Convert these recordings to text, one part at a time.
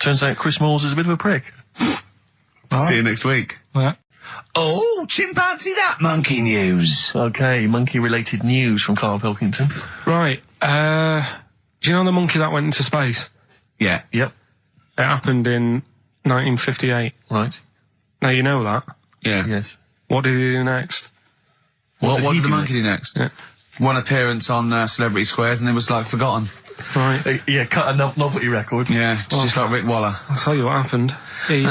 Turns out Chris Moores is a bit of a prick. See you next week. Yeah. Oh, chimpanzee that monkey news. Okay, monkey-related news from Karl Pilkington. Right. Do you know the monkey that went into space? Yeah. Yep. It happened in 1958. Right. Now you know that. Yeah. Yes. What did he do next? What he did the do monkey do next? Yeah. One appearance on Celebrity Squares and it was, like, forgotten. Right. Yeah, cut a novelty record. Yeah, just like Rick Waller. I'll tell you what happened. He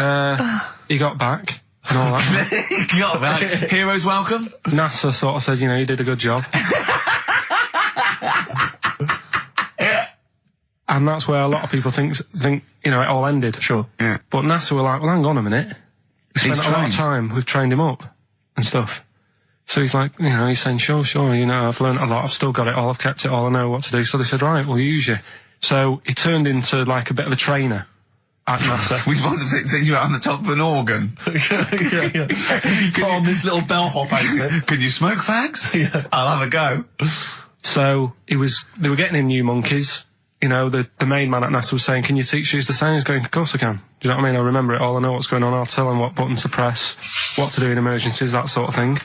got back and all that. He got back. Heroes welcome. NASA sort of said, you know, you did a good job. And that's where a lot of people think, you know, it all ended. Sure. Yeah. But NASA were like, well, hang on a minute. We spent a lot of time, we've trained him up and stuff. So he's like, you know, he's saying, sure, you know, I've learned a lot, I've still got it all, I've kept it all, I know what to do. So they said, right, we'll use you. So he turned into, like, a bit of a trainer at NASA. We wanted to send you out on the top of an organ. yeah. Put on this little bellhop outfit. Could you smoke fags? Yeah. I'll have a go. So they were getting in new monkeys. You know, the main man at NASA was saying, can you teach us the sound? He's going, of course I can. Do you know what I mean? I remember it all, I know what's going on, I'll tell him what buttons to press, what to do in emergencies, that sort of thing.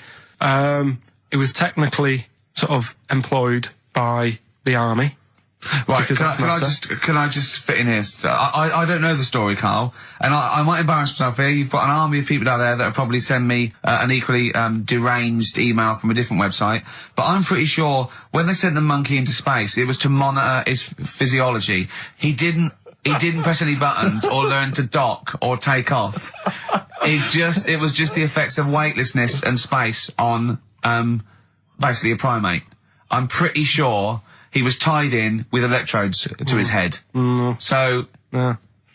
It was technically sort of employed by the army. Right, can I just fit in here? I don't know the story, Carl, and I might embarrass myself here. You've got an army of people out there that will probably send me an equally deranged email from a different website, but I'm pretty sure when they sent the monkey into space, it was to monitor his physiology. He didn't press any buttons or learn to dock or take off. It was just the effects of weightlessness and space on basically a primate. I'm pretty sure he was tied in with electrodes to his head. So,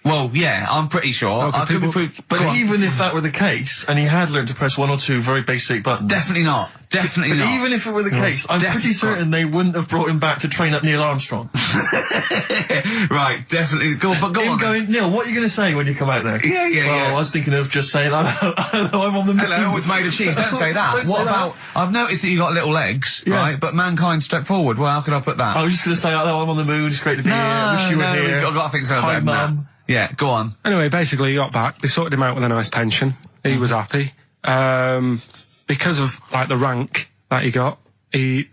well, yeah, I'm pretty sure. Okay, I could be proved. But even if that were the case, and he had learned to press one or two very basic buttons... Definitely not. Definitely but not. even if it were the case, I'm pretty certain they wouldn't have brought him back to train up Neil Armstrong. Right, definitely. Go on. Going, Neil, what are you going to say when you come out there? Yeah. I was thinking of just saying, hello, I'm on the moon. Hello, it's made of cheese. Don't say that. What about... I've noticed that you got little legs, right? But mankind stepped forward. Well, how could I put that? I was just going to say, hello, I'm on the moon. It's great to be here. I wish you were here. I've got to think so Hi, better than that. Mum. Yeah, go on. Anyway, basically he got back, they sorted him out with a nice pension. He was happy. Because of, like, the rank that he got, he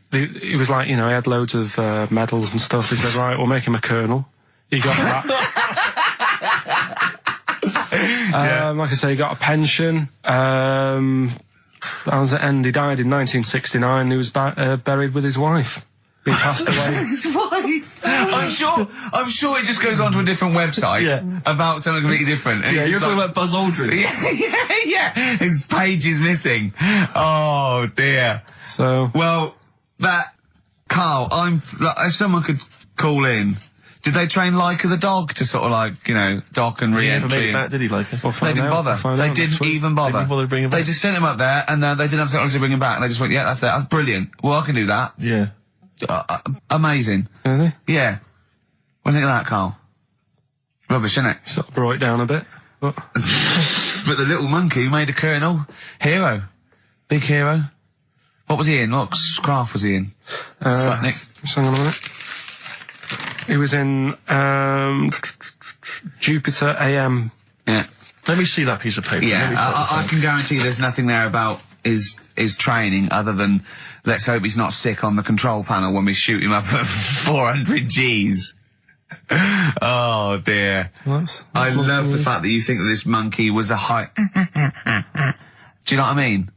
was like, you know, he had loads of medals and stuff. He said, right, we'll make him a colonel. He got that. Like I say, he got a pension. That was the end. He died in 1969. He was buried with his wife. He passed away. His wife. I'm sure it just goes on to a different website about something completely different. And you're talking about Buzz Aldrin. Yeah. His page is missing. Oh dear. So well, Carl, if someone could call in. Did they train Leica the dog to sort of like, you know, dock and re-entry? He never made it back, did he, Leica? They didn't bother. They didn't even bother. They didn't bother bringing him back. They just sent him up there and they didn't have technology to bring him back. And they just went, yeah, that's that. That's brilliant. Well, I can do that. Yeah. really? Amazing. Yeah. What do you think of that, Carl? Rubbish, isn't it? Sort of brought it down a bit. But But the little monkey made a colonel. Hero. Big hero. What was he in? What craft was he in? Sputnik. Hang on a minute. He was in Jupiter AM. Yeah. Let me see that piece of paper. Yeah, I can guarantee there's nothing there about his training other than let's hope he's not sick on the control panel when we shoot him up at 400 Gs. Oh dear. I love the fact that you think that this monkey was a high... Do you know what I mean?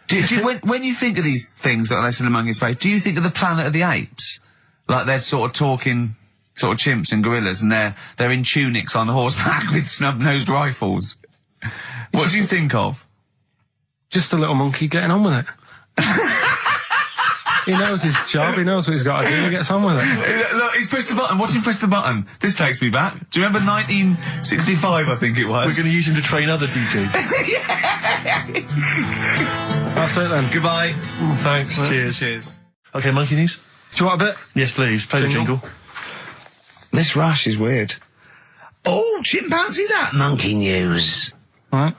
Do you, when you think of these things that they send a monkey in space, do you think of the Planet of the Apes? Like they're sort of talking... sort of chimps and gorillas, and they're in tunics on horseback with snub-nosed rifles. What do you think of? Just a little monkey getting on with it. He knows his job, he knows what he's got to do, he gets on with it. Look, he's pressed the button. Watch him press the button. This takes me back. Do you remember 1965, I think it was? We're going to use him to train other DJs. That's it then. Goodbye. Thanks. Cheers. Cheers. Okay, monkey news? Do you want a bit? Yes, please. Play the jingle. This rash is weird. Oh, chimpanzee that monkey news. Right.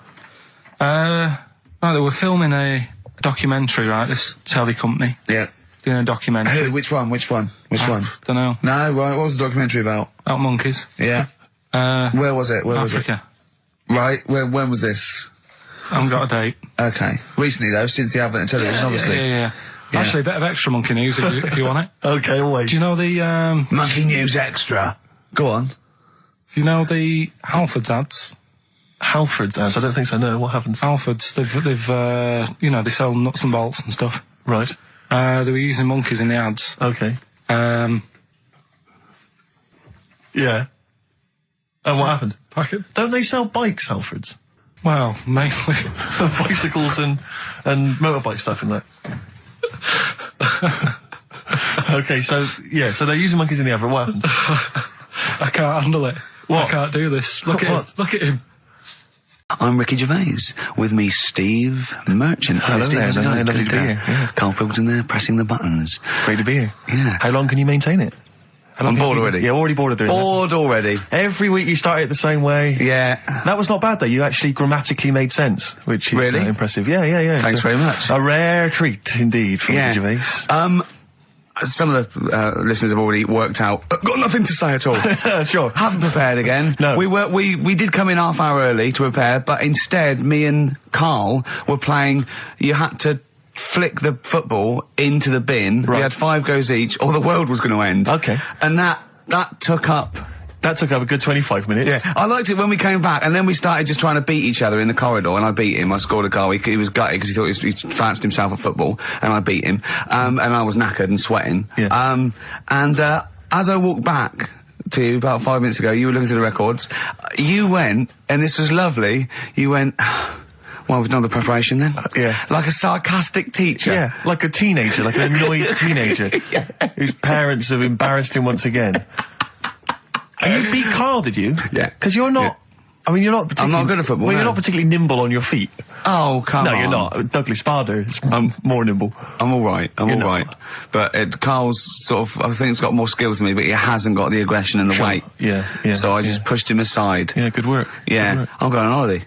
Right, they were filming a documentary, right, this telly company. Yeah. Doing a documentary. Which one? Which one? Don't know. No, right, what was the documentary about? About monkeys. Yeah. Where was it? Where was it? Africa. Right. When was this? I haven't got a date. Okay. Recently, though, since the advent of television, obviously. Yeah. Actually, a bit of extra monkey news if you want it. Okay, always. Do you know the Monkey News Extra. Go on. Do you know the Halfords ads? Halfords ads? I don't think so. No. What happens? Halfords, they've they sell nuts and bolts and stuff. Right. They were using monkeys in the ads. Okay. Yeah. And what happened? Don't they sell bikes, Halfords? Well, mainly Bicycles and motorbike stuff in that. Okay, so they're using monkeys in the advert. What happened? I can't handle it. What? I can't do this. Look at him. I'm Ricky Gervais. With me, Steve Merchant. Hello Steve, there, how's it going? lovely to be Good, here, yeah. Karl Pilkington there, pressing the buttons. Great to be here. Yeah. How long can you maintain it? I'm bored already. Yeah, already bored of doing Bored already. that. Every week you start it the same way. Yeah. That was not bad though. You actually grammatically made sense, which is Really? impressive. Yeah. Thanks very much. A rare treat indeed from Ricky Gervais. Some of the listeners have already worked out. Got nothing to say at all. Sure. Haven't prepared again. No. We did come in half hour early to prepare, but instead me and Karl were playing. You had to flick the football into the bin. Right. We had 5 goes each, or the world was going to end. Okay. And that took up. That took up a good 25 minutes. Yeah, I liked it when we came back, and then we started just trying to beat each other in the corridor, and I beat him. I scored a goal. He was gutted because he thought he fancied himself at football, and I beat him. And I was knackered and sweating. Yeah. As I walked back to you about 5 minutes ago, you were looking at the records. You went, and this was lovely, you went, well, we've done the preparation then. Yeah. Like a sarcastic teacher. Yeah, like a teenager, like an annoyed teenager whose parents have embarrassed him once again. And you beat Karl, did you? Yeah. Because you're not. Yeah. I mean, you're not particularly. I'm not good at football. Well, you're no. not particularly nimble on your feet. Oh, come on. No, you're not. Douglas Bader is more nimble. I'm all right. I'm You're all not. right. But Carl's sort of, I think he's got more skills than me, but he hasn't got the aggression and the Sure. weight. Yeah. So I just pushed him aside. Yeah, good work. Yeah. Good work. I'm going on holiday.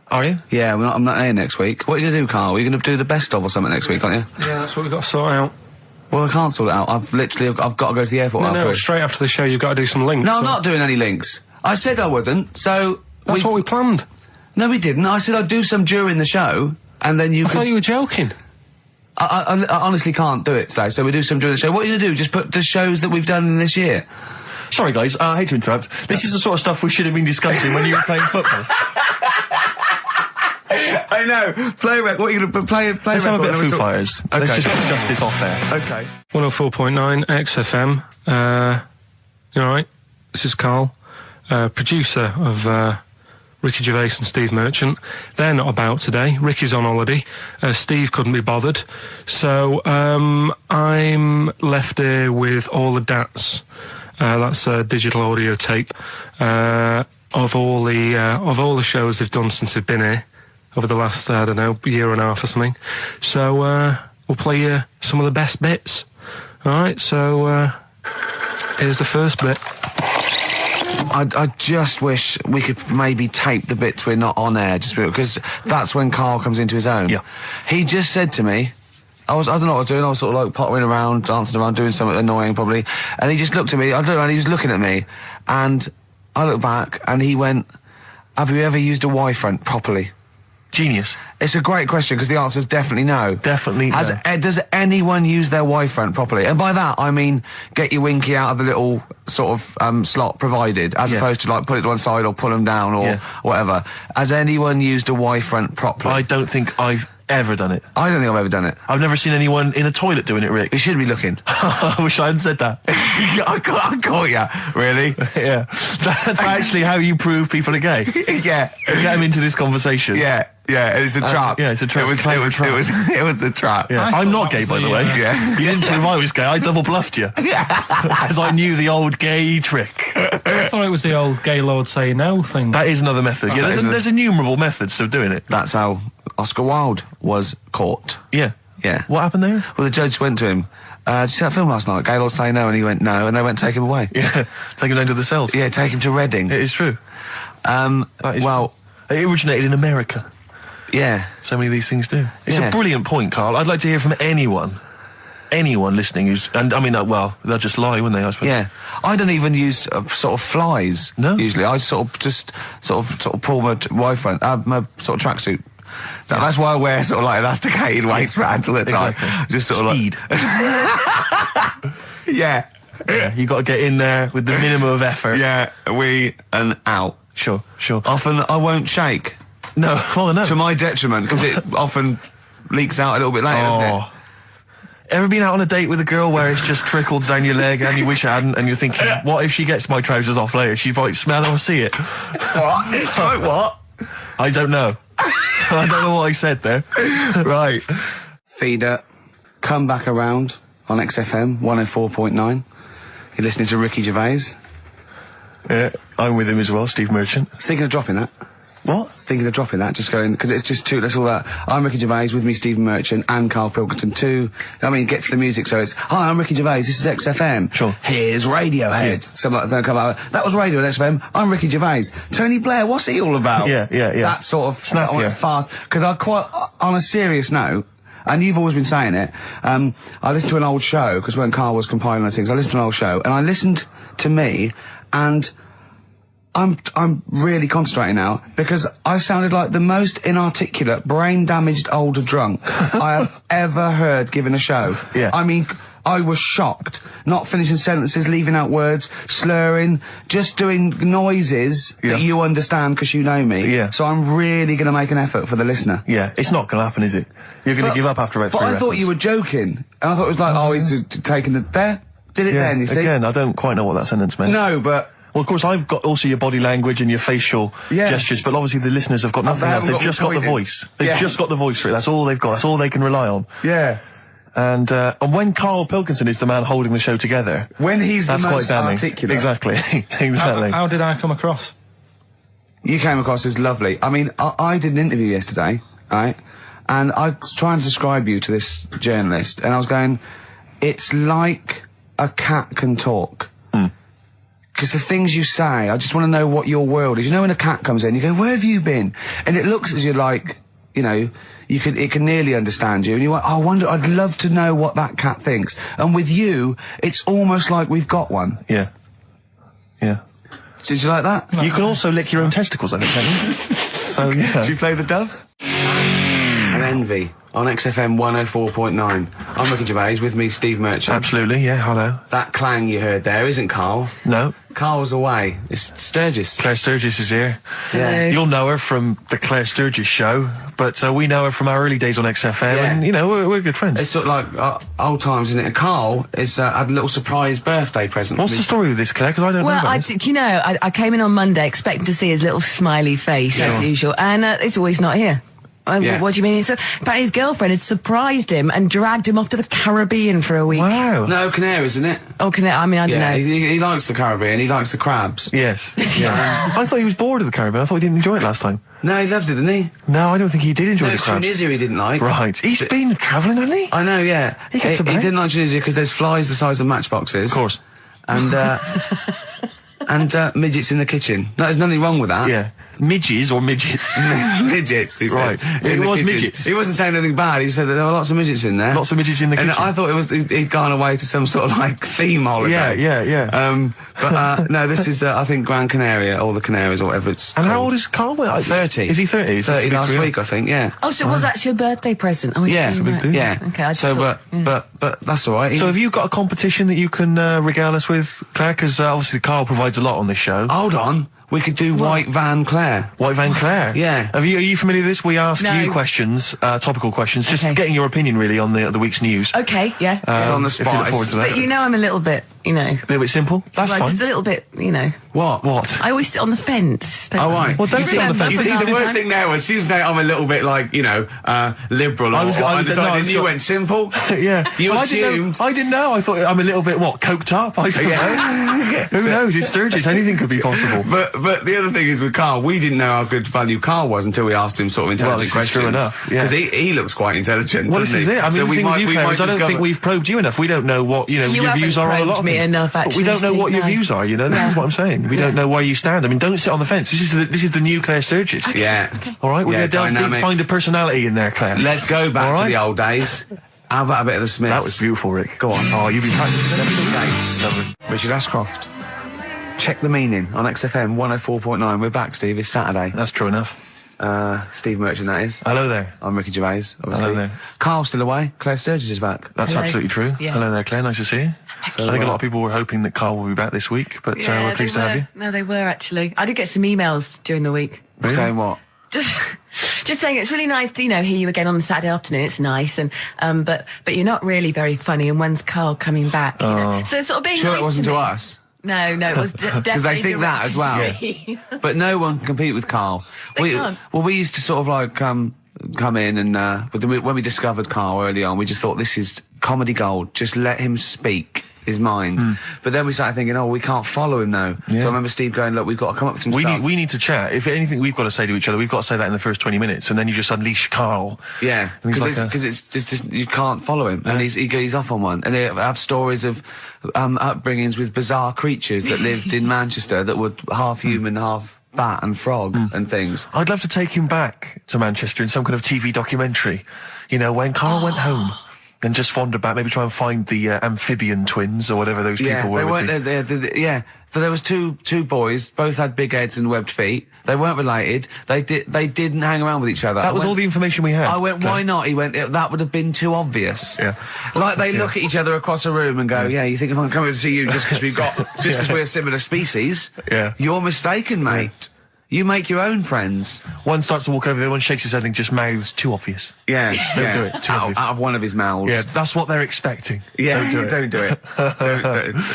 Are you? Yeah, I'm not here next week. What are you going to do, Karl? Are you going to do the best of or something next week, aren't you? Yeah, that's what we've got to sort out. Well, I can't sort it out. I've got to go to the airport No, after. straight after the show you've got to do some links. No, so I'm not doing any links. I said I wouldn't, so... That's what we planned. No, we didn't. I said I'd do some during the show, and then you I thought you were joking. I honestly can't do it today, so we do some during the show. What are you going to do? Just put the shows that we've done in this year? Sorry, guys. I hate to interrupt. This is the sort of stuff we should have been discussing when you were playing football. I know. Play record. What are you going to play? Let's have a bit of Foo Fighters. Okay. Let's just discuss this off there. Okay. 104.9 XFM. You alright? This is Karl, producer of Ricky Gervais and Steve Merchant. They're not about today. Ricky's on holiday. Steve couldn't be bothered. So I'm left here with all the DATs. That's a digital audio tape of all the shows they've done since they've been here over the last, I don't know, year and a half or something. So we'll play you some of the best bits. Alright, so here's the first bit. I just wish we could maybe tape the bits we're not on air, just because that's when Karl comes into his own. Yeah. He just said to me, I don't know what I was doing, I was sort of like pottering around, dancing around, doing something annoying probably, and he just looked at me, I don't know, and he was looking at me, and I looked back, and he went, have you ever used a Y-front properly? Genius. It's a great question, because the answer is definitely no. Definitely no. Does anyone use their Y-front properly? And by that, I mean, get your winky out of the little sort of slot provided, as opposed to like put it to one side or pull them down or whatever. Has anyone used a Y-front properly? I don't think I've ever done it. I don't think I've ever done it. I've never seen anyone in a toilet doing it, Rick. You should be looking. I wish I hadn't said that. I caught ya. Really? Yeah. That's actually how you prove people are gay. Yeah. Get them into this conversation. Yeah. It's a trap. Yeah, it's a trap. It was the trap. Yeah. I'm not gay, by the way. Yeah. You didn't prove I was gay. I double bluffed you. Because I knew the old gay trick. I thought it was the old gay lord say no thing. That is another method. Yeah, there's innumerable methods of doing it. That's how Oscar Wilde was caught. Yeah. Yeah. What happened there? Well, the judge went to him, did you see that film last night? Gaylord Say No, and he went no, and they went take him away. Yeah. Take him down to the cells. Yeah, take him to Reading. It is true. Well, it originated in America. Yeah. So many of these things do. It's Yeah. a brilliant point, Karl. I'd like to hear from anyone anyone listening who's, and I mean, well, they'll just lie, wouldn't they? I suppose. Yeah, I don't even use sort of flies. No? Usually, I sort of pull my wife on my sort of tracksuit. That's why I wear sort of like elasticated waistbands all the time. Exactly. Just sort Speed. of like. Yeah. Yeah, you got to get in there with the minimum of effort. Yeah, and out. Sure. Often I won't shake. No, well, no. To my detriment, because it often leaks out a little bit later, doesn't it? Ever been out on a date with a girl where it's just trickled down your leg and you wish it hadn't, and you're thinking, what if she gets my trousers off later? She might smell or see it. What? What? I don't know. I don't know what I said there. Right. Feeder, come back around on XFM 104.9. You're listening to Ricky Gervais. Yeah, I'm with him as well, Steve Merchant. I was thinking of dropping that. What? Thinking of dropping that, just going, because it's just too, that's all that. I'm Ricky Gervais, with me Stephen Merchant and Karl Pilkington too. I mean, get to the music, so it's, hi, I'm Ricky Gervais, this is XFM. Sure. Here's Radiohead. Yeah. Something like that, come out, that was Radio at XFM, I'm Ricky Gervais. Tony Blair, what's he all about? Yeah. That sort of, Snappier. fast, because I quite, on a serious note, and you've always been saying it, I listened to an old show, because when Karl was compiling those things, I listened to an old show, and I listened to me, and I'm really concentrating now, because I sounded like the most inarticulate, brain-damaged older drunk I have ever heard given a show. Yeah. I mean, I was shocked. Not finishing sentences, leaving out words, slurring, just doing noises that you understand because you know me. Yeah. So I'm really going to make an effort for the listener. Yeah, it's not going to happen, is it? You're going to give up after about 3 But I thought records. you were joking. And I thought it was like, oh, he's taking it there. Did it then, you see? Again, I don't quite know what that sentence meant. No, but... Well, of course, I've got also your body language and your facial gestures, but obviously the listeners have got nothing else. They've just got the voice. They've just got the voice for it. That's all they've got. That's all they can rely on. Yeah. And when Karl Pilkington is the man holding the show together, When he's that's the quite most damning. articulate. Exactly. Exactly. How did I come across? You came across as lovely. I mean, I did an interview yesterday, right? And I was trying to describe you to this journalist, and I was going, it's like a cat can talk. Because the things you say, I just want to know what your world is. You know, when a cat comes in, you go, where have you been? And it looks as you're like, you know, it can nearly understand you. And you're like, I wonder, I'd love to know what that cat thinks. And with you, it's almost like we've got one. Yeah. Yeah. Did you like that? You can also lick your own testicles, I think, can't you? So, yeah. Did you play the Doves? And Envy on XFM 104.9. I'm Ricky Gervais, with me Steve Merchant. Absolutely, yeah, hello. That clang you heard there isn't Karl. No. Karl's away. It's Sturgis. Claire Sturgis is here. Yeah. You'll know her from the Claire Sturgis show, but we know her from our early days on XFM, Yeah. and, you know, we're good friends. It's sort of like old times, isn't it? And Karl is had a little surprise birthday present. What's the story with this, Claire? Because I don't know Well, about this. do you know, I came in on Monday expecting to see his little smiley face, as usual, and it's always not here. Yeah. What do you mean? So, apparently his girlfriend had surprised him and dragged him off to the Caribbean for a week. Wow. No, Canaries, isn't it? Oh, I mean, I don't Yeah, know. he likes the Caribbean. He likes the crabs. Yes. Yeah. I thought he was bored of the Caribbean. I thought he didn't enjoy it last time. No, he loved it, didn't he? No, I don't think he did enjoy No, the it's crabs. Tunisia he didn't like. Right. He's been travelling, hasn't he? I know, yeah. He gets a he break. didn't like Tunisia because there's flies the size of matchboxes. Of course. And, and midgets in the kitchen. No, there's nothing wrong with that. Yeah. Midges or midgets? Midgets, he said. Right. In It the was kitchen. midgets. He wasn't saying anything bad. He said that there were lots of midgets in there. Lots of midgets in the And kitchen. I thought it was he'd gone away to some sort of like theme holiday. Yeah. But no, this is I think Gran Canaria or the Canaries or whatever it's. And how called. old is Karl? 30. Is he 30? Is this 30 the big last three? week, I think. Yeah. Oh, so it was actually a birthday present. Oh, I Yeah, didn't it's a know big that. deal. Yeah. Okay, I just so, thought, but that's all right. So have you got a competition that you can regale us with, Claire? Because obviously Karl provides a lot on this show. Hold on. We could do White Van Claire. White Van Claire. Yeah. Are you familiar with this? We ask No. you questions, topical questions, just Okay. getting your opinion really on the week's news. Okay, yeah. It's on the If you spot. look forward to that. But you know I'm a little bit, you know. A little bit simple. That's well, fine. just a little bit, you know. What? I always sit on the fence. Don't Oh, I? right. Well, don't You sit on the remember fence. You see, last the worst time? thing there was she was saying I'm a little bit like, you know, liberal or undecided. You went simple. Yeah. You Well, assumed. I didn't know. I thought I'm a little bit, coked up? I don't know. Who knows? It's Sturgis. Anything could be possible. But the other thing is with Karl, we didn't know how good value Karl was until we asked him sort of intelligent this is questions. true enough, yeah. Because he looks quite intelligent. Well, this doesn't is he? it. I mean, So the thing with you, Claire, is I don't think we've probed you enough. We don't know what, you You your views haven't are on a lot probed of me things. enough, But we actually, don't know what Steve, your no. views are, you know? This is what I'm saying. We don't know where you stand. I mean, don't sit on the fence. This is the new Claire Sturgis. Yeah. All right? We're Yeah, going to delve deep, dynamic. find a personality in there, Claire. Let's go back All to right? the old days. How about a bit of the Smiths? That was beautiful, Rick. Go on. Oh, you've been practicing Gates. Richard Ashcroft. Check the meaning on XFM 104.9. We're back, Steve. It's Saturday. That's true enough. Steve Merchant, that is. Hello there. I'm Ricky Gervais, obviously. Hello there. Carl's still away. Claire Sturgis is back. That's Hello. absolutely true. Yeah. Hello there, Claire. Nice to see you. So, I think a lot of people were hoping that Carl will be back this week, but we're pleased to have you. No, they were actually. I did get some emails during the week. Really? Saying what? Just saying it's really nice to, hear you again on the Saturday afternoon. It's nice, and but you're not really very funny. And when's Carl coming back? You know? So it's sort of being Sure nice it wasn't to to me. us? No, it was definitely Because they think that as well. directed to me. But no one can compete with Carl. They can't. Well, we used to sort of like come in and when we discovered Carl early on, we just thought this is comedy gold. Just let him speak his mind. But then we started thinking, oh, we can't follow him now. Yeah. So I remember Steve going, look, we've got to come up with some stuff. We need to chat. If anything we've got to say to each other, we've got to say that in the first 20 minutes, and then you just unleash Carl. Yeah, And he's because like it's just you can't follow him, and he's off on one. And they have stories of upbringings with bizarre creatures that lived in Manchester that were half human, half bat and frog and things. I'd love to take him back to Manchester in some kind of TV documentary. You know, when Carl went home and just wandered back, maybe try and find the amphibian twins or whatever those people were. They with weren't. Yeah. So there was two boys, both had big heads and webbed feet. They weren't related. They didn't hang around with each other. That was all the information we had. I went, why not? He went, that would have been too obvious. Yeah. Like they look at each other across a room and go, yeah, you think I'm coming to see you just because we're a similar species? Yeah. You're mistaken, mate. You make your own friends. One starts to walk over there, one shakes his head and just mouths, too obvious. Yeah. Don't do it. Too obvious. Out of one of his mouths. Yeah, that's what they're expecting. Yeah. Don't do it.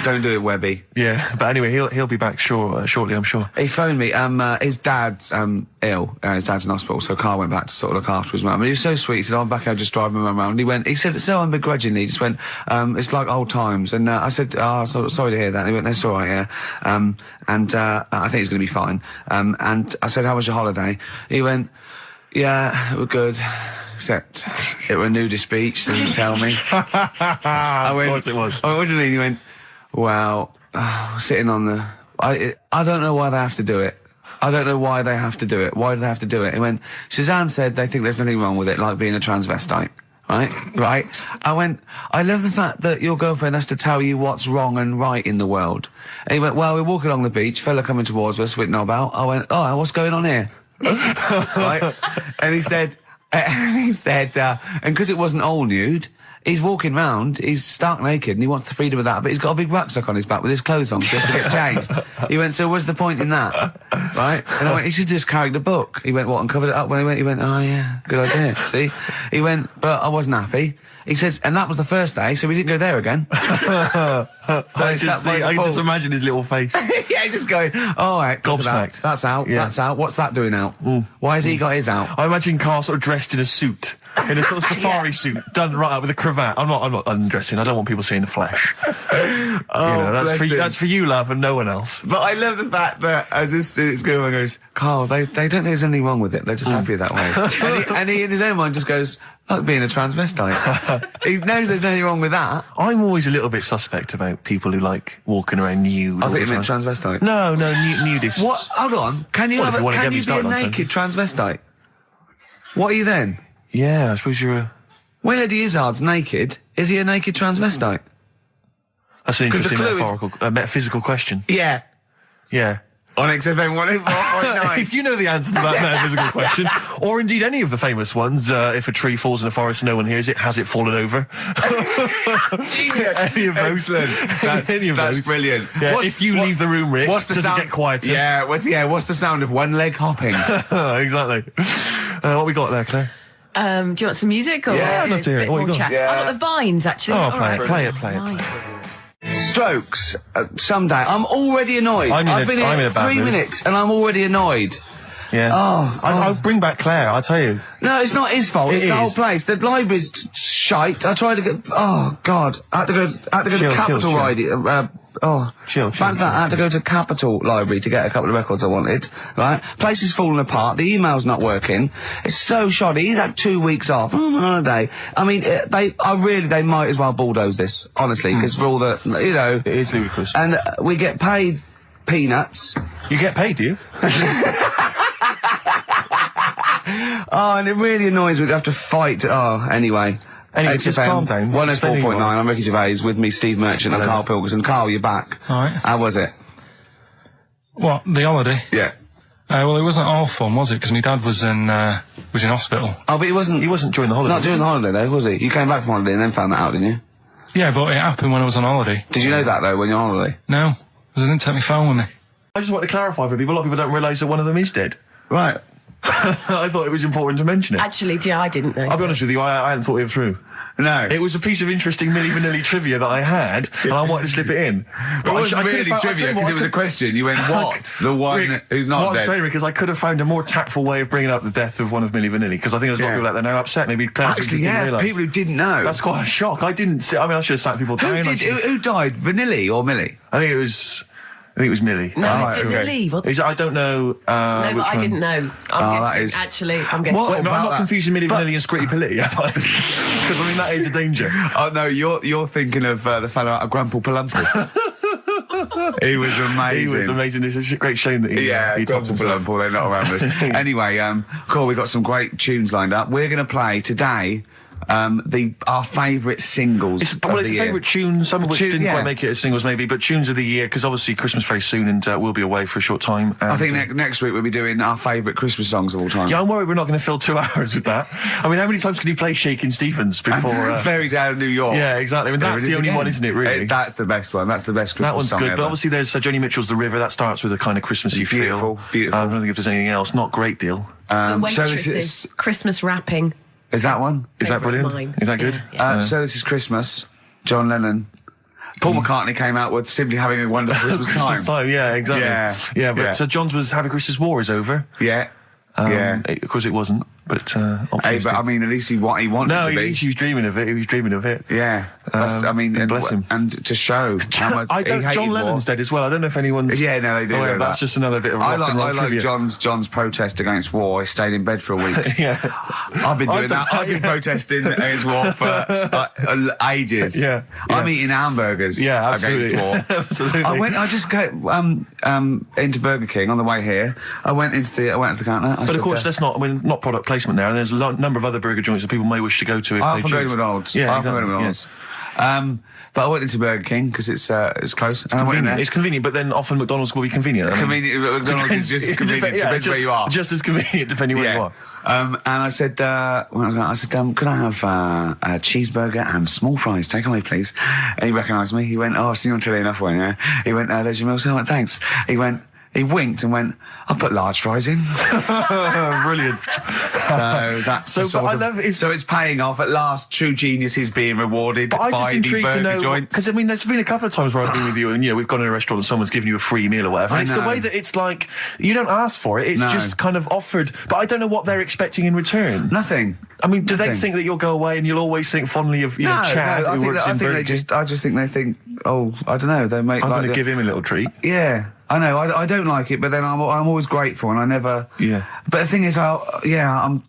Don't do it, Webby. Yeah, but anyway, he'll be back shortly, I'm sure. He phoned me. His dad's ill. His dad's in hospital, so Carl went back to sort of look after his mum. And he was so sweet. He said, I'm back here just driving my mum around. He said, so unbegrudgingly, he just went, it's like old times. And I said, sorry to hear that. And he went, that's all right, yeah. I think it's going to be fine. And I said, how was your holiday? He went, yeah, we're good. Except it were a nudist beach, so he didn't tell me. Of course it was. I went, what do you mean? He went, well, sitting on the... I don't know why they have to do it. I don't know why they have to do it. Why do they have to do it? He went, Suzanne said they think there's nothing wrong with it, like being a transvestite. Right? I went, I love the fact that your girlfriend has to tell you what's wrong and right in the world. And he went, well, we're walking along the beach, fella coming towards us with knob out. I went, oh, what's going on here? Right? And he said, and because it wasn't all nude, he's walking round, he's stark naked, and he wants the freedom of that, but he's got a big rucksack on his back with his clothes on, so he has to get changed. He went, so what's the point in that? Right? And I went, he should just carry the book. He went, what, and covered it up? When he went, oh yeah, good idea. See? He went, but I wasn't happy. He says, and that was the first day, so we didn't go there again. I can just imagine his little face. Yeah, just going, all right, gobsmacked. That's out, that's out. What's that doing out? Why has he got his out? I imagine Carl sort of dressed in a suit. In a sort of safari suit, done right up with a cravat. I'm not undressing. I don't want people seeing the flesh. That's for you, love, and no one else. But I love the fact that as this girl goes, Carl, they don't think there's anything wrong with it. They're just happy that way. and he in his own mind just goes, like being a transvestite. He knows there's nothing wrong with that. I'm always a little bit suspect about people who like walking around nude. I think you meant transvestite. No, nudists. What? Hold on. Can you be a naked transvestite? What are you then? Yeah, I suppose you're a... When Eddie Izzard's naked, is he a naked transvestite? That's an interesting metaphysical question. Yeah. Yeah. On XFM 104.9. If you know the answer to that metaphysical question, or indeed any of the famous ones, if a tree falls in a forest and no one hears it, has it fallen over? Any of those. That's brilliant. Yeah, if you leave the room, Rick, does it get quieter? Yeah, what's the sound of one leg hopping? Exactly. What we got there, Claire? Do you want some music or I'd love to hear it. bit What more you got? chat? Yeah. I've got the Vines actually. Oh, All play right. it. Strokes. Someday. I'm already annoyed. I've been here 3 minutes and I'm already annoyed. Yeah. I'll bring back Claire, I'll tell you. No, it's not his fault. It's the whole place. The library's shite. I tried to get... Oh, God. I had to go to Capital Library. Chill. Fancy that. I had to go to Capital Library to get a couple of records I wanted, right? Place is falling apart. The email's not working. It's so shoddy. He's had 2 weeks off. I'm on holiday. I mean, they might as well bulldoze this, honestly, because for all the, It is ludicrous. And we get paid peanuts. You get paid, do you? Oh, and it really annoys me to have to fight. Oh, anyway. Anyway, just calm down. 104.9, I'm Ricky Gervais, with me Steve Merchant and Karl Pilkington. Karl, you're back. Alright. How was it? What, the holiday? Yeah. Well, it wasn't all fun, was it? Because my dad was in hospital. Oh, but he wasn't during the holiday. Not during the holiday, though, was he? You came back from holiday and then found that out, didn't you? Yeah, but it happened when I was on holiday. Did you know that, though, when you're on holiday? No, because I didn't take my phone with me. I just want to clarify for people, a lot of people don't realise that one of them is dead. Right. I thought it was important to mention it. Actually, yeah, I didn't know. I'll be honest with you, I hadn't thought it through. No. It was a piece of interesting Milli Vanilli trivia that I had, and I wanted to slip it in. But it wasn't really trivia, because it was a question. You went, what? The one Rick, who's not what dead. I'm saying, Rick, is I could have found a more tactful way of bringing up the death of one of Milli Vanilli, because I think there's a lot of people out there now upset. Maybe Actually, yeah, people who didn't know. That's quite a shock. I didn't see, I mean, I should have sat people down. Who died? Vanilli or Millie? I think it was Millie. No, it's Vanilli. I don't know. No, but I didn't know. I'm guessing. Actually, I'm guessing. I'm not confusing Milli Vanilli and Scritti Pilli, because I mean that is a danger. Oh no, you're thinking of the fellow out of Grumple Palumple. He was amazing. He was amazing. It's a great shame that he topped Grumple himself. Palumple, they're not around us. Anyway, cool, we've got some great tunes lined up. We're going to play today our favourite singles. It's a favourite tune, some of which didn't quite make it as singles maybe, but tunes of the year, because obviously Christmas very soon and we'll be away for a short time. And, I think next week we'll be doing our favourite Christmas songs of all time. Yeah, I'm worried we're not going to fill 2 hours with that. I mean, how many times can you play Shakin' Stevens before... Fairy Tale of New York. Yeah, exactly. I mean, that's the only one, isn't it, really? That's the best one. That's the best Christmas song That one's good, ever. but obviously there's Joni Mitchell's The River. That starts with a kind of Christmassy feel. Beautiful. I don't think if there's anything else. Not a great deal. The Waitresses, Christmas Wrapping. Is that one? Is that brilliant? Mine. Is that good? Yeah. So This Is Christmas, John Lennon. Paul McCartney came out with Simply Having a Wonderful Christmas Time. Christmas time, yeah, exactly. Yeah, but so John's was Happy Christmas War is over. Yeah. Of course it wasn't, but Hey, but I mean, at least he wanted no, to be. he was dreaming of it. He was dreaming of it. Yeah. I mean, and bless him. And to show how much he hated John Lennon's war. dead as well. I don't know if anyone's... Yeah, no, they do. Oh, yeah, that's just another bit of rock and roll trivia. I like John's protest against war. He stayed in bed for a week. Yeah. I've been doing that. I've been protesting against war for ages. Yeah. I'm eating hamburgers absolutely. against war. Absolutely. I just go into Burger King on the way here. I went to the counter. But of course, that's not. I mean, not product placement there. And there's a number of other burger joints that people may wish to go to if I they often go to choose. McDonald's. Yeah, I often exactly. go to McDonald's. But I went into Burger King because it's close. It's convenient. It's convenient, but then often McDonald's will be convenient. I mean, Convenient. McDonald's is just convenient. Depends where you are. Just as convenient depending where you are. And I said, could I have a cheeseburger and small fries? Take away, please. And he recognised me. He went, oh, I've seen you on telly enough, one, yeah. He went, there's your meal. So I went, thanks. He winked and went, I'll put large fries in. Brilliant. So that's so it's paying off at last. True genius is being rewarded but by I'm just intrigued the to burger know, joints. because I mean, there's been a couple of times where I've been with you, and we've gone in a restaurant and someone's given you a free meal or whatever. And it's the way that it's like you don't ask for it; it's just kind of offered. But I don't know what they're expecting in return. Nothing. I mean, do they think that you'll go away and you'll always think fondly of Chad, who works in Burger King? I just think they think, oh, I don't know. They make. I'm going to give him a little treat. Yeah. I know, I don't like it, but then I'm always grateful, and I never... Yeah. But the thing is, I'm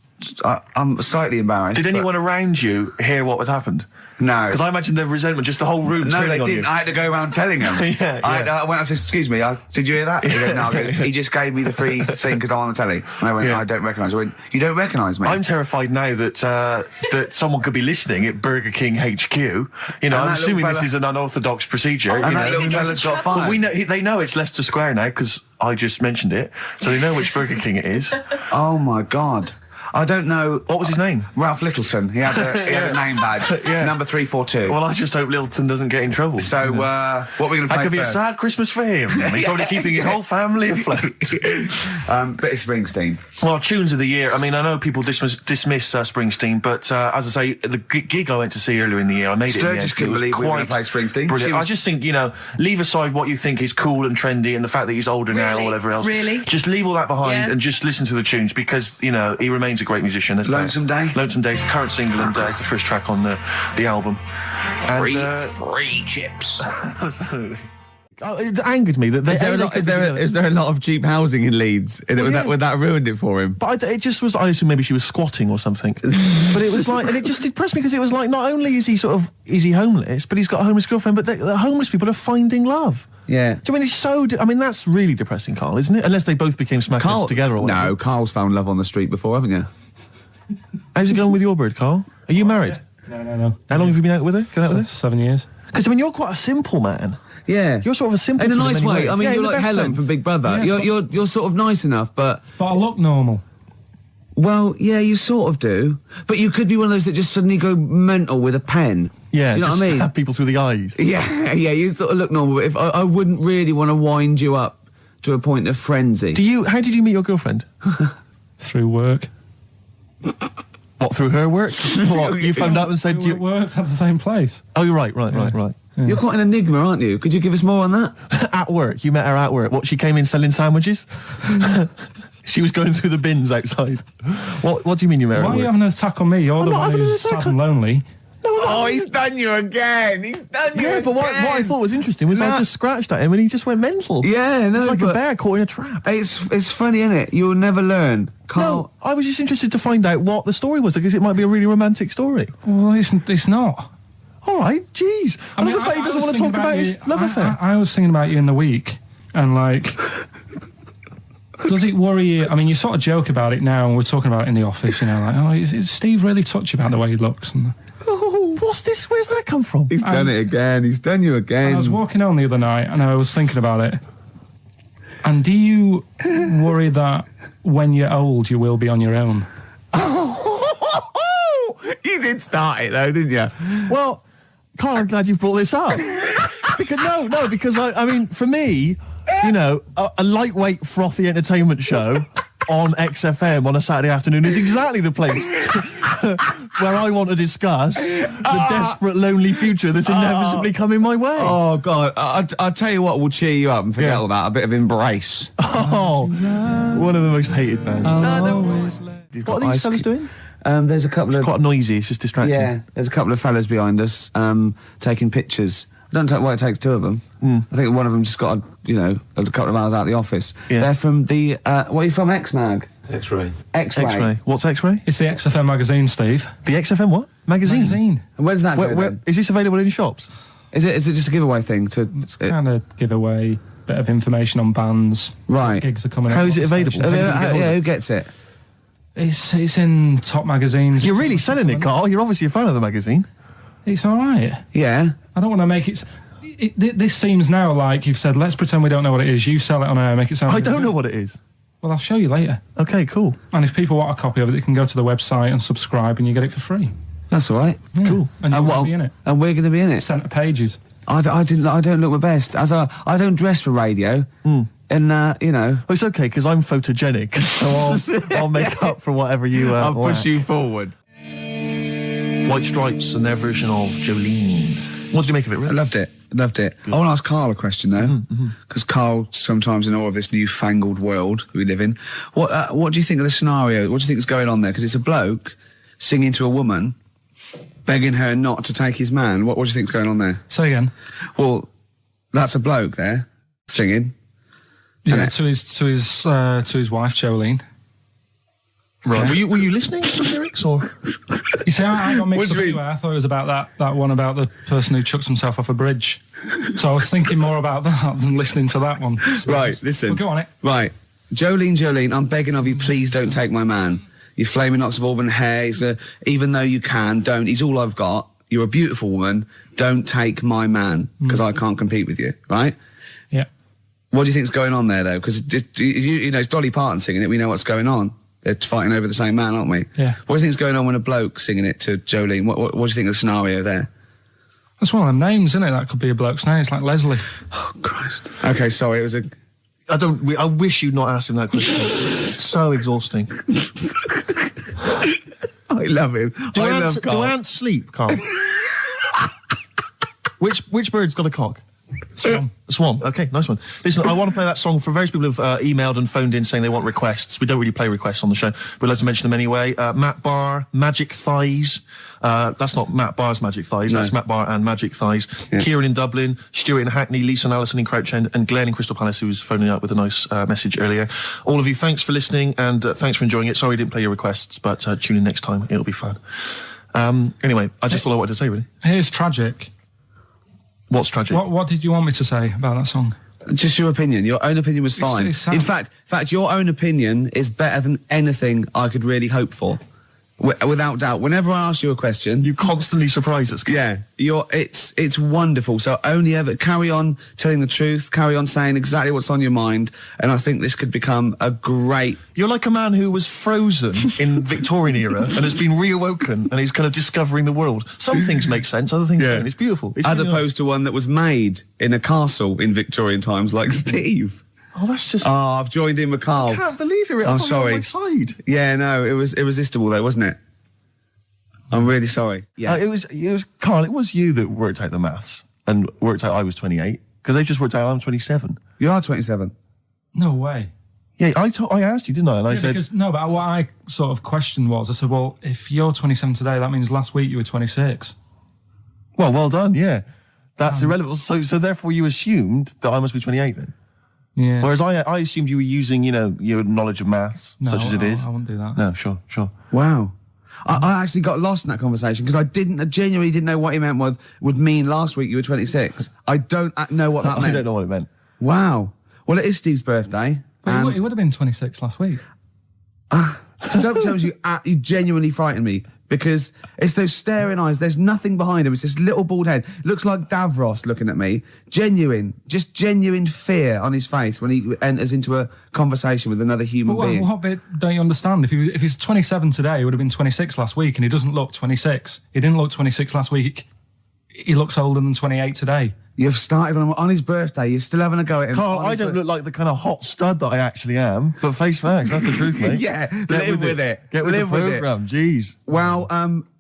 slightly embarrassed. Did anyone around you hear what had happened? No. Because I imagine the resentment, just the whole room No, turning they on didn't. you. I had to go around telling them. I went, I said, excuse me, did you hear that? He goes, no. He just gave me the free thing because I'm on the telly. And I went, I don't recognise. I went, you don't recognise me? I'm terrified now that that someone could be listening at Burger King HQ. You know, I'm assuming this is an unorthodox procedure. And that little fella's got fired. Well, they know it's Leicester Square now because I just mentioned it, so they know which Burger King it is. Oh my God. I don't know. What was his name? Ralph Littleton. He had a name badge. Number 342. Well, I just hope Littleton doesn't get in trouble. So, what are we going to play That could be a first? sad Christmas for him. He's probably keeping his whole family afloat. Bit of Springsteen. Well, tunes of the year. I mean, I know people dismiss Springsteen, but as I say, the gig I went to see earlier in the year, I made Sturgis it. couldn't believe we were going to play Springsteen. Brilliant. I just think, leave aside what you think is cool and trendy and the fact that he's older now or whatever else. Really? Just leave all that behind and just listen to the tunes because, he remains a great musician. Lonesome Day? Lonesome Day, it's the current single and it's the first track on the album. Free chips. Absolutely. It angered me that Is there a lot of cheap housing in Leeds? Would that ruined it for him? But it just was. I assume maybe she was squatting or something. But it was like, and it just depressed me because it was like, not only is he homeless, but he's got a homeless girlfriend. But the homeless people are finding love. Yeah. Do you mean that's really depressing, Carl, isn't it? Unless they both became smackheads together or whatever. No, Carl's found love on the street before, haven't you? How's it going with your bird, Carl? Are you married? Yeah. No. How long have you been out with her? Going out with her? 7 years. Because, I mean, you're quite a simple man. Yeah. You're sort of a simple In a in nice many way. ways. I mean, Yeah, you're in the like best Helen sense. from Big Brother. Yeah, You're sort of nice enough, but... But I look normal. Well, yeah, you sort of do. But you could be one of those that just suddenly go mental with a pen. Yeah, do you know just what I mean? stab people through the eyes. Yeah, you sort of look normal. But if I wouldn't really want to wind you up to a point of frenzy. How did you meet your girlfriend? Through work. What, through her work? What, you phoned up and said... We worked at the same place. Oh, you're right. Yeah. You're quite an enigma, aren't you? Could you give us more on that? At work. You met her at work. What, she came in selling sandwiches? She was going through the bins outside. What do you mean you met her Why at are you work? having an attack on me? You're the not one having an who's attack sad and lonely. Oh, he's done you again. Yeah, but what I thought was interesting was I just scratched at him and he just went mental. Yeah, no, It's like a but bear caught in a trap. It's funny, isn't it? You'll never learn. No, I was just interested to find out what the story was, because it might be a really romantic story. Well, it's not. All right, jeez. I love the fact he doesn't want to talk about his love affair. I was thinking about you in the week, and like, does it worry you? I mean, you sort of joke about it now, and we're talking about it in the office, you know, like, oh, is Steve really touchy about the way he looks? And Oh, what's this? Where's that come from? He's done it again. He's done you again. I was walking on the other night, and I was thinking about it. And do you worry that when you're old, you will be on your own? You did start it though, didn't you? Well, Carl, I'm glad you brought this up. because I mean, for me, you know, a lightweight, frothy entertainment show on XFM on a Saturday afternoon is exactly the place where I want to discuss the desperate, lonely future that's inevitably coming my way. Oh, God. I'll tell you what will cheer you up and forget all that. A bit of Embrace. Oh, one of the most hated bands. What are these fellas doing? There's a couple of... It's quite noisy, it's just distracting. Yeah, there's a couple of fellas behind us taking pictures. I don't know why it takes two of them. I think one of them just got, a couple of hours out of the office. Yeah. They're from the... what are you from, X-Mag? X-Ray. X-Ray. X-Ray. What's X-Ray? It's the XFM magazine, Steve. The XFM what? Magazine? And where does that go then? Is this available in shops? Is it just a giveaway thing? It's kind of giveaway, bit of information on bands. Right. Gigs are coming up. How is it available? Who gets it? It's in top magazines. You're really selling it, Carl. You're obviously a fan of the magazine. It's all right. Yeah. I don't want to make it... This seems now like you've said, let's pretend we don't know what it is. You sell it on air, make it sound... I don't know what it is. Well, I'll show you later. Okay, cool. And if people want a copy of it, they can go to the website and subscribe and you get it for free. That's all right. Yeah. Cool. And you're going to be in it. And we're going to be in it. Centre pages. I don't look my best. I don't dress for radio. And, Well, it's okay, because I'm photogenic, so I'll make up for whatever you I'll push lack. you forward. White Stripes and their version of Jolene. What did you make of it, I really? loved it. I want to ask Carl a question, though, because Carl, sometimes in all of this newfangled world that we live in, what do you think of the scenario? What do you think is going on there? Because it's a bloke singing to a woman, begging her not to take his man. What do you think's going on there? Say again. Well, that's a bloke there singing. Yeah, to his wife Jolene. Right. Were you listening to the lyrics, or? You see, I got mixed What do up you mean? anyway. I thought it was about that one about the person who chucks himself off a bridge. So I was thinking more about that than listening to that one. Right, listen. Well, go on it. Right. Jolene, I'm begging of you, please don't take my man. You flaming locks of auburn hair, even though you can, don't. He's all I've got. You're a beautiful woman. Don't take my man, because I can't compete with you, right? Yeah. What do you think's going on there, though? Because, it's Dolly Parton singing it. We know what's going on. They're fighting over the same man, aren't we? Yeah. What do you think's going on when a bloke singing it to Jolene? What do you think of the scenario there? That's one of them names, isn't it? That could be a bloke's name. It's like Leslie. Oh, Christ. Okay, sorry, it was a... I wish you'd not asked him that question. It's so exhausting. I love him. Do I love do Carl. ants sleep, Carl? Which bird's got a cock? Swan. Okay, nice one. Listen, I want to play that song for various people who've emailed and phoned in saying they want requests. We don't really play requests on the show. We'd like to mention them anyway. Matt Barr, Magic Thighs. That's not Matt Barr's Magic Thighs. No. That's Matt Barr and Magic Thighs. Yeah. Kieran in Dublin, Stuart in Hackney, Lisa and Alison in Crouch End, and Glenn in Crystal Palace, who was phoning up with a nice message earlier. All of you, thanks for listening and thanks for enjoying it. Sorry I didn't play your requests, but tune in next time. It'll be fun. Anyway, I just all I wanted to say, really. Here's tragic. What's tragic? What did you want me to say about that song? Just your opinion. Your own opinion was fine. it's sad. In fact, your own opinion is better than anything I could really hope for. Without doubt. Whenever I ask you a question, You constantly surprise us. yeah, it's wonderful. So only ever carry on telling the truth, carry on saying exactly what's on your mind, and I think this could become a great. You're like a man who was frozen in Victorian era and has been reawoken, and he's kind of discovering the world. Some things make sense, other things don't. It's beautiful. It's As really opposed to one that was made in a castle in Victorian times, like Steve. nice. Oh, that's just. Oh, I've joined in with Carl. I can't believe you're. I'm on sorry. my side. Yeah, no, it was irresistible though, wasn't it? I'm really sorry. Yeah. It was Carl. It was you that worked out the maths and worked out I was 28 because they just worked out I'm 27. You are 27. No way. Yeah, I asked you, didn't I? And I said, but what I sort of questioned was, I said, well, if you're 27 today, that means last week you were 26. well done. Yeah, that's irrelevant. So therefore you assumed that I must be 28 then. Yeah. Whereas I assumed you were using, your knowledge of maths, No, such as it is. I wouldn't do that. No, sure. Wow. I actually got lost in that conversation because I genuinely didn't know what he meant would mean last week you were 26. I don't know what that meant. I don't know what it meant. Wow. Well, it is Steve's birthday. But And he would have been 26 last week. sometimes you genuinely frighten me because it's those staring eyes. There's nothing behind him. It's this little bald head. Looks like Davros looking at me. Genuine fear on his face when he enters into a conversation with another human But being. what bit don't you understand? If he's 27 today, he would have been 26 last week, and he doesn't look 26. He didn't look 26 last week. He looks older than 28 today. You've started on his birthday. You're still having a go at him. Carl, I don't look like the kind of hot stud that I actually am, but face facts, that's the truth, mate. Yeah, Get live with it. Get with Live the with it. programme, jeez. Well,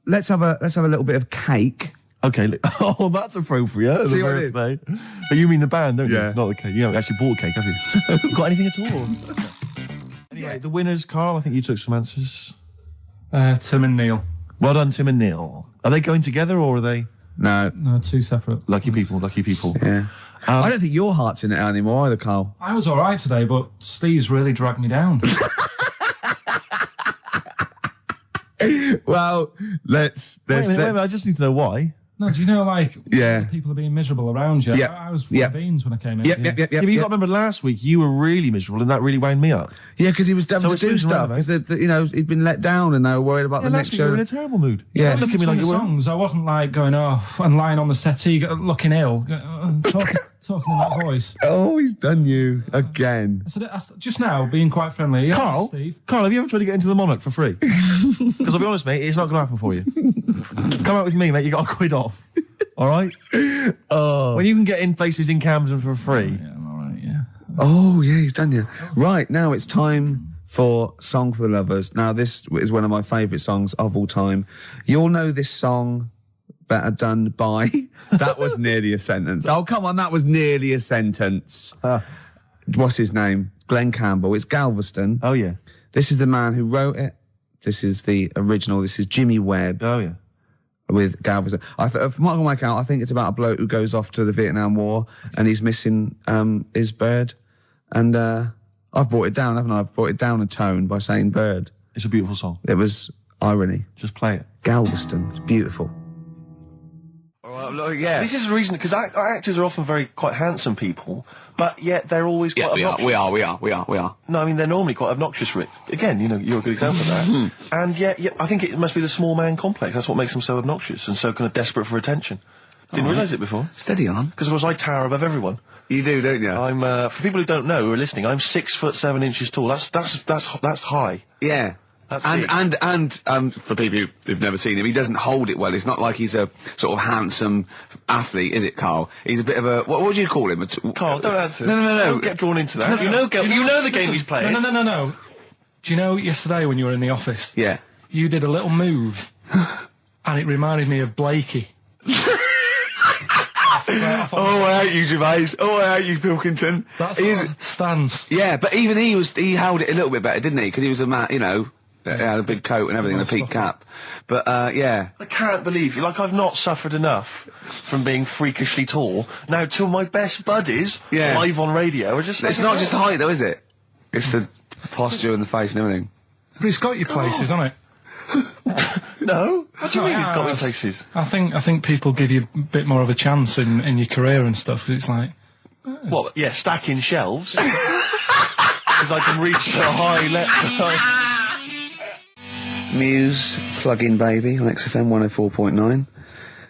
let's have a little bit of cake. Okay, oh, that's appropriate. See The what I did? birthday. But you mean the band, don't Yeah. you? Not the cake. You haven't actually bought cake, have you? Got anything at all? Anyway, the winners, Carl, I think you took some answers. Tim and Neil. Well done, Tim and Neil. Are they going together or are they No. No, two separate. lucky people? Yeah. I don't think your heart's in it anymore either, Carl. I was all right today, but Steve's really dragged me down. Well, let's. Wait a minute, I just need to know why. No, do you know, like, Yeah. people are being miserable around you? Yep. I was full Yep. of beans when I came in. Yep. Yeah, but you got to remember last week you were really miserable and that really wound me up. Yeah, because he was having So to it's do moving stuff. around, Because, he'd been let down and they were worried about Yeah, the last next week you show. were in a terrible mood. Yeah. Don't look at me like you were. songs. I wasn't like going off and lying on the settee looking ill, talking in that voice. Oh, he's done you again. I said, just now, being quite friendly. Yeah, Carl, Steve. Carl, have you ever tried to get into the Monarch for free? Because I'll be honest, mate, it's not going to happen for you. Come out with me, mate. You got a quid off. All right. When you can get in places in Camden for free. Yeah, I'm all right, yeah. Oh, yeah, he's done you. Right, now it's time for Song for the Lovers. Now, this is one of my favourite songs of all time. You'll know this song better done by... That was nearly a sentence. Oh, come on, that was nearly a sentence. What's his name? Glenn Campbell. It's Galveston. Oh, yeah. This is the man who wrote it. This is the original. This is Jimmy Webb. Oh, yeah. With Galveston. From what I can work out, I think it's about a bloke who goes off to the Vietnam War and he's missing his bird. And I've brought it down, haven't I? I've brought it down a tone by saying bird. It's a beautiful song. It was irony. Just play it. Galveston. It's beautiful. Yeah. This is the reason, because actors are often quite handsome people, but yet they're always quite obnoxious. We are. No, I mean, they're normally quite obnoxious, Rick. Again, you're a good example of that. And yet, I think it must be the small man complex. That's what makes them so obnoxious and so kind of desperate for attention. Didn't realise it before. Steady on. Because of course I tower above everyone. You do, don't you? I'm, for people who don't know, who are listening, I'm 6'7" tall. That's high. Yeah. That's And for people who've never seen him, he doesn't hold it well. It's not like he's a sort of handsome athlete, is it, Carl? He's a bit of a, what would you call him? Carl, don't answer. No. Don't get drawn into that. You know the game he's playing. No. Do you know yesterday when you were in the office? Yeah. You did a little move, and it reminded me of Blakey. Oh, I hate you, Gervais. Oh, I hate you, Pilkington. That's our stance. Yeah, but even he held it a little bit better, didn't he? Because he was a man, he had a big coat and everything, and a peak cap. But, yeah. I can't believe you. Like, I've not suffered enough from being freakishly tall. Now, two of my best buddies, live on radio, are just... It's not just the height, though, is it? It's the posture and the face and everything. But it's got your places, hasn't it? No? What do you mean it's got me places? I think people give you a bit more of a chance in your career and stuff. It's like... What, yeah, stacking shelves? Because I can reach to a high level. Muse, Plug-in Baby on XFM 104.9.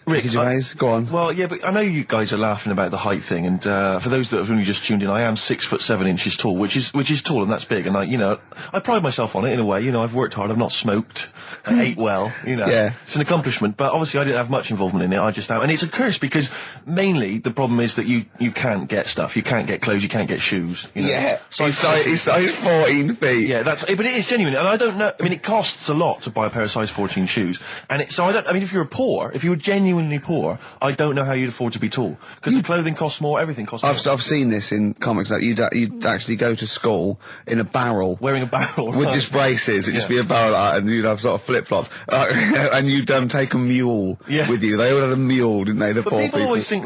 Rick, Gervais, go on. Well, yeah, but I know you guys are laughing about the height thing, and for those that have only just tuned in, I am 6'7" tall, which is tall, and that's big. And I pride myself on it in a way. I've worked hard, I've not smoked, I ate well. Yeah. It's an accomplishment. But obviously, I didn't have much involvement in it. I just am, and it's a curse because mainly the problem is that you can't get stuff, you can't get clothes, you can't get shoes. Yeah. He's size 14 feet. Yeah, but it is genuine, and I don't know. I mean, it costs a lot to buy a pair of size 14 shoes, and if you were genuinely poor, I don't know how you'd afford to be tall, because the clothing costs more, everything costs more. I've seen this in comics that you'd actually go to school in a barrel. Wearing a barrel. With just braces, it'd just be a barrel, and you'd have sort of flip-flops. And you'd take a mule with you. They all had a mule, didn't they, the poor people? People always think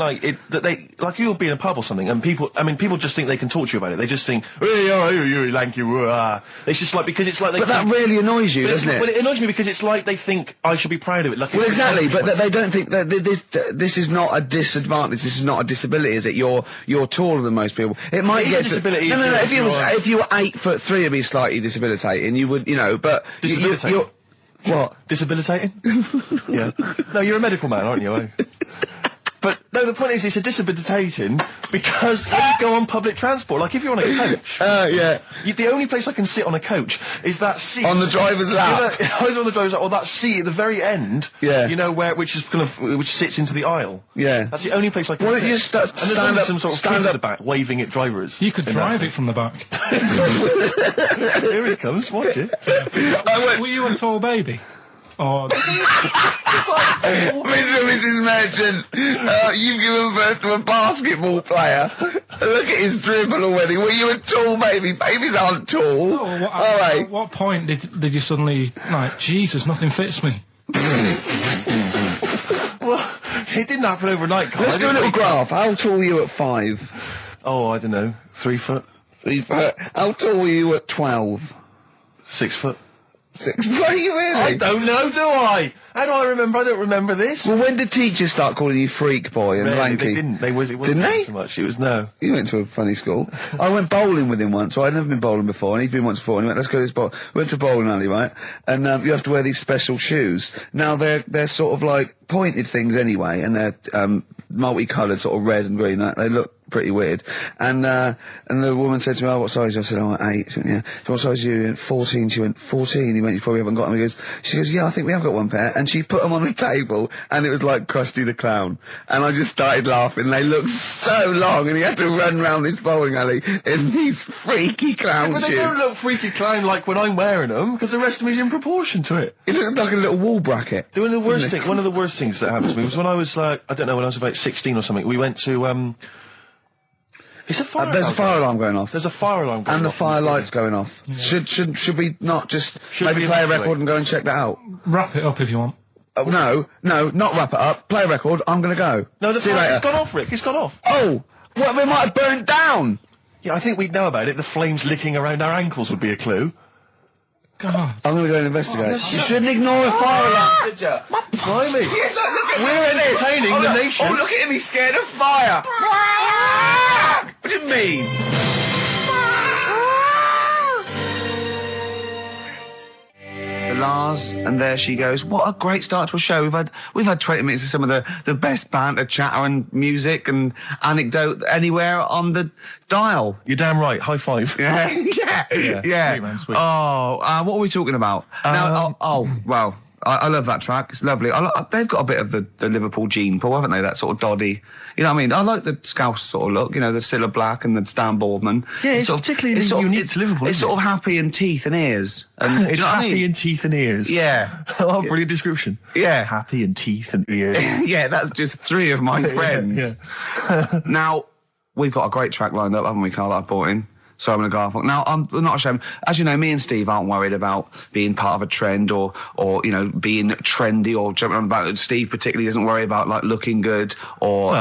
you'll be in a pub or something, and people just think they can talk to you about it. They just think, hey, oh, you're lanky, It's just because it's like they But that really annoys you, doesn't it? Well, it annoys me because it's like they think I should be proud of it. Well, exactly, but they don't think that this is not a disadvantage. This is not a disability, is it? You're taller than most people. It might get disability. No. If you were 8'3", it'd be slightly debilitating. You would, but Disabilitating? What? Disabilitating? Yeah. No, you're a medical man, aren't you? Eh? But no, the point is, it's a disabilitating because when you go on public transport, like if you're on a coach, the only place I can sit on a coach is that seat on the driver's lap, either on the driver's lap or that seat at the very end. Which sits into the aisle. Yeah, that's the only place I can sit. You stand up, some sort of stand at the back, waving at drivers. You could drive it from the back. Here he comes. Watch it. Were you a tall baby? Oh, Mr. and Mrs. Merchant, you've given birth to a basketball player. Look at his dribble already. Were you a tall baby? Babies aren't tall. At what point did you suddenly, Jesus, nothing fits me? Well, it didn't happen overnight, Carl. Let's do a little graph. How tall were you at 5? Oh, I don't know. 3 foot. 3 foot. How tall were you at 12? 6 foot. 6 foot? Are you really? I don't know, do I? How do I remember? I don't remember this. Well, when did teachers start calling you freak boy and lanky? They didn't. It wasn't Didn't they? so much. It was no. You went to a funny school. I went bowling with him once, so I'd never been bowling before, and he'd been once before, and he went, let's go to this bowl. We went to a bowling alley, right? And you have to wear these special shoes. Now, they're sort of like pointed things anyway, and they're multicoloured, sort of red and green. They look pretty weird. And the woman said to me, oh, what size? I said, oh, 8. She went, yeah. So what size are you? 14. She went, 14. He went, you probably haven't got them. She goes, yeah, I think we have got one pair. And she put them on the table, and it was like Krusty the Clown. And I just started laughing. They looked so long, and he had to run round this bowling alley in these freaky clown shoes. But they don't look freaky clown like when I'm wearing them, because the rest of me's in proportion to it. It looked like a little wall bracket. One of the worst things that happened to me was when I was when I was about 16 or something, we went to, It's a fire There's a fire alarm going off. There's a fire alarm going off. And the fire light's going off. Yeah. Should we not just maybe play a record and go and check that out? Wrap it up if you want. No, not wrap it up. Play a record, I'm gonna go. No, it's gone off, Rick. It's gone off. Oh! What, we might have burned down! Yeah, I think we'd know about it. The flames licking around our ankles would be a clue. God. I'm gonna go and investigate. You shouldn't ignore a fire alarm, did you? Blimey. We're entertaining the nation. Oh, look at him, he's scared of fire! What do you mean? Lars, and there she goes. What a great start to a show. We've had 20 minutes of some of the best banter, chatter and music and anecdote anywhere on the dial. You're damn right. High five. Yeah. Sweet, man, sweet. Oh, what are we talking about? Well, I love that track. It's lovely. They've got a bit of the Liverpool gene pool, haven't they? That sort of doddy. You know what I mean? I like the Scouse sort of look. You know, the Cilla Black and the Stan Boardman. Yeah, it's particularly unique to Liverpool. It's sort of happy in teeth and ears. And, it's happy in teeth and ears. Yeah. Oh, brilliant description. Yeah. Happy in teeth and ears. Yeah, that's just 3 of my friends. Yeah. Now, we've got a great track lined up, haven't we, Carl, that I brought in? So I'm going to go off. Now, I'm not ashamed. As you know, me and Steve aren't worried about being part of a trend or being trendy or jumping on about it. Steve particularly doesn't worry about, like, looking good or,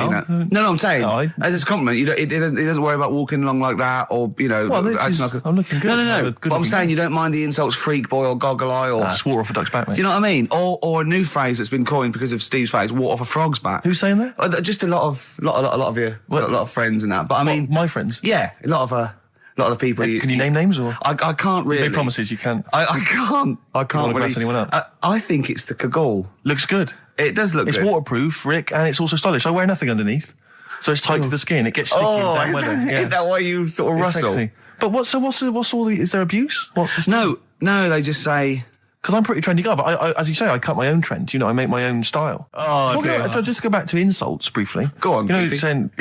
No, I'm saying, as a compliment, he doesn't worry about walking along like that or, I'm looking good. No. But I'm saying you don't mind the insults freak boy or goggle eye or... swore off a duck's back, mate. Do you know what I mean? Or a new phrase that's been coined because of Steve's face, walk off a frog's back. Who's saying that? Just a lot of you, a lot of friends and that. But I mean... My friends? Yeah, a lot of A lot of the people. Can you name names or? I can't really. Big promises you can't. I can't. I can't really. mess Anyone up? I think it's the Kagol. Looks good. It does look It's good. waterproof, Rick, and it's also stylish. I wear nothing underneath, so it's tight to the skin. It gets sticky in damn weather. Is that why you sort of It's rustle? sexy. But what's all the? Is there abuse? What's this? No, they just say. Because I'm a pretty trendy guy, but I, as you say, I cut my own trend. You know, I make my own style. Oh, dear. So just go back to insults briefly. Go on, You know, Goofy. saying.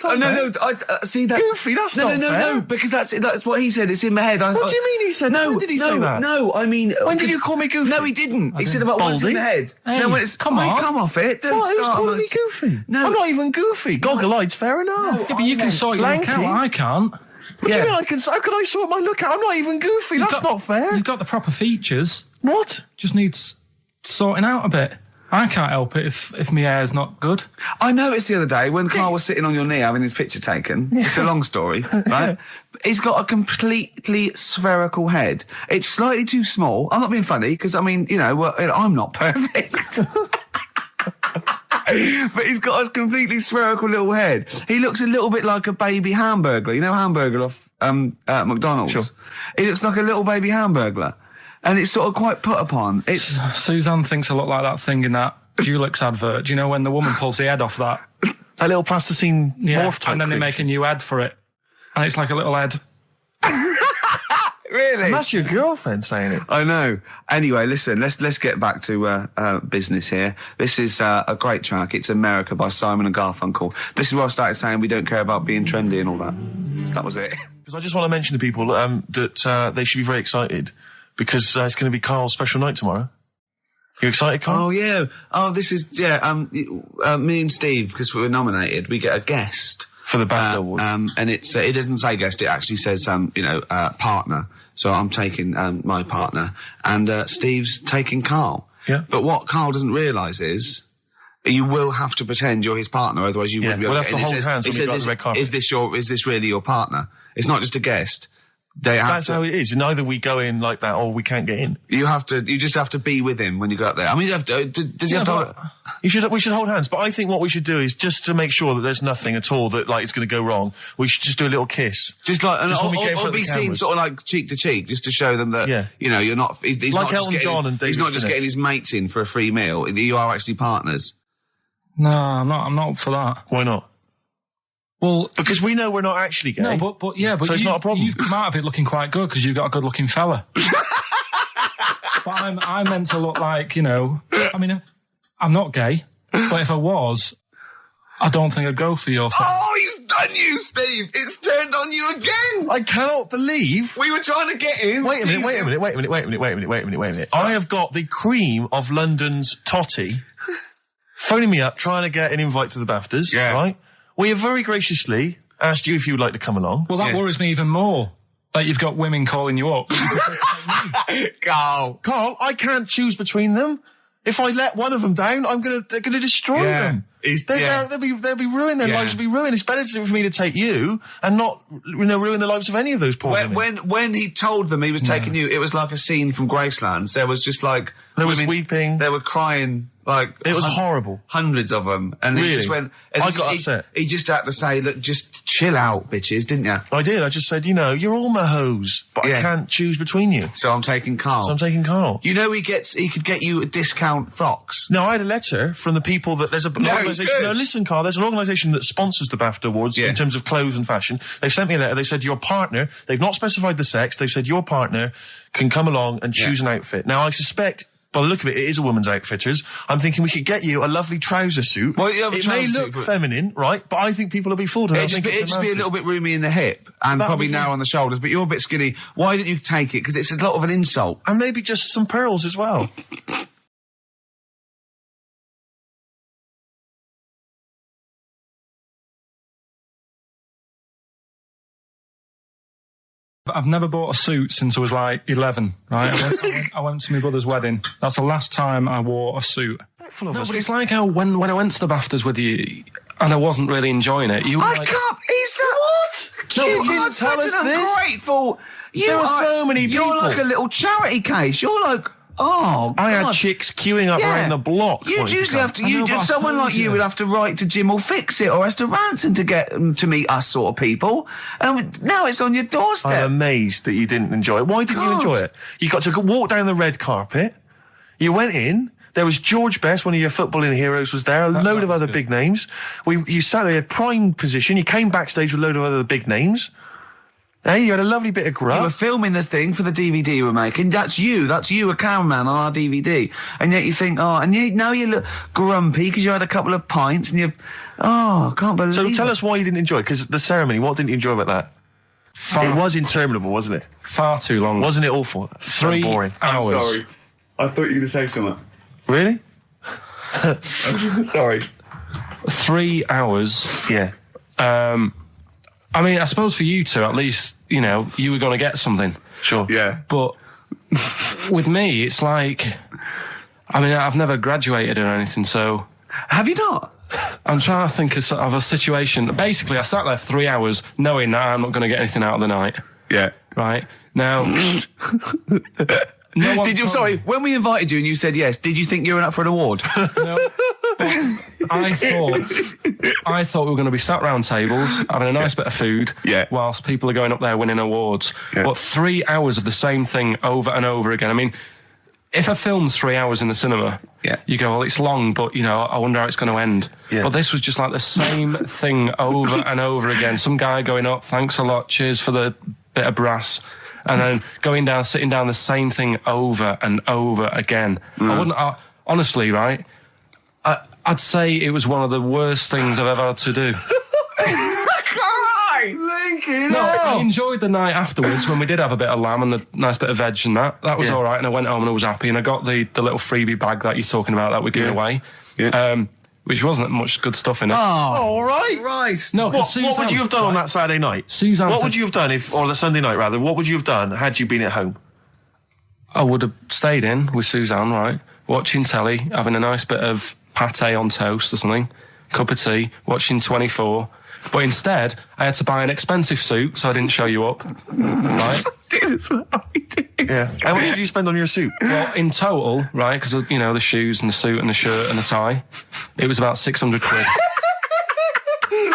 Oh, no, I see that's... Goofy, that's no, not no, fair. no, because that's what he said. It's in my head. What do you mean he said? No, When did he say that? No, I mean... When did you call me Goofy? No, he didn't. He said about what's in Baldy? the head. Hey, no, when it's... come on. Come off it. Don't What? Who's start calling on me it. Goofy? No. I'm not even goofy. Goggle-eyed's fair enough. Yeah, but you can sort your look lanky. out. I can't. What do you mean I can? How can I sort my look out? I'm not even goofy. That's not fair. You've got the proper features. What? Just needs sorting out a bit. I can't help it if my hair's not good. I noticed the other day when Carl was sitting on your knee having his picture taken. It's a long story, right? He's got a completely spherical head. It's slightly too small. I'm not being funny because, I mean, I'm not perfect. But he's got a completely spherical little head. He looks a little bit like a baby hamburger. You know Hamburger off McDonald's? Sure. He looks like a little baby hamburger. And it's sort of quite put upon. It's Suzanne thinks I look like that thing in that Dulux advert. Do you know when the woman pulls the head off that? A little plasticine morph type. And then they make a new head for it. And it's like a little head. really. And that's your girlfriend saying it. I know. Anyway, listen, let's get back to business here. This is a great track. It's America by Simon and Garfunkel. This is where I started saying we don't care about being trendy and all that. That was it. Because I just want to mention to people that they should be very excited because it's going to be Carl's special night tomorrow. You excited, Carl? Oh, yeah. Oh, this is, me and Steve, because we were nominated, we get a guest. For the BAFTA Awards. And it doesn't say guest, it actually says, partner. So I'm taking my partner, and Steve's taking Carl. Yeah. But what Carl doesn't realise is you will have to pretend you're his partner, otherwise you wouldn't be able we'll to have to get in. hold hands when we go on the red carpet. Is this really your partner? It's not just a guest. That's how it is. And either we go in like that or we can't get in. You just have to be with him when you go up there. I mean, you have to, does he have to... We should hold hands, but I think what we should do is just to make sure that there's nothing at all that it's going to go wrong. We should just do a little kiss. Just like, or be seen cameras. sort of like cheek to cheek, just to show them that, you're not, he's like not Elton just John and David he's not just Tennant. getting his mates in for a free meal. You are actually partners. No, I'm not up for that. Why not? Well, because we know we're not actually gay. No, but so it's not a problem. You've come out of it looking quite good because you've got a good-looking fella. But I'm meant to look like, I mean, I'm not gay, but if I was, I don't think I'd go for your side. Oh, he's done you, Steve! It's turned on you again! I cannot believe... We were trying to get him. Wait a minute. I have got the cream of London's totty phoning me up, trying to get an invite to the BAFTAs, right? We have very graciously asked you if you would like to come along. Well, that worries me even more, that you've got women calling you up. Carl, I can't choose between them. If I let one of them down, they're gonna destroy them. They'll be ruined. Their lives will be ruined. It's better for me to take you and not, ruin the lives of any of those poor women. When he told them he was taking you, it was like a scene from Graceland. There was just like there was weeping. They were crying. Like it was horrible. Hundreds of them, and really? He just went. And I got upset. He just had to say, "Look, just chill out, bitches," didn't you? I did. I just said, you're all my hoes, but I can't choose between you. So I'm taking Carl. He could get you a discount frocks. No, I had a letter from the people that there's an organisation. No, listen, Carl. There's an organisation that sponsors the BAFTA Awards in terms of clothes and fashion. They've sent me a letter. They said your partner. They've not specified the sex. They've said your partner can come along and choose an outfit. Now I suspect, by the look of it, it is a woman's outfitters. I'm thinking we could get you a lovely trouser suit. Well, it may look feminine, right? But I think people will be fooled. It'd just be a little bit roomy in the hip and probably narrow on the shoulders, but you're a bit skinny. Why didn't you take it? Because it's a lot of an insult. And maybe just some pearls as well. I've never bought a suit since I was like 11, right? I went to my brother's wedding. That's the last time I wore a suit. No, but it's like how when I went to the BAFTAs with you and I wasn't really enjoying it, you were like... What? No, you didn't tell us this. Ungrateful. There are so many people. You're like a little charity case. You're like... Oh, I had God. chicks queuing up around the block. You'd wanting to usually come. have to. Someone like you would have to write to Jim or Fix It or Esther Ranson to get them to meet us sort of people. And now it's on your doorstep. I'm amazed that you didn't enjoy it. Why didn't you enjoy it? You got to walk down the red carpet. You went in. There was George Best, one of your footballing heroes, was there. A load of other big names. You sat there in prime position. You came backstage with a load of other big names. Hey, you had a lovely bit of grub. You were filming this thing for the DVD you were making. That's you, a cameraman on our DVD. And yet you think, now you look grumpy because you had a couple of pints and I can't believe So it. tell us why you didn't enjoy it, because the ceremony, what didn't you enjoy about that? It was interminable, wasn't it? Far too long. Wasn't it awful? 3 so boring. hours. Sorry. I thought you were going to say something. Really? Sorry. 3 hours. Yeah. I mean, I suppose for you two, at least, you know, you were going to get something. Sure. Yeah. But with me, it's like, I mean, I've never graduated or anything, so... Have you not? I'm trying to think of a situation. Basically, I sat there for 3 hours knowing that I'm not going to get anything out of the night. Yeah. Right? Now... when we invited you and you said yes, did you think you were up for an award? No, but I thought we were going to be sat round tables having a nice bit of food, whilst people are going up there winning awards. Yeah. But 3 hours of the same thing over and over again. I mean, if a film's 3 hours in the cinema, you go, well, it's long, but you know, I wonder how it's going to end. Yeah. But this was just like the same thing over and over again. Some guy going up, thanks a lot, cheers for the bit of brass. And then going down, sitting down, the same thing over and over again. Honestly, right? I'd say it was one of the worst things I've ever had to do. I enjoyed the night afterwards when we did have a bit of lamb and a nice bit of veg and that. That was all right, and I went home and I was happy, and I got the little freebie bag that you're talking about that we're giving away. Yeah. Which wasn't much good stuff in it. Oh, all right. Right. No, what would you have done on that Saturday night? Suzanne what would you have done or the Sunday night rather? What would you have done had you been at home? I would have stayed in with Suzanne, right? Watching telly, having a nice bit of pate on toast or something, cup of tea, watching 24. But instead, I had to buy an expensive suit, so I didn't show you up. Right? Yeah. How much did you spend on your suit? Well, in total, right, because, you know, the shoes and the suit and the shirt and the tie, it was about 600 quid.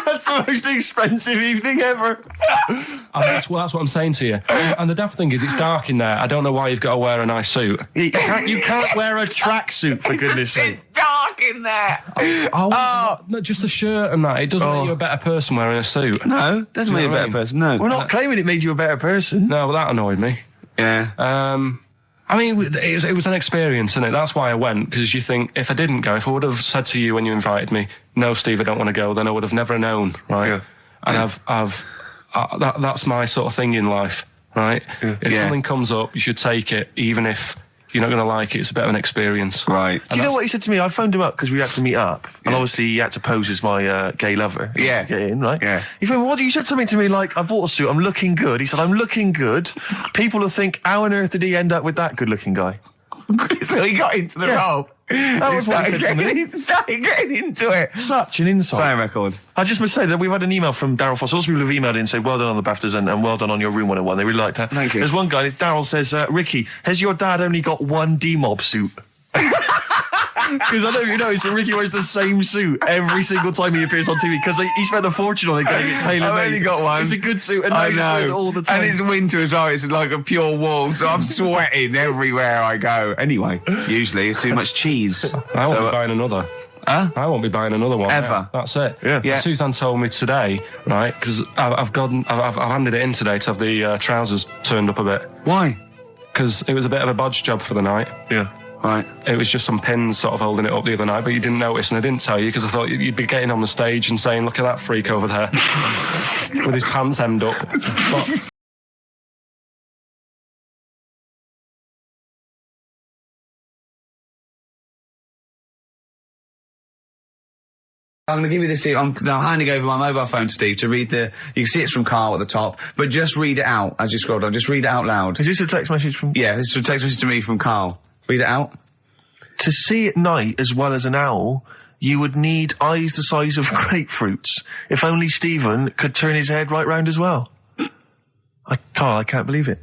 That's the most expensive evening ever. And that's what I'm saying to you. And the daft thing is, it's dark in there. I don't know why you've got to wear a nice suit. You can't wear a tracksuit, for goodness sake. It's dark in there. No, just the shirt and that. It doesn't make you a better person wearing a suit. No, doesn't make you a better person, no. We're not claiming it made you a better person. No, but that annoyed me. Yeah. I mean, it was an experience, isn't it? That's why I went, because you think, if I didn't go, if I would have said to you when you invited me, no, Steve, I don't want to go, then I would have never known, right? Yeah. And that's my sort of thing in life, right? Yeah. If something comes up, you should take it, even if you're not going to like it. It's a bit of an experience. Right. Do you know what he said to me? I phoned him up because we had to meet up. And obviously he had to pose as my gay lover. Yeah. To get in, right? Yeah. He phoned, you said something to me like, I bought a suit, I'm looking good. He said, I'm looking good. People will think, how on earth did he end up with that good-looking guy? So he got into the role. That was what he said to me. He started getting into it. Such an insight. Play a record. I just must say that we've had an email from Daryl Foss. Lots of people have emailed in and say, well done on the BAFTAs and well done on your Room 101. They really liked that. Thank you. There's one guy, and it's Daryl says, Ricky, has your dad only got one D-Mob suit? Because I don't know if you noticed, but Ricky wears the same suit every single time he appears on TV because he spent a fortune on it getting it tailor-made. I've only got one. It's a good suit, and I he wears it all the time. And it's winter as well. It's like a pure wool, so I'm sweating everywhere I go. Anyway, usually it's too much cheese. I won't be buying another. Huh? I won't be buying another one. Ever. Yeah, that's it. Yeah. Suzanne told me today, right, because I've handed it in today to have the trousers turned up a bit. Why? Because it was a bit of a bodge job for the night. Yeah. Right. It was just some pins sort of holding it up the other night, but you didn't notice, and I didn't tell you because I thought you'd be getting on the stage and saying, look at that freak over there with his pants hemmed up. But I'm going to give you this. I'm handing over my mobile phone to Steve to read the. You can see it's from Karl at the top, but just read it out as you scroll down. Just read it out loud. Is this a text message from... Yeah, this is a text message to me from Karl. Read it out. To see at night as well as an owl, you would need eyes the size of grapefruits. If only Stephen could turn his head right round as well. Karl, I can't believe it.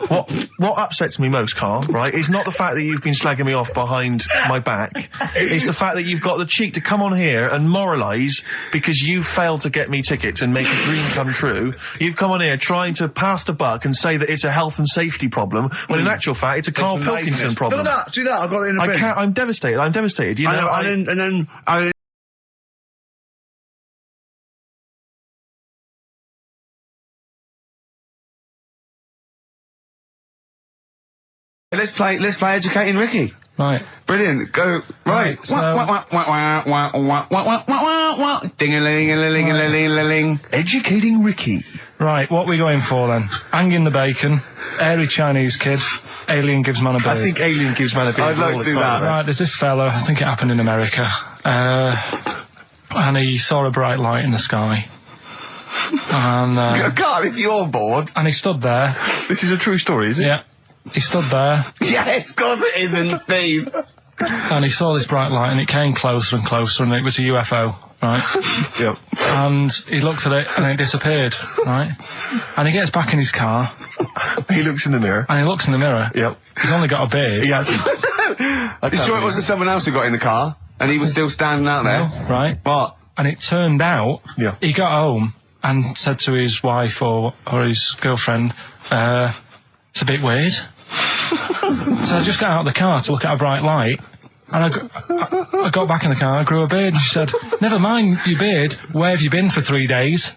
What upsets me most, Carl, right, is not the fact that you've been slagging me off behind my back. It's the fact that you've got the cheek to come on here and moralise because you failed to get me tickets and make a dream come true. You've come on here trying to pass the buck and say that it's a health and safety problem, when in actual fact it's a Karl Pilkington problem. Do that, I've got it in a bin. I'm devastated, you know. Let's play Educating Ricky. Right. Brilliant. Go. Right. So- Ding-a-ling-a-ling-a-ling-a-ling. Educating Ricky. Right, what we going for then? Hanging the bacon, airy Chinese kid, alien gives man a beard. I think Alien gives man a beard. I'd like to do that. Right, there's this fella, I think it happened in America, and he saw a bright light in the sky. And, God, if you're bored. and he stood there. This is a true story, is it? Yeah. He stood there, Yes, of course it isn't, Steve. and he saw this bright light, and it came closer and closer, and it was a UFO, right? Yep. And he looked at it, and it disappeared, right? And he gets back in his car, He looks in the mirror. and he looks in the mirror. Yep. He's only got a beard. He hasn't. You sure it wasn't someone else who got in the car? And he was still standing out there? Right? What? And it turned out, Yeah. he got home and said to his wife or his girlfriend, it's a bit weird. So I just got out of the car to look at a bright light, and I got back in the car, I grew a beard, and she said, never mind your beard, where have you been for 3 days?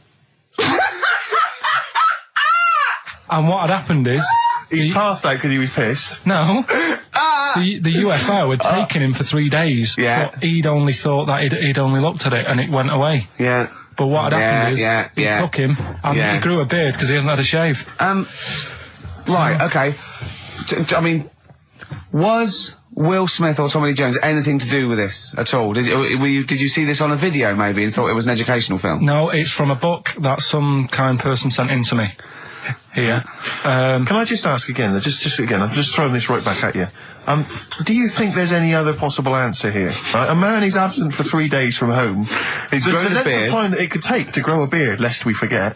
And what had happened is... He passed out because he was pissed. No. The UFO had taken him for 3 days. Yeah. But he'd only thought that he'd only looked at it and it went away. Yeah. But what had happened is, he took him, and Yeah. he grew a beard because he hasn't had a shave. Right, okay. I mean, was Will Smith or Tommy Lee Jones anything to do with this at all? Did you see this on a video maybe and thought it was an educational film? No, it's from a book that some kind person sent in to me. Here. Can I just ask again, just again, I'm just throwing this right back at you. Do you think there's any other possible answer here? Right? A man is absent for 3 days from home. He's grown a length beard. of time that it could take to grow a beard, lest we forget.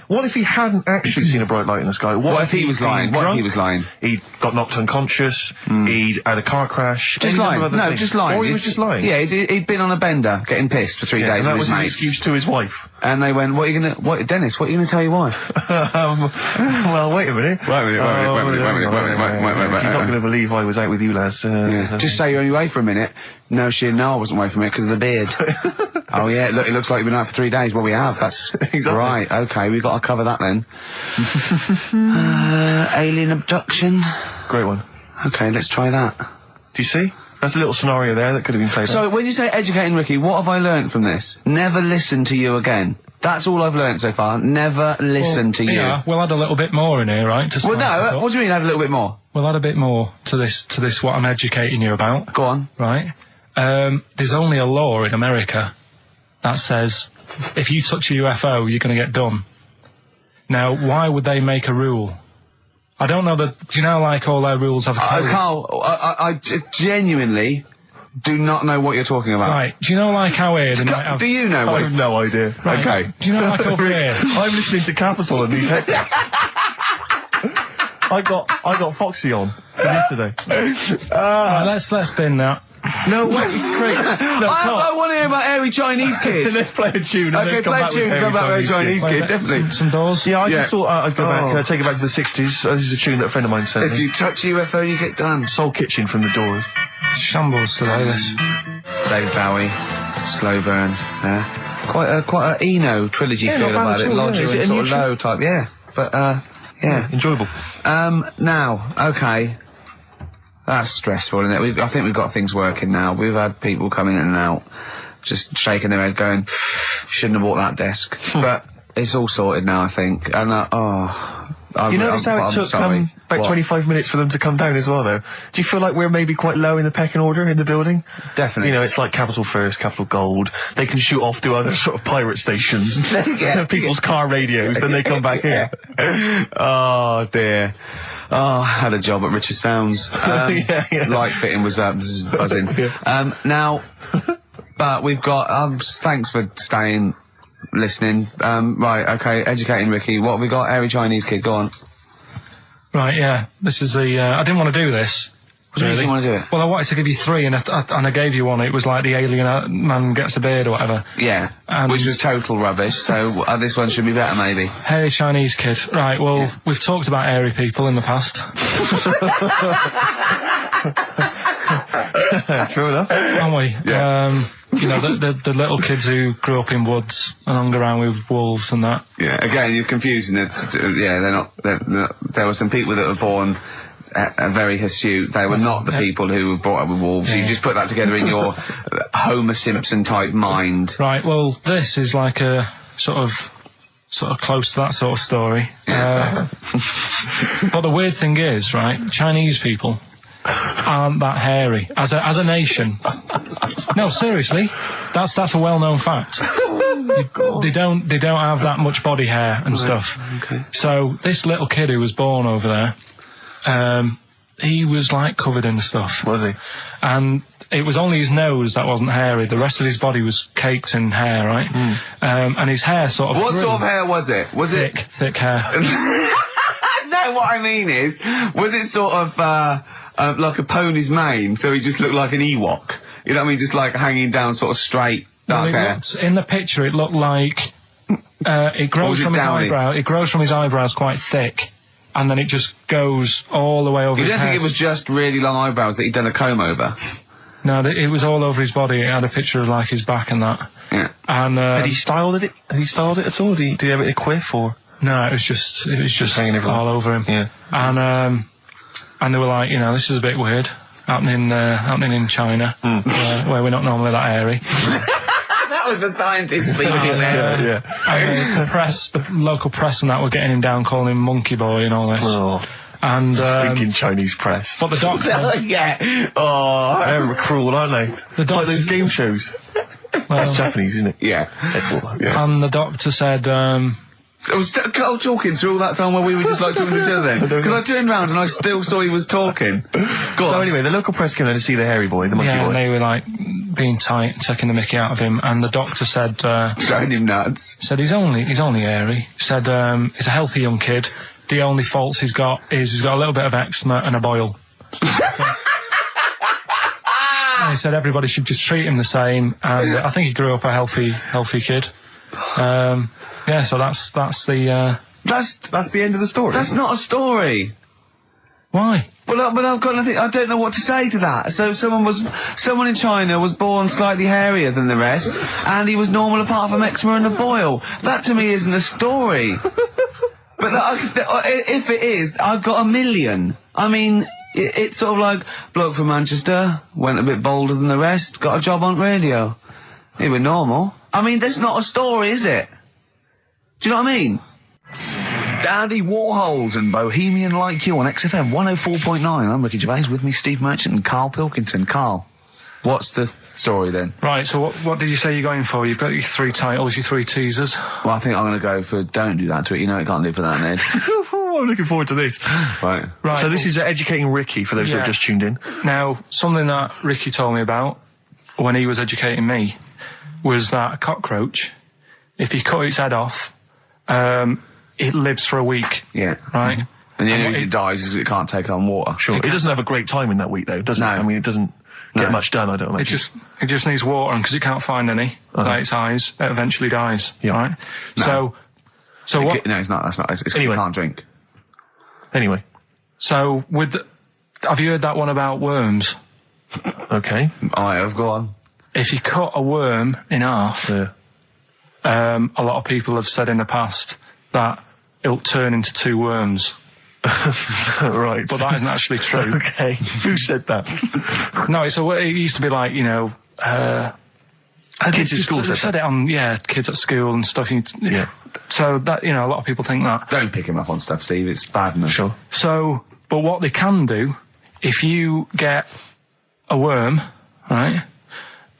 What if he hadn't actually seen a bright light in the sky? What if he was lying? What if he was lying? He got knocked unconscious. He'd had a car crash. Just any lying. number of other No, things. just lying. Or he was just lying. Yeah, he'd been on a bender, getting pissed for 3 days and that with was his his mates. excuse to his wife. And they went, Dennis, what are you gonna tell your wife? Well, wait a minute. Wait a minute. He's not going to believe I was out with you, lads. Just say you're only away for a minute. No, I wasn't away from it because of the beard. Oh yeah, look, it looks like you've been out for 3 days. Well, we have. That's Exactly. right. Okay, we've got to cover that then. Alien abduction. Great one. Okay, let's try that. Do you see? That's a little scenario there that could have been played out. So, when you say educating Ricky, what have I learnt from this? Never listen to you again. That's all I've learnt so far. Never listen to you. Yeah, we'll add a little bit more in here, right? To Well, spice this no, up. what do you mean add a little bit more? We'll add a bit more to this what I'm educating you about, Go on. right? There's only a law in America that says if you touch a UFO, you're going to get done. Now, why would they make a rule? I don't know that. Do you know, like, all their rules have a code? Carl, I genuinely do not know what you're talking about. Right. Do you know, like, how here they might have... Do you know I what? have no idea. Right. Okay. Do you know, like, over here... I'm listening to Capital and these I got Foxy on from yesterday. Right, let's bin that. No, wait, it's great. No, I want to hear about Airy Chinese Kid. let's play a tune. And Okay, then come play a back tune, with come back with Chinese Kid, Wait, definitely. Some doors. Yeah, I Yeah. just thought I'd go back, take it back to the 60s. This is a tune that a friend of mine sent If me. you touch a UFO, you get done. Soul Kitchen from the Doors. Shambles today, this. David Bowie, Slow Burn. Yeah. Quite a Eno trilogy Yeah, feel not bad about at it. all, Lodger yeah. Is and it a sort new of tune? low type. Yeah, but yeah. Enjoyable. Now, okay. That's stressful, isn't it? I think we've got things working now. We've had people coming in and out, just shaking their head, going, "Shouldn't have bought that desk." But it's all sorted now, I think. And You notice how it took about What? 25 minutes for them to come down as well, though? Do you feel like we're maybe quite low in the pecking order in the building? Definitely. You know, it's like Capital First, Capital Gold. They can shoot off to other sort of pirate stations. People's car radios, then they come back here. Oh dear. Oh, I had a job at Richard Sounds. Yeah. Light fitting was buzzing. Now, but we've got. Thanks for staying, listening. Right, okay. Educating Ricky. What have we got? Airy Chinese Kid. Go on. Right, yeah. This is the... I didn't want to do this. Really? You want to do it? Well, I wanted to give you 3, and I gave you one. It was like the alien man gets a beard or whatever. Yeah, which was total rubbish, so this one should be better, maybe. Hairy Chinese kid. Right, well, we've talked about hairy people in the past. True enough. Aren't we? Yeah. You know, the little kids who grew up in woods and hung around with wolves and that. Yeah, again, you're confusing it. Yeah, they're not... There were some people that were born... very hirsute. They were not the people who were brought up with wolves. Yeah. You just put that together in your Homer Simpson type mind. Right, well, this is like a sort of close to that sort of story. Yeah. But the weird thing is, right, Chinese people aren't that hairy as a nation. No, seriously, that's a well-known fact. They don't have that much body hair and stuff. Okay. So this little kid who was born over there, he was like covered in stuff. Was he? And it was only his nose that wasn't hairy. The rest of his body was caked in hair, right? And his hair sort of... What sort of hair was it? Was thick, it... thick hair. No, what I mean is, was it sort of, like a pony's mane, so he just looked like an Ewok? You know what I mean? Just like hanging down sort of straight, dark hair. In the picture, it looked like, it grows from his eyebrow. It grows from his eyebrows quite thick. And then it just goes all the way over his head. You don't think it was just really long eyebrows that he'd done a comb over? No, it was all over his body. It had a picture of, like, his back and that. Yeah. And, Had he styled it? Had he styled it at all? Did he have it in a quiff, or...? No, it was just hanging all over him. Yeah. And they were like, you know, this is a bit weird. Happening in China, where we're not normally that hairy. That was the scientist speaking there. And the local press and that were getting him down, calling him Monkey Boy and all this. Oh. And thinking Chinese press. But the doctor... Yeah. Oh, they're cruel, aren't they? The doctor, like those game shows. That's Japanese, isn't it? Yeah. That's what. Yeah. And the doctor said... I was talking through all that time while we were just like talking to each other then. Because I turned round and I still saw he was talking. Go on. So anyway, the local press came in to see the hairy boy, the monkey boy. Yeah, and they were like being tight, taking the mickey out of him, and the doctor said... showing him nuts. Said he's only hairy. Said he's a healthy young kid. The only faults he's got is he's got a little bit of eczema and a boil. And he said everybody should just treat him the same, and I think he grew up a healthy kid. Yeah, so that's the end of the story. That's not a story. Why? But I've got nothing. I don't know what to say to that. So someone in China was born slightly hairier than the rest, and he was normal apart from eczema and a boil. That to me isn't a story. But if it is, I've got a million. I mean, it's sort of like bloke from Manchester went a bit bolder than the rest, got a job on radio. He was normal. I mean, that's not a story, is it? Do you know what I mean? Dandy Warhols and Bohemian Like You on XFM 104.9. I'm Ricky Gervais, with me Steve Merchant and Karl Pilkington. Karl, what's the story then? Right, so what did you say you're going for? You've got your 3 titles, your 3 teasers. Well, I think I'm going to go for Don't Do That to It. You know it can't live without Ned. I'm looking forward to this. Right. So this is educating Ricky, for those who have just tuned in. Now, something that Ricky told me about when he was educating me was that a cockroach, if you cut its head off, it lives for a week. Yeah. Right? And the only reason it dies is because it can't take on water. Sure. It doesn't have a great time in that week, though, does it? I mean, it doesn't get much done, I don't imagine. It just needs water, and because it can't find any, like its eyes, it eventually dies. Yeah. Right? No. So what? No, it's not. That's not. It's anyway. You can't drink. Anyway. So have you heard that one about worms? Okay. I have. Go on. If you cut a worm in half, a lot of people have said in the past that it'll turn into 2 worms. Right. But that isn't actually true. Okay. Who said that? No, it used to be like, you know, kids at school said it on, kids at school and stuff. Yeah. So that, you know, a lot of people think that. Don't pick him up on stuff, Steve. It's bad enough. Sure. So, but what they can do, if you get a worm, right,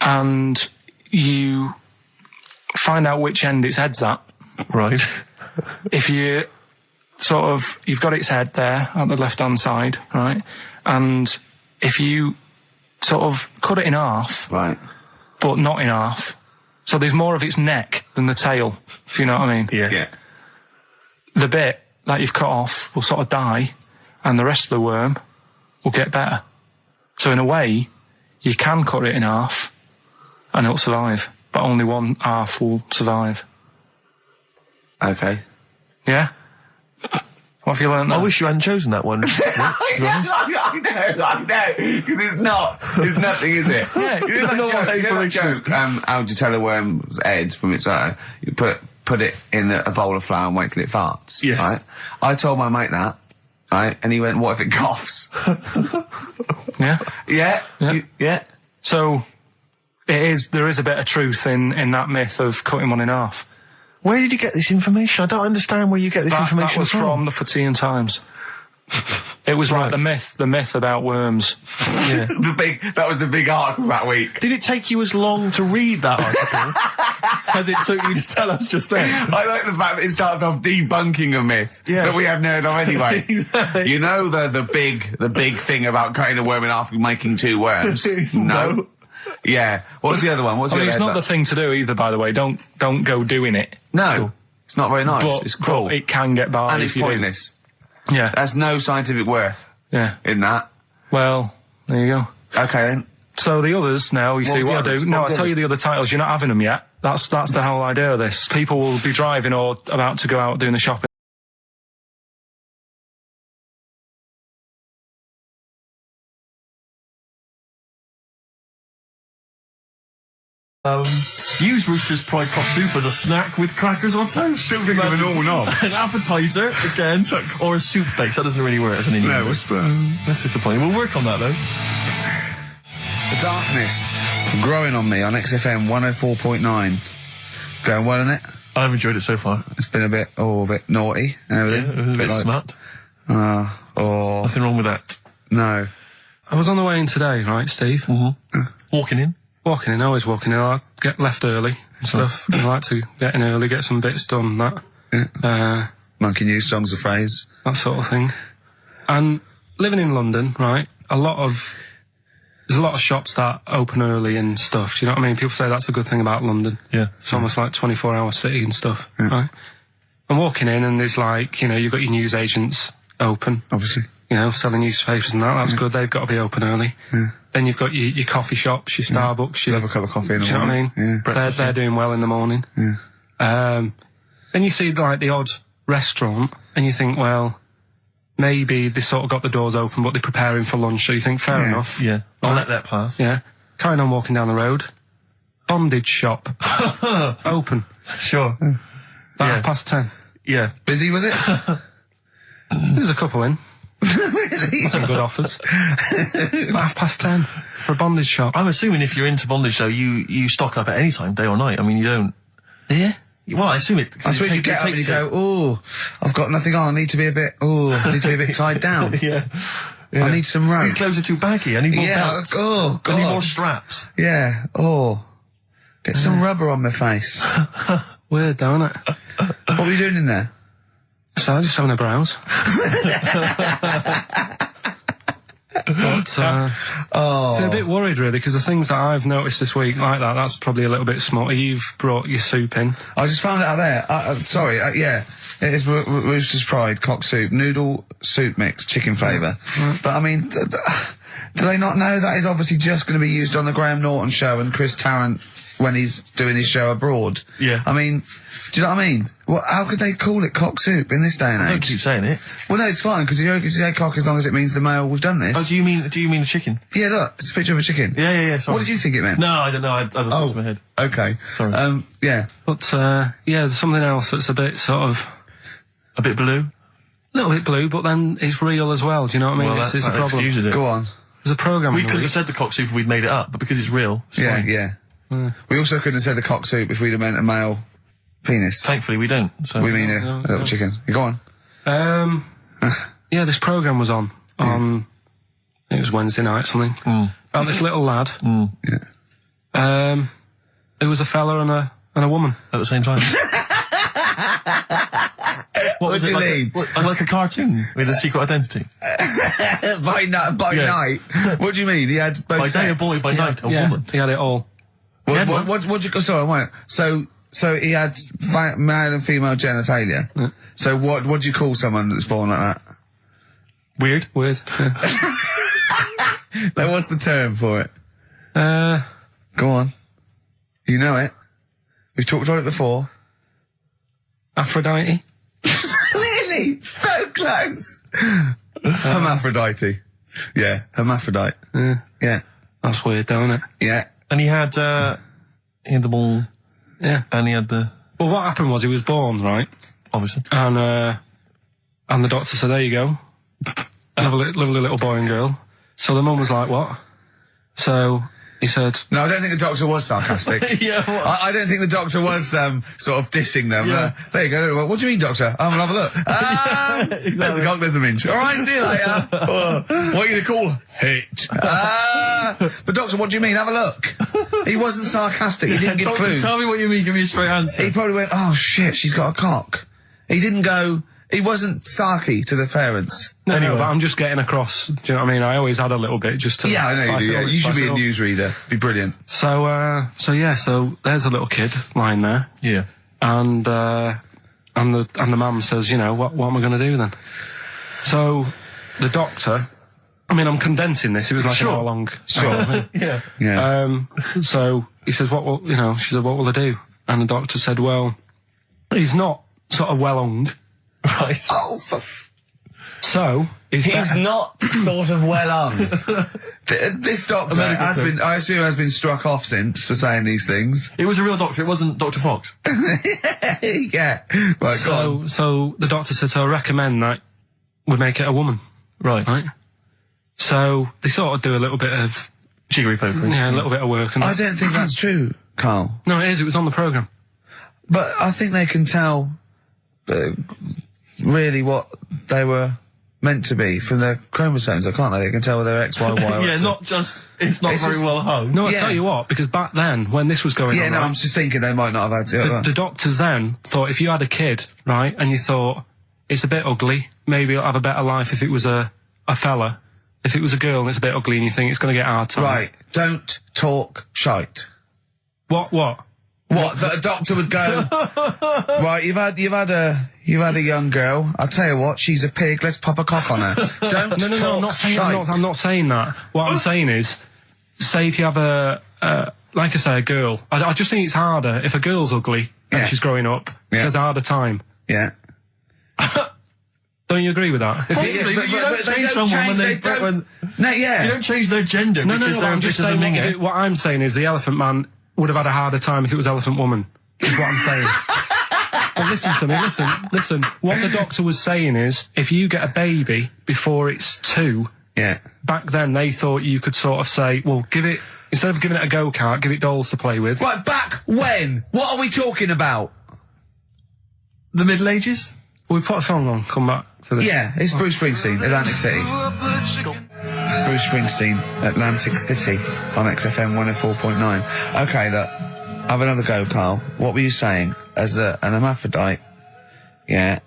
and you find out which end its head's at. Right. If you you've got its head there at the left-hand side, right, and if you sort of cut it in half. Right. But not in half. So there's more of its neck than the tail, if you know what I mean. Yeah. The bit that you've cut off will sort of die, and the rest of the worm will get better. So in a way, you can cut it in half and it'll survive, but only one half will survive. Okay. Yeah? What have you learned there? I wish you hadn't chosen that one. To be honest. I know, because it's nothing, is it? Yeah, you know that joke, how do you tell a worm's head from its eye? You put it in a bowl of flour and wait till it farts. Yes. Right? I told my mate that, right? And he went, what if it coughs? Yeah? Yeah? Yeah. So, there is a bit of truth in that myth of cutting one in half. Where did you get this information? I don't understand where you get this information That was from the Fortean Times. It was like the myth about worms. Yeah. That was the big article that week. Did it take you as long to read that article as it took you to tell us just then? I like the fact that it starts off debunking a myth that we haven't heard of anyway. Exactly. You know the big thing about cutting a worm in half and making two worms? No. Yeah. What's the other one? It's not the thing to do either, by the way. Don't go doing it. No. It's not very nice. But, it's cruel. But it can get by. And it's pointless. Yeah. There's no scientific worth. Yeah. In that. Well, there you go. Okay then. So the others now, you see what I do. No, I'll tell you the other titles. You're not having them yet. That's the whole idea of this. People will be driving or about to go out doing the shopping. Use Rooster's Pride Cock Soup as a snack with crackers or toast. Still thinking of a normal knob. An appetizer, again, or a soup base. That doesn't really work as an Indian. No, that's disappointing. We'll work on that, though. The darkness growing on me on XFM 104.9. Going well, isn't it? I've enjoyed it so far. It's been a bit naughty and everything. Yeah, a bit smart. Nothing wrong with that. No. I was on the way in today, right, Steve? Mm-hmm. Walking in, always walking in. I get left early and stuff. I like to get in early, get some bits done, that. Yeah. Monkey News, Songs of Phrase. That sort of thing. And living in London, right, there's a lot of shops that open early and stuff. Do you know what I mean? People say that's a good thing about London. Yeah. It's almost like 24-hour city and stuff, right? I'm walking in and there's like, you've got your news agents open. Obviously. Selling newspapers and that. That's good. They've got to be open early. Yeah. Then you've got your coffee shops, your Starbucks. Have a cup of coffee in the morning. Do you know what I mean? Yeah. They're doing well in the morning. Yeah. Then you see like the odd restaurant and you think, well, maybe they sort of got the doors open but they're preparing for lunch, so you think, fair enough. Yeah. I'll let that pass. Yeah. Carrying on walking down the road. Bondage shop. Open. Sure. About 10:30. Yeah. Busy, was it? There's a couple in. Really? Some good offers. About 10:30 for a bondage shop. I'm assuming if you're into bondage, though, you stock up at any time, day or night. I mean, you don't... Yeah? Well, I assume it... I suppose you get up and you go, I've got nothing on, I need to be a bit tied down. Yeah. I need some rope. These clothes are too baggy, I need more belts. Oh, God. I need more straps. Yeah, get some rubber on my face. Weird, don't it? What were you doing in there? So, just having a browse. But, so a bit worried really, because the things that I've noticed this week like that's probably a little bit small. You've brought your soup in. I just found it out there. Sorry, yeah. It is Rooster's Pride Cock Soup, noodle soup mix, chicken flavour. But I mean, do they not know that is obviously just going to be used on the Graham Norton show and Chris Tarrant when he's doing his show abroad? Yeah. I mean, do you know what I mean? Well, how could they call it cock soup in this day and age? Don't keep saying it. Well, no, it's fine, because you can say cock as long as it means the male, we've done this. Oh, do you mean the chicken? Yeah, look, it's a picture of a chicken. Yeah, sorry. What did you think it meant? No, I don't know, I don't know, it's my head. Okay. Sorry. Yeah. But, there's something else that's a bit sort of... A bit blue? A little bit blue, but then it's real as well, do you know what I mean? Well, it's a that problem. excuses it. Go on. There's a programme We couldn't have said the cock soup if we'd made it up, but because it's real, it's fine. Yeah. We also couldn't have said the cock soup if we'd have meant a male penis. Thankfully we don't. So. We mean a little chicken. You go on. Yeah, this programme was on. It was Wednesday night, something. About this little lad. Yeah. Who was a fella and a woman. At the same time. What do you mean? Like a cartoon with a secret identity. by night. What do you mean? He had both by day a sex? boy, by night a woman. He had it all. What you? Sorry, wait. So he had male and female genitalia. So what do you call someone that's born like that? Weird. Weird. Yeah. Now, what's the term for it? Go on. You know it. We've talked about it before. Aphrodite. Really? So close. Hermaphrodite. Yeah, hermaphrodite. Yeah. That's weird, don't it? Yeah. And he had the ball. Yeah. And he had the... Well, what happened was he was born, right? Obviously. And the doctor said, there you go. Lovely little boy and girl. So the mum was like, what? So he said... No, I don't think the doctor was sarcastic. Yeah, I don't think the doctor was sort of dissing them. Yeah. There you go. What do you mean, doctor? I'm gonna have a look. Exactly. There's the cock, there's the minge. All right, see you later. What are you going to call hate? But doctor, what do you mean? Have a look. He wasn't sarcastic. He didn't give Doctor, clues. tell me what you mean. Give me a straight answer. He probably went, oh shit, she's got a cock. He didn't go... He wasn't sarky to the parents. No, Anyway. but I'm just getting across. Do you know what I mean? I always had a little bit just to... Yeah, I know you do. Yeah. You should be a up. newsreader. Be brilliant. So there's a little kid lying there. Yeah. And the mum says, you know, what am I going to do then? So the doctor, I mean, I'm condensing this. It was like an hour long. Sure. Yeah. Yeah. So he says, she said, what will I do? And the doctor said, well, he's not sort of well hung. Right. Oh, So he's not sort of well on. This doctor has been, I assume, has been struck off since for saying these things. It was a real doctor. It wasn't Dr. Fox. Yeah. Right, go on. So the doctor said, so I recommend that we make it a woman. Right. Right? So they sort of do a little bit of... Jiggery pokery. Yeah, a little bit of work. And I don't think that's true, Carl. No, it is. It was on the programme. But I think they can tell really what they were meant to be from their chromosomes, can't they? They can tell whether they're X, Y, Y, or Yeah, X. not just... It's not very just- well hung. No, I Yeah. tell you what, because back then, when this was going Yeah, on... no, right, I'm just thinking they might not have had to. the doctors then thought if you had a kid, right, and you thought, it's a bit ugly, maybe it'll have a better life if it was a fella. If it was a girl and it's a bit ugly and you think it's going to get hard time. Right, don't talk shite. What? What? That a doctor would go, right, you've had a young girl, I'll tell you what, she's a pig, let's pop a cock on her. Don't No, talk I'm not saying, shite. I'm not saying that. What I'm saying is, say if you have like I say, a girl. I just think it's harder if a girl's ugly and Yeah. she's growing up. Yeah. She has a harder time. Yeah. Don't you agree with that? Possibly, but you don't they change don't someone change- when they they... don't- when- No, yeah. You don't change their gender No, because they're I'm a just bit of a saying minget. what I'm saying is the Elephant Man would have had a harder time if it was Elephant Woman. Is what I'm saying. But listen to me, listen. What the doctor was saying is, if you get a baby before it's 2, Yeah. back then they thought you could sort of say, well, instead of giving it a go-kart, give it dolls to play with. Right, back when? What are we talking about? The Middle Ages? We put a song on, come back to this. Yeah, it's Bruce Springsteen, Atlantic City. Bruce Springsteen, Atlantic City, on XFM 104.9. Okay, look, have another go, Carl. What were you saying? As an hermaphrodite, yeah,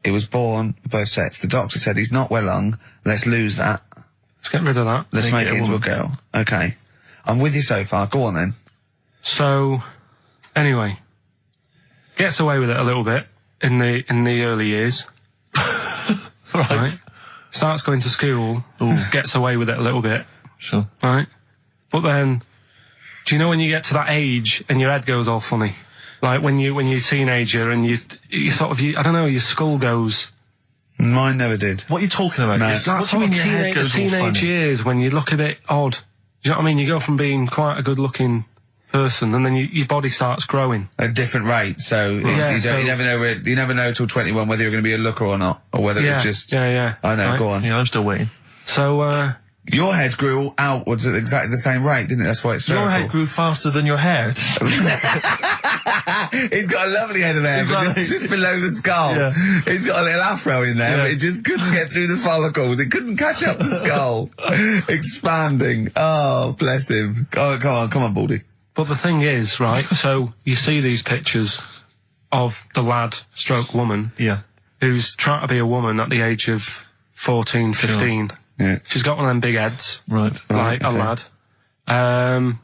he was born both sets. The doctor said he's not well hung. Let's lose that. Let's get rid of that. Let's make it into a woman. girl. Okay. I'm with you so far. Go on then. So, anyway, gets away with it a little bit in the early years. Right. Starts going to school, gets away with it a little bit. Sure. Right. But then, do you know when you get to that age and your head goes all funny? Like when you're a teenager and you sort of, I don't know, your skull goes... Mine never did. What are you talking about? No. Yes. That What do you sort mean of your head goes all teenage funny? years when you look a bit odd. Do you know what I mean? You go from being quite a good-looking person and then your body starts growing. At a different rate, so, you never know till 21 whether you're going to be a looker or not, or whether it's just... Yeah. I know, Right. go on. Yeah, I'm still waiting. So, Your head grew outwards at exactly the same rate, didn't it? That's why it's spherical. Your head grew faster than your hair. He's got a lovely head of hair, but Exactly. just below the skull. Yeah. He's got a little afro in there, Yeah. but it just couldn't get through the follicles. It couldn't catch up the skull. Expanding. Oh, bless him. Oh, come on, Baldy. but the thing is, right, so you see these pictures of the lad stroke woman Yeah. who's trying to be a woman at the age of 14, 15. Yeah. She's got one of them big heads. Right. Like a okay. lad.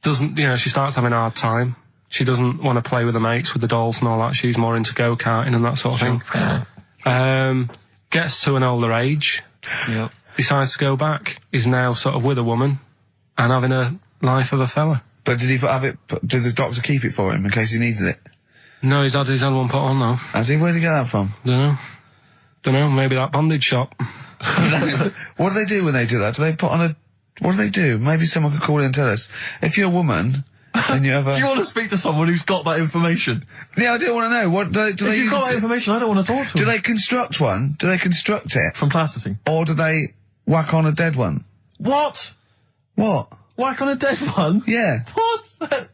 Doesn't, she starts having a hard time. She doesn't want to play with the mates, with the dolls and all that. She's more into go-karting and that sort of thing. gets to an older age, decides to go back, is now sort of with a woman and having a life of a fella. But did did the doctor keep it for him in case he needed it? No, he's had one put on though. Has he? Where'd he get that from? Dunno, maybe that bondage shop. What do they do when they do that? Do they put on what do they do? Maybe someone could call in and tell us. If you're a woman, and you have a... Do you want to speak to someone who's got that information? Yeah, I do want to know. What do they if you've got that information, I don't want to talk to them. Do they construct one? Do they construct it? From plasticine? Or do they whack on a dead one? What? What? Whack on a dead one? Yeah. What?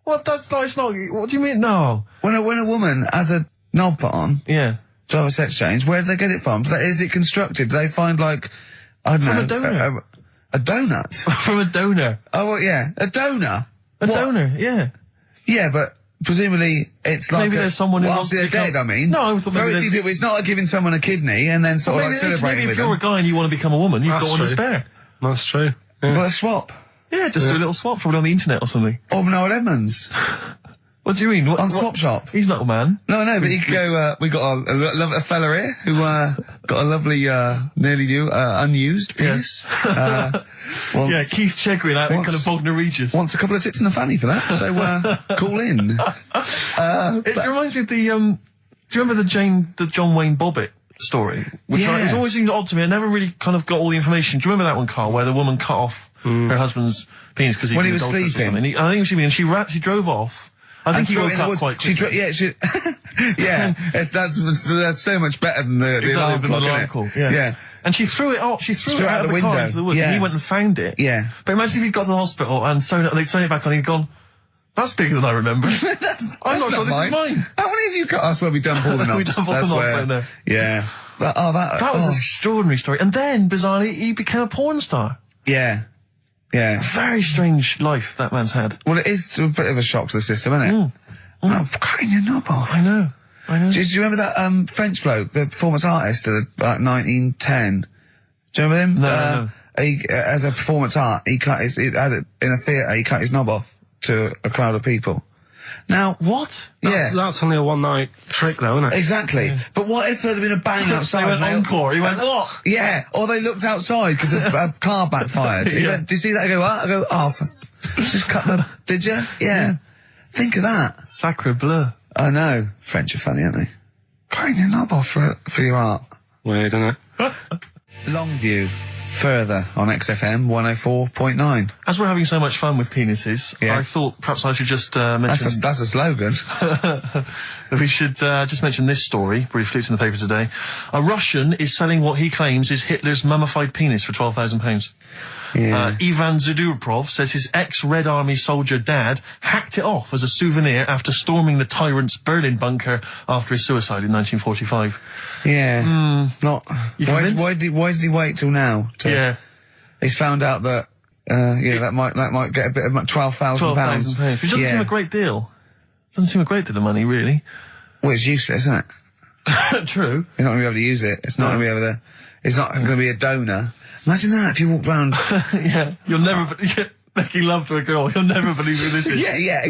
What? That's not, it's not, what do you mean? No. When a woman has a knob put on... Yeah. To have a sex change, where do they get it from? Is it constructed? Do they find, like, I don't know... From a donor. A donut? From a donor. Oh, well, yeah. A donor? A donor, yeah. Yeah, but presumably it's like... Maybe there's someone who well, wants after to they're dead, I mean. No, I thought very few people. It's not like giving someone a kidney and then sort of like celebrating with them. If you're a guy and you want to become a woman, you've got one to spare. That's true. Yeah. Well, a swap. Yeah, just do a little swap, probably on the internet or something. Or Noel Edmonds. What do you mean? On Swap Shop. He's not a man. No, but he could go, we got a fella here who, got a lovely, nearly new, unused penis. Keith Chegwin out in kind of Bognor Regis. Wants a couple of tits and a fanny for that, so, call in. It reminds me of the, do you remember the John Wayne Bobbitt story? Which it's always seemed odd to me. I never really kind of got all the information. Do you remember that one, Carl, where the woman cut off her husband's penis because when he was sleeping? I think he was sleeping, and she drove off. I think he woke up quite quickly. That's so much better than the alarm clock. Yeah. And she threw it off. She threw it out of the car into the woods. And he went and found it. Yeah. But imagine if he'd got to the hospital and they'd sewn it back on. He'd gone, "That's bigger than I remember." I'm not sure this is mine. How many of you got us where we dump all the knobs? We dump all the knobs out there. Yeah. That was an extraordinary story. And then, bizarrely, he became a porn star. Yeah. Yeah. Very strange life that man's had. Well, it is a bit of a shock to the system, isn't it? Oh, cutting your knob off. I know. Do you remember that French bloke, the performance artist of about 1910? Do you remember him? No. He, as a performance art, in a theatre, he cut his knob off to a crowd of people. Now, what? That's only a one-night trick, though, isn't it? Exactly. Yeah. But what if there's been a bang outside? They went encore. He went, what? Yeah. Or they looked outside because a car backfired. He went, "Did you see that?" I go, "What?" I go, "Oh, just cut the... Did you?" Yeah. Think of that. Sacre bleu. I know. French are funny, aren't they? Cutting your knob off for your art. Weird, isn't it? Longview. Further on XFM 104.9. As we're having so much fun with penises, I thought perhaps I should just mention... That's a slogan. We should just mention this story, briefly. It's in the paper today. A Russian is selling what he claims is Hitler's mummified penis for £12,000. Yeah. Ivan Zadurprov says his ex-Red Army soldier dad hacked it off as a souvenir after storming the tyrant's Berlin bunker after his suicide in 1945. Yeah. Why did he wait till now? He's found out that that might get a bit of £12,000. Which doesn't seem a great deal. Doesn't seem a great deal of money, really. Well, it's useless, isn't it? True. You're not going to be able to use it. It's not going to be able to. It's not going to be a donor. Imagine that if you walked round. You'll never. Making love to a girl, you'll never believe who this is. Yeah.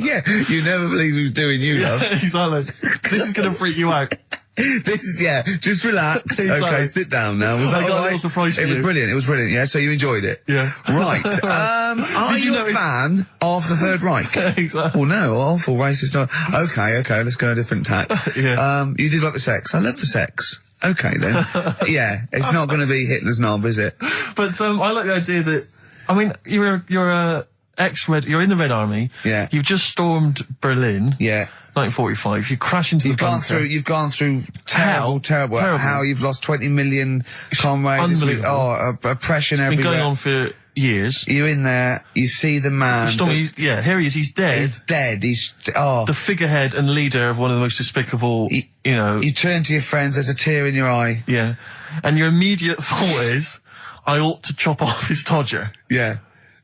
You never believe who's doing you, love. Exactly. This is going to freak you out. Just relax. Exactly. Okay, sit down now. Was that I got all a right? little surprise for you. It was brilliant, yeah, so you enjoyed it? Yeah. Right. Are you a fan of the Third Reich? Exactly. Well, no, awful racist. Okay, let's go a different tack. Yeah. You did like the sex. I love the sex. Okay, then. Yeah, it's not going to be Hitler's knob, is it? But, I like the idea that, I mean, you're you're in the Red Army. Yeah. You've just stormed Berlin. Yeah. 1945. You crash into the bunker. You've gone through terrible. How you've lost 20 million comrades. Unbelievable. Oppression everywhere. It's been going on for years. You're in there, you see the man. Here he is, he's dead. He's dead, the figurehead and leader of one of the most despicable, You turn to your friends, there's a tear in your eye. Yeah. And your immediate thought is, I ought to chop off his todger. Yeah.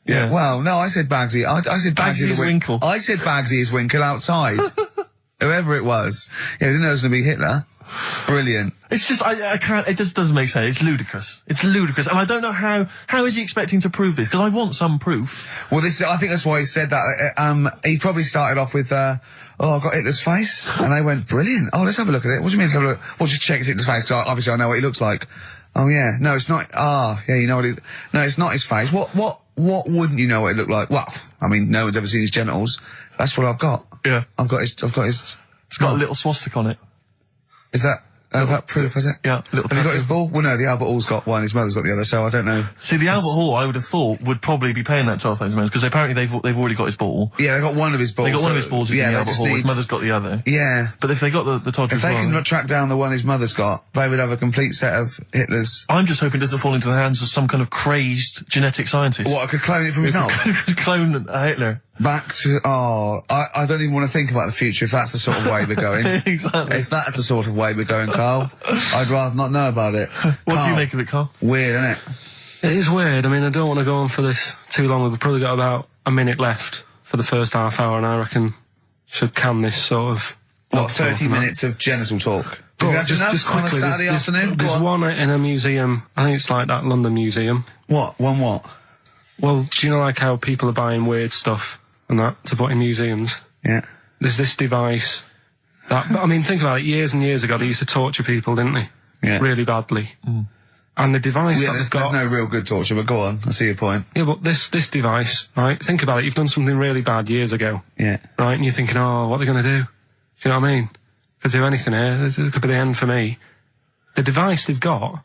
Well, no, I said Bagsy. I said Bagsy's Winkle. I said Bagsy's Winkle outside. Whoever it was. Yeah, I didn't know it was going to be Hitler. Brilliant. It's just, I can't, it just doesn't make sense. It's ludicrous. And I don't know how is he expecting to prove this? Because I want some proof. Well, I think that's why he said that. He probably started off with, oh, I've got Hitler's face. And they went, brilliant. Oh, let's have a look at it. What do you mean let's have a look? Well, just check his Hitler's face, 'cause obviously I know what he looks like. Oh, yeah. No, it's not. Yeah, you know what no, it's not his face. What wouldn't you know what it looked like? Well, I mean, no one's ever seen his genitals. That's what I've got. Yeah. I've got his. It's got a little swastika on it. Is that proof, is it? Yeah, little Have you got his ball? Well, no, the Albert Hall's got one, his mother's got the other, so I don't know. See, the Albert Hall, I would have thought, would probably be paying that £12,000, because apparently they've already got his ball. Yeah, they got one of his balls. They got one of his balls in the Albert Hall, his mother's got the other. Yeah. But if they got the Todger If they can track down the one his mother's got, they would have a complete set of Hitler's. I'm just hoping it doesn't fall into the hands of some kind of crazed genetic scientist. What, I could clone it from his knob? Could clone Hitler. Back to, I don't even want to think about the future if that's the sort of way we're going. Exactly. If that's the sort of way we're going, Carl, I'd rather not know about it. What do you make of it, Carl? Weird, isn't it? It is weird. I mean, I don't want to go on for this too long. We've probably got about a minute left for the first half hour, and I reckon should can this sort of... What, 30 minutes of genital talk? Just quickly, on a Saturday afternoon? There's one in a museum, I think it's like that London Museum. What? One what? Well, do you know like how people are buying weird stuff and that to put in museums? Yeah. There's this device that, I mean, think about it, years and years ago they used to torture people, didn't they? Yeah. Really badly. Mm. And the device that they've got... There's no real good torture, but go on, I see your point. Yeah, but this device, right, think about it, you've done something really bad years ago. Yeah. Right, and you're thinking, oh, what are they going to do? Do you know what I mean? Could do anything here, it could be the end for me. The device they've got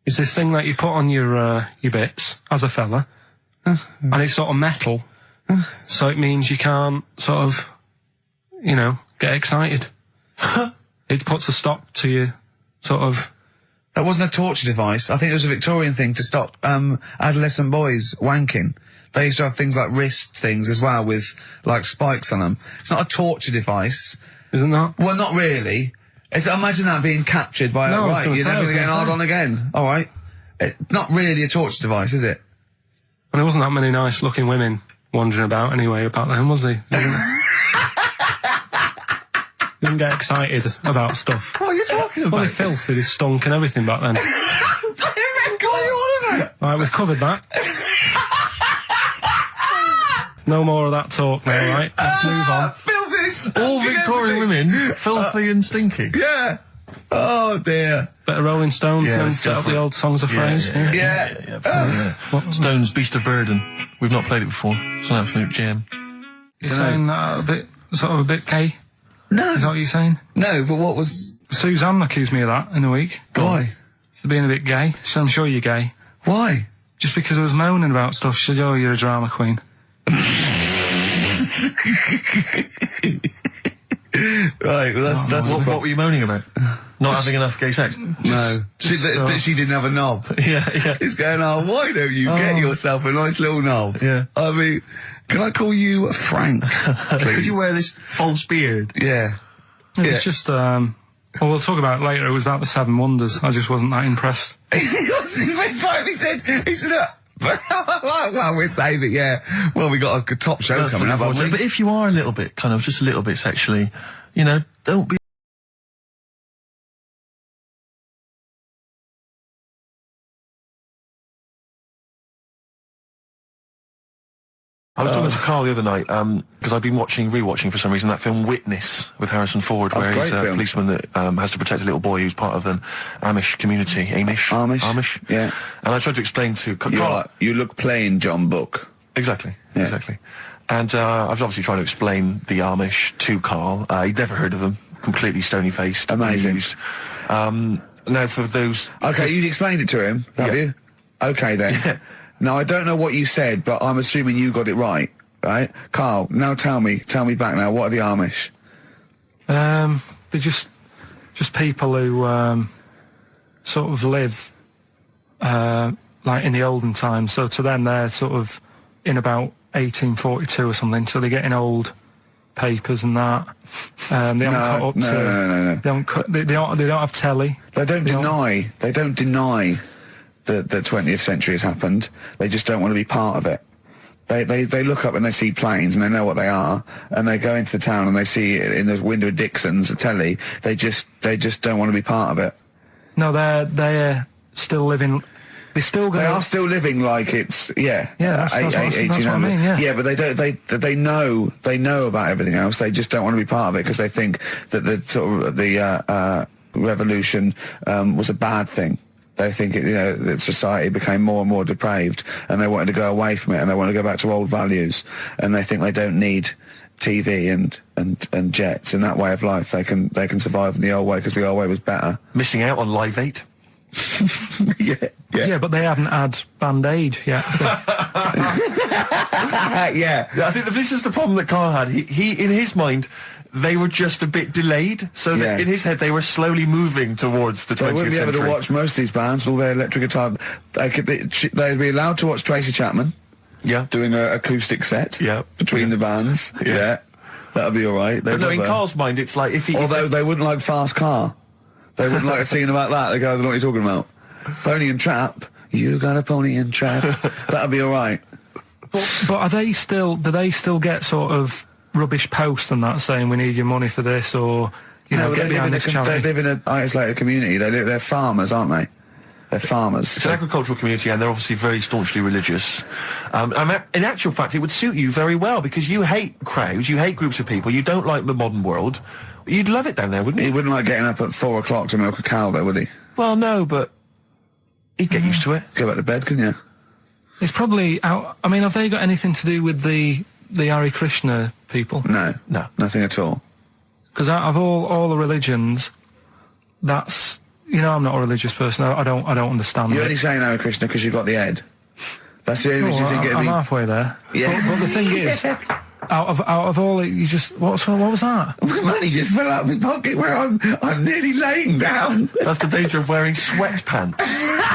is this thing that you put on your bits, as a fella, and it's sort of metal, so it means you can't sort of, you know, get excited. It puts a stop to you, sort of... That wasn't a torture device. I think it was a Victorian thing to stop adolescent boys wanking. They used to have things like wrist things as well with, like, spikes on them. It's not a torture device. Is it not? Well, not really. Imagine that being captured by, no, right, you're never going to get hard on again. All right. Not really a torture device, is it? And there wasn't that many nice-looking women wandering about anyway about them, was there? You didn't get excited about stuff. What are you talking about? Well, they filthy, they stunk and everything back then. What are you on about? Right, we've covered that. No more of that talk now, right? Let's move on. Filthy, all Victorian women, filthy and stinky. Yeah. Oh, dear. Better Rolling Stones Yeah, and set up the old songs of phrase. Yeah. What? Stones, Beast of Burden. We've not played it before. It's an absolute gem. You're saying that a bit, sort of a bit gay? No. Is that what you're saying? No, but what was... Suzanne accused me of that in the week. Why? For being a bit gay. She said, I'm sure you're gay. Why? Just because I was moaning about stuff. She said, oh, you're a drama queen. Right, well that's what were you moaning about? Not having enough gay sex? No. She didn't have a knob. Yeah. It's going, oh, why don't you get yourself a nice little knob? Yeah. I mean, can I call you Frank, please? Could you wear this false beard? Yeah. It's just, well, we'll talk about it later. It was about the Seven Wonders. I just wasn't that impressed. He wasn't impressed by it. He said, well, we'd say that, yeah. Well, we got a top show coming up, haven't we? But if you are a little bit, kind of, just a little bit sexually, you know, don't be... I was talking to Carl the other night, because I've been rewatching for some reason that film Witness with Harrison Ford, where he's a policeman that has to protect a little boy who's part of an Amish community. Amish? Yeah. And I tried to explain to Carl... You look plain, John Book. Exactly. Yeah. Exactly. And I was obviously trying to explain the Amish to Carl. He'd never heard of them. Completely stony-faced. Amazing. Now, for those... Okay, you explained it to him, have you? Okay, then. Yeah. Now, I don't know what you said, but I'm assuming you got it right? Carl, now tell me back now, what are the Amish? They're just people who sort of live like in the olden times. So to them, they're sort of in about 1842 or something. So they're getting old papers and that. They haven't cut up to. No. They don't have telly. They don't deny that the 20th century has happened. They just don't want to be part of it. They look up and they see planes and they know what they are, and they go into the town and they see it in the window of Dixon's, a telly. They just don't want to be part of it. No, they're still living They still They are still living like it's that's what I mean. Yeah, but they don't. They know about everything else. They just don't want to be part of it because they think that the sort of the revolution was a bad thing. They think that society became more and more depraved, and they wanted to go away from it, and they want to go back to old values, and they think they don't need TV and jets and that way of life. They can survive in the old way because the old way was better. Missing out on Live 8. Yeah, but they haven't had Band-Aid yet. Yeah, I think this is the problem that Karl had. He in his mind, they were just a bit delayed, so that in his head they were slowly moving towards the 20th century. They wouldn't be able to watch most of these bands, all their electric guitar. They'd be allowed to watch Tracy Chapman. Yeah, doing an acoustic set. Yeah, between the bands. Yeah, that'd be all right. But no, in Karl's mind, it's like although they wouldn't like Fast Car. They wouldn't like a scene about that. They go, I don't know what you're talking about. Pony and Trap. You got a pony and trap. That'd be all right. But are they still? Do they still get sort of rubbish posts and that saying we need your money for this, or get behind this charity? They live in an isolated community. They're farmers, aren't they? They're farmers. It's an agricultural community, and they're obviously very staunchly religious. In actual fact, it would suit you very well because you hate crowds, you hate groups of people, you don't like the modern world. You'd love it down there, wouldn't you? He wouldn't like getting up at 4 o'clock to milk a cow, though, would he? Well, no, but he'd get used to it. Go back to bed, couldn't you? It's probably out. I mean, have they got anything to do with the Hare Krishna people? No, nothing at all. Because out of all the religions, that's I'm not a religious person. I don't understand. You're only saying Hare Krishna because you've got the head. That's the only reason you think it'd be. I'm halfway there. Yeah. But the thing is, out of all, you just what was that? Money just fell out of my pocket where I'm nearly laying down. That's the danger of wearing sweatpants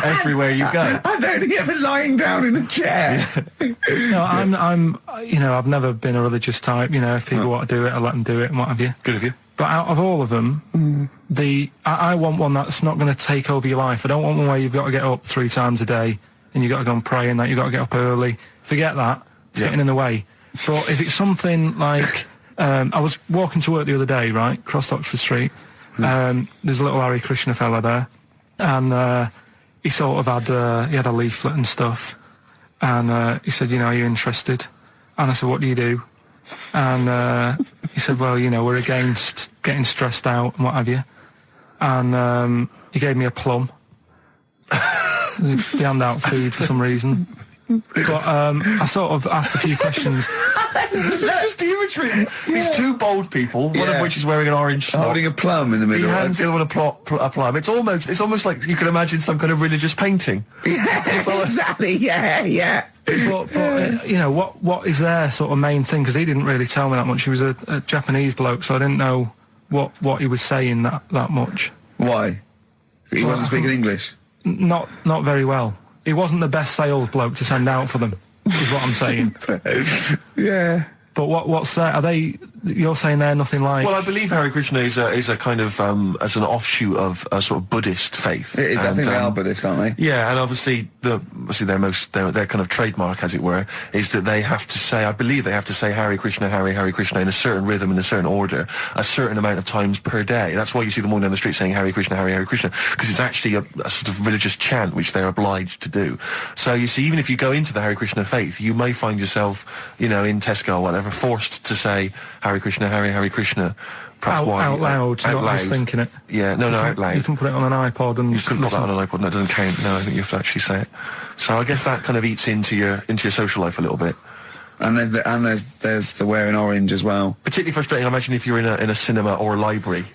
everywhere you go. I'm only ever lying down in a chair. No, I'm I've never been a religious type. If people want to do it, I let them do it and what have you. Good of you. But out of all of them, I want one that's not going to take over your life. I don't want one where you've got to get up 3 times a day and you've got to go and pray and that you've got to get up early. Forget that. It's getting in the way. But if it's something like, I was walking to work the other day, right, across Oxford Street. There's a little Hare Krishna fella there, and he sort of had he had a leaflet and stuff, and he said, are you interested? And I said, what do you do? And he said, well, we're against getting stressed out and what have you. And he gave me a plum. They hand out food for some reason. But I sort of asked a few questions. Just the imagery. These 2 bold people, one of which is wearing an orange smock, holding a plum in the middle. He hands the other one a plum. It's almost like you can imagine some kind of religious painting. Exactly. Yeah. But what is their sort of main thing? Because he didn't really tell me that much. He was a Japanese bloke, so I didn't know what he was saying that much. Why? He wasn't speaking English. Not very well. He wasn't the best sales bloke to send out for them, is what I'm saying. Yeah. But what's that? Are they? You're saying they're nothing like? Well, I believe Hare Krishna is a kind of as an offshoot of a sort of Buddhist faith. It is. I think they are Buddhist, aren't they? Yeah, and obviously their kind of trademark, as it were, is that they have to say. I believe they have to say Hare Krishna, Hare Krishna in a certain rhythm, in a certain order, a certain amount of times per day. That's why you see them all down the street saying Hare Krishna, Hare Krishna, because it's actually a sort of religious chant which they're obliged to do. So you see, even if you go into the Hare Krishna faith, you may find yourself, in Tesco or whatever, forced to say Hare Krishna, Hare Krishna. Out loud, not just thinking it. Yeah, no, out loud. You can put it on an iPod and you can put that on an iPod. No, it doesn't count. No, I think you have to actually say it. So I guess that kind of eats into your social life a little bit. And there's the wearing orange as well. Particularly frustrating, I imagine, if you're in a cinema or a library.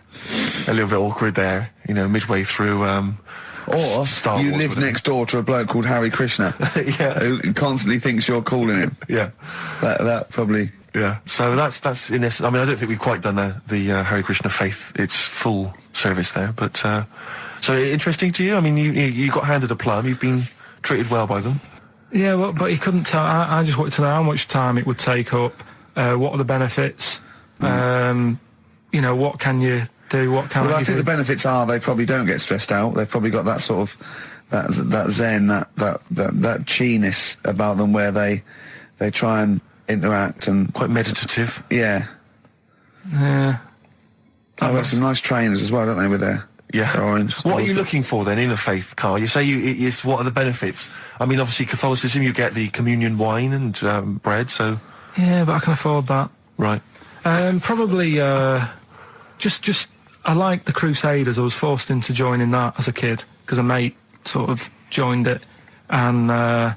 A little bit awkward there, midway through. Or Star you Wars live next door to a bloke called Hare Krishna, who constantly thinks you're calling him. Yeah, that probably. Yeah, so that's in this. I mean, I don't think we've quite done the Hare Krishna faith its full service there, but so interesting to you. I mean, you got handed a plum. You've been treated well by them. Yeah, well, but he couldn't tell. I just wanted to know how much time it would take up. What are the benefits? What can you do? What can I think the benefits are they probably don't get stressed out. They've probably got that sort of that zen, that chi-ness about them where they try and interact and quite meditative. Yeah. I've got some nice trainers as well, don't they? With their Yeah. Orange. What are you looking for then in a faith, Carl? You say what are the benefits? I mean, obviously Catholicism, you get the communion wine and bread, so... Yeah, but I can afford that. Right. Probably, just I like the Crusaders. I was forced into joining that as a kid, because a mate sort of joined it, and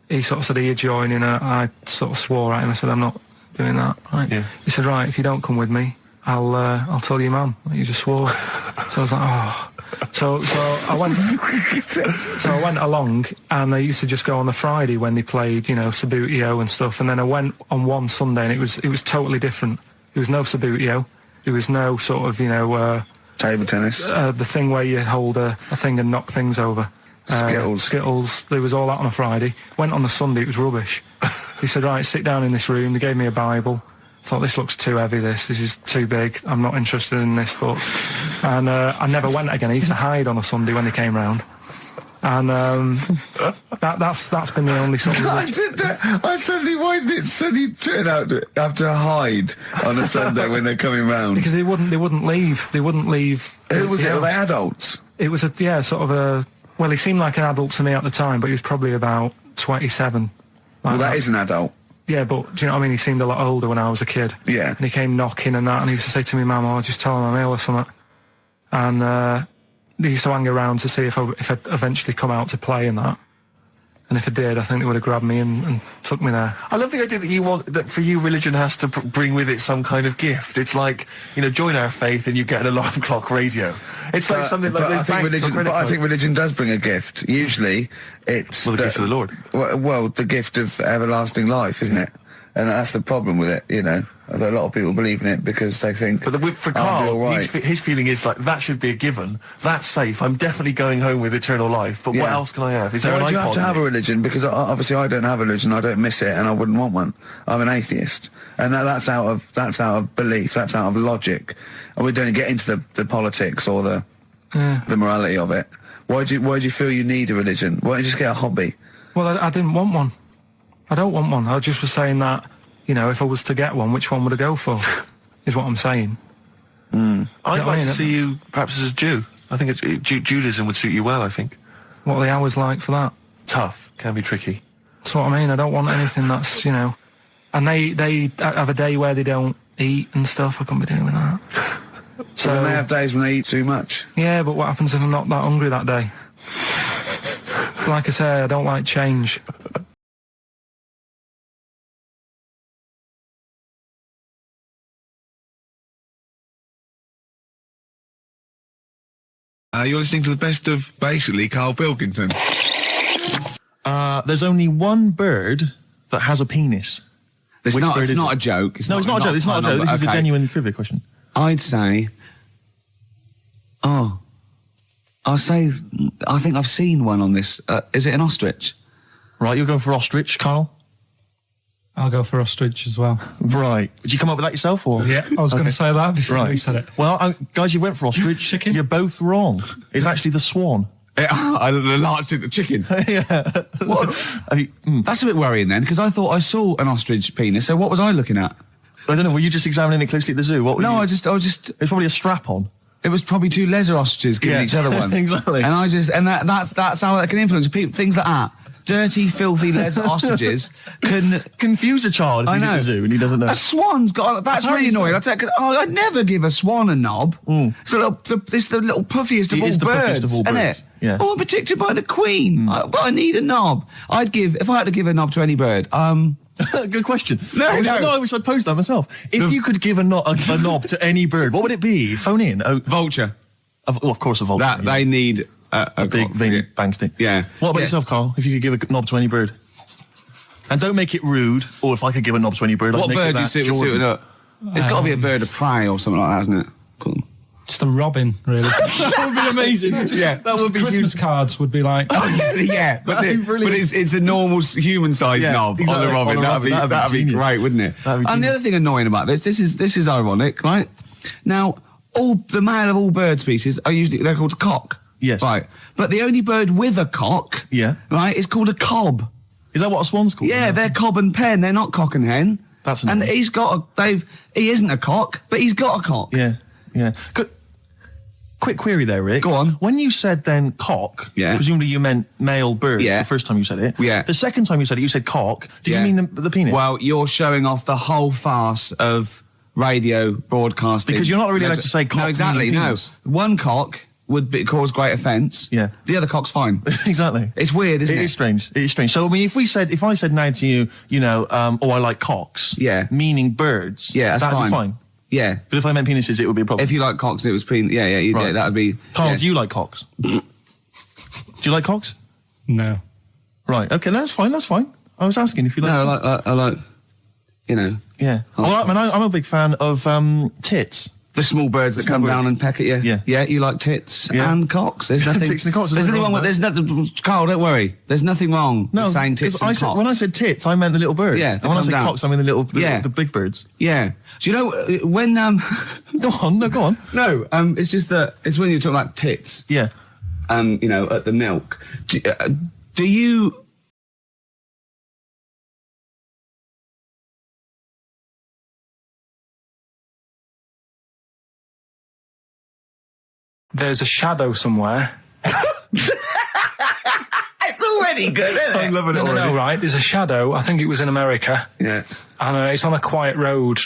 he sort of said he'd join in it. I sort of swore at him. I said, I'm not doing that. Right? Yeah. He said, right, if you don't come with me, I'll tell your mum that you just swore. So I was like, oh. So I went. So I went along, and I used to just go on the Friday when they played, Sabutio and stuff. And then I went on one Sunday, and it was totally different. There was no Sabutio. There was no sort of table tennis. The thing where you hold a thing and knock things over. Skittles. There was all that on a Friday. Went on the Sunday. It was rubbish. He said, right, sit down in this room. They gave me a Bible. Thought, this looks too heavy, this is too big, I'm not interested in this book. And I never went again. I used to hide on a Sunday when they came round. And that's been the only sort of... I suddenly, why did it suddenly turn out to have to hide on a Sunday when they're coming round? Because they wouldn't leave. They wouldn't leave. Who was it? Were they adults? It was well, he seemed like an adult to me at the time, but he was probably about 27. Well, that is an adult. Yeah, but do you know what I mean? He seemed a lot older when I was a kid. Yeah. And he came knocking and that, and he used to say to me, Mum, just tell him I'm ill or something. And he used to hang around to see if I'd eventually come out to play and that. And if I did, I think they would have grabbed me and took me there. I love the idea that for you, religion has to bring with it some kind of gift. It's like, join our faith and you get an alarm clock radio. It's like something like I think religion does bring a gift. Usually, it's the gift of the Lord. Well, the gift of everlasting life, isn't it? And that's the problem with it, A lot of people believe in it because they think... But for Carl, his feeling is like, that should be a given. That's safe. I'm definitely going home with eternal life. But what else can I have? Is there an iPod? Why do you have to have a religion? Because obviously I don't have a religion. I don't miss it, and I wouldn't want one. I'm an atheist, and that's out of belief. That's out of logic. And we don't get into the politics or the morality of it. Why do you feel you need a religion? Why don't you just get a hobby? Well, I didn't want one. I don't want one. I just was saying that, if I was to get one, which one would I go for? Is what I'm saying. I'd like to see you perhaps as a Jew. I think Judaism would suit you well, I think. What are the hours like for that? Tough. Can be tricky. That's what I mean. I don't want anything that's, And they have a day where they don't eat and stuff. I couldn't be doing with that. So they have days when they eat too much? Yeah, but what happens if I'm not that hungry that day? Like I say, I don't like change. You're listening to the best of, basically, Karl Pilkington. There's only one bird that has a penis. It's not a joke. It's not a joke. It's not a joke. This is a genuine trivia question. I'd say... I think I've seen one on this. Is it an ostrich? Right, you're going for ostrich, Carl? I'll go for ostrich as well. Right. Did you come up with that yourself, or...? Yeah, I was going to say that before you said it. Well, guys, you went for ostrich. Chicken? You're both wrong. It's actually the swan. The large chicken. Yeah. What? That's a bit worrying then, because I thought I saw an ostrich penis, so what was I looking at? I don't know, were you just examining it closely at the zoo? What were you... I was just... It was probably a strap-on. It was probably two leather ostriches giving each other one. Exactly. And that's how that can influence people. Things like that. Dirty, filthy leather ostriches can confuse a child if he's at the zoo and he doesn't know. A swan's got... That's really annoying. I'd never give a swan a knob. It's the little puffiest of all birds, isn't it? Yeah. Oh, I'm protected by the queen. But I need a knob. If I had to give a knob to any bird, Good question. I wish I'd posed that myself. If you could give a knob to any bird, what would it be? Phone in. Vulture. Of course a vulture. They need... a big veiny bang stick. Yeah. What about yourself, Carl? If you could give a knob to any bird? And don't make it rude, or if I could give a knob to any bird, what bird do you suit up? It's got to be a bird of prey or something like that, hasn't it? Cool. Just a robin, really. That would be amazing. That would be Christmas cards would be like... yeah, but it's a normal human-sized knob on a robin. That'd be great, wouldn't it? And the other thing annoying about this is ironic, right? Now, the male of all bird species they're called a cock. Yes. Right. But the only bird with a cock, right, is called a cob. Is that what a swan's called? Yeah, they're cob and pen. They're not cock and hen. That's annoying. And he isn't a cock, but he's got a cock. Yeah. Good. quick query there, Rick. Go on. When you said then cock, Yeah. presumably you meant male bird the first time you said it. Yeah. The second time you said it, you said cock. Did you mean the penis? Well, you're showing off the whole farce of radio broadcasting. Because you're not really allowed to say cock. No, exactly, meaning no. penis. One cock would cause great offence. Yeah. The other cock's fine. Exactly. It's weird, isn't it? It is strange. It is strange. So, I mean, if I said now to you, oh, I like cocks. Yeah. Meaning birds. Yeah, that's that'd fine. be fine. Yeah. But if I meant penises, it would be a problem. If you like cocks, it was yeah, that would be... Carl, yeah. do you like cocks? Do you like cocks? No. Right, okay, that's fine. I was asking if you like No, cocks. I like, Yeah. Well, I'm a big fan of tits. the small birds that come down and peck at you. Yeah. Yeah, you like tits and cocks. There's nothing... Tits and cocks, There's nothing wrong with... that. There's nothing... Carl, don't worry. There's nothing wrong with saying tits and cocks. When I said tits, I meant the little birds. Yeah, And when I said down. cocks, I mean the big birds. Yeah. Do you know, when... Go on. No, it's just that... It's when you talk like tits. Yeah. At the milk. Do you... There's a shadow somewhere. It's already good, isn't it? I'm loving it already. No, right. There's a shadow. I think it was in America. Yeah. And it's on a quiet road.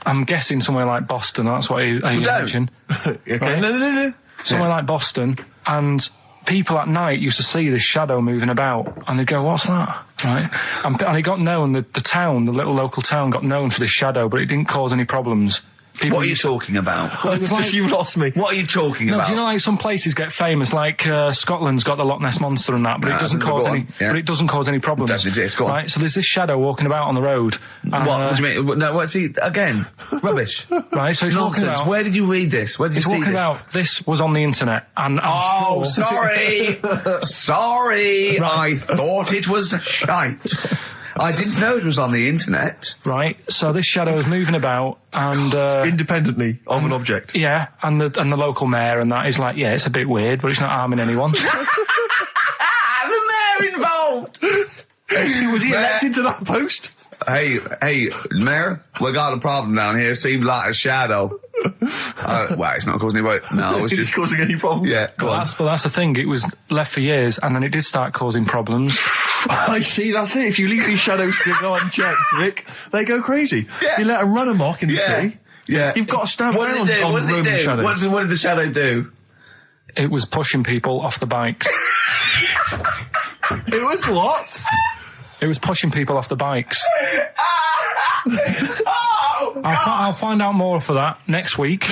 I'm guessing somewhere like Boston. That's what you mentioned. Okay. Right? No. Somewhere like Boston. And people at night used to see this shadow moving about. And they'd go, what's that? Right? And it got known, the town, the little local town got known for this shadow, but it didn't cause any problems. What are you talking about? Well, it was like, You lost me. What are you talking no, about? do you know like some places get famous, like Scotland's got the Loch Ness Monster and that, but No, it doesn't go cause on, any. yeah. But it doesn't cause any problems. It doesn't exist, go on. Right, so there's this shadow walking about on the road. And, What do you mean? No, what's he again? Rubbish. Right, so it's walking Nonsense. about. Where did you read this? Where did you It's see walking this? about. This was on the internet, and I'm sure. Sorry. Sorry. Right. I thought it was shite. I didn't know it was on the internet. Right, so this shadow is moving about, and Independently of an object. yeah, and the local mayor and that is like, yeah, it's a bit weird, but it's not harming anyone. The mayor involved. Was he elected to that post? Hey, mayor, we got a problem down here. Seems like a shadow. Well, it's not causing any. No, it's just causing any problems. Yeah, go on. But that's the thing. It was left for years, and then it did start causing problems. I see, that's it. If you leave these shadows to go unchecked, Rick, they go crazy. Yeah. You let them run amok in the Yeah. city. Yeah. You've got to stand What did around it do? on What did it Roman do? shadows. What did the shadow do? It was pushing people off the bikes. It was what? It was pushing people off the bikes. Oh, I'll find out more for that next week.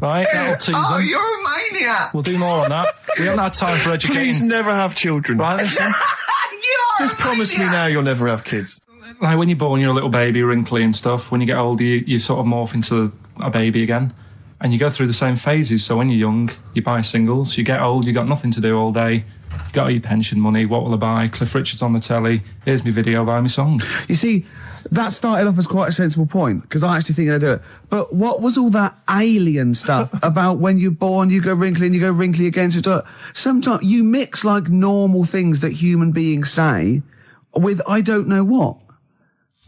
Right, that'll tease oh, them. you're a maniac. We'll do more on that. We haven't had time for educating. Please never have children. Right, listen. You're Just promise me now you'll never have kids. Like when you're born, you're a little baby, wrinkly and stuff. When you get older, you sort of morph into a baby again. And you go through the same phases. So when you're young, you buy singles. You get old, you got nothing to do all day. You got all your pension money. What will I buy? Cliff Richard's on the telly. Here's my video, buy me song. You see, that started off as quite a sensible point, because I actually think they do it. But what was all that alien stuff about when you're born, you go wrinkly and you go wrinkly again? So sometimes you mix like normal things that human beings say with I don't know what.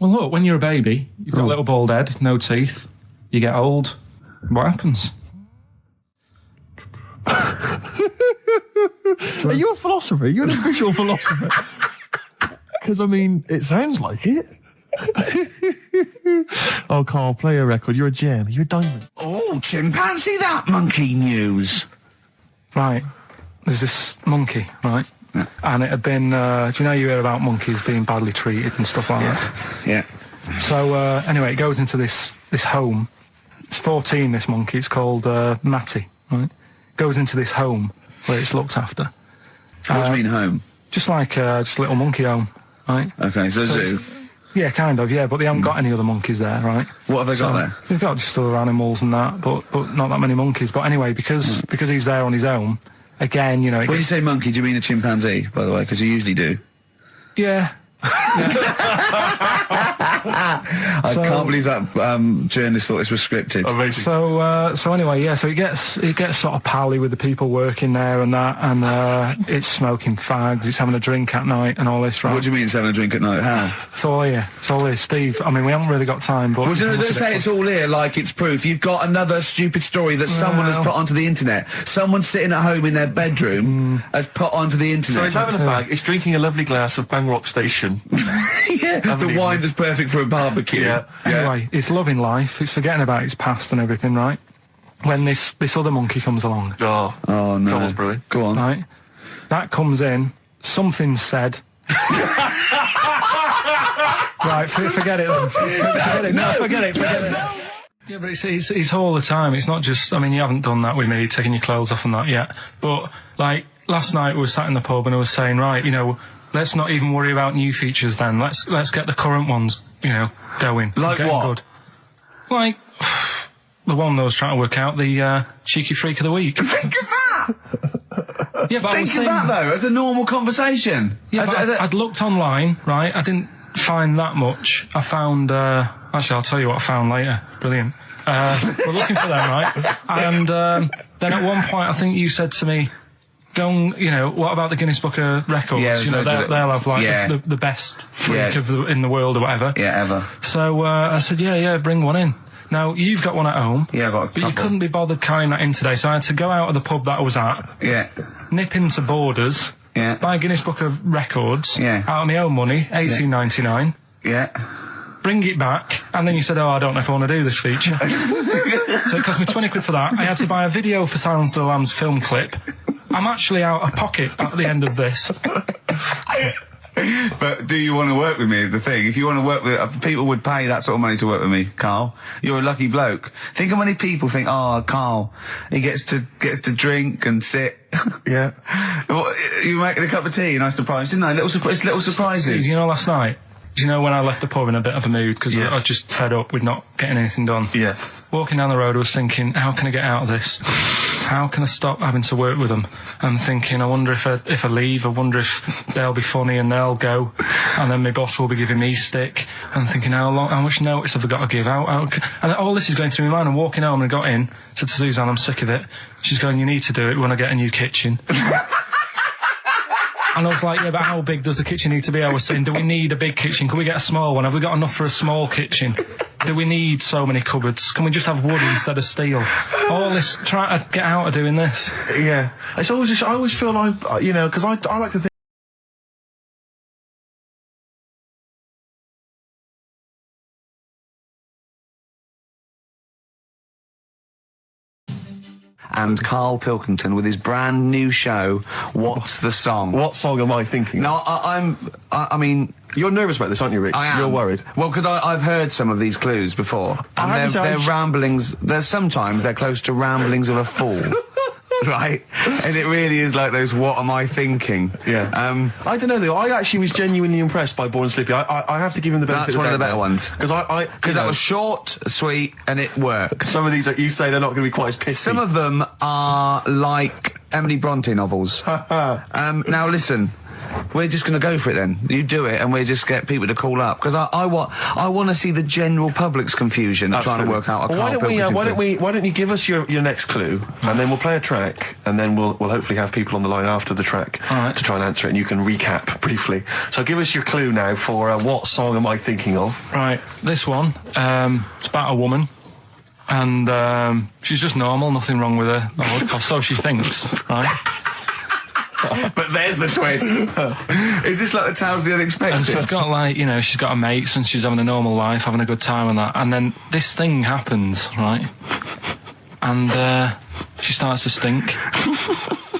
Well, look, when you're a baby, you've got a little bald head, no teeth. You get old. What happens? Are you a philosopher? You're an official philosopher. Because, I mean, it sounds like it. Oh, Carl, play a record. You're a gem. You're a diamond. Oh, chimpanzee, that monkey news. Right. There's this monkey, right? Yeah. And it had been, do you know you hear about monkeys being badly treated and stuff like that? Yeah. So, anyway, it goes into this home. It's 14, this monkey. It's called Matty, right? Goes into this home where it's looked after. What do you mean home? Just like just a little monkey home, right? Okay, so zoo. Yeah, kind of, yeah, but they haven't got any other monkeys there, right? What have they got there? They've got just other animals and that, but not that many monkeys. But anyway, because he's there on his own, again, you know... When you say monkey, do you mean a chimpanzee, by the way? Because you usually do. Yeah. I can't believe that journalist thought this was scripted. Amazing. So anyway, yeah. So he gets sort of pally with the people working there and that, and it's smoking fags, it's having a drink at night and all this, right? What do you mean it's having a drink at night? How? It's all here. It's all here, Steve. I mean, we haven't really got time, but... Well, don't say it's all here like it's proof. You've got another stupid story that someone has put onto the internet. Someone sitting at home in their bedroom has put onto the internet. So he's having a fag, he's drinking a lovely glass of Bang Rock Station. Yeah, the wine that's perfect for a barbecue. Yeah. Anyway, it's loving life, it's forgetting about his past and everything, right? When this other monkey comes along. Oh no. Trouble's brewing. Go on. Right? That comes in, something said... Right, forget it then. Forget it. Yeah, but it's all the time. It's not just, I mean, you haven't done that with me, taking your clothes off and that yet. But, like, last night we were sat in the pub and I was saying, right, you know, let's not even worry about new features then. Let's get the current ones, you know, going. Like what? Good. Like, the one that I was trying to work out, the cheeky freak of the week. Think of that! Yeah, but Think of that, though, as a normal conversation. Yeah, but I'd looked online, right? I didn't find that much. I found, actually, I'll tell you what I found later. Brilliant. We're looking for them, right? And then at one point, I think you said to me, go and, you know, what about the Guinness Book of Records? Yeah, you know, they'll have, like, the best freak in the world or whatever. Yeah, ever. So I said, yeah, bring one in. Now, you've got one at home. Yeah, I've got a But you couple. couldn't be bothered carrying that in today, so I had to go out of the pub that I was at, nip into Borders, buy a Guinness Book of Records, out of my own money, $18.99. Yeah. Bring it back, and then you said, I don't know if I want to do this feature. So it cost me 20 quid for that. I had to buy a video for Silence of the Lambs film clip. I'm actually out of pocket at the end of this. But do you want to work with me is the thing. If you want to work with... people would pay that sort of money to work with me, Carl. You're a lucky bloke. Think how many people think, Carl, he gets to drink and sit. Yeah. Well, you making a cup of tea and I surprised, didn't I? Little surprises. Steve, you know, last night, do you know when I left the pub in a bit of a mood because I was just fed up with not getting anything done? Yeah. Walking down the road, I was thinking, how can I get out of this? How can I stop having to work with them? I'm thinking, I wonder if I leave, I wonder if they'll be funny and they'll go, and then my boss will be giving me stick. I'm thinking, how much notice have I got to give out? And all this is going through my mind. I'm walking home and I got in, said to Suzanne, I'm sick of it. She's going, you need to do it when I get a new kitchen. And I was like, yeah, but how big does the kitchen need to be? I was saying, do we need a big kitchen? Can we get a small one? Have we got enough for a small kitchen? Do we need so many cupboards? Can we just have wood instead of steel? All this, trying to get out of doing this. Yeah. It's always just, I always feel like, you know, because I like to think... And Karl Pilkington with his brand new show, What's the Song? What song am I thinking? No, I mean... You're nervous about this, aren't you, Rick? I am. You're worried. Well, because I've heard some of these clues before. And they're ramblings... Sometimes they're close to ramblings of a fool. Right? And it really is like those, what am I thinking? Yeah. I don't know, though. I actually was genuinely impressed by Born Slippy. I have to give him the benefit That's of the one of the doubt better ones. Because that was short, sweet, and it worked. Some of these, you say they're not going to be quite as pissy. Some of them are like Emily Bronte novels. Now listen, we're just going to go for it then. You do it, and we'll just get people to call up because I want to see the general public's confusion trying to work out. Well, why don't you give us your next clue, and then we'll play a track, and then we'll hopefully have people on the line after the track to try and answer it, and you can recap briefly. So give us your clue now for what song am I thinking of? Right, this one. It's about a woman. And she's just normal, nothing wrong with her, or so she thinks, right? But there's the twist. Is this like the Tales of the Unexpected? And she's got like, you know, she's got her mates and she's having a normal life, having a good time and that. And then this thing happens, right? And she starts to stink.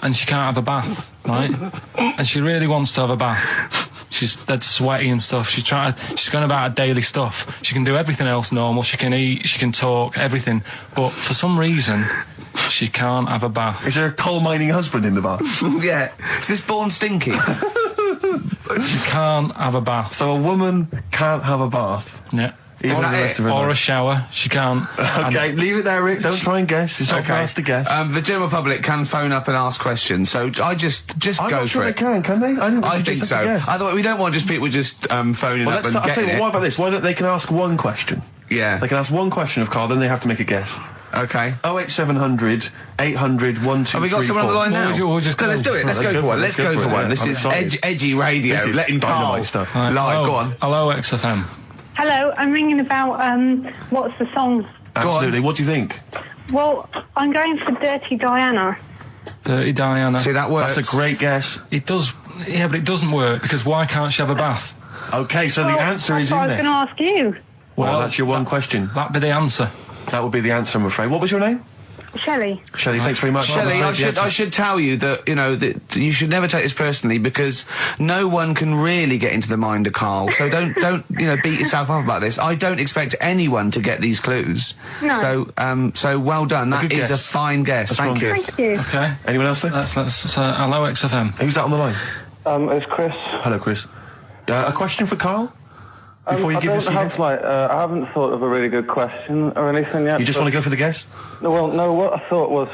And she can't have a bath, right? And she really wants to have a bath. She's dead sweaty and stuff. She's going about her daily stuff. She can do everything else normal. She can eat, she can talk, everything. But for some reason, she can't have a bath. Is there a coal mining husband in the bath? Yeah. Is this Born Stinky? She can't have a bath. So a woman can't have a bath. Yeah. Is that the rest of her Or a life. shower. She can't. Okay, leave it there, Rick. Don't try and guess. It's not for us to guess. The general public can phone up and ask questions, so I just I'm go not sure for they it. can they? I think so. Otherwise, we don't want just people just phoning Well, up and I'll tell getting you it. what about this? Why don't they can ask one question? Yeah. They can ask one question of Carl, then they have to make a guess. Okay. 08700 800 1234. Have we got someone on the line now? We'll just No, go let's do it. for Let's it. go for one. Let's go for one. yeah. This I'm is excited. edgy radio. This is Letting Carl dynamite stuff. Right, live. Go on. Hello, XFM. Hello, I'm ringing about what's the song? Absolutely. What do you think? Well, I'm going for Dirty Diana. Dirty Diana. See, that works. That's a great guess. It does. Yeah, but it doesn't work because why can't she have a bath? Okay, so the answer is That's what in I was there. going to ask you. Well, that's your one question. That'd be the answer. That would be the answer, I'm afraid. What was your name? Shelley. Shelley, thanks very much. Shelley, I'm afraid the I answer- should tell you that, that you should never take this personally because no one can really get into the mind of Carl. So don't, beat yourself up about this. I don't expect anyone to get these clues. No. So well done. That good is guess. a fine guess. That's Thank one you. guess. Thank you. Okay. Anyone else there? Let's hello, XFM. Who's that on the line? It's Chris. Hello, Chris. A question for Carl? Before you give us your guess? I haven't thought of a really good question or anything yet. You just want to go for the guess? No, what I thought was,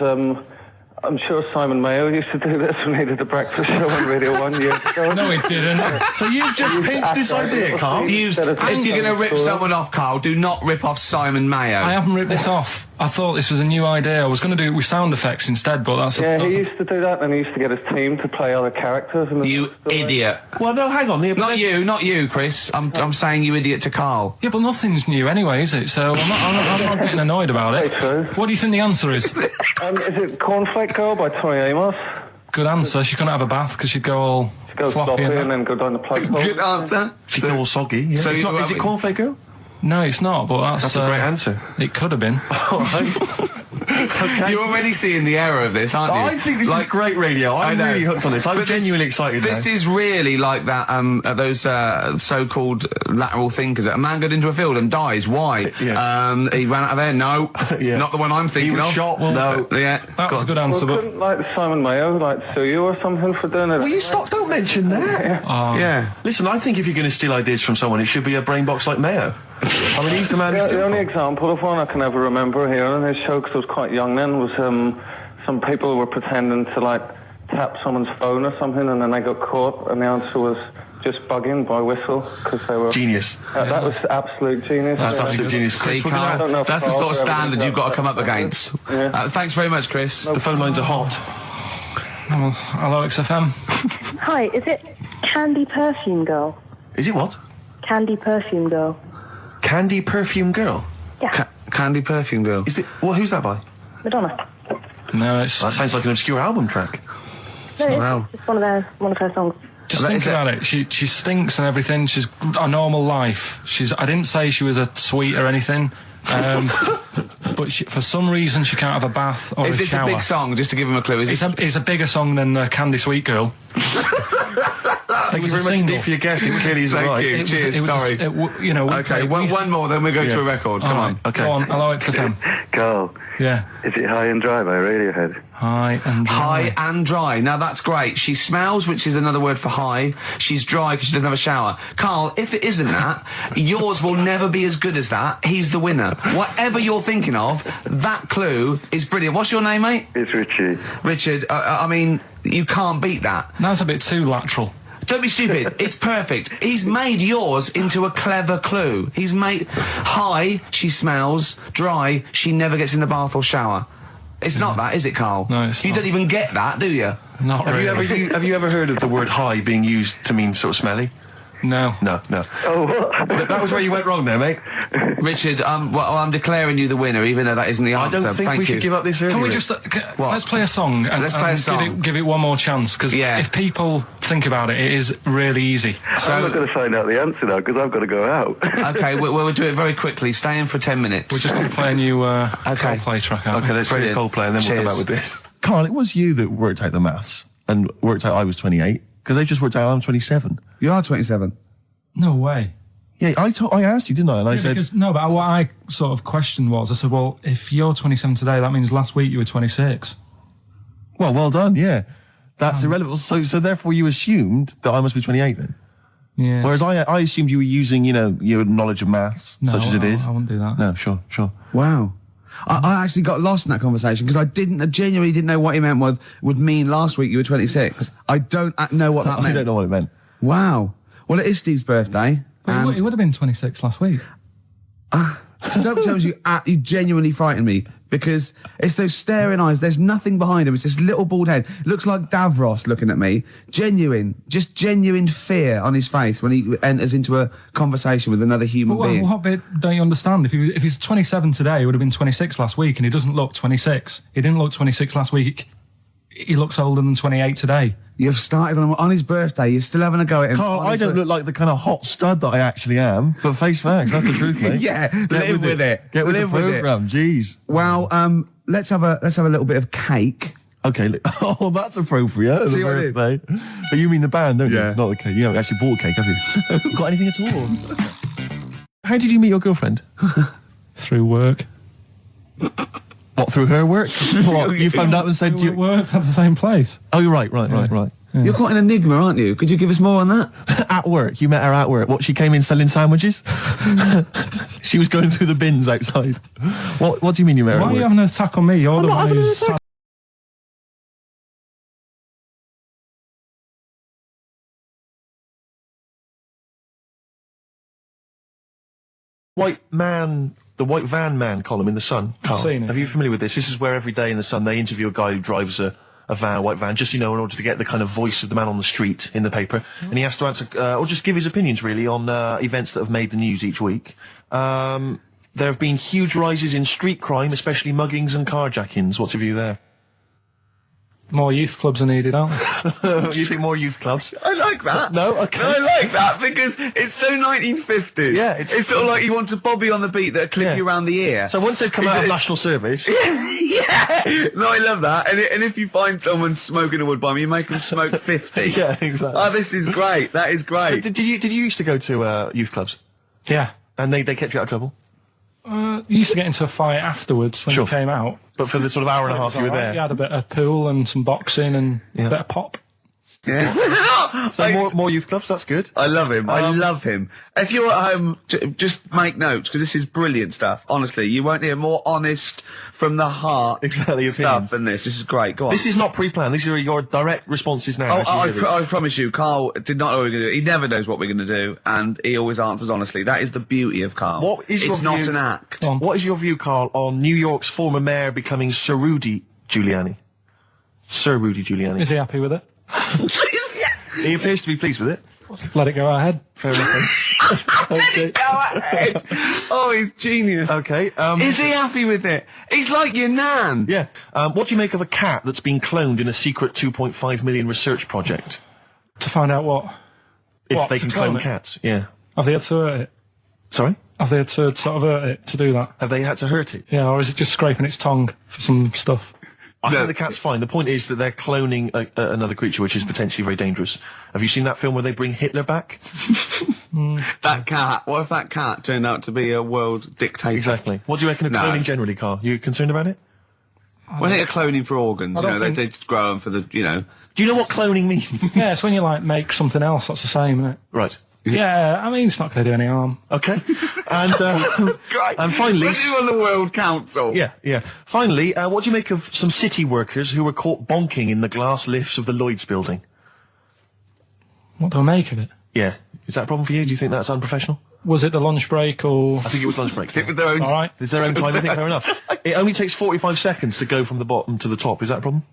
I'm sure Simon Mayo used to do this when he did the breakfast show on Radio 1 years ago. No, it didn't. So you've just pinched this idea, Carl? If you're going to rip someone off, Carl, do not rip off Simon Mayo. I haven't ripped this off. I thought this was a new idea. I was going to do it with sound effects instead, but that's Yeah, he used to do that, and he used to get his team to play other characters. In the You story. idiot. Well, no, hang on. Not you, Chris. I'm saying you idiot to Carl. Yeah, but nothing's new anyway, is it? So I'm not getting annoyed about it. Very true. What do you think the answer is? Is it Cornflake Girl by Tori Amos? Good answer. She couldn't have a bath because she'd go all Go floppy sloppy and and that. then go down the plug hole. Good answer. She's all soggy. Yeah. So It's not, is it Cornflake Girl? No, it's not, but that's That's a great answer. It could have been. All right. Okay. You're already seeing the error of this, aren't you? I think this is great radio. I'm I know. really hooked on this. I'm But genuinely excited This now. is really like that. Those so-called lateral thinkers. A man got into a field and dies. Why? Yeah. He ran out of air. No, Yeah. not the one I'm He thinking was of. shot. No. Yeah, That was a good answer, Well, but couldn't like Simon Mayo sue you or something for doing it? Will you stop? Don't mention that. yeah. Listen, I think if you're going to steal ideas from someone, it should be a brain box like Mayo. I mean, he's the man who's The stealing only from. example of one I can ever remember here on his show, because I was quite young then, was some people were pretending to like tap someone's phone or something, and then they got caught, and the answer was just bugging by whistle, because they were... Genius. That was absolute genius. That's absolute genius. See, Chris, we're gonna- I don't know Carl, if that's the Carl's sort of ever standard done you've got to come up that. against. Yeah. Thanks very much, Chris. The phone lines are hot. hello, XFM. Hi, is it Candy Perfume Girl? Is it what? Candy Perfume Girl. Candy Perfume Girl? Yeah, Candy Perfume Girl. Is it? Well, who's that by? Madonna. No, it's That sounds like an obscure album track. No, it's one of her songs. just That think is it. about it. She stinks and everything. She's a normal life. I didn't say she was a sweet or anything. But for some reason she can't have a bath or Is a this shower. a big song? Just to give him a clue. Is it? It's a bigger song than Candy Sweet Girl. Thank you was a very much single. indeed for your guess. It clearly isn't Thank right. you. Cheers. Sorry. Okay, one more, then we go to a record. Come on. Okay. Go on. Hello, XFM. Carl, Yeah. is it High and Dry by Radiohead? High and dry. High and dry. Now that's great. She smells, which is another word for high. She's dry because she doesn't have a shower. Carl, if it isn't that, yours will never be as good as that. He's the winner. Whatever you're thinking of, that clue is brilliant. What's your name, mate? It's Richie. Richard. I mean, you can't beat that. That's a bit too lateral. Don't be stupid. It's perfect. He's made yours into a clever clue. He's made high, she smells, dry, she never gets in the bath or shower. It's not that, is it, Carl? No, it's You not. don't even get that, do you? Not Have really. you ever heard of the word high being used to mean sort of smelly? No. No. Oh, what? That was where you went wrong there, mate. Richard, I'm declaring you the winner, even though that isn't the I answer. don't think Thank we you. should give up this early. Can we Rick. just let's play a song and, Let's play a and song. give it one more chance because Yeah. if people think about it, it is really easy. I'm not So, going to find out the answer now because I've got to go out. okay, we'll do it very quickly. Stay in for 10 minutes. We're just going to play a new Coldplay track out. Okay, let's hear Brilliant. Coldplay and then we'll come Cheers. back with this. Carl, it was you that worked out the maths and worked out I was 28 because they just worked out I'm 27. You are 27. No way. Yeah, I asked you, didn't I? And I said, Because, no, but what I sort of questioned was, I said, well, if you're 27 today, that means last week you were 26. well done, yeah. That's irrelevant. So therefore you assumed that I must be 28 then? Yeah. Whereas I assumed you were using, you know, your knowledge of maths, such as it is. I wouldn't do that. No, sure. Wow. I actually got lost in that conversation because I genuinely didn't know what he meant would mean last week you were 26. I don't know what that meant. I don't know what it meant. Wow. Well, it is Steve's birthday. But he would have been 26 last week. Sometimes you genuinely frighten me because it's those staring eyes. There's nothing behind him. It's this little bald head. Looks like Davros looking at me. Genuine fear on his face when he enters into a conversation with another human being. What bit don't you understand? If he's 27 today, he would have been 26 last week, and he doesn't look 26. He didn't look 26 last week. He looks older than 28 today. You've started on his birthday. You're still having a go at him. Carl, I don't look like the kind of hot stud that I actually am, but face facts, that's the truth, mate. Yeah, live with it. Get with the programme, jeez. Well, let's have a little bit of cake. Okay, oh, that's appropriate. See what birthday. But you mean the band, don't Yeah. you? Not the cake. You haven't actually bought a cake, have you? Got anything at all? How did you meet your girlfriend? Through work. What, through her work? What, you phoned up and said... We worked at the same place. Oh, you're right. Yeah. You're quite an enigma, aren't you? Could you give us more on that? At work. You met her at work. What, she came in selling sandwiches? She was going through the bins outside. What do you mean you met her Why at are you work? having an attack on me? You're the not one having an who's... attack. The White Van Man column in The Sun. Carl, seen it. Are you familiar with this? This is where every day in The Sun they interview a guy who drives a white van, just, you know, in order to get the kind of voice of the man on the street in the paper. And he has to answer, or just give his opinions, really, on events that have made the news each week. There have been huge rises in street crime, especially muggings and carjackings. What's your view there? More youth clubs are needed, aren't there? You think more youth clubs? I like that. No? Okay. I like that because it's so 1950s. Yeah, it's sort of like you want a Bobby on the beat that'll clip you around the ear. So once they've come out of national service... Yeah. No, I love that. And if you find someone smoking a wood bomb, you make them smoke 50. Yeah, exactly. Oh, this is great. That is great. Did you used to go to youth clubs? Yeah. And they kept you out of trouble? You used to get into a fight afterwards when you came out. But for the sort of hour and a half you were there? You had a bit of pool and some boxing and a bit of pop. Yeah. So more youth clubs, that's good. I love him. I love him. If you're at home, just make notes, because this is brilliant stuff. Honestly, you won't hear more honest, from the heart stuff than this. This is great. Go on. This is not pre-planned. These are your direct responses now. I promise you, Carl did not know what we were going to do. He never knows what we're going to do, and he always answers honestly. That is the beauty of Carl. It's not an act. What is your view, Carl, on New York's former mayor becoming Sir Rudy Giuliani? Sir Rudy Giuliani. Is he happy with it? He appears to be pleased with it. Let it go ahead. Fair enough. Okay. Go ahead. Oh, he's genius. Okay. Is he happy with it? He's like your nan. Yeah. What do you make of a cat that's been cloned in a secret 2.5 million research project? To find out what? If they can clone cats, yeah. Have they had to hurt it? Sorry? Have they had to sort of hurt it to do that? Have they had to hurt it? Yeah, or is it just scraping its tongue for some stuff? I think the cat's fine. The point is that they're cloning another creature, which is potentially very dangerous. Have you seen that film where they bring Hitler back? That cat. What if that cat turned out to be a world dictator? Exactly. What do you reckon of cloning generally, Carl? You concerned about it? When they're cloning for organs, they just grow them for the, Do you know what cloning means? Yeah, it's when you, make something else that's the same, isn't it? Right. Yeah, I mean, it's not going to do any harm. Okay. And finally... When you on the World Council. Yeah. Finally, what do you make of some city workers who were caught bonking in the glass lifts of the Lloyd's building? What do I make of it? Yeah. Is that a problem for you? Do you think that's unprofessional? Was it the lunch break or...? I think it was lunch break. With their own... All right. It's their own time, I think, fair enough. It only takes 45 seconds to go from the bottom to the top. Is that a problem?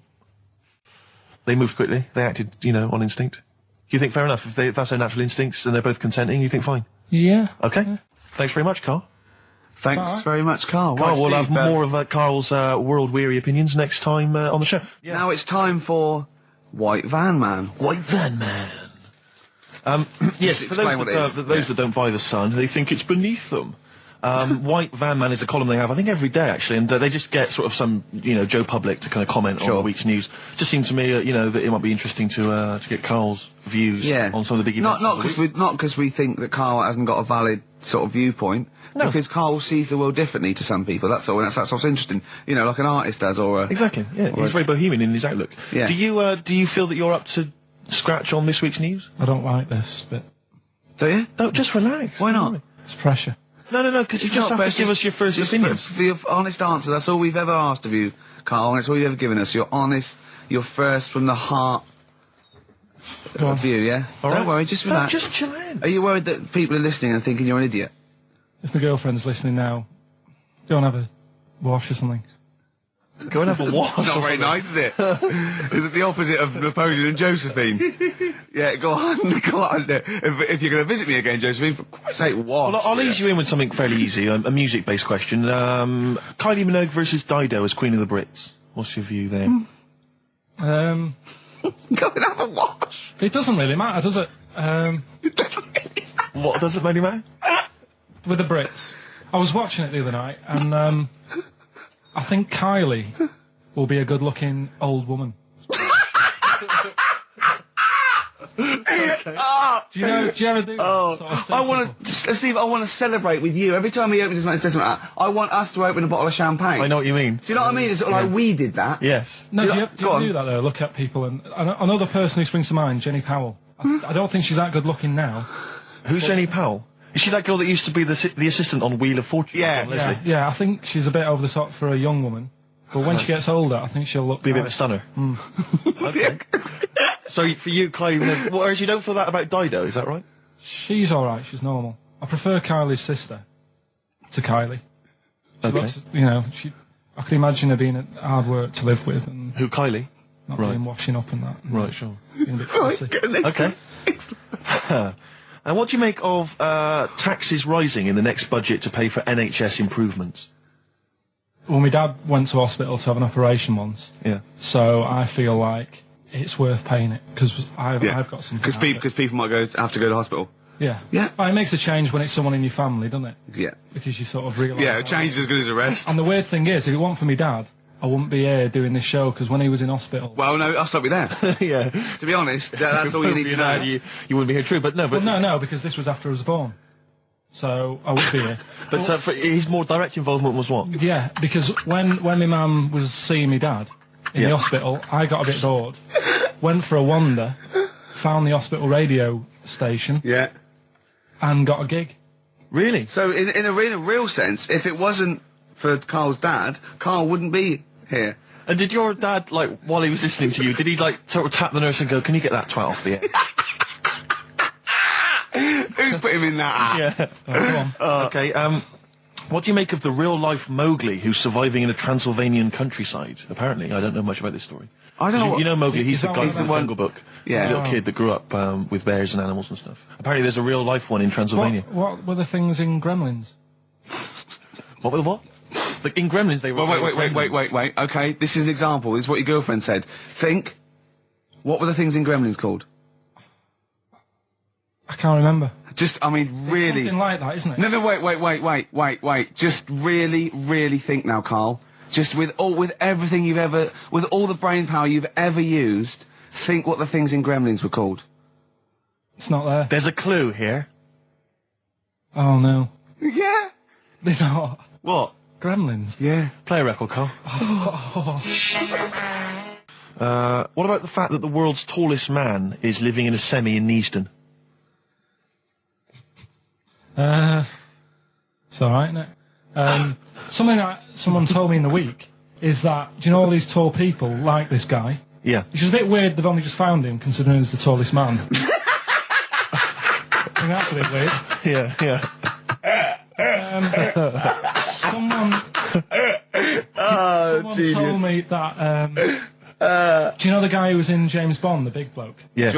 They moved quickly. They acted, on instinct. You think fair enough? If that's their natural instincts and they're both consenting, you think fine? Yeah. Okay. Yeah. Thanks very much, Carl. Thanks very much, Carl. Carl, we'll have more of Carl's world-weary opinions next time on the show. Yeah. Now it's time for White Van Man. White Van Man. Yes, for those that don't buy The Sun, they think it's beneath them. White Van Man is a column they have, I think, every day, actually, and they just get sort of some, Joe Public to kind of comment on the week's news. Just seems to me, that it might be interesting to get Carl's views on some of the big events. Not because we think that Carl hasn't got a valid sort of viewpoint. No. Because Carl sees the world differently to some people, that's all, and that's what's interesting. Like an artist does, or Exactly, yeah. He's very bohemian in his outlook. Yeah. Do you feel that you're up to scratch on this week's news? I don't like this bit. Do you? No, just relax. Why not? It's pressure. No, because you just have to give us your first opinions. For your honest answer, that's all we've ever asked of you, Carl, and it's all you've ever given us. Your honest, your first from the heart view, yeah? Don't worry, just relax. Just chill in. Are you worried that people are listening and thinking you're an idiot? If my girlfriend's listening now, go and have a wash or something. Go and have a wash. Not very nice, is it? Is it the opposite of Napoleon and Josephine? Yeah, go on. If you're going to visit me again, Josephine, for Christ's sake, wash. Well, I'll ease you in with something fairly easy, a music-based question. Kylie Minogue versus Dido as Queen of the Brits. What's your view there? Go and have a wash. It doesn't really matter, does it? It doesn't really matter. What does it really matter? With the Brits. I was watching it the other night, and I think Kylie will be a good-looking old woman. Do you ever do that? Sort of I want to, Steve, I want to celebrate with you. Every time he opens his mouth, says something like that, I want us to open a bottle of champagne. I know what you mean. Do you know what I mean? It's sort of like we did that. Yes. No, do you ever do that, though? Look at people, and another person who springs to mind, Jenny Powell. I don't think she's that good-looking now. Who's Jenny Powell? Is she that girl that used to be the assistant on Wheel of Fortune? Yeah, I think she's a bit over the top for a young woman. But when she gets older, I think she'll be a bit of a stunner. Okay. So for you, Kylie, whereas you don't feel that about Dido, is that right? She's alright, she's normal. I prefer Kylie's sister to Kylie. She looks, I can imagine her being hard work to live with. And who, Kylie? Not being washing up and that. Right, sure. Being a bit fussy. Okay. And what do you make of taxes rising in the next budget to pay for NHS improvements? Well, my dad went to hospital to have an operation once. Yeah. So I feel like it's worth paying it, because I've got something. Because people might have to go to hospital. Yeah. Yeah. But it makes a change when it's someone in your family, doesn't it? Yeah. Because you sort of realise... Yeah, a change is as good as a rest. And the weird thing is, if it weren't for me dad, I wouldn't be here doing this show, because when he was in hospital... Well, no, I'll stop you there. Yeah. To be honest, that's all you need to know. You wouldn't be here, true, but no... But well, no, because this was after I was born. So, I would be here. But for his more direct involvement was what? Yeah, because when my mum was seeing me dad in the hospital, I got a bit bored, went for a wander, found the hospital radio station... Yeah. And got a gig. Really? So, in a real sense, if it wasn't for Carl's dad, Carl wouldn't be here. And did your dad, while he was listening to you, did he, sort of tap the nurse and go, can you get that twat off the air? Who's put him in that? Yeah. Oh, go on. Okay, what do you make of the real-life Mowgli who's surviving in a Transylvanian countryside? Apparently, I don't know much about this story. I don't know. You know Mowgli, he's the guy from the Jungle Book. Yeah. The little kid that grew up with bears and animals and stuff. Apparently there's a real-life one in Transylvania. What were the things in Gremlins? What were the what? In Gremlins they were... Wait. Okay, this is an example. This is what your girlfriend said. Think. What were the things in Gremlins called? I can't remember. Really... It's something like that, isn't it? No, wait. Just really think now, Carl. Just with everything you've ever... With all the brain power you've ever used, think what the things in Gremlins were called. It's not there. There's a clue here. Oh, no. Yeah. They're not. What? Gremlins. Yeah. Play a record, Carl. What about the fact that the world's tallest man is living in a semi in Neasden? It's alright, isn't it? Something that someone told me in the week is that, do you know all these tall people like this guy? Yeah. Which is a bit weird they've only just found him, considering he's the tallest man. I think that's a bit weird. Yeah. Someone told me that, do you know the guy who was in James Bond, the big bloke? Yes.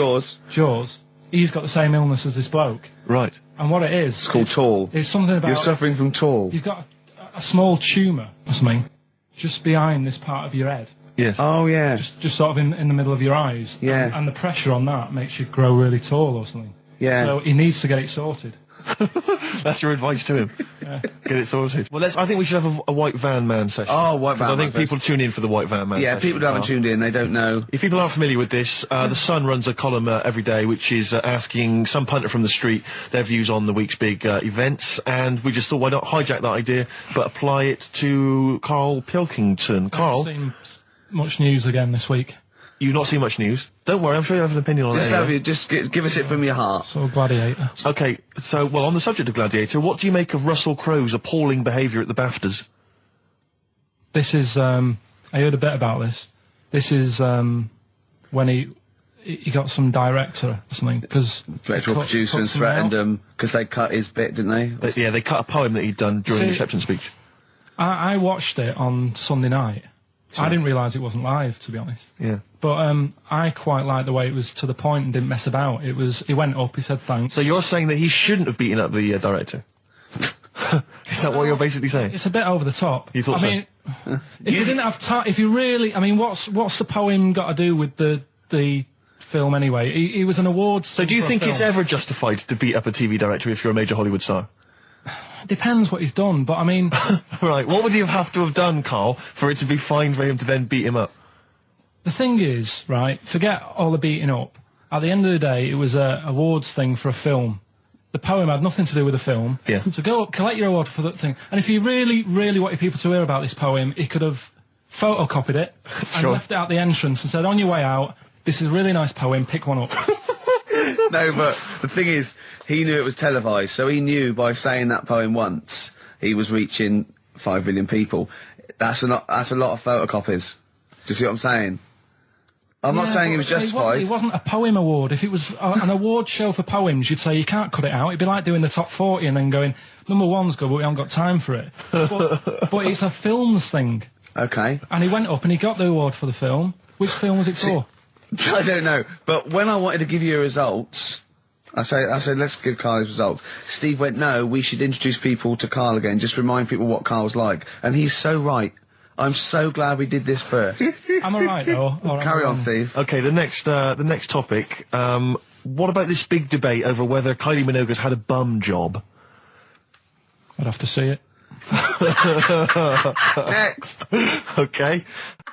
Jaws. He's got the same illness as this bloke. Right. And what it is... It's called tall. It's something about... You're suffering from tall. You've got a small tumour or something just behind this part of your head. Yes. Oh, yeah. Just sort of in the middle of your eyes. Yeah. And the pressure on that makes you grow really tall or something. Yeah. So he needs to get it sorted. That's your advice to him. Yeah. Get it sorted. Well, I think we should have a white van man session. Oh, white van man. I think people tune in for the white van man Yeah, session. people who haven't tuned in, they don't know. If people aren't familiar with this, The Sun runs a column every day which is asking some punter from the street their views on the week's big events, and we just thought, why not hijack that idea, but apply it to Karl Pilkington. Carl? I've seen much news again this week. You've not seen much news. Don't worry, I'm sure you have an opinion on it. Just give us it from your heart. So Gladiator. Okay, so, well, on the subject of Gladiator, what do you make of Russell Crowe's appalling behaviour at the BAFTAs? This is, I heard a bit about this. This is, when he got some director or something, because... Director or producer and threatened him, because they cut his bit, didn't they? They cut a poem that he'd done during the acceptance speech. I watched it on Sunday night. Sure. I didn't realise it wasn't live, to be honest. Yeah. But I quite liked the way it was to the point and didn't mess about. He went up, he said thanks. So you're saying that he shouldn't have beaten up the director? Is that what you're basically saying? It's a bit over the top. You thought I mean, if you didn't have time, if you really, I mean, what's the poem got to do with the film anyway? He was an awards. So do you think it's ever justified to beat up a TV director if you're a major Hollywood star? Depends what he's done, but I mean... Right, what would he have to have done, Carl, for it to be fine for him to then beat him up? The thing is, right, forget all the beating up. At the end of the day, it was a awards thing for a film. The poem had nothing to do with the film. Yeah. So go up, collect your award for that thing. And if you really, really wanted people to hear about this poem, he could have photocopied it and left it at the entrance and said, on your way out, this is a really nice poem, pick one up. No, but the thing is, he knew it was televised, so he knew by saying that poem once, he was reaching 5 billion people. That's a lot of photocopies. Do you see what I'm saying? I'm not saying he was justified. It wasn't a poem award. If it was an award show for poems, you'd say you can't cut it out. It'd be like doing the top 40 and then going, #1's good, but we haven't got time for it. But it's a films thing. Okay. And he went up and he got the award for the film. Which film was it for? I don't know, but when I wanted to give you results, I said, let's give Carl his results. Steve went, no, we should introduce people to Carl again, just remind people what Carl's like. And he's so right. I'm so glad we did this first. Am I right, though? Carry on, Steve. Okay, the next topic, what about this big debate over whether Kylie Minogue's had a bum job? I'd have to see it. Next. Okay.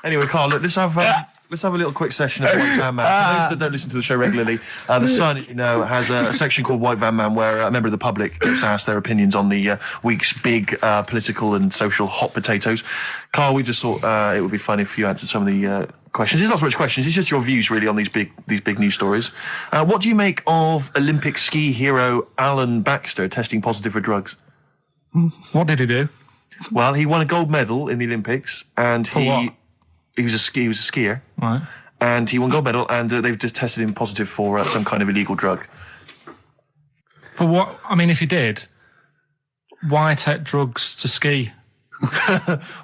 Anyway, Carl, look, let's have a little quick session of White Van Man. For those that don't listen to the show regularly, The Sun, as you know, has a section called White Van Man where a member of the public gets asked their opinions on the week's big political and social hot potatoes. Carl, we just thought it would be fun if you answered some of the questions. It's not so much questions, it's just your views really on these big news stories. What do you make of Olympic ski hero Alan Baxter testing positive for drugs? What did he do? Well, he won a gold medal in the Olympics, and he was a skier. Right. And he won gold medal, and they've just tested him positive for some kind of illegal drug. But what, I mean, if he did, why take drugs to ski?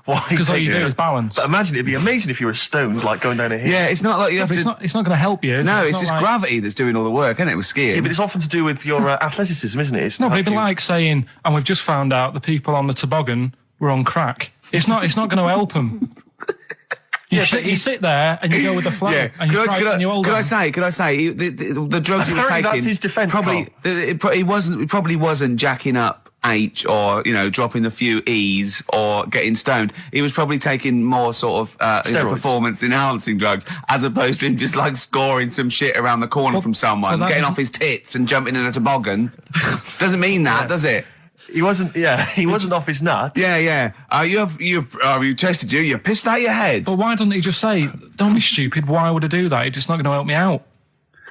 Why? Because all you do is balance. But imagine, it'd be amazing if you were stoned, like going down a hill. Yeah, it's not like you have to... It's not going to help you, is it? No, it's just like... gravity that's doing all the work, isn't it, with skiing? Yeah, but it's often to do with your athleticism, isn't it? It's no, but it'd be like saying, and we've just found out the people on the toboggan were on crack. It's not going to help them. You sit there and you go with the flow, and you try and you hold on. Could I say, the drugs he was taking... that's his defence, He probably wasn't jacking up H or, dropping a few E's or getting stoned. He was probably taking more sort of performance-enhancing drugs, as opposed to him just, like, scoring some shit around the corner from someone, getting off his tits and jumping in a toboggan. Doesn't mean that, does it? He wasn't off his nut. Yeah. You tested you pissed out your head. But why doesn't he just say, don't be stupid, why would I do that? It's just not going to help me out.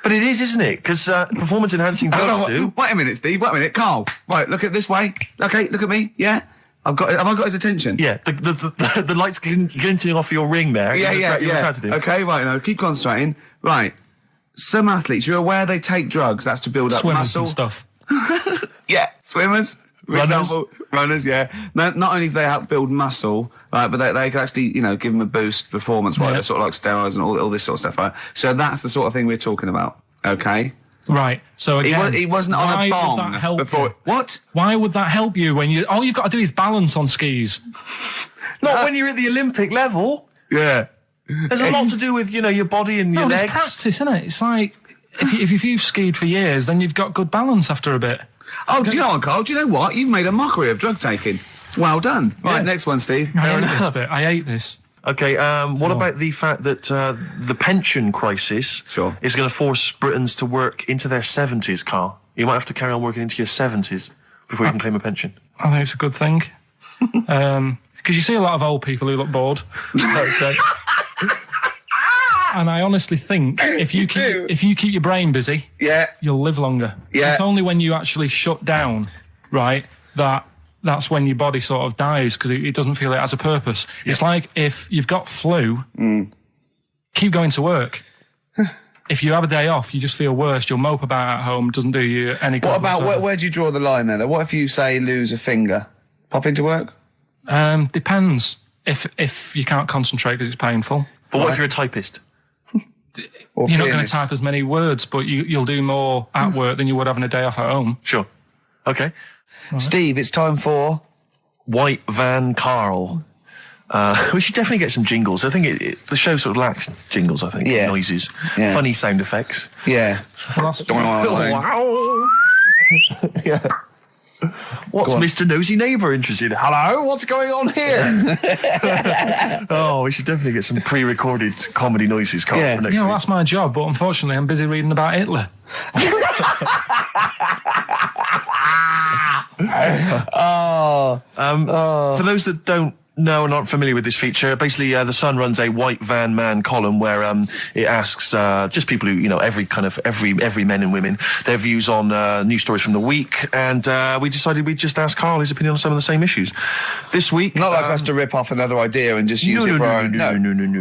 But it is, isn't it? Because performance-enhancing drugs do. Wait a minute, Steve, wait a minute. Carl, right, look at this way. Okay, look at me, yeah? Have I got his attention? Yeah, the light's glinting off your ring there. Yeah. Okay, right, now, keep concentrating. Right, some athletes, you're aware they take drugs, that's to build up muscle. And stuff. Yeah, swimmers. Runners, yeah. Not only do they help build muscle, right, but they can actually, give them a boost performance-wise, yeah. Sort of like steroids and all this sort of stuff, right? So that's the sort of thing we're talking about, okay? Right. So again, he wasn't on a bong before. What? Why would that help you when all you've got to do is balance on skis? Not when you're at the Olympic level. Yeah. There's a lot to do with, your body and your legs. It's practice, isn't it? It's like, if you've skied for years, then you've got good balance after a bit. Oh, do you know what, Carl? Do you know what? You've made a mockery of drug taking. Well done. Yeah. Right, next one, Steve. I hate this. Okay, what about the fact that the pension crisis is going to force Britons to work into their 70s, Carl? You might have to carry on working into your 70s before you can claim a pension. I think it's a good thing. Because you see a lot of old people who look bored. Okay. And I honestly think if you keep your brain busy, you'll live longer. Yeah. It's only when you actually shut down, right, that's when your body sort of dies because it doesn't feel it has a purpose. Yeah. It's like if you've got flu, keep going to work. If you have a day off, you just feel worse. You'll mope about at home. It doesn't do you any good. What about, where do you draw the line there? What if you, say, lose a finger? Pop into work? Depends. If you can't concentrate because it's painful. But what if you're a typist? You're not going to type as many words, but you'll do more at work than you would having a day off at home. Sure. Okay. Right. Steve, it's time for... White Van Karl. We should definitely get some jingles. I think the show sort of lacks jingles, I think. Yeah. Noises. Yeah. Funny sound effects. Yeah. Wow. Yeah. What's Mr. Nosy Neighbour interested in? Hello, what's going on here? Oh, we should definitely get some pre-recorded comedy noises, Carl, for next week. That's my job, but unfortunately I'm busy reading about Hitler. For those that don't know and aren't familiar with this feature, basically The Sun runs a White Van Man column where it asks just people who, every men and women, their views on news stories from the week, and we decided we'd just ask Karl his opinion on some of the same issues. This week... Not like us to rip off another idea and just use it for our own...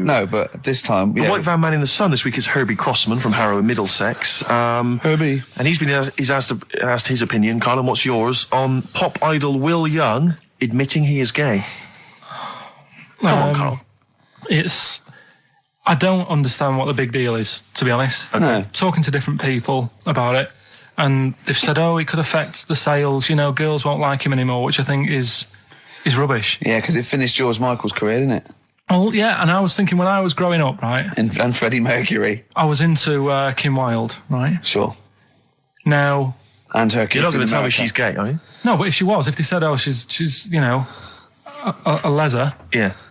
No, but this time... The White Van Man in The Sun this week is Herbie Crossman from Harrow in Middlesex. Herbie. And he's asked his opinion, Karl, and what's yours, on pop idol Will Young admitting he is gay. Come on, Karl. I don't understand what the big deal is, to be honest. Okay. No. Talking to different people about it, and they've said, it could affect the sales, girls won't like him anymore, which I think is rubbish. Yeah, because it finished George Michael's career, didn't it? Oh, yeah, and I was thinking when I was growing up, right? And Freddie Mercury. I was into Kim Wilde, right? Sure. Now... And her kids. You're not going to tell me she's gay, are you? No, but if they said, she's a leather,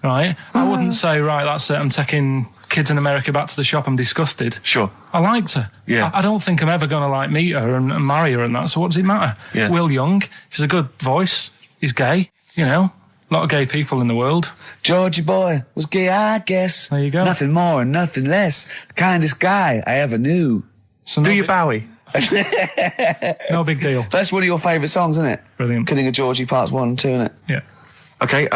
right? I wouldn't say, right, that's it, I'm taking kids in America back to the shop, I'm disgusted. Sure. I liked her. Yeah. I don't think I'm ever going to, meet her and marry her and that, so what does it matter? Yeah. Will Young, he's a good voice, he's gay, a lot of gay people in the world. Georgie boy was gay, I guess. There you go. Nothing more and nothing less. The kindest guy I ever knew. So Do you Bowie? No big deal. That's one of your favourite songs, isn't it? Brilliant. Killing of Georgie Parts 1 and 2, isn't it? Yeah. Okay,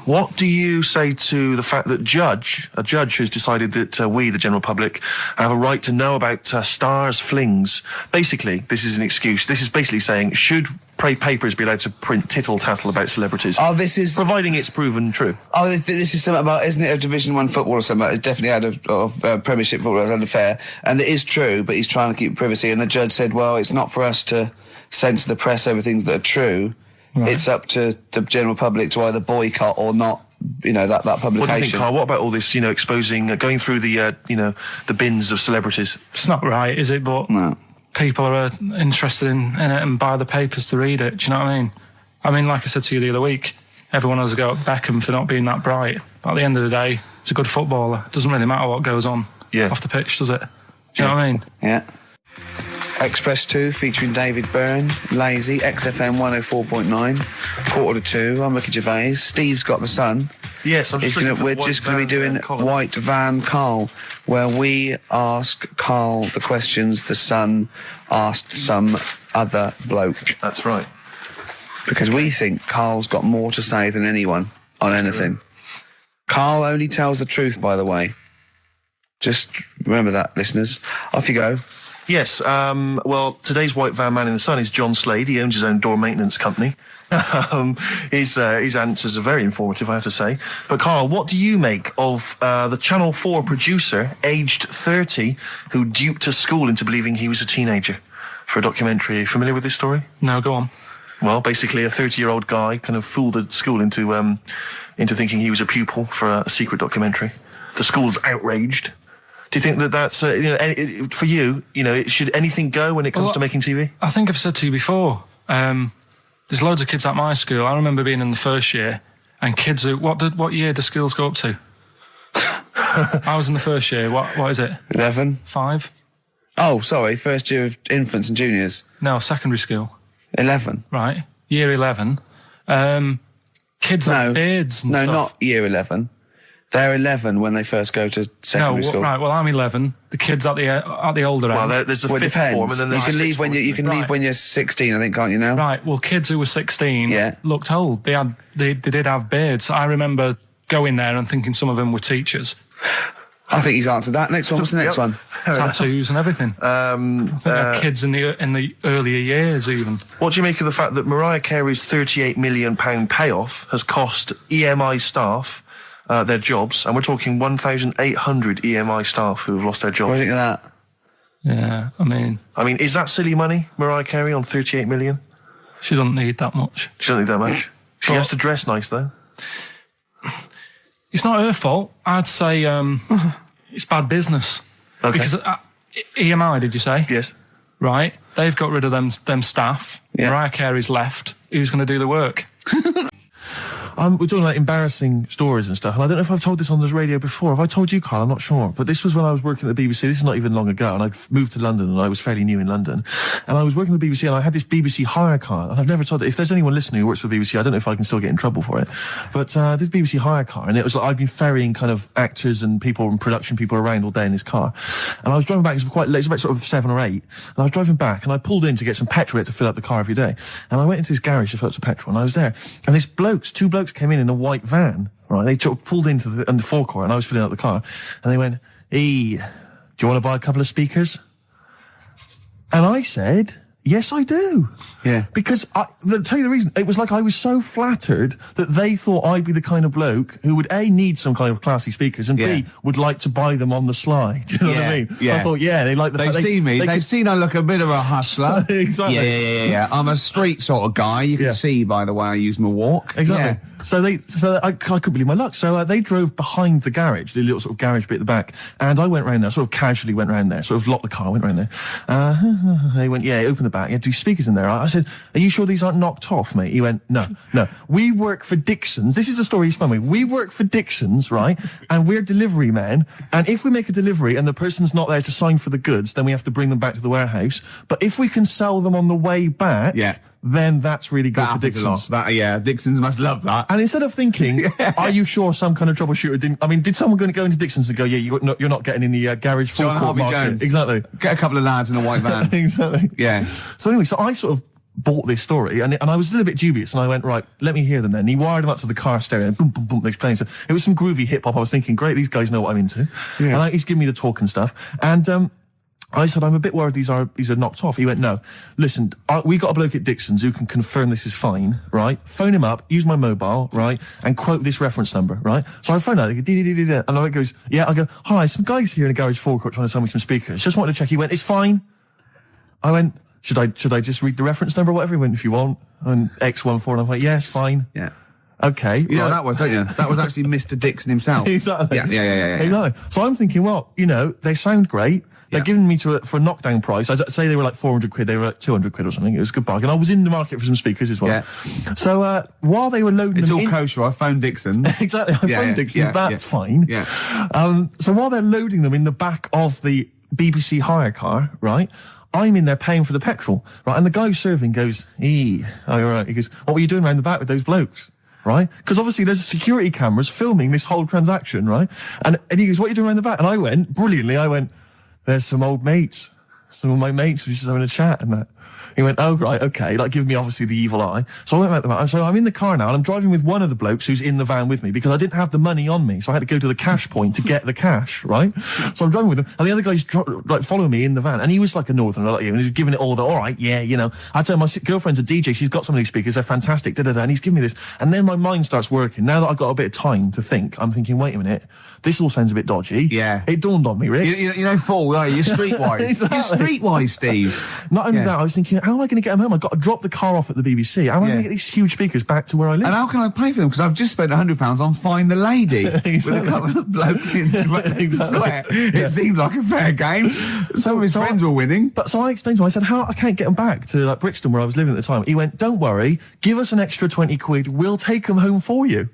what do you say to the fact that a judge has decided that we, the general public, have a right to know about stars' flings? Basically, this is an excuse. This is basically saying, should papers be allowed to print tittle-tattle about celebrities? Oh, this is... Providing it's proven true. Oh, this is something about, isn't it, a Division 1 football or something? It's definitely out of Premiership football, it's unfair. And it is true, but he's trying to keep privacy. And the judge said, well, it's not for us to censor the press over things that are true. Right. It's up to the general public to either boycott or not, that publication. What do you think, Karl? What about all this, exposing, going through the, the bins of celebrities? It's not right, is it? But no. People are interested in it and buy the papers to read it. Do you know what I mean? I mean, like I said to you the other week, everyone has a go at Beckham for not being that bright. But at the end of the day, it's a good footballer. It doesn't really matter what goes on off the pitch, does it? Do you know what I mean? Yeah. Express 2 featuring David Byrne, Lazy, XFM 104.9, 1:45. I'm Ricky Gervais. Steve's got The Sun. Yes, we're just going to be doing White Van Karl, where we ask Karl the questions the Sun asked some other bloke. That's right. Because we think Karl's got more to say than anyone on anything. Karl only tells the truth, by the way. Just remember that, listeners. Off you go. Yes, well, today's White Van Man in the Sun is John Slade. He owns his own door maintenance company. His answers are very informative, I have to say. But, Karl, what do you make of the Channel 4 producer, aged 30, who duped a school into believing he was a teenager for a documentary? Are you familiar with this story? No, go on. Well, basically, a 30-year-old guy kind of fooled the school into thinking he was a pupil for a secret documentary. The school's outraged. Do you think that that's, for you, should anything go when it comes to making TV? I think I've said to you before, there's loads of kids at my school. I remember being in the first year, and kids who, what year do schools go up to? I was in the first year. What is it? 11. 5? Oh, sorry, first year of infants and juniors. No, secondary school. 11. Right, year 11. Kids have beards and stuff. No, not year 11. They're 11 when they first go to secondary school. Right. Well, I'm 11. The kids at the older end. Well, there's a fifth form, and then there's you can leave when you can leave when you're 16, I think, can't you now? Right. Well, kids who were 16 looked old. They did have beards. I remember going there and thinking some of them were teachers. I think he's answered that. Next one. What's the next one? Tattoos and everything. I think they're kids in the earlier years even. What do you make of the fact that Mariah Carey's £38 million payoff has cost EMI staff their jobs, and we're talking 1,800 EMI staff who have lost their jobs? What do you think of that? Yeah, I mean, is that silly money, Mariah Carey, on 38 million? She doesn't need that much. She doesn't need that much. She has to dress nice, though. It's not her fault. I'd say it's bad business. Okay. Because EMI, did you say? Yes. Right. They've got rid of them staff. Yeah. Mariah Carey's left. Who's going to do the work? We're talking about embarrassing stories and stuff, and I don't know if I've told this on the radio before. Have I told you, Carl? I'm not sure. But this was when I was working at the BBC. This is not even long ago, and I moved to London, and I was fairly new in London. And I was working at the BBC, and I had this BBC hire car, and I've never told it. If there's anyone listening who works for the BBC, I don't know if I can still get in trouble for it. But this BBC hire car, and it was like I'd been ferrying kind of actors and people and production people around all day in this car. And I was driving back, it was quite late, it was about sort of 7 or 8, and I was driving back, and I pulled in to get some petrol to fill up the car every day. And I went into this garage to fill up some petrol, and I was there, and two blokes came in a white van, right? They pulled into the forecourt, and I was filling up the car, and they went, "Hey, do you want to buy a couple of speakers?" And I said, "Yes, I do." Yeah. Because I'll tell you the reason. It was like I was so flattered that they thought I'd be the kind of bloke who would A, need some kind of classy speakers, and B, would like to buy them on the sly. Do you know what I mean? Yeah. I thought, they like the They've fact seen me. They've seen I look a bit of a hustler. Exactly. Yeah. I'm a street sort of guy. You can see by the way I use my walk. Exactly. Yeah. So I couldn't believe my luck. So they drove behind the garage, the little sort of garage bit at the back, and I went round there, sort of casually went round there, sort of locked the car, went round there. They went, open the back. You had 2 speakers in there. I said, "Are you sure these aren't knocked off, mate?" He went, No. We work for Dixon's. This is the story he spun me. We work for Dixon's, right? And we're delivery men. And if we make a delivery and the person's not there to sign for the goods, then we have to bring them back to the warehouse. But if we can sell them on the way back, then that's really good for Dixon's. Dixon's must love that. And instead of thinking, are you sure some kind of troubleshooter didn't... I mean, did someone go into Dixon's and go, you're not getting in the garage forecourt market? Jones. Exactly. Get a couple of lads in a white van. Exactly. Yeah. So anyway, so I sort of bought this story, and I was a little bit dubious, and I went, right, let me hear them then. And he wired them up to the car stereo, and boom, boom, boom, they're playing. So it was some groovy hip-hop. I was thinking, great, these guys know what I'm into. Yeah. And he's giving me the talk and stuff. And I said, I'm a bit worried these are knocked off. He went, no, listen, we got a bloke at Dixon's who can confirm this is fine, right? Phone him up, use my mobile, right? And quote this reference number, right? So I phone out, and I goes, I go, hi, some guys here in a garage forecourt trying to sell me some speakers. Just wanted to check. He went, it's fine. I went, should I just read the reference number or whatever? He went, if you want. And X14, and I'm like, yes, fine. Yeah. Okay. You know what that was, don't you? That was actually Mr. Dixon himself. Exactly. Yeah. Exactly. So I'm thinking, well, they sound great. They're giving me for a knockdown price. I'd say they were like 400 quid. They were like 200 quid or something. It was a good bargain. I was in the market for some speakers as well. Yeah. So, while they were loading it's them all kosher. I phoned Dixon's. Exactly. I phoned Dixon's. That's fine. Yeah. So while they're loading them in the back of the BBC hire car, right, I'm in there paying for the petrol, right, and the guy who's serving goes, you're right. He goes, what were you doing around the back with those blokes? Right? Because obviously there's security cameras filming this whole transaction, right? And he goes, what are you doing around the back? And I went, brilliantly, there's some old mates. Some of my mates were just having a chat and that. He went, oh, right, okay, like giving me obviously the evil eye. So I went back to the van. So I'm in the car now, and I'm driving with one of the blokes who's in the van with me because I didn't have the money on me. So I had to go to the cash point to get the cash, right? So I'm driving with him, and the other guy's following me in the van, and he was like a northerner like you, and he was giving it all the, all right, I tell my girlfriend's a DJ, she's got some of these speakers, they're fantastic, and he's giving me this. And then my mind starts working. Now that I've got a bit of time to think, I'm thinking, wait a minute, this all sounds a bit dodgy. Yeah. It dawned on me, Rick. You know, fool, are you? You're streetwise. Exactly. You're streetwise, Steve. Not only that, I was thinking, how am I going to get them home? I've got to drop the car off at the BBC. How am I going to get these huge speakers back to where I live? And how can I pay for them? Because I've just spent £100 on Find the Lady with a couple of blokes in the square. It seemed like a fair game. Some of his friends were winning. But so I explained to him, I said, I can't get them back to like Brixton where I was living at the time. He went, don't worry, give us an extra 20 quid, we'll take them home for you.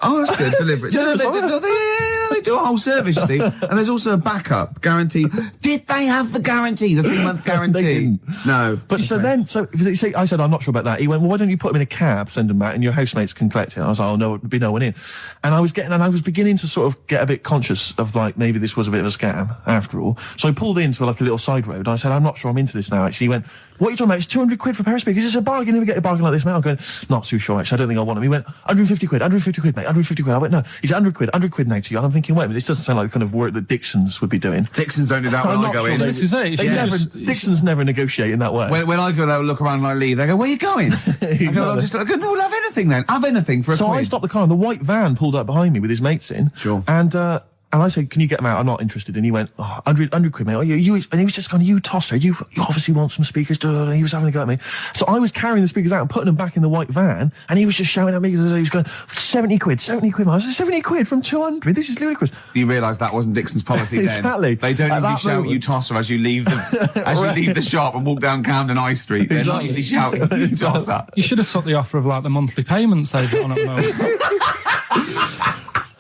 Oh, that's good. Deliberate. No, they do a whole service, you see. And there's also a backup guarantee. Did they have the guarantee, the 3-month guarantee? They didn't. No. But see, I said, I'm not sure about that. He went, well, why don't you put them in a cab, send them back, and your housemates can collect it? I was like, oh, no, there'd be no one in. And I was beginning to sort of get a bit conscious of, like, maybe this was a bit of a scam, after all. So I pulled into, like, a little side road, and I said, I'm not sure I'm into this now, actually. He went, what are you talking about? It's 200 quid for a pair of speakers. It's a bargain. You never get a bargain like this, mate. I'm going, not too sure, actually. I don't think I want them. He went, 150 quid, 150 quid, mate, 150 quid. I went, no, he's 100 quid now to you. And I'm thinking, wait a minute, this doesn't sound like the kind of work that Dixons would be doing. Dixons don't do that when I go in. This is it. Dixons never negotiate in that way. When I go, they'll look around and I leave. They go, where are you going? Exactly. I go, no, we'll have anything then. Have anything for a So quid. I stopped the car, and the white van pulled up behind me with his mates in. Sure. And I said, can you get them out? I'm not interested. And he went, 100 quid, mate. And he was just going, you tosser, you obviously want some speakers. And he was having a go at me. So I was carrying the speakers out and putting them back in the white van, and he was just shouting at me. He was going, 70 quid. I was like, 70 quid from 200? This is ludicrous. You realise that wasn't Dixon's policy then. Exactly. They don't usually shout, you tosser, as you leave the, you leave the shop and walk down Camden High Street. They're not usually shouting, you tosser. You should have took the offer of, like, the monthly payments they've got on at the moment.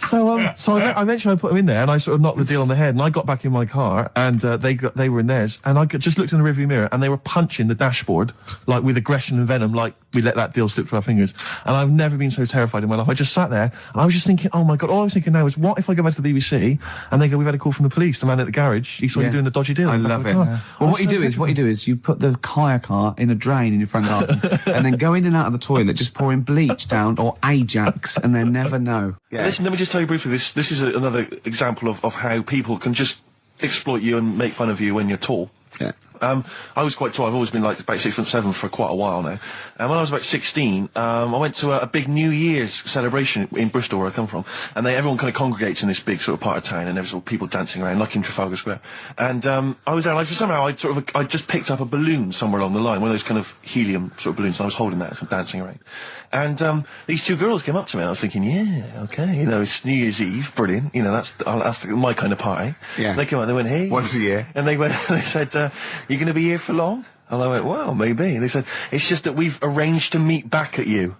So I eventually put them in there, and I sort of knocked the deal on the head, and I got back in my car, and they were in theirs, and I just looked in the rearview mirror, and they were punching the dashboard, like, with aggression and venom, like we let that deal slip through our fingers. And I've never been so terrified in my life. I just sat there, and I was just thinking, oh my God, all I was thinking now is, what if I go back to the BBC, and they go, we've had a call from the police, the man at the garage, he saw you doing a dodgy deal. I love it. Yeah. Well, what you do is you put the hire car in a drain in your front garden, and then go in and out of the toilet, just pouring bleach down, or Ajax, and then never know. Yeah. Listen, let me just tell you briefly, this is another example of how people can just exploit you and make fun of you when you're tall. Yeah. I was quite tall. I've always been like about 6'7" for quite a while now. And when I was about 16, I went to a big New Year's celebration in Bristol, where I come from. And everyone kind of congregates in this big sort of part of town, and there's all people dancing around, like in Trafalgar Square. And I was there, and somehow I just picked up a balloon somewhere along the line, one of those kind of helium sort of balloons, and I was holding that, sort of dancing around. And these two girls came up to me, and I was thinking, yeah, okay, it's New Year's Eve, brilliant, that's my kind of party. Yeah. And they came up, they went, hey. Once a year. And they said, you going to be here for long? And I went, well, maybe. And they said, it's just that we've arranged to meet back at you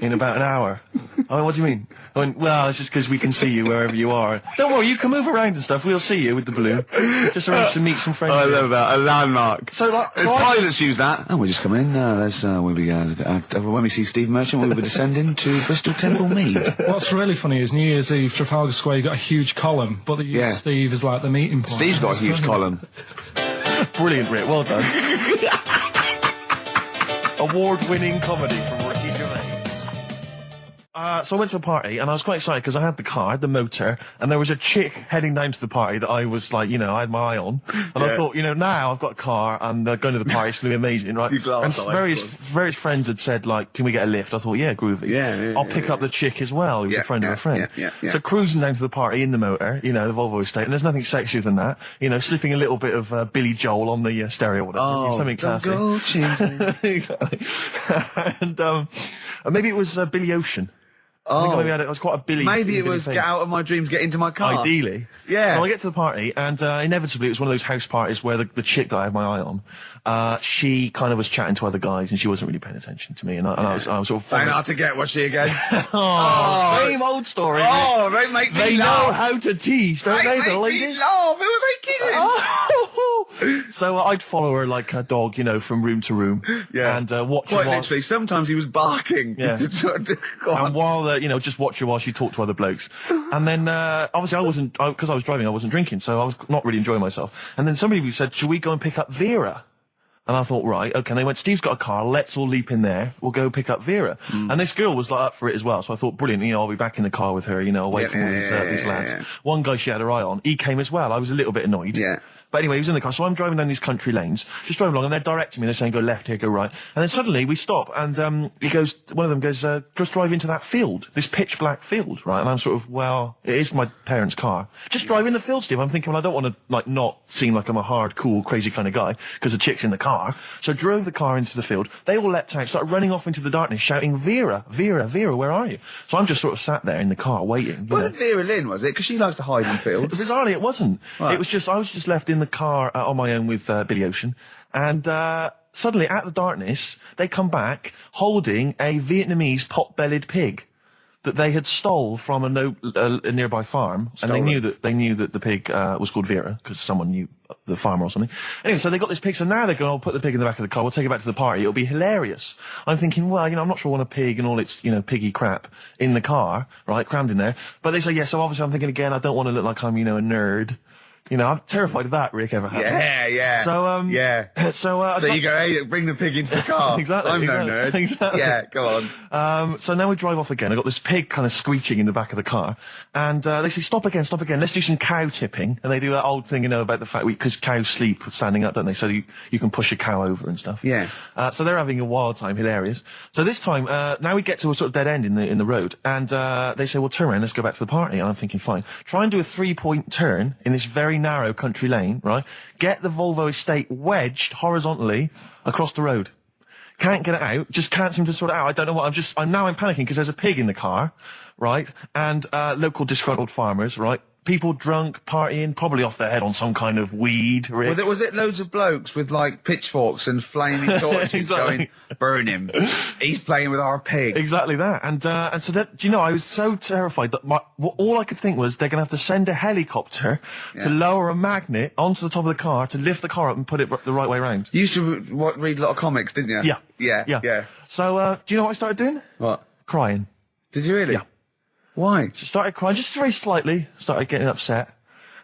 in about an hour. I went, what do you mean? I went, well, it's just because we can see you wherever you are. Don't worry, you can move around and stuff. We'll see you with the balloon. Just arranged to meet some friends. I love that. A landmark. So, like, pilots use that. Oh, we're just coming in. When we see Steve Merchant, we'll be descending to Bristol Temple Mead. What's really funny is New Year's Eve, Trafalgar Square, you got a huge column, but they use Steve as, like, the meeting point. Steve's got a huge column. Brilliant, Rick. Well done. Award-winning comedy from Ricky Gervais. So I went to a party, and I was quite excited because I had the car, I had the motor, and there was a chick heading down to the party that I was like, I had my eye on. And I thought, now I've got a car, and going to the party, it's going to be amazing, right? And various friends had said, like, can we get a lift? I thought, yeah, groovy. Yeah, I'll pick up the chick as well, who's a friend of a friend. Yeah. So cruising down to the party in the motor, the Volvo estate, and there's nothing sexier than that. Slipping a little bit of Billy Joel on the stereo or whatever. Oh, something classy. Exactly. And maybe it was Billy Ocean. I think maybe it was quite a Billy. Maybe it was Get Out of My Dreams, Get Into My Car. Ideally. Yeah. So I get to the party, and inevitably it was one of those house parties where the chick that I had my eye on, she kind of was chatting to other guys, and she wasn't really paying attention to me, and I was sort of... Trying hard to get, was she again? Same old story. Oh, they make me laugh. They know how to tease, don't they, the ladies? Who are they kidding? So I'd follow her like a dog, from room to room. Yeah. And watch her quite literally, sometimes he was barking. Yeah. And while, just watch her while she talked to other blokes. And then, obviously because I was driving, I wasn't drinking, so I was not really enjoying myself. And then somebody said, should we go and pick up Vera? And I thought, right, okay. And they went, Steve's got a car, let's all leap in there, we'll go pick up Vera. And this girl was like up for it as well, so I thought, brilliant, I'll be back in the car with her, away from all these lads. Yeah. One guy she had her eye on, he came as well, I was a little bit annoyed. Yeah. But anyway, he was in the car, so I'm driving down these country lanes, just driving along, and they're directing me, they're saying, go left here, go right. And then suddenly we stop, and one of them goes, just drive into that field, this pitch black field, right? And I'm sort of, well, it is my parents' car. Just drive in the field, Steve. I'm thinking, well, I don't want to, not seem like I'm a hard, cool, crazy kind of guy, because the chick's in the car. So drove the car into the field. They all leapt out, started running off into the darkness, shouting, Vera, Vera, Vera, where are you? So I'm just sort of sat there in the car, waiting. Wasn't Vera Lynn, was it? Because she likes to hide in fields. Bizarrely, it wasn't. Right. It was just, I was just left in the car on my own with Billy Ocean, and suddenly, out of the darkness, they come back holding a Vietnamese pot-bellied pig. that they had stole from a nearby farm, and they knew that the pig was called Vera because someone knew the farmer or something. Anyway, so they got this pig. So now they're going, "I'll put the pig in the back of the car. We'll take it back to the party. It'll be hilarious." I'm thinking, well, I'm not sure I want a pig and all its piggy crap in the car, right, crammed in there. But they say yes. So obviously I'm thinking again, I don't want to look like I'm a nerd. I'm terrified of that, Rick, ever happens. Yeah. So, So you go, hey, bring the pig into the car. Exactly. I'm no nerd. Exactly. Yeah, go on. So now we drive off again. I got this pig kind of screeching in the back of the car. And, they say, stop again. Let's do some cow tipping. And they do that old thing, about the fact because cows sleep standing up, don't they? So you can push a cow over and stuff. Yeah. So they're having a wild time, hilarious. So this time, now we get to a sort of dead end in the road. And, they say, well, turn around, let's go back to the party. And I'm thinking, fine. Try and do a 3-point turn in this very narrow country lane, right? Get the Volvo estate wedged horizontally across the road. Can't get it out. Just can't seem to sort it out. I don't know what. I'm panicking because there's a pig in the car, right? And, local disgruntled farmers, right? People drunk, partying, probably off their head on some kind of weed. Rick. Was it loads of blokes with, pitchforks and flaming torches going, burn him. He's playing with our pig. Exactly that. And so that, I was so terrified that all I could think was they're going to have to send a helicopter to lower a magnet onto the top of the car to lift the car up and put it the right way around. You used to read a lot of comics, didn't you? Yeah. So, do you know what I started doing? What? Crying. Did you really? Yeah. Why? She started crying, just very slightly, started getting upset.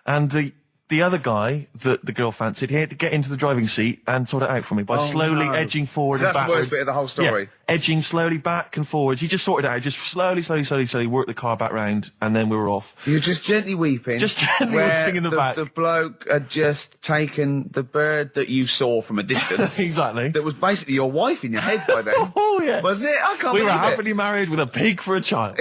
And the other guy that the girl fancied, he had to get into the driving seat and sort it out for me by slowly edging forward and backwards. That's the worst bit of the whole story. Yeah, edging slowly back and forwards. He just sorted it out, just slowly worked the car back round, and then we were off. You were just gently weeping. Just gently weeping in the back. The bloke had just taken the bird that you saw from a distance. Exactly. That was basically your wife in your head by then. Oh, yeah. Was it? I can't We believe were happily married with a pig for a child.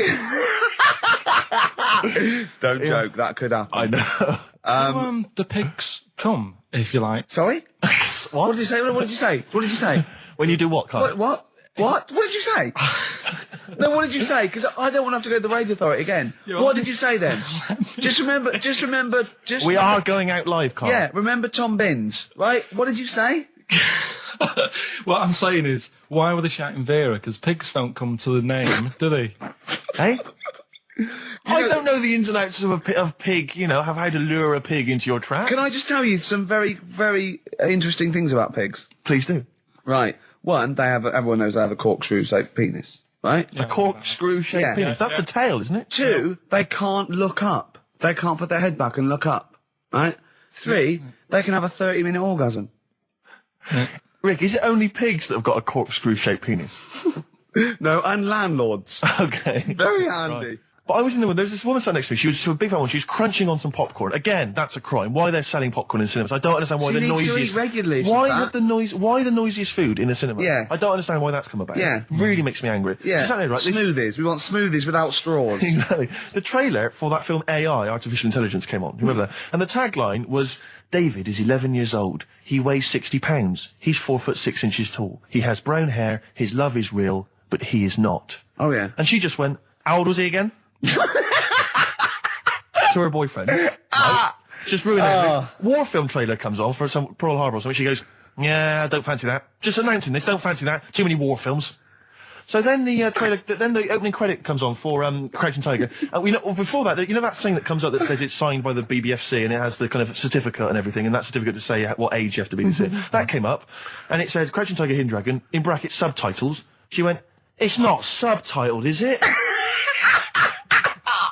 Don't joke, that could happen. I know. The pigs come, if you like. Sorry? What did you say? What did you say? When you do what, Carl? What? What did you say? No, what did you say? Because I don't want to have to go to the radio authority again. What did you say then? Just remember. We are going out live, Carl. Yeah, remember Tom Binns, right? What did you say? What I'm saying is, why were they shouting Vera? Because pigs don't come to the name, do they? Hey? I don't know the ins and outs of pig, have how to lure a pig into your trap. Can I just tell you some very, very interesting things about pigs? Please do. Right. One, everyone knows they have a corkscrew-shaped penis, right? A corkscrew-shaped penis. That's the tail, isn't it? Two, they can't look up. They can't put their head back and look up, right? Three, they can have a 30-minute orgasm. Rick, is it only pigs that have got a corkscrew-shaped penis? No, and landlords. Okay. Very handy. Right. But I was in there was this woman sat next to me. She was a big fan one. She was crunching on some popcorn. Again, that's a crime. Why they're selling popcorn in cinemas? I don't understand why the noisiest. Regularly. Why the noisiest food in a cinema? Yeah. I don't understand why that's come about. Yeah. Really makes me angry. Yeah. Exactly right. Smoothies. We want smoothies without straws. Exactly. The trailer for that film AI, Artificial Intelligence, came on. Remember that? And the tagline was, David is 11 years old. He weighs 60 pounds. He's 4'6" tall. He has brown hair. His love is real, but he is not. Oh yeah. And she just went, how old was he again? To her boyfriend. Right? Just ruined it. War film trailer comes on for some Pearl Harbor or something. She goes, yeah, I don't fancy that. Just announcing this, don't fancy that. Too many war films. So then the trailer, then the opening credit comes on for Crouching Tiger. And before that, that thing that comes up that says it's signed by the BBFC and it has the kind of certificate and everything, and that certificate to say what age you have to be to see it. That came up, and it said Crouching Tiger, Hidden Dragon, in brackets subtitles. She went, it's not subtitled, is it?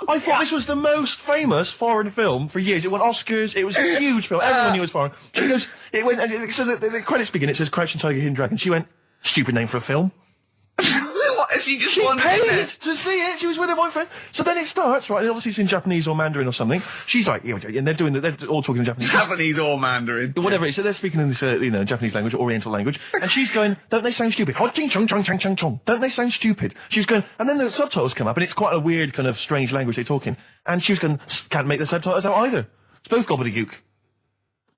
I thought this was the most famous foreign film for years. It won Oscars. It was a huge film. Everyone knew it was foreign. She goes, it went, and so the credits begin. It says Crouching Tiger, Hidden Dragon. She went, stupid name for a film. What? She just She paid to see it. She was with her boyfriend. So then it starts, right? And obviously it's in Japanese or Mandarin or something. She's like, and they're all talking in Japanese. Japanese or Mandarin. Whatever it is. So they're speaking in this, Japanese language, Oriental language. And she's going, don't they sound stupid? Don't they sound stupid? She's going, and then the subtitles come up, and it's quite a weird kind of strange language they're talking. And she was going, can't make the subtitles out either. It's both gobbledygook.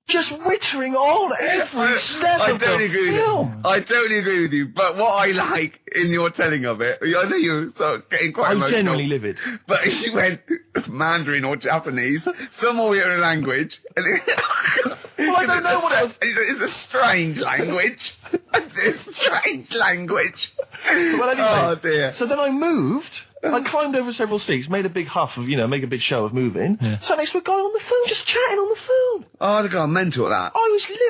Just wittering on every step of the film. I totally agree with you, but what I like in your telling of it, I know you're getting quite emotional. I'm genuinely livid. But she went Mandarin or Japanese, some Oriental language, and well, I don't know what else. It's a strange language. It's a strange language. Well, anyway. Oh dear. So then I moved I climbed over several seats, made a big huff of, make a big show of moving. Yeah. Sat next to a guy on the phone, just chatting on the phone. Oh, I'd have gone mental at that. I was lit.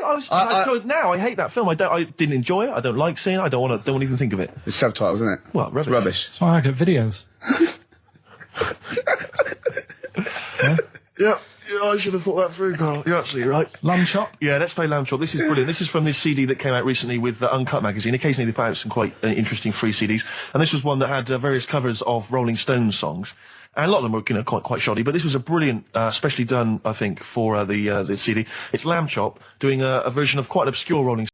So now I hate that film. I didn't enjoy it. I don't like seeing it. I don't want to even think of it. It's subtitles, isn't it? What? Rubbish. That's why I get videos. Huh? Yeah, I should have thought that through, Carl. You're absolutely right. Lamb Chop? Yeah, let's play Lamb Chop. This is brilliant. This is from this CD that came out recently with Uncut magazine. Occasionally they put out some quite interesting free CDs. And this was one that had various covers of Rolling Stones songs. And a lot of them were, quite shoddy. But this was a brilliant, specially done, I think, for the CD. It's Lamb Chop doing a version of quite an obscure Rolling Stones.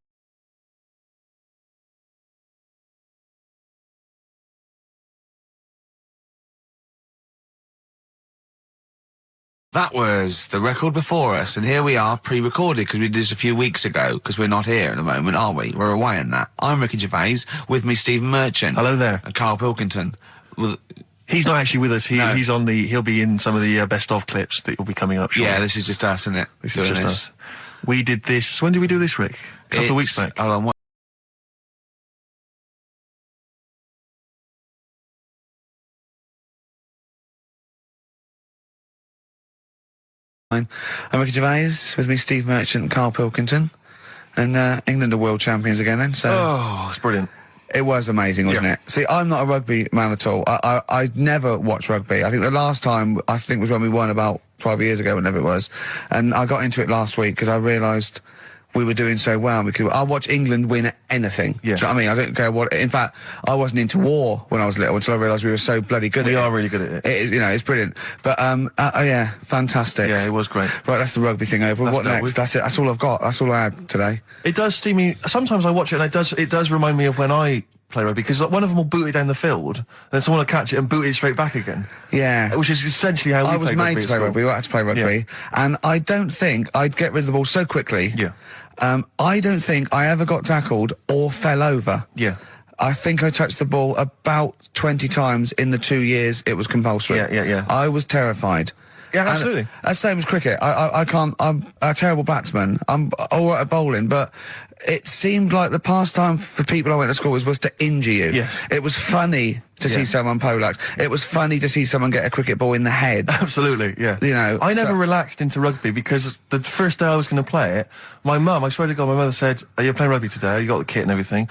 That was the record before us, and here we are, pre-recorded, because we did this a few weeks ago, because we're not here at the moment, are we? We're away in that. I'm Ricky Gervais, with me Stephen Merchant. Hello there. And Karl Pilkington. He's not actually with us. He'll be in some of the best of clips that will be coming up shortly. Yeah, this is just us, isn't it? This is just us. We did this, when did we do this, Rick? A couple of weeks back. Hold on, I'm Ricky Gervais, with me Steve Merchant and Karl Pilkington. And England are world champions again then, so... Oh, it's brilliant. It was amazing, wasn't it? See, I'm not a rugby man at all. I never watched rugby. I think the last time, was when we won about 12 years ago, whenever it was. And I got into it last week because I realised we were doing so well. I'll watch England win anything. Yeah. Do you know what I mean? I don't care what... In fact, I wasn't into war when I was little until I realised we were so bloody good at it. We are really good at it. It's brilliant. But, yeah, fantastic. Yeah, it was great. Right, that's the rugby thing over. What next? That's it. That's all I've got. That's all I had today. It does steam me... Sometimes I watch it and it does remind me of when I play rugby, because one of them will boot it down the field, and then someone will catch it and boot it straight back again. Yeah. Which is essentially how we play rugby. I was made to play rugby. We had to play rugby. Yeah. And I don't think I'd get rid of the ball so quickly. Yeah. I don't think I ever got tackled or fell over. Yeah. I think I touched the ball about 20 times in the 2 years it was compulsory. Yeah. I was terrified. Yeah, absolutely. That's same as cricket. I can't... I'm a terrible batsman. I'm all right at bowling, but it seemed like the pastime for people I went to school was to injure you. Yes. It was funny to see someone poleaxe. It was funny to see someone get a cricket ball in the head. Absolutely, yeah. I never relaxed into rugby because the first day I was going to play it, my mum, I swear to God, my mother said, "Are you playing rugby today? You got the kit and everything.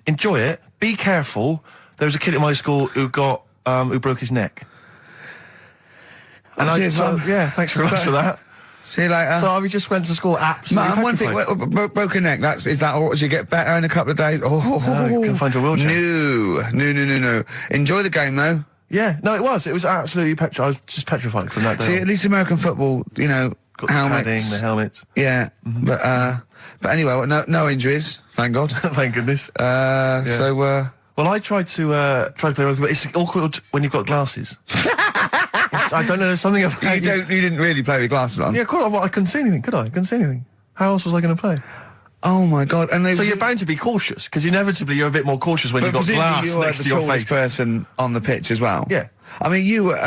Enjoy it. Be careful." There was a kid at my school who broke his neck. And thanks very much for that. See you later. So I just went to school absolutely one thing, broken neck, is that or you get better in a couple of days? You can find your wheelchair. No. Enjoy the game, though. Yeah, no, it was absolutely I was just petrified from that day. See, at least American football, got the padding, the helmets. Yeah, but anyway, no injuries, thank God. Thank goodness. So, well, I tried to play rugby, but it's awkward when you've got glasses. I don't know, there's something about you didn't really play with glasses on? Yeah, of course, I couldn't see anything, could I? I couldn't see anything. How else was I going to play? Oh my God! And so you're bound to be cautious, because inevitably you're a bit more cautious when you've got glass next to your face. But you were the tallest person on the pitch as well. Yeah. I mean, you were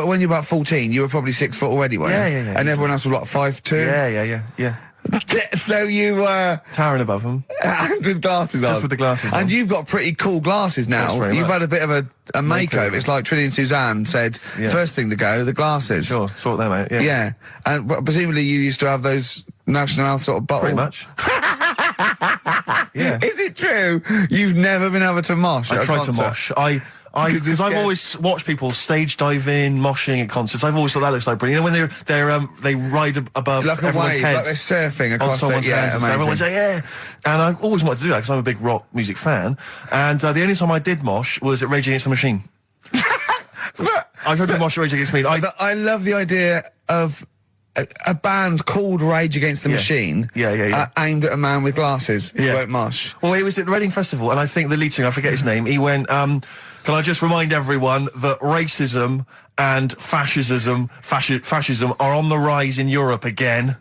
when you were about 14, you were probably 6 foot already, weren't you? Yeah. And everyone else was what, 5'2"? Yeah. So you were towering above them, with glasses on. Just with the glasses on. And you've got pretty cool glasses now. You've had a bit of a makeover. It's like Trinity and Suzanne said, first thing to go, the glasses. Sure, sort them out. Yeah. And presumably you used to have those National Health sort of bottles. Pretty much. Yeah. Is it true? You've never been able to mosh? I tried to mosh. Because I've always watched people stage dive in, moshing at concerts. I've always thought that looks like brilliant. You know, when they ride above like everyone's wave, heads, like they're surfing across someone's heads. Yeah, everyone's like, yeah. And I always wanted to do that because I'm a big rock music fan. And the only time I did mosh was at Rage Against the Machine. I tried to mosh at Rage Against the Machine. I love the idea of a band called Rage Against the Machine, aimed at a man with glasses who won't mosh. Well, it was at the Reading Festival, and I think the lead singer, I forget his name, he went, can I just remind everyone that racism and fascism are on the rise in Europe again?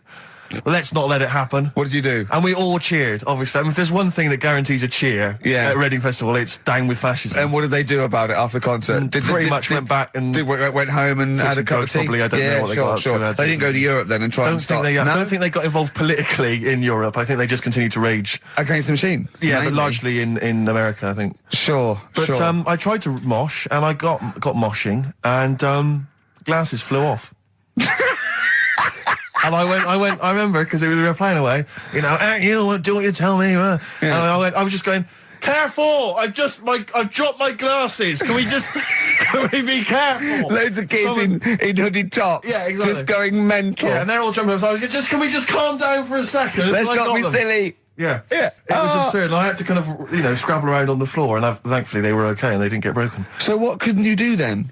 let's not let it happen. What did you do? And we all cheered, obviously. I mean, if there's one thing that guarantees a cheer at Reading Festival, it's down with fascism. And what did they do about it after the concert? Pretty much went back and... went home and had a cup of tea? Probably, I don't know what they got up to. They didn't go to Europe then and try and stop... I don't think they got involved politically in Europe. I think they just continued to rage. Against the machine? Yeah, mainly. but largely in America, I think. Sure, but, I tried to mosh, and I got moshing, and glasses flew off. And I remember, because we were playing away, you know, you do what you tell me. And I was just going, careful! I've dropped my glasses. Can we be careful? Loads of kids in hooded tops. Yeah, exactly. Just going mental. Yeah, and they're all jumping up. So I was going, can we just calm down for a second? Let's not be silly. Yeah. It was absurd. And I had to kind of, you know, scrabble around on the floor, and thankfully they were okay and they didn't get broken. So what couldn't you do then?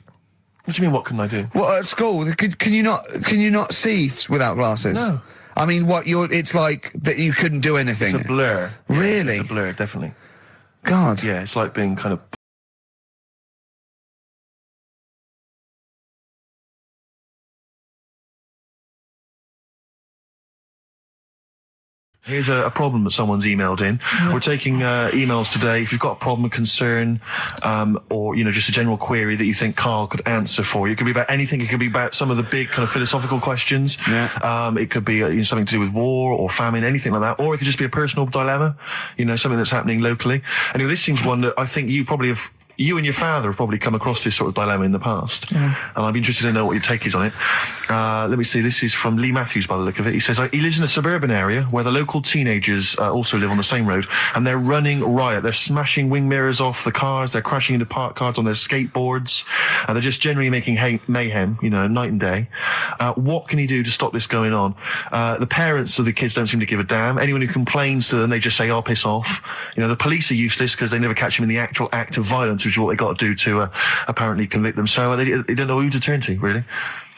What do you mean, what couldn't I do? What, at school? Can you not see without glasses? No. I mean, it's like that you couldn't do anything. It's a blur. Really? It's a blur, definitely. God. Yeah, it's like being kind of... Here's a problem that someone's emailed in. We're taking emails today. If you've got a problem, a concern, or, you know, just a general query that you think Karl could answer for you. It could be about anything. It could be about some of the big kind of philosophical questions. Yeah. It could be you know, something to do with war or famine, anything like that. Or it could just be a personal dilemma, you know, something that's happening locally. Anyway, this seems one that I think you probably have... You and your father have probably come across this sort of dilemma in the past. And I'd be interested to know what your take is on it. Let me see, this is from Lee Matthews by the look of it. He says, he lives in a suburban area where the local teenagers also live on the same road, and they're running riot. They're smashing wing mirrors off the cars, they're crashing into parked cars on their skateboards, and they're just generally making mayhem, you know, night and day. What can he do to stop this going on? The parents of the kids don't seem to give a damn. Anyone who complains to them, they just say, oh, piss off. You know, the police are useless because they never catch them in the actual act of violence, which is what they got to do to apparently convict them. So they don't know who to turn to, really.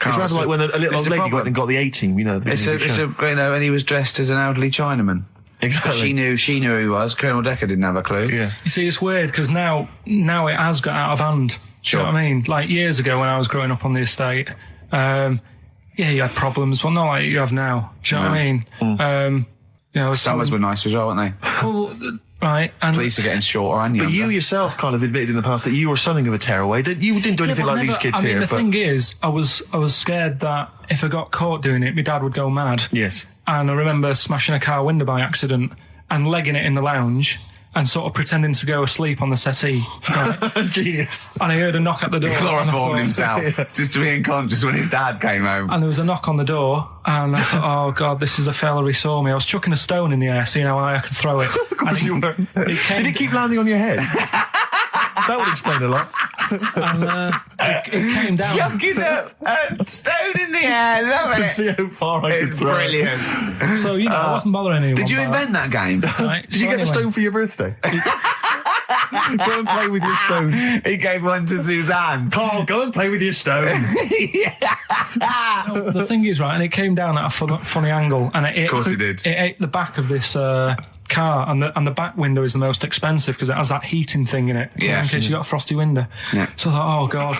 It's rather like when a little old lady went and got the A-team, you know. You know, and he was dressed as an elderly Chinaman. Exactly. She knew who he was. Colonel Decker didn't have a clue. Yeah. You see, it's weird because now it has got out of hand. Do you know what I mean? Like years ago when I was growing up on the estate, you had problems, but not like you have now. Do you know what I mean? You know, summers were nice as well, weren't they? Well, right. And police are getting shorter and younger. But you yourself kind of admitted in the past that you were something of a tearaway. You didn't do anything like these kids here. The thing is, I was scared that if I got caught doing it, my dad would go mad. Yes. And I remember smashing a car window by accident and legging it in the lounge and sort of pretending to go asleep on the settee. Right? Genius. And I heard a knock at the door. He chloroformed himself just to be unconscious when his dad came home. And there was a knock on the door, and I thought, oh God, this is a fella, he saw me. I was chucking a stone in the air, seeing how high I could throw it. Of course you were. Did it keep landing on your head? That would explain a lot. And it came down. Chucking a stone in the air, love it. To see how far I could throw it. Brilliant. So, you know, I wasn't bothering anyone. Did you invent that game? Right, Did you get a stone for your birthday? Go and play with your stone. He gave one to Suzanne. Karl, go and play with your stone. No, the thing is, right, and it came down at a funny angle, and of course it did. It ate the back of this car, and the back window is the most expensive because it has that heating thing in it. Yeah. In case you got a frosty window. Yeah. So I thought, oh God.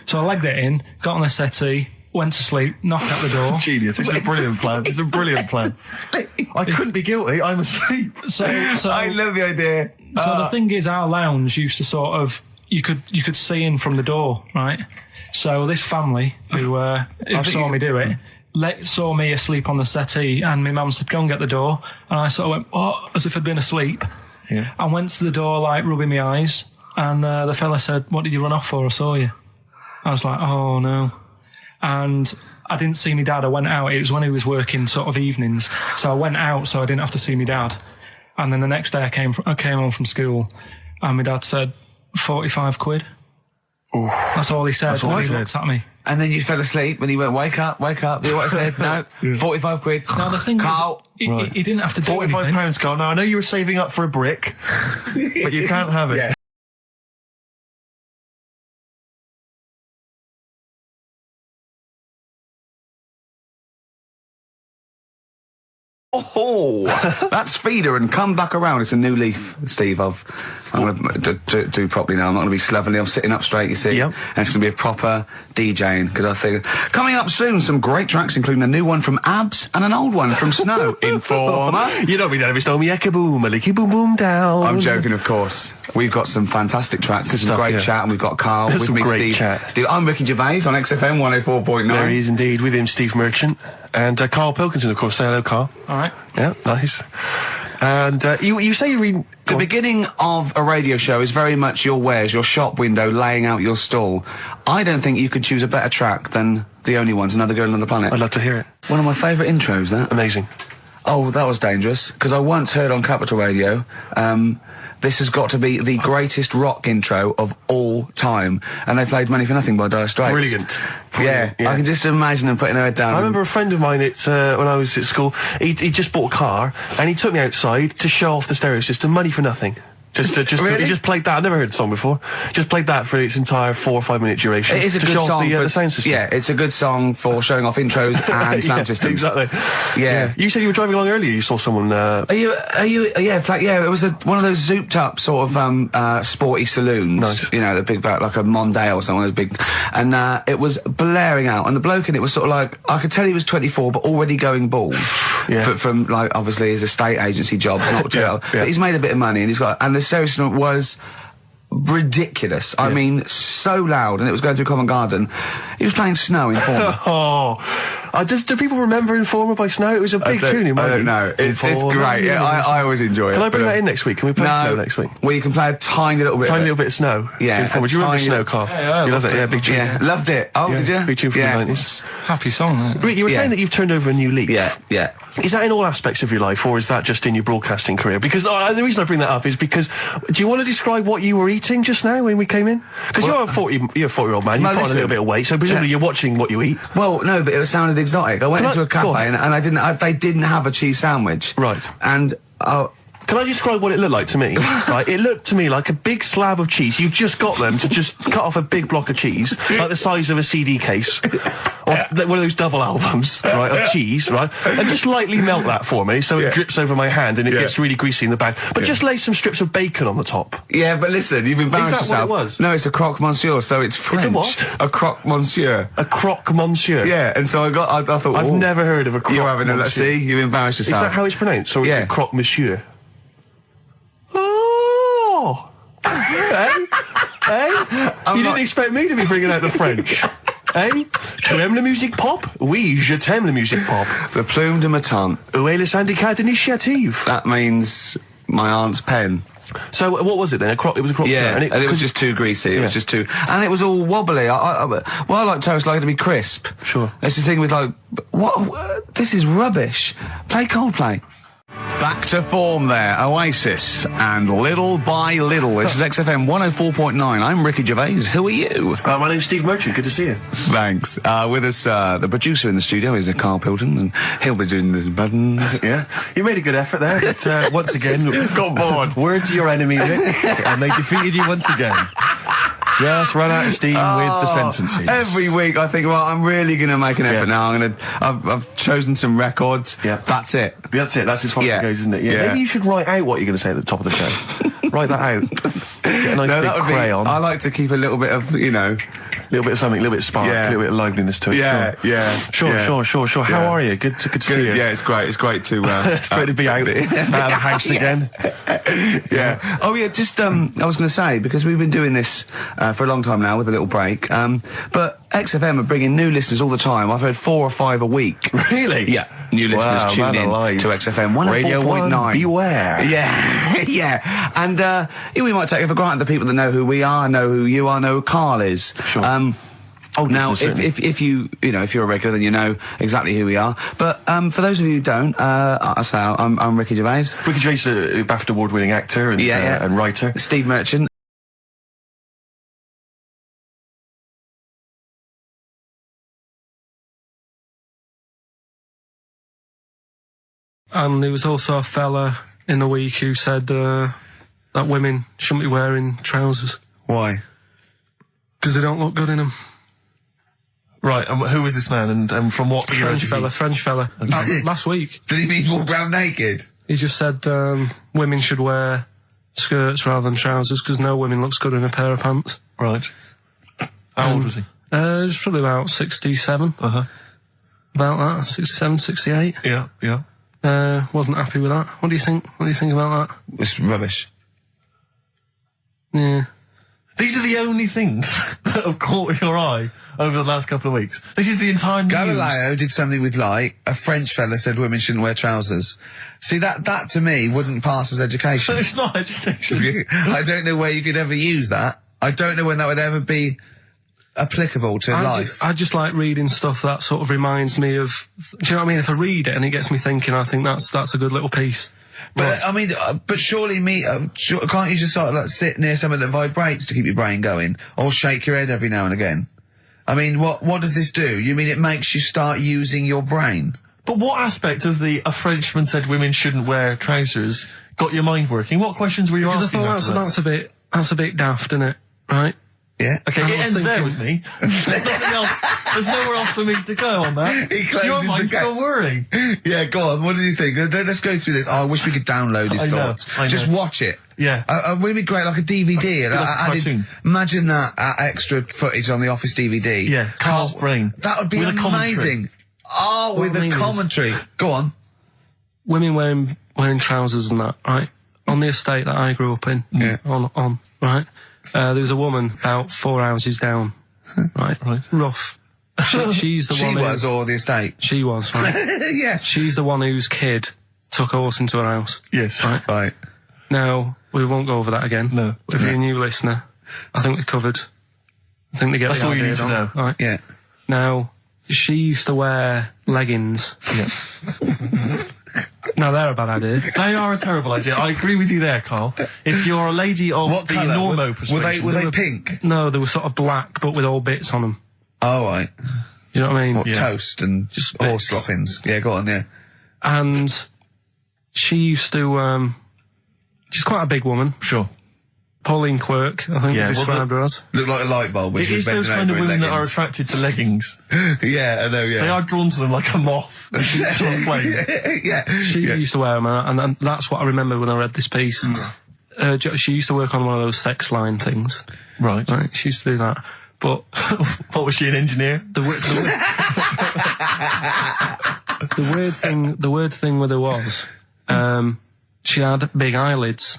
So I legged it in, got on the settee, went to sleep, knocked at the door. Genius. It's a brilliant plan. It's a brilliant plan. I couldn't be guilty. I'm asleep. So I love the idea. So the thing is, our lounge used to sort of, you could see in from the door, right? So this family who saw me do it, saw me asleep on the settee, and my mum said, go and get the door. And I sort of went, what? As if I'd been asleep. Yeah. I went to the door, like, rubbing my eyes, and the fella said, what did you run off for? I saw you. I was like, oh no. And I didn't see my dad. I went out. It was when he was working sort of evenings. So I went out so I didn't have to see my dad. And then the next day I came home from school, and my dad said, 45 quid. Ooh. That's all he said. That's all he He looked at me. And then you fell asleep when he went, wake up. You know what I said? No, 45 quid. Now the thing Karl. is, he didn't have to do anything. £45, Karl. Now I know you were saving up for a brick, but you can't have it. Yeah. That's feeder and come back around. It's a new leaf, Steve. I'm going to do properly now. I'm not going to be slovenly. I'm sitting up straight, you see. Yep. And it's going to be a proper DJing, because I think coming up soon, some great tracks, including a new one from Abs and an old one from Snow. Informer. You know me, don't know me, Eka boom, a licky boom boom down. I'm joking, of course. We've got some fantastic tracks. There's some stuff, great yeah. chat, and we've got Carl with Some me, great Steve. chat. Steve, I'm Ricky Gervais on XFM 104.9. There he is indeed, with him, Steve Merchant. And Karl Pilkington, of course. Say hello, Karl. All right. Yeah, nice. And you say you read... The beginning of a radio show is very much your wares, your shop window, laying out your stall. I don't think you could choose a better track than The Only Ones, Another Girl on the Planet. I'd love to hear it. One of my favourite intros, that. Amazing. Oh, that was dangerous, because I once heard on Capital Radio, this has got to be the greatest rock intro of all time. And they played Money for Nothing by Dire Straits. Brilliant. Yeah, Yeah. I can just imagine them putting their head down. I remember a friend of mine, when I was at school, he just bought a car, and he took me outside to show off the stereo system, Money for Nothing. Really? He just played that. I've never heard the song before. Just played that for its entire 4 or 5 minute duration. It is a to good show song off for the sound system. Yeah, it's a good song for showing off intros and sound Yeah, systems. Exactly. Yeah. You said you were driving along earlier. You saw someone. Yeah, it was one of those zooped up sort of sporty saloons. Nice. You know, the big like a Mondale or something, those big, and it was blaring out, and the bloke in it was sort of like, I could tell he was 24, but already going bald. Yeah. From like obviously his estate agency job, not too well. Yeah. But he's made a bit of money, and the stereo system was ridiculous. I mean, so loud, and it was going through Covent Garden. He was playing Snow in Informer. Do people remember Informer by Snow? It was a big tune in my I don't know. It's great. Yeah, I always enjoy it. Can I bring that in next week? Can we play Snow next week? Well, you can play a tiny little bit. Tiny little bit of Snow. Yeah. Informer. Do you remember Snow, Carl? Yeah, you loved it. Yeah, big tune. Yeah, loved it. Oh, did you? Big tune from the 90s. Happy song, isn't it? You were saying that you've turned over a new leaf. Yeah. Is that in all aspects of your life, or is that just in your broadcasting career? Because the reason I bring that up is because, do you want to describe what you were eating just now when we came in? Because you're a 40-year-old man, you've put on a little bit of weight, so presumably you're watching what you eat. Well, no, but it sounded exotic. I went into a cafe and they didn't have a cheese sandwich. Right. And can I describe what it looked like to me? Right, it looked to me like a big slab of cheese. You've just got them to just cut off a big block of cheese, like the size of a CD case, or one of those double albums, right, of cheese, right, and just lightly melt that for me so it drips over my hand and it gets really greasy in the bag. But just lay some strips of bacon on the top. Yeah, but listen, you've embarrassed yourself. Is that what it was? No, it's a croque monsieur, so it's French. It's a what? A croque monsieur. A croque monsieur. Yeah, and so I thought, I've never heard of a croque You're having monsieur. let's see, you've embarrassed yourself. Is that how it's pronounced, or is it croque monsieur? Oh! Hey? You didn't expect me to be bringing out the French. Eh? Tu aimes la musique pop? Oui, je t'aime la musique pop. Le plume de ma tante. Où est le syndicat d'initiative? That means my aunt's pen. So what was it then? It was a croque. Yeah, and it was just too greasy. It was just too, and it was all wobbly. I like toast, like it to be crisp. Sure. That's the thing with like, what? This is rubbish. Play Coldplay. Back to form there, Oasis, and Little by Little. This is XFM 104.9. I'm Ricky Gervais. Who are you? My name's Steve Merchant. Good to see you. Thanks. With us, the producer in the studio is Karl Pilkington, and he'll be doing the buttons. Yeah, you made a good effort there. But, once again, got bored. Words are your enemy, Rick, and they defeated you once again. Just run out of steam with the sentences. Every week I think, well, I'm really going to make an effort now. I've chosen some records. Yeah. That's it. That's as far as it goes, isn't it? Yeah. Maybe you should write out what you're going to say at the top of the show. Write that out. Get a nice big crayon. I like to keep a little bit of, a little bit of something, a little bit of spark, a little bit of liveliness to it. Sure. How are you? Good to see you. Yeah, it's great. It's great to it's great to be out of the house again. Yeah. Oh yeah, just I was going to say, because we've been doing this for a long time now with a little break, but XFM are bringing new listeners all the time. I've heard 4 or 5 a week. Really? Yeah. New listeners tune in to XFM 104.9. Beware. Yeah. And we might take it for granted the people that know who we are, know who you are, know who Carl is. Sure. Now, if you're a regular, then you know exactly who we are. But for those of you who don't, I'm Ricky Gervais. Ricky Gervais, a BAFTA award-winning actor and writer. Steve Merchant. And there was also a fella in the week who said that women shouldn't be wearing trousers. Why? Because they don't look good in them. Right, and who was this man, and from what era did he- French fella. Last week. Did he mean walk around naked? He just said women should wear skirts rather than trousers because no women looks good in a pair of pants. Right. How old was he? He was probably about 67. Uh-huh. About that, 67, 68. Yeah, yeah. Wasn't happy with that. What do you think? What do you think about that? It's rubbish. Yeah. These are the only things that have caught your eye over the last couple of weeks. This is the entire news. Galileo did something with light. A French fella said women shouldn't wear trousers. See, that to me wouldn't pass as education. It's not education. I don't know where you could ever use that. I don't know when that would ever be applicable to life. I just like reading stuff that sort of reminds me of. Do you know what I mean? If I read it and it gets me thinking, I think that's a good little piece. But I mean, but surely can't you just sort of like sit near something that vibrates to keep your brain going, or shake your head every now and again? I mean, what does this do? You mean it makes you start using your brain? But what aspect of a Frenchman said women shouldn't wear trousers got your mind working? What questions were you asking? Because I thought that's a bit daft, isn't it? Right? Yeah. Okay, it ends there with me. There's nothing else. There's nowhere else for me to go on that. He closes Your mind's the still whirring. Yeah, go on. What did you think? Let's go through this. Oh, I wish we could download his thoughts. I know. Just watch it. Yeah. Wouldn't it be great, like a DVD? And like a cartoon. Imagine that extra footage on the Office DVD. Yeah, Carl's brain. That would be With a commentary. amazing. Oh, with a commentary. Go on. Women wearing trousers and that, right? On the estate that I grew up in. Yeah. On, right? There was a woman about 4 houses down. Right? Right. Rough. She's the one She was, or the estate? She was, right? Yeah. She's the one whose kid took a horse into her house. Yes. Right? Right. Now, we won't go over that again. No. If you're a new listener, I think we covered. I think they get That's the all you idea, need to don't know. they? Right. Yeah. Now, she used to wear leggings. Yeah. Now, they're a bad idea. They are a terrible idea. I agree with you there, Carl. If you're a lady of What the colour? normo Were persuasion... they pink? No, they were sort of black, but with all bits on them. Oh, right. Do you know what I mean? What, toast and Just horse bits. droppings? Yeah, go on, yeah. And she used to, she's quite a big woman. Sure. Pauline Quirk, I think Yeah, we described her as. Look like a light bulb, which It is those kind of women that are attracted to leggings. Yeah, I know, yeah. They are drawn to them like a moth. They shoot to a flame. Yeah. She used to wear them, and that's what I remember when I read this piece. She used to work on one of those sex line things. Right. Right, she used to do that. But What was she, an engineer? the weird thing with her was, she had big eyelids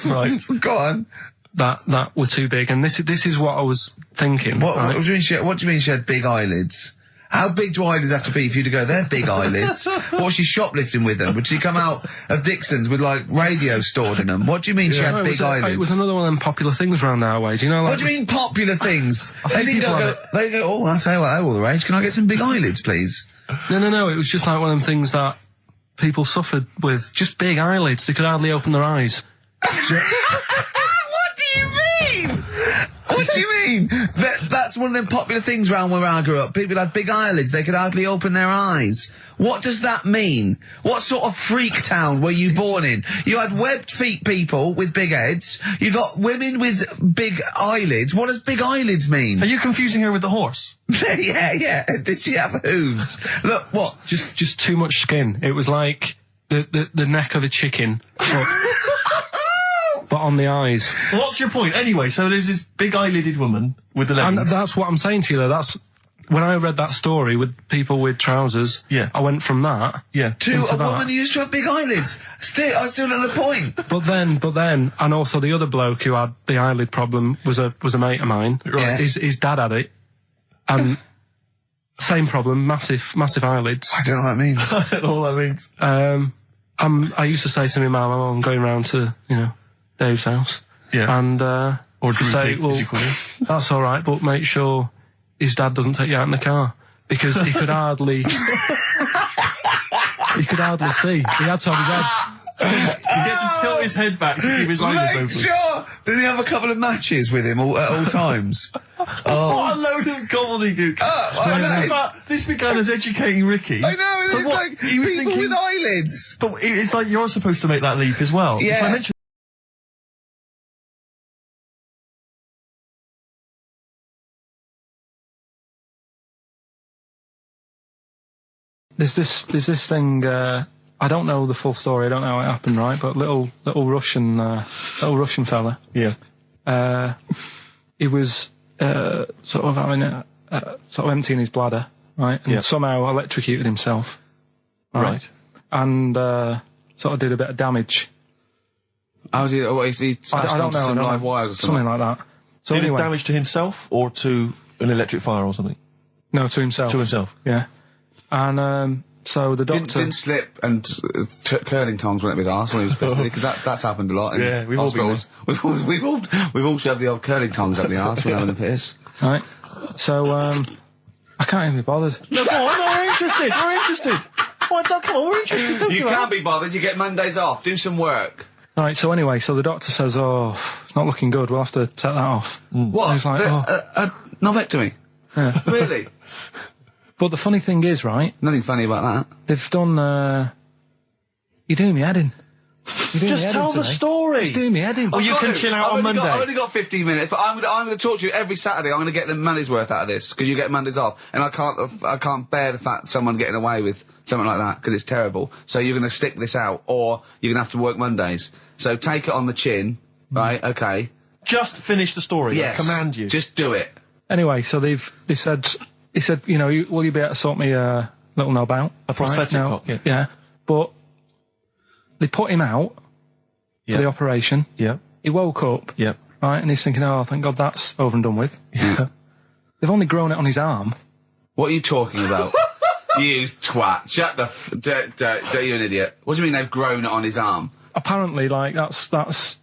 Right. Go on. that were too big, and this is what I was thinking. What right? do you mean she had big eyelids? How big do eyelids have to be for you to go, they're big eyelids? What was she shoplifting with them? Would she come out of Dixon's with, like, radio stored in them? What do you mean she No, had it big was eyelids? It was another one of them popular things around our way. Do you know? Like, What do you mean popular things? They didn't people go, have they go, oh, I say, well, they're all the rage. Can I get some big eyelids, please? No. It was just like one of them things that people suffered with. Just big eyelids. They could hardly open their eyes. What do you mean? What do you mean? That's one of them popular things around where I grew up. People had big eyelids. They could hardly open their eyes. What does that mean? What sort of freak town were you born in? You had webbed feet people with big heads. You got women with big eyelids. What does big eyelids mean? Are you confusing her with the horse? Yeah. Did she have hooves? Look, what? Just too much skin. It was like the neck of a chicken, but on the eyes. Well, what's your point? Anyway, so there's this big eyelidded woman with the And leggings. that's what I'm saying to you, though. That's when I read that story with people with trousers. Yeah. I went from that. Yeah. To into a that. woman who used to have big eyelids. I still not the point. But then, and also the other bloke who had the eyelid problem was a mate of mine. Right. His dad had it, and same problem, massive eyelids. I don't know what that means. I don't know what that means. I used to say to my mum, I'm going round to Dave's house. Yeah. And Or Drew say, Pig, well, as you call him. that's all right, but make sure his dad doesn't take you out in the car because he could hardly see. He had to have his head. He gets to tilt his head back to keep his eyes Make open. sure! Did he have a couple of matches with him at all times? Oh. What a load of gobbledygook. I know. But this began as educating Ricky. I know, So it's what, like he was people thinking, with eyelids. But it's like you're supposed to make that leap as well. Yeah. If I mention There's this thing, I don't know the full story, I don't know how it happened, right, but little Russian fella. Yeah. He was, sort of having sort of emptying his bladder, right, and somehow electrocuted himself. Right. And, sort of did a bit of damage. How did he smashed onto some live wires or something? Something like that. So Did anyway, it damage to himself or to an electric fire or something? no, to himself. To himself. Yeah. And, so the doctor... Didn't slip and took curling tongs went up his arse when he was pissed, because that's happened a lot in Yeah, we've all been hospitals. We've all shoved the old curling tongs up the arse when having a piss. Right. So, I can't even be bothered. No, go on, we're interested. We're interested. Why, come on, we're interested. Don't You give up. can't be bothered. You get Mondays off. Do some work. Right, so anyway, so the doctor says, oh, it's not looking good, we'll have to take that off. What? I was like, Novectomy? Yeah. Really? But the funny thing is, right, Nothing funny about that. they've done, you're doing me head in. Just tell the story. Just doing me head in. Oh, you can chill out on Monday. I've only got 15 minutes, but I'm going to talk to you every Saturday. I'm going to get the money's worth out of this, because you get Mondays off. And I can't bear the fact someone getting away with something like that, because it's terrible. So you're going to stick this out, or you're going to have to work Mondays. So take it on the chin, right? Okay. Just finish the story. Yes. I command you. Just do it. Anyway, so they said, he said, you know, will you be able to sort me a little knob out? A prosthetic Right? cock, yeah. Yeah. But they put him out for the operation. Yeah. He woke up. Yeah. Right, and he's thinking, oh, thank God that's over and done with. Yeah. They've only grown it on his arm. What are you talking about? You twat. Shut the you're an idiot. What do you mean they've grown it on his arm? Apparently, like, that's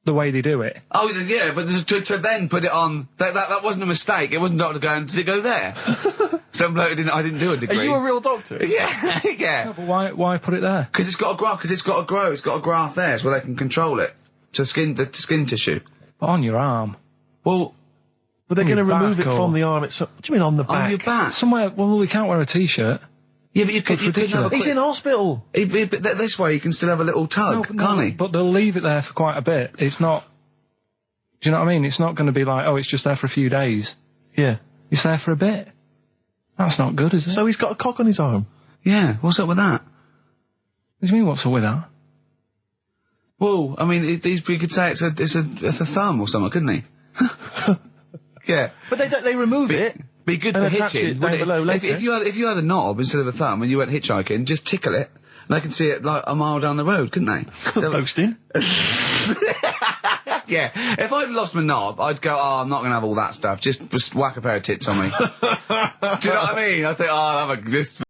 the way they do it. Oh, yeah, but to then put it on, that wasn't a mistake. It wasn't doctor going, did it go there? Some bloke I didn't do a degree. Are you a real doctor? Yeah, yeah. No, but why put it there? Because it's got to grow, it's got a graft there, so they can control it. To skin tissue. But on your arm. Well, But they're going to your remove it back from the arm itself. What do you mean on the back? on your back. Somewhere, well, we can't wear a t-shirt. Yeah, but you could have a ridiculous. He's in hospital. But this way you can still have a little tug, can't he? But they'll leave it there for quite a bit. It's not... Do you know what I mean? It's not going to be like, oh, it's just there for a few days. Yeah. It's there for a bit. That's not good, is it? So he's got a cock on his arm. Yeah, what's up with that? What do you mean, what's up with that? Well, I mean, you could say it's a thumb or something, couldn't he? Yeah. But they remove it. Be good And for attach hitching. it down below later. If you had a knob instead of a thumb and you went hitchhiking, just tickle it, and they can see it like a mile down the road, couldn't they? Posting. Yeah. If I'd lost my knob, I'd go, oh, I'm not going to have all that stuff. Just whack a pair of tits on me. Do you know what I mean? I think, oh, I'll have a just...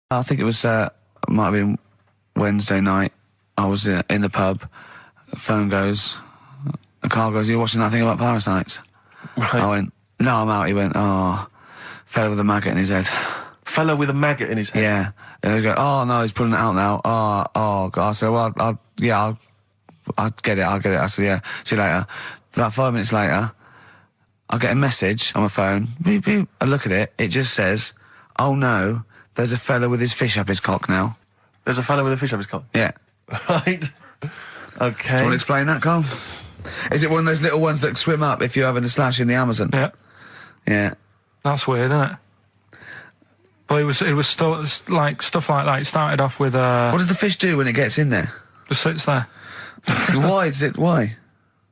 I think it was, might have been Wednesday night. I was in the pub. Phone goes. Carl goes, you watching that thing about parasites? Right. I went, no, I'm out. He went, oh, fella with a maggot in his head. Fellow with a maggot in his head. Yeah. And they go, oh, no, he's pulling it out now. Oh, God. I said, well, I'll get it. I said, yeah, see you later. About 5 minutes later, I get a message on my phone. Beep, beep. I look at it. It just says, oh, no, there's a fella with his fish up his cock now. There's a fellow with a fish up his cock. Yeah. Right. Okay. Do you want to explain that, Carl? Is it one of those little ones that swim up if you're having a slash in the Amazon? Yeah. Yeah. That's weird, isn't it? But it was still, like, stuff like that. It started off with, What does the fish do when it gets in there? just sits there. Why?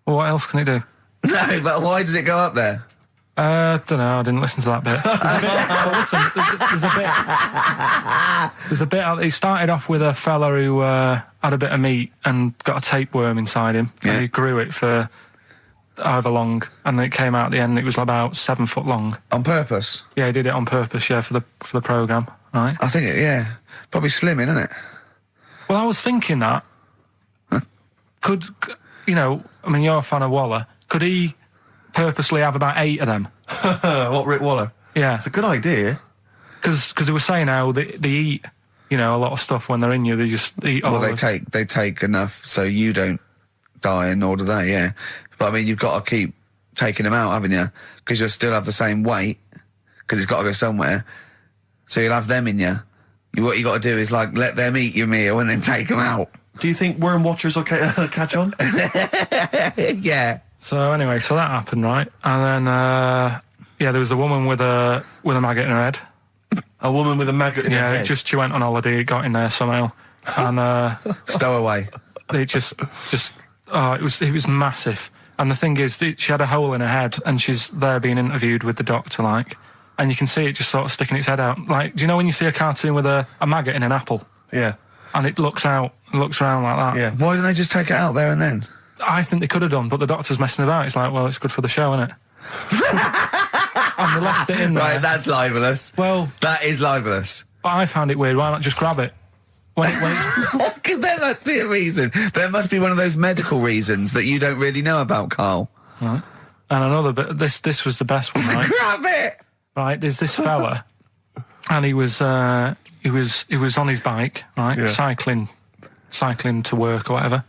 Well, what else can it do? No, but why does it go up there? Don't know, I didn't listen to that bit. There's a bit, it started off with a fella who, had a bit of meat and got a tapeworm inside him. Yeah. And he grew it for however long, and then it came out at the end, it was about 7 foot long. On purpose? Yeah, he did it on purpose, yeah, for the programme, right? I think yeah. Probably slimming, isn't it? Well, I was thinking that. Could, you know, I mean, you're a fan of Waller. Could he purposely have about 8 of them? What, Rick Waller? Yeah. It's a good idea. Because they were saying how they eat, you know, a lot of stuff when they're in you. They just eat all Well, of it. they take enough so you don't die, and nor do they, yeah. But, I mean, you've got to keep taking them out, haven't you? Because you'll still have the same weight, because it's got to go somewhere. So you'll have them in you. What you got to do is, like, let them eat your meal and then take them out. Do you think worm watchers will catch on? Yeah. So anyway, so that happened, right? And then, there was a woman with a maggot in her head. A woman with a maggot in her head? Yeah, she went on holiday, it got in there somehow. And, Stowaway. It it was massive. And the thing is, she had a hole in her head, and she's there being interviewed with the doctor, like, and you can see it just sort of sticking its head out. Like, do you know when you see a cartoon with a maggot in an apple? Yeah. And it looks around like that. Yeah. Why didn't they just take it out there and then? I think they could have done, but the doctor's messing about. It's like, well, it's good for the show, isn't it? And they left it in there. Right, that's libelous. Well, that is libelous. But I found it weird. Why not just grab it? Because there must be a reason. There must be one of those medical reasons that you don't really know about, Carl. Right. And another bit. This was the best one. Right? Grab it. Right. There's this fella, and he was on his bike, right, cycling to work or whatever,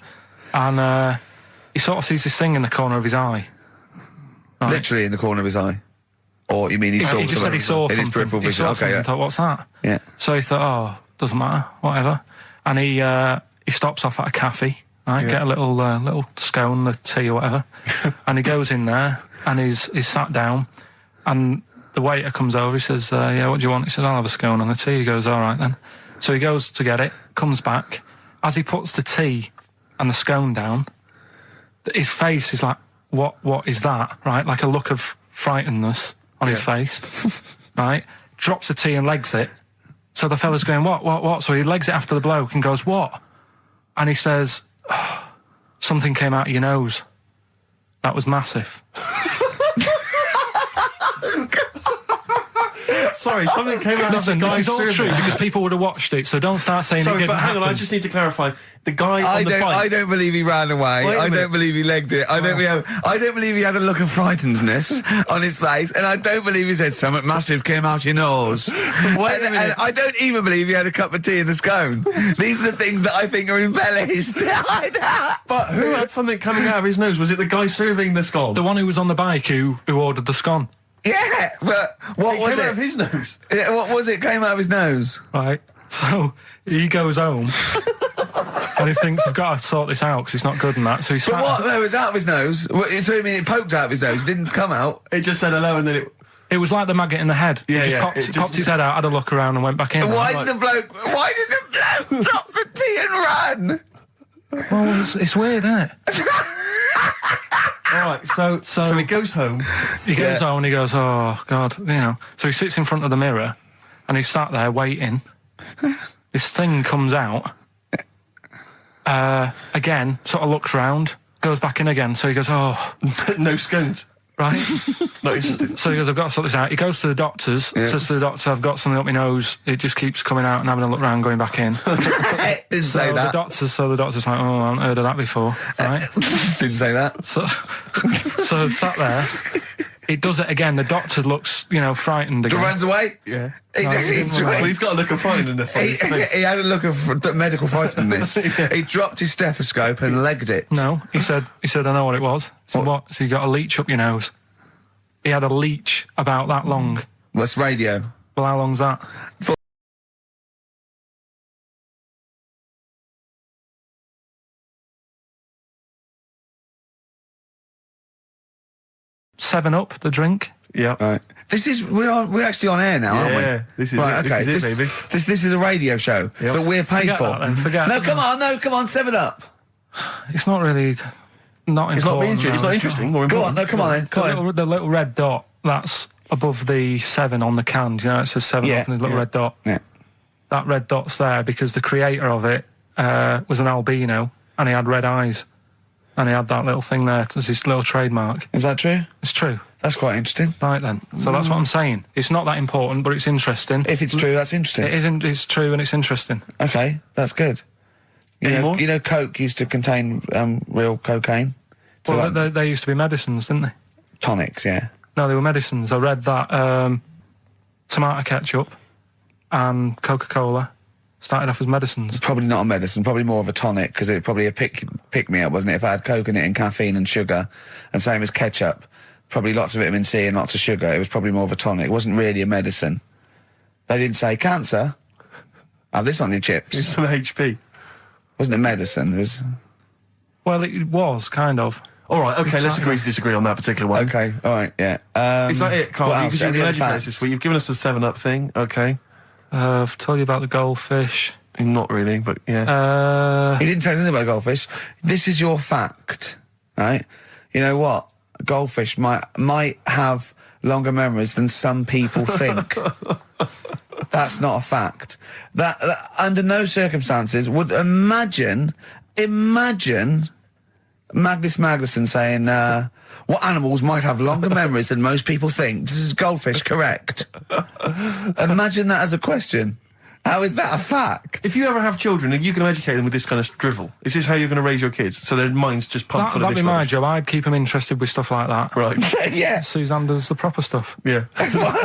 and he sort of sees this thing in the corner of his eye. Right? Literally in the corner of his eye. Or you mean he saw? He just said he saw in his peripheral vision. Okay, yeah. Thought, what's that? Yeah. So he thought, oh, doesn't matter, whatever. And he stops off at a cafe, right? Get a little scone, a tea or whatever. And he goes in there and he's sat down, and the waiter comes over. He says, "Yeah, what do you want?" He says, "I'll have a scone and a tea." He goes, "All right then." So he goes to get it, comes back. As he puts the tea and the scone down, his face is like, "What is that?" Right, like a look of frightenedness on his face. Right, drops the tea and legs it. So the fella's going, what? So he legs it after the bloke and goes, "What?" And he says, oh, "Something came out of your nose. That was massive." Sorry, something came out of the guy's This is all true because people would have watched it, so don't start saying it didn't hang on, I happen. just need to clarify. The guy on the bike... I don't believe he ran away. I don't believe he legged it. I don't believe he had a look of frightenedness on his face, and I don't believe he said something massive came out your nose. And I don't even believe he had a cup of tea in the scone. These are the things that I think are embellished. But who had something coming out of his nose? Was it the guy serving the scone? The one who was on the bike who ordered the scone. Yeah, but what was it? Came out of his nose. What was it? Came out of his nose. Right. So he goes home and he thinks, I've got to sort this out because it's not good and that. So he. But what? No, it was out of his nose. So you mean it poked out of his nose? It didn't come out. It just said hello and then it. It was like the maggot in the head. Yeah, he just popped his head out, had a look around, and went back in. Why did the bloke drop the tea and run? Well, it's weird, isn't it? All right, so he goes home. He goes home and he goes, oh, God, you know. So he sits in front of the mirror and he's sat there waiting. This thing comes out. Again, sort of looks round, goes back in again. So he goes, oh. No scones. Right. No, he so he goes, I've got to sort this out. He goes to the doctors, says to the doctor, I've got something up my nose. It just keeps coming out and having a look round, going back in. Didn't say that. The doctor's like, oh, I haven't heard of that before. Right? Didn't say that. So sat there. It does it again. The doctor looks, frightened again. Runs away? Yeah. He's got a look of frightenedness on his face. He had a look of medical frightenedness. He dropped his stethoscope and legged it. No, he said, I know what it was. He said, what? So you got a leech up your nose. He had a leech about that long. What's radio? Well, how long's that? 7-Up, the drink. Yeah. Right. We're actually on air now, aren't we? Yeah. This is right. it, Okay. this is it, baby. This is a radio show that we're paid Forget for. that then, forget. No, come on, 7-Up. It's not really. Not important. It's not interesting. It's not interesting. More Go on, important. come on then. Come on. The little red dot that's above the 7 on the can. Do you know it says 7 up and the little red dot. Yeah. That red dot's there because the creator of it was an albino and he had red eyes. And he had that little thing there as his little trademark. Is that true? It's true. That's quite interesting. Right then. So that's what I'm saying. It's not that important, but it's interesting. If it's true, that's interesting. It isn't. It's true and it's interesting. Okay, that's good. You know, Coke used to contain real cocaine. So Well, they used to be medicines, didn't they? Tonics, yeah. No, they were medicines. I read that tomato ketchup and Coca-Cola started off as medicines. Probably not a medicine, probably more of a tonic, because it probably a pick-me-up, wasn't it? If I had Coke in it and caffeine and sugar, and same as ketchup, probably lots of vitamin C and lots of sugar, it was probably more of a tonic. It wasn't really a medicine. They didn't say, cancer, have this on your chips. It's some HP. Wasn't it medicine? It was... Well, it was, kind of. All right, okay, let's agree to disagree on that particular one. Okay, all right, yeah. Is that it, Carl? Because you've been educated this week. You've given us the 7-Up thing, okay. I've told you about the goldfish. Not really, but yeah. He didn't tell us anything about goldfish. This is your fact, right? You know what? Goldfish might have longer memories than some people think. That's not a fact. That under no circumstances would imagine Magnus Magnuson saying, what animals might have longer memories than most people think? This is goldfish correct? Imagine that as a question. How is that a fact? If you ever have children, are you going to educate them with this kind of drivel? Is this how you're going to raise your kids? So their minds just pumped full of this That'd be my rubbish? job. I'd keep them interested with stuff like that. Right. Yeah. Suzanne does the proper stuff. Yeah.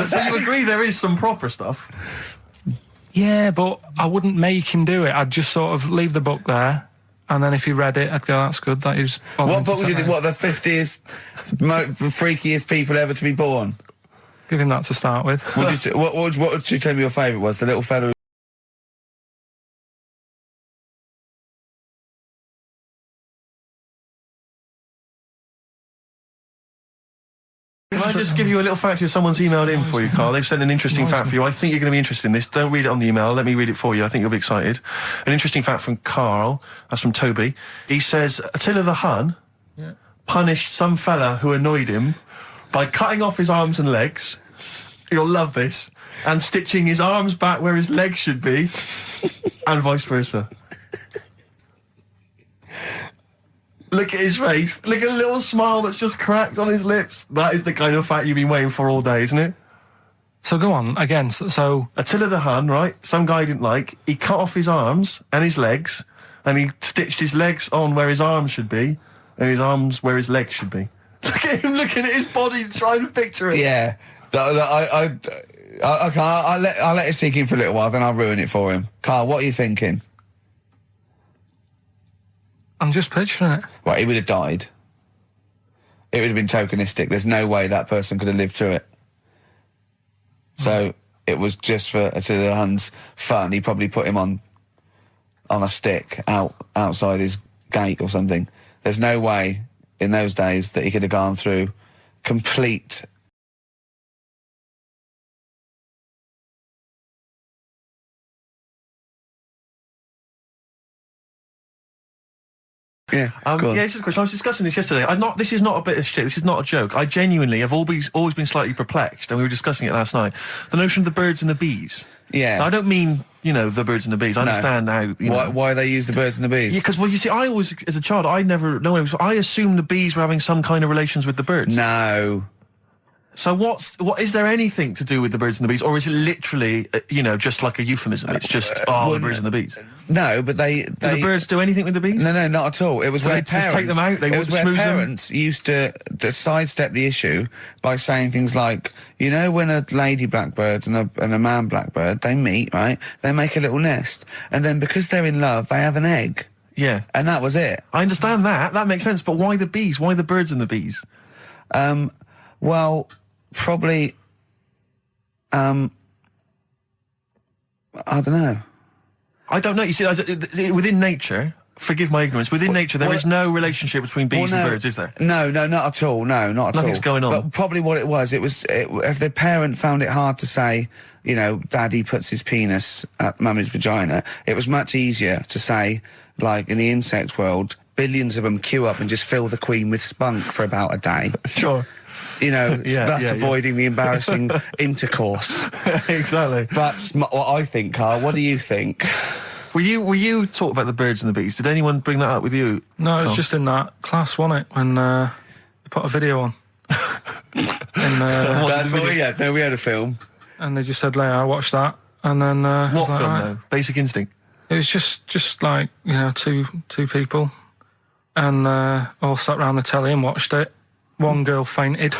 So you agree there is some proper stuff? Yeah, but I wouldn't make him do it. I'd just sort of leave the book there, and then if he read it, I'd go, that's good. That is. What book would you think? What, the 50th freakiest people ever to be born? Give him that to start with. What would you tell me your favourite was? The little fella. Can I just give you a little fact here? Someone's emailed in for you, Carl. They've sent an interesting fact for you. I think you're going to be interested in this. Don't read it on the email. Let me read it for you. I think you'll be excited. An interesting fact from Carl. That's from Toby. He says, Attila the Hun punished some fella who annoyed him by cutting off his arms and legs. You'll love this. And stitching his arms back where his legs should be. And vice versa. Look at his face. Look at the little smile that's just cracked on his lips. That is the kind of fact you've been waiting for all day, isn't it? So go on, again, so... Attila the Hun, right? Some guy didn't like. He cut off his arms and his legs, and he stitched his legs on where his arms should be, and his arms where his legs should be. Look at him looking at his body, trying to picture it. Yeah. I'll let it sink in for a little while, then I'll ruin it for him. Carl, what are you thinking? I'm just picturing it. Right, he would have died. It would have been tokenistic. There's no way that person could have lived through it. So it was just for Attila the Hun's fun. He probably put him on a stick outside his gate or something. There's no way in those days that he could have gone through complete... Yeah, this is a question. I was discussing this yesterday. This is not a bit of shit. This is not a joke. I genuinely have always been slightly perplexed, and we were discussing it last night. The notion of the birds and the bees. Yeah. Now, I don't mean, the birds and the bees. I understand how, Why they use the birds and the bees? Yeah, because, you see, I always, as a child, I assumed the bees were having some kind of relations with the birds. No. So is there anything to do with the birds and the bees, or is it literally, just like a euphemism? It's just, the birds and the bees. No, but do the birds do anything with the bees? No, not at all. It was where parents just take them out. It was where parents used to sidestep the issue by saying things like, when a lady blackbird and a man blackbird, they meet, right? They make a little nest, and then because they're in love, they have an egg. Yeah, and that was it. I understand that. That makes sense. But why the bees? Why the birds and the bees? Well, probably, I don't know. I don't know. You see, within nature, forgive my ignorance, within nature there is no relationship between bees and birds, is there? No, not at all. No, not at all. Nothing's going on. But probably what it was, if the parent found it hard to say, Daddy puts his penis at Mummy's vagina, it was much easier to say, like in the insect world, billions of them queue up and just fill the queen with spunk for about a day. Sure. Thus avoiding the embarrassing intercourse. Exactly. That's what I think, Carl. What do you think? Were you talking about the birds and the bees? Did anyone bring that up with you? No, it was just in that class, wasn't it? When they put a video on. That's what we had. No, we had a film. And they just said, I watched that. And then... what film, though? Basic Instinct? It was just like, two people. And all sat round the telly and watched it. One girl fainted.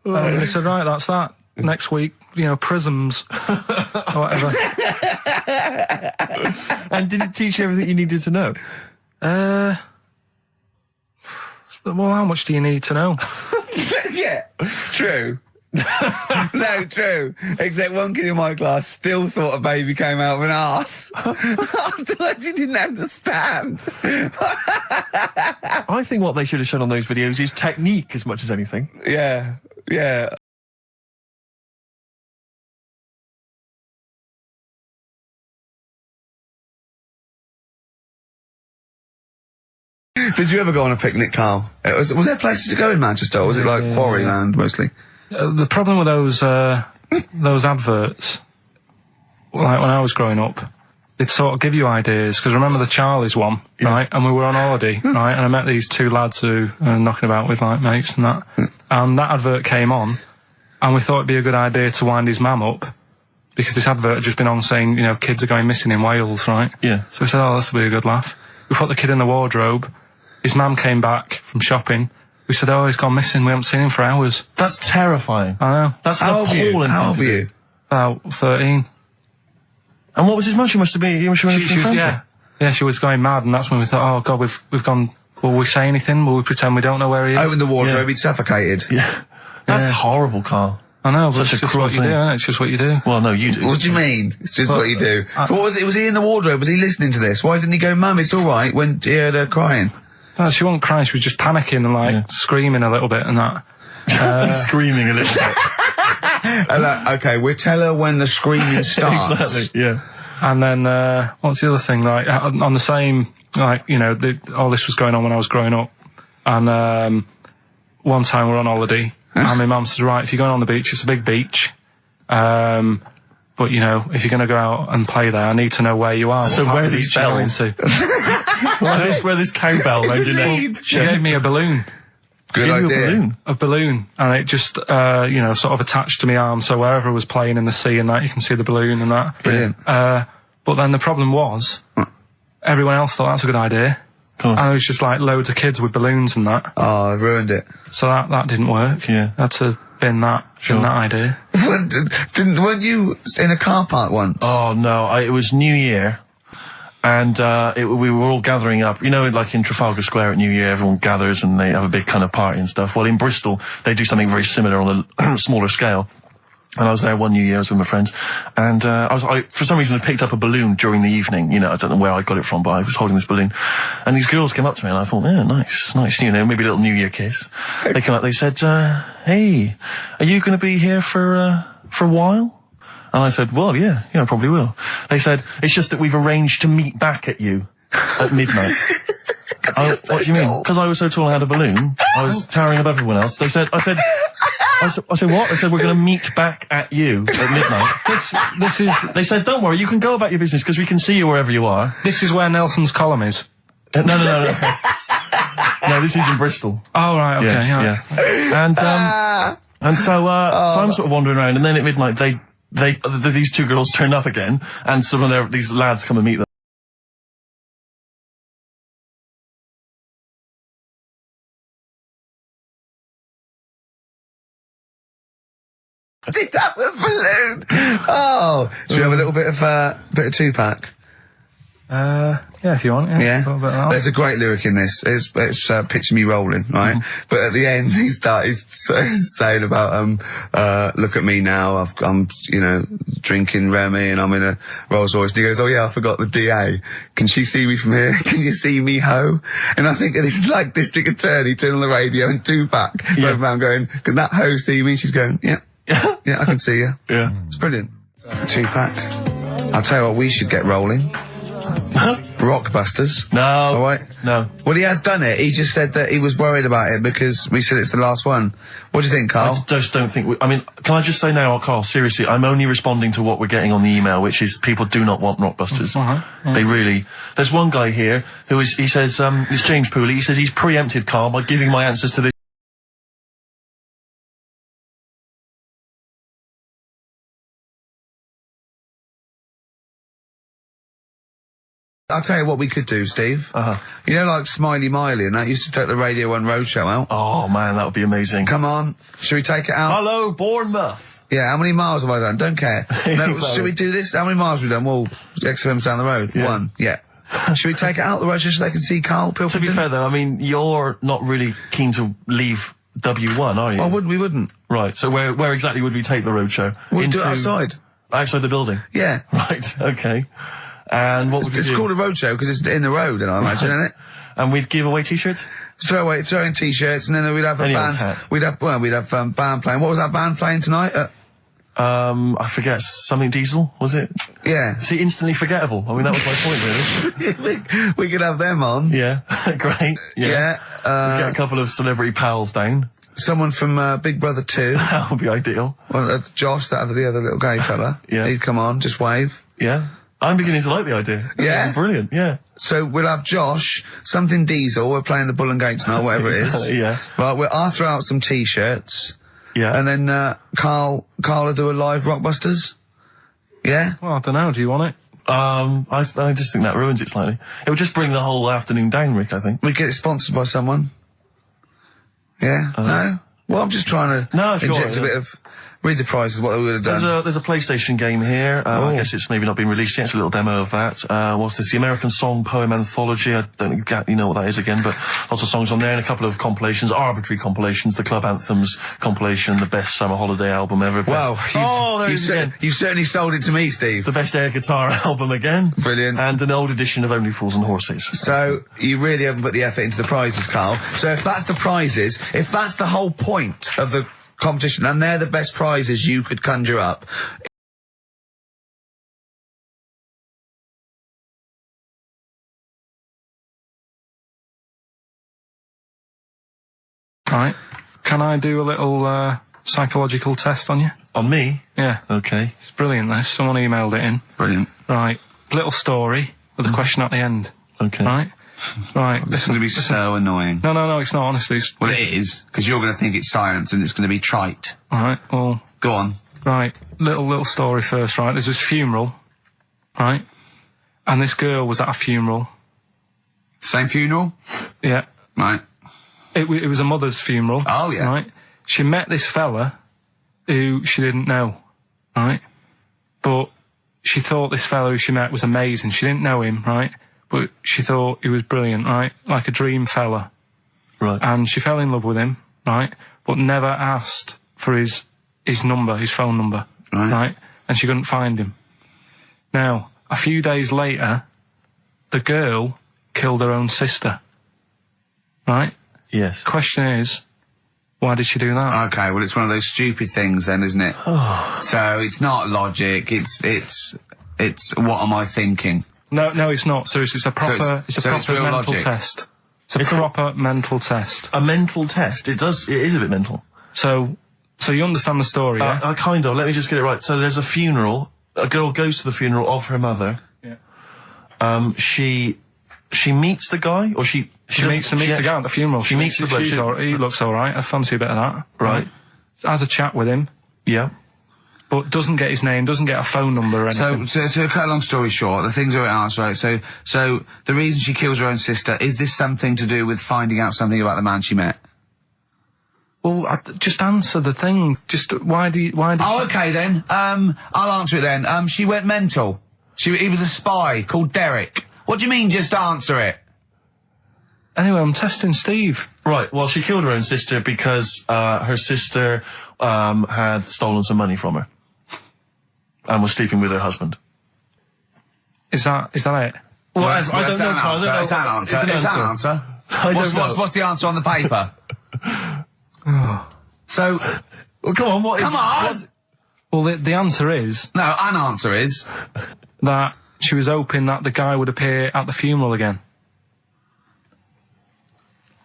And they said, right, that's that. Next week, prisms. Or whatever. And did it teach you everything you needed to know? Well, how much do you need to know? Yeah, true. No, true. Except one kid in my class still thought a baby came out of an arse. Afterwards, he didn't understand. I think what they should have shown on those videos is technique as much as anything. Yeah, yeah. Did you ever go on a picnic, Carl? Was there places to go in Manchester, or was it like Quarryland mostly? The problem with those adverts, like when I was growing up, they'd sort of give you ideas, because remember the Charlie's one, right? And we were on holiday, right? And I met these two lads who are knocking about with like mates and that. And that advert came on, and we thought it'd be a good idea to wind his mum up, because this advert had just been on saying, you know, kids are going missing in Wales, right? Yeah. So we said, oh, this will be a good laugh. We put the kid in the wardrobe. His mum came back from shopping. We said, oh, he's gone missing. We haven't seen him for hours. That's terrifying. I know. That's an appalling. How old were you? About 13. And what was his mum? She must have been. Yeah, she was going mad, and that's when we thought, oh God, we've gone. Will we say anything? Will we pretend we don't know where he is? Open the wardrobe. He'd suffocated. Yeah, that's horrible, Carl. I know, but Such it's just what you do, isn't it? It's just what you do. Well, no, you do. What do you mean? It's just what you do. What was it? Was he in the wardrobe? Was he listening to this? Why didn't he go, Mum, it's all right, when he heard her crying? No, she wasn't crying. She was just panicking and like screaming a little bit and that. Screaming a little bit. Okay, we'll tell her when the screaming starts. Exactly. Yeah. And then what's the other thing? Like on the same, like, you know, all this was going on when I was growing up. And one time we're on holiday, and my mum says, right, if you're going on the beach, it's a big beach. But you know, if you're going to go out and play there, I need to know where you are. So where are these bells? Where this cowbell around your neck? She gave me a balloon. Good idea. A balloon, and it just, you know, sort of attached to my arm, so wherever I was playing in the sea and that, you can see the balloon and that. Brilliant. But then the problem was, everyone else thought that's a good idea. And it was just like loads of kids with balloons and that. Oh, I ruined it. So that didn't work. Yeah. Had to bin that idea. Weren't you in a car park once? Oh, no, it was New Year. And we were all gathering up, you know, like in Trafalgar Square at New Year, everyone gathers and they have a big kind of party and stuff. Well, in Bristol, they do something very similar on a smaller scale. And I was there one New Year, I was with my friends, and I for some reason I picked up a balloon during the evening. You know, I don't know where I got it from, but I was holding this balloon, and these girls came up to me, and I thought, yeah, nice, you know, maybe a little New Year kiss. They came up, they said, hey, are you going to be here for a while? And I said, well, yeah, I probably will. They said, it's just that we've arranged to meet back at you at midnight. What do you mean? Because I was so tall and had a balloon, I was towering above everyone else. I said, what? I said, we're going to meet back at you at midnight. This is... They said, don't worry, you can go about your business because we can see you wherever you are. This is where Nelson's column is. No. No, this is in Bristol. Oh, right, okay, yeah. And so I'm sort of wandering around, and then at midnight, these two girls turn up again, and some of these lads come and meet them. Did that with balloon? Oh, should we have a little bit of Tupac? Yeah, if you want. Yeah. There's a great lyric in this. It's picture me rolling, right? But at the end, he's saying about look at me now. I'm you know, drinking Remy and I'm in a Rolls Royce. And he goes, oh yeah, I forgot the DA. Can she see me from here? Can you see me, ho? And I think this is like District Attorney turning on the radio and Tupac going around going, can that ho see me? She's going, yeah. Yeah, I can see you. Yeah. It's brilliant. Tupac. I'll tell you what, we should get rolling. Rockbusters. No. All right? No. Well, he has done it. He just said that he was worried about it because we said it's the last one. What do you think, Carl? I just don't think I mean, can I just say now, Carl, seriously, I'm only responding to what we're getting on the email, which is people do not want Rockbusters. They really... There's one guy here who he says, it's James Pooley, he says he's preempted, Carl, by giving my answers to this. I'll tell you what we could do, Steve. You know, like Smiley Miley and that used to take the Radio 1 Roadshow out. Oh, man, that would be amazing. Come on. Should we take it out? Hello, Bournemouth. Yeah, how many miles have I done? Don't care. No, should we do this? How many miles have we done? Well, XFM's down the road. Yeah. 1. Yeah. Should we take it out the road just so they can see Karl Pilkington? To be fair, though, I mean, you're not really keen to leave W1, are you? Well, we wouldn't. Right. So where exactly would we take the roadshow? We'll do it outside. Outside the building? Yeah. Right, okay. And what would we do? It's called a roadshow because it's in the road, and I imagine, isn't it? And we'd give away t-shirts? Throw in t-shirts, and then we'd have a Anyone's band. hat. We'd have band playing. What was that band playing tonight? I forget, something Diesel, was it? Yeah. See, instantly forgettable. I mean, that was my point, really. we could have them on. Yeah, great. Yeah. We'd get a couple of celebrity pals down. Someone from Big Brother 2. That would be ideal. Well, Josh, the other little gay fella. Yeah. He'd come on, just wave. Yeah. I'm beginning to like the idea. Yeah? Brilliant, yeah. So we'll have Josh, something Diesel, we're playing the Bull and Gates tonight, whatever it is. Yeah. Right, I'll throw out some t-shirts. Yeah. And then, Carl will do a live Rockbusters. Yeah? Well, I don't know. Do you want it? I just think that ruins it slightly. It would just bring the whole afternoon down, Rick, I think. We get it sponsored by someone. Yeah? No? Well, I'm just trying to inject a bit of... Read the prizes, what they would have done. There's a PlayStation game here. I guess it's maybe not been released yet. It's a little demo of that. What's this? The American Song Poem Anthology. I don't exactly know what that is again, but lots of songs on there and a couple of compilations, arbitrary compilations, the Club Anthems compilation, the best summer holiday album ever. Wow. You've certainly sold it to me, Steve. The best air guitar album again. Brilliant. And an old edition of Only Fools and Horses. So, you really haven't put the effort into the prizes, Carl. So if that's the prizes, if that's the whole point of the competition, and they're the best prizes you could conjure up. Right. Can I do a little psychological test on you? On me? Yeah. Okay. It's brilliant, this. Someone emailed it in. Brilliant. Right. Little story with a question at the end. Okay. Right? Right. This is going to be so annoying. No, it's not, honestly. Well, it is, because you're going to think it's science and it's going to be trite. Alright, well... Go on. Right. Little story first, right? There's this funeral, right? And this girl was at a funeral. Same funeral? Yeah. Right. It was a mother's funeral. Oh, yeah. Right? She met this fella who she didn't know, right? But she thought this fella who she met was amazing. She didn't know him, right? But she thought he was brilliant, right? Like a dream fella. Right. And she fell in love with him, right? But never asked for his number, his phone number, right? And she couldn't find him. Now, a few days later, the girl killed her own sister, right? Yes. Question is, why did she do that? Okay, well, it's one of those stupid things then, isn't it? So it's not logic, it's what am I thinking? No, it's not. So it's a proper, it's proper real mental logic. test. It's a proper mental test. A mental test? It is a bit mental. So you understand the story, yeah? Kind of. Let me just get it right. So there's a funeral. A girl goes to the funeral of her mother. Yeah. She meets the guy, or she meets the guy at the funeral. She meets the bloke. He looks alright. I fancy a bit of that. Right. Has a chat with him. Yeah. But doesn't get his name, doesn't get a phone number or anything. So to cut a long story short, the things are asked, right? So the reason she kills her own sister, is this something to do with finding out something about the man she met? Well, just answer the thing. Just, why did Oh, okay then. I'll answer it then. She went mental. He was a spy called Derek. What do you mean, just answer it? Anyway, I'm testing Steve. Right, well, she killed her own sister because her sister had stolen some money from her and was sleeping with her husband. Is that it? Well, I don't know, Carl. It's an answer. It's an answer. What's the answer on the paper? So... Well, come on, Come on! Well, the answer is... No, an answer is... that she was hoping that the guy would appear at the funeral again.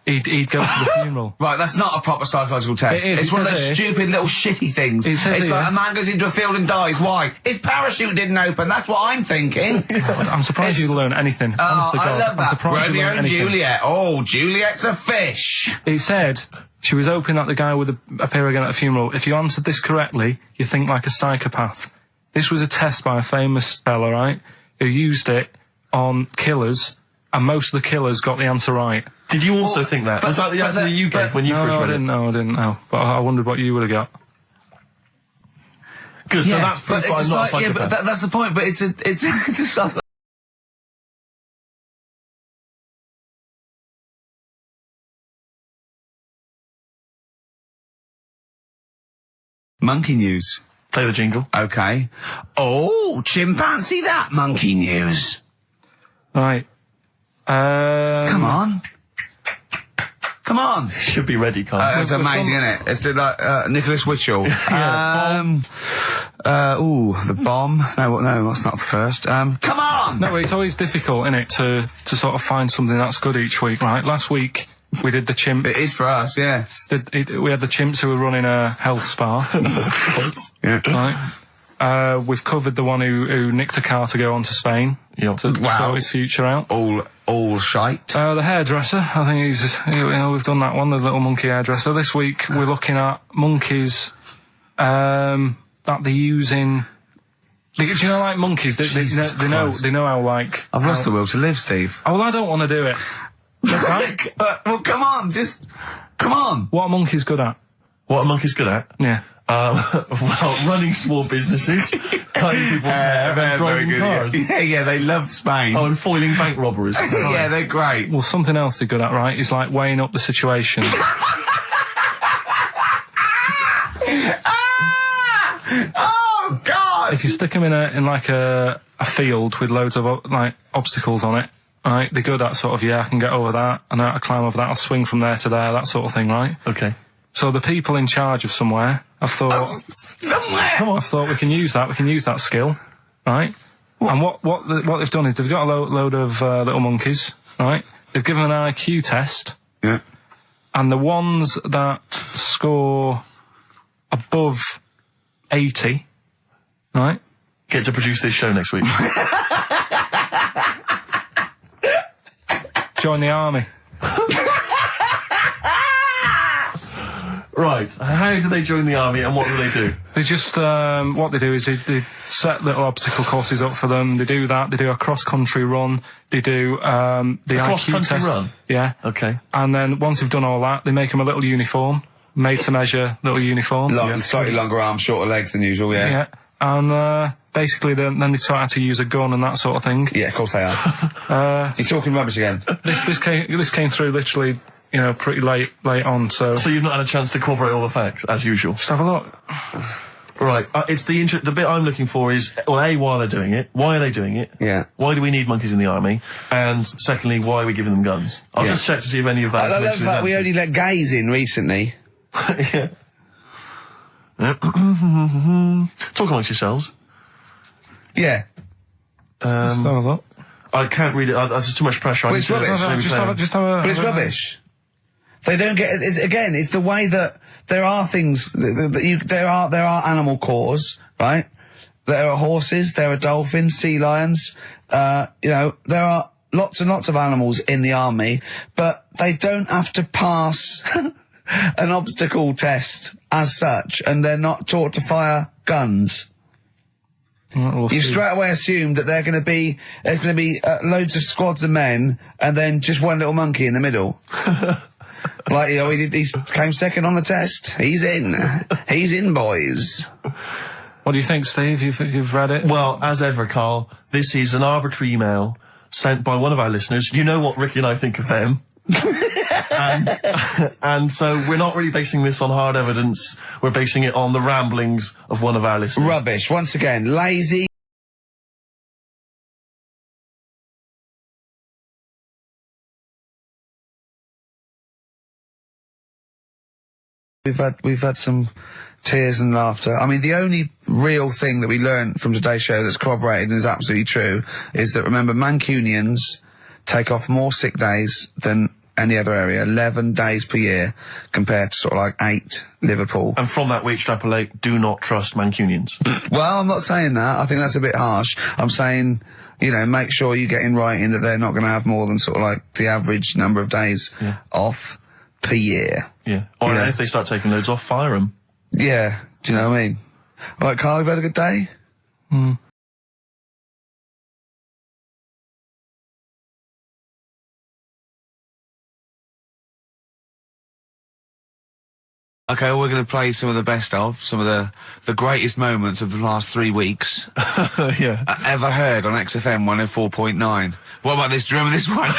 He'd go to the funeral. Right, that's not a proper psychological test. It is. It's one of those stupid little shitty things. It's like a man goes into a field and dies. Why? His parachute didn't open. That's what I'm thinking. I'm surprised you learn anything. Honest to God, I love that. I'm surprised you Romeo learn and anything. Juliet. Oh, Juliet's a fish. It said she was hoping that the guy would appear again at a funeral. If you answered this correctly, you think like a psychopath. This was a test by a famous fella, right, who used it on killers, and most of the killers got the answer right. Did you also think that? Was that the answer that you gave when you first read it? No, I didn't know. But I wondered what you would have got. Good, so that's proof I'm not a psychopath. Yeah, but that's the point, but it's a Monkey news. Play the jingle. Okay. Oh, chimpanzee that monkey news. Right. Come on. Come on. Should be ready, Carl. It's amazing, isn't it? It's like Nicholas Witchell. The bomb. No, that's not the first. Come on! No, it's always difficult, isn't it, to sort of find something that's good each week, right? Last week, we did the chimp. It is for us, yeah. We had the chimps who were running a health spa. Yeah. Right. We've covered the one who nicked a car to go on to Spain. Yep. To sort his future out. All shite. The hairdresser, I think we've done that one, the little monkey hairdresser. This week, we're looking at monkeys, that they're using. Do you know, like monkeys? They know how, like. I've lost the will to live, Steve. Oh, well, I don't want to do it. Right? Well, come on, come on. What are monkeys good at? What are monkeys good at? Yeah. Well, running small businesses, cutting people's hair, and driving cars. Yeah, they love Spain. Oh, and foiling bank robberies. Yeah, they're great. Well, something else they're good at, right, is like weighing up the situation. Oh, God! If you stick them in like a field with loads of like obstacles on it, right, they're good at sort of, I can get over that, and I climb over that, I'll swing from there to there, that sort of thing, right? Okay. So the people in charge of somewhere, I've thought... somewhere! Come on. I've thought we can use that skill, right? And what they've done is they've got a load of little monkeys, right? They've given an IQ test. Yeah. And the ones that score above 80, right? Get to produce this show next week. Join the army. Right. How do they join the army and what do they do? They just, what they do is they set little obstacle courses up for them. They do that. They do a cross-country run. They do, the cross-country run? Yeah. Okay. And then once they've done all that, they make them a little uniform. Made to measure little uniform. Slightly longer arms, shorter legs than usual, yeah. Yeah. And, basically then they taught how to use a gun and that sort of thing. Yeah, of course they are. You're talking rubbish again. This came through literally, pretty late on, so... So you've not had a chance to incorporate all the facts, as usual? Just have a look. Right, it's the bit I'm looking for is, well, A, why are they doing it? Why are they doing it? Yeah. Why do we need monkeys in the army? And secondly, why are we giving them guns? I'll just check to see if any of that... I love that we only let gays in recently. Yeah. Talk amongst yourselves. Yeah. Just have a look. I can't read it. There's too much pressure. Well, it's rubbish. But it's rubbish. They don't get. It's the way that there are things. There are animal cores, right? There are horses. There are dolphins, sea lions. There are lots and lots of animals in the army, but they don't have to pass an obstacle test as such, and they're not taught to fire guns. You straight away assume that there's going to be loads of squads of men and then just one little monkey in the middle. Like, he came second on the test. He's in, boys. What do you think, Steve? You've read it? Well, as ever, Carl, this is an arbitrary email sent by one of our listeners. You know what Ricky and I think of them. and so we're not really basing this on hard evidence. We're basing it on the ramblings of one of our listeners. Rubbish. Once again, lazy. We've had some tears and laughter. I mean, the only real thing that we learned from today's show that's corroborated and is absolutely true is that, remember, Mancunians take off more sick days than any other area, 11 days per year, compared to sort of like 8 Liverpool. And from that we extrapolate, do not trust Mancunians. Well, I'm not saying that. I think that's a bit harsh. I'm saying, make sure you get in writing that they're not going to have more than sort of like the average number of days off per year. Yeah. Or if they start taking loads off, fire them. Yeah. Do you know what I mean? All right, Carl, you've had a good day? Okay, well, we're going to play some of the best of, some of the greatest moments of the last 3 weeks. Yeah. Ever heard on XFM 104.9. What about this? Do you remember this one?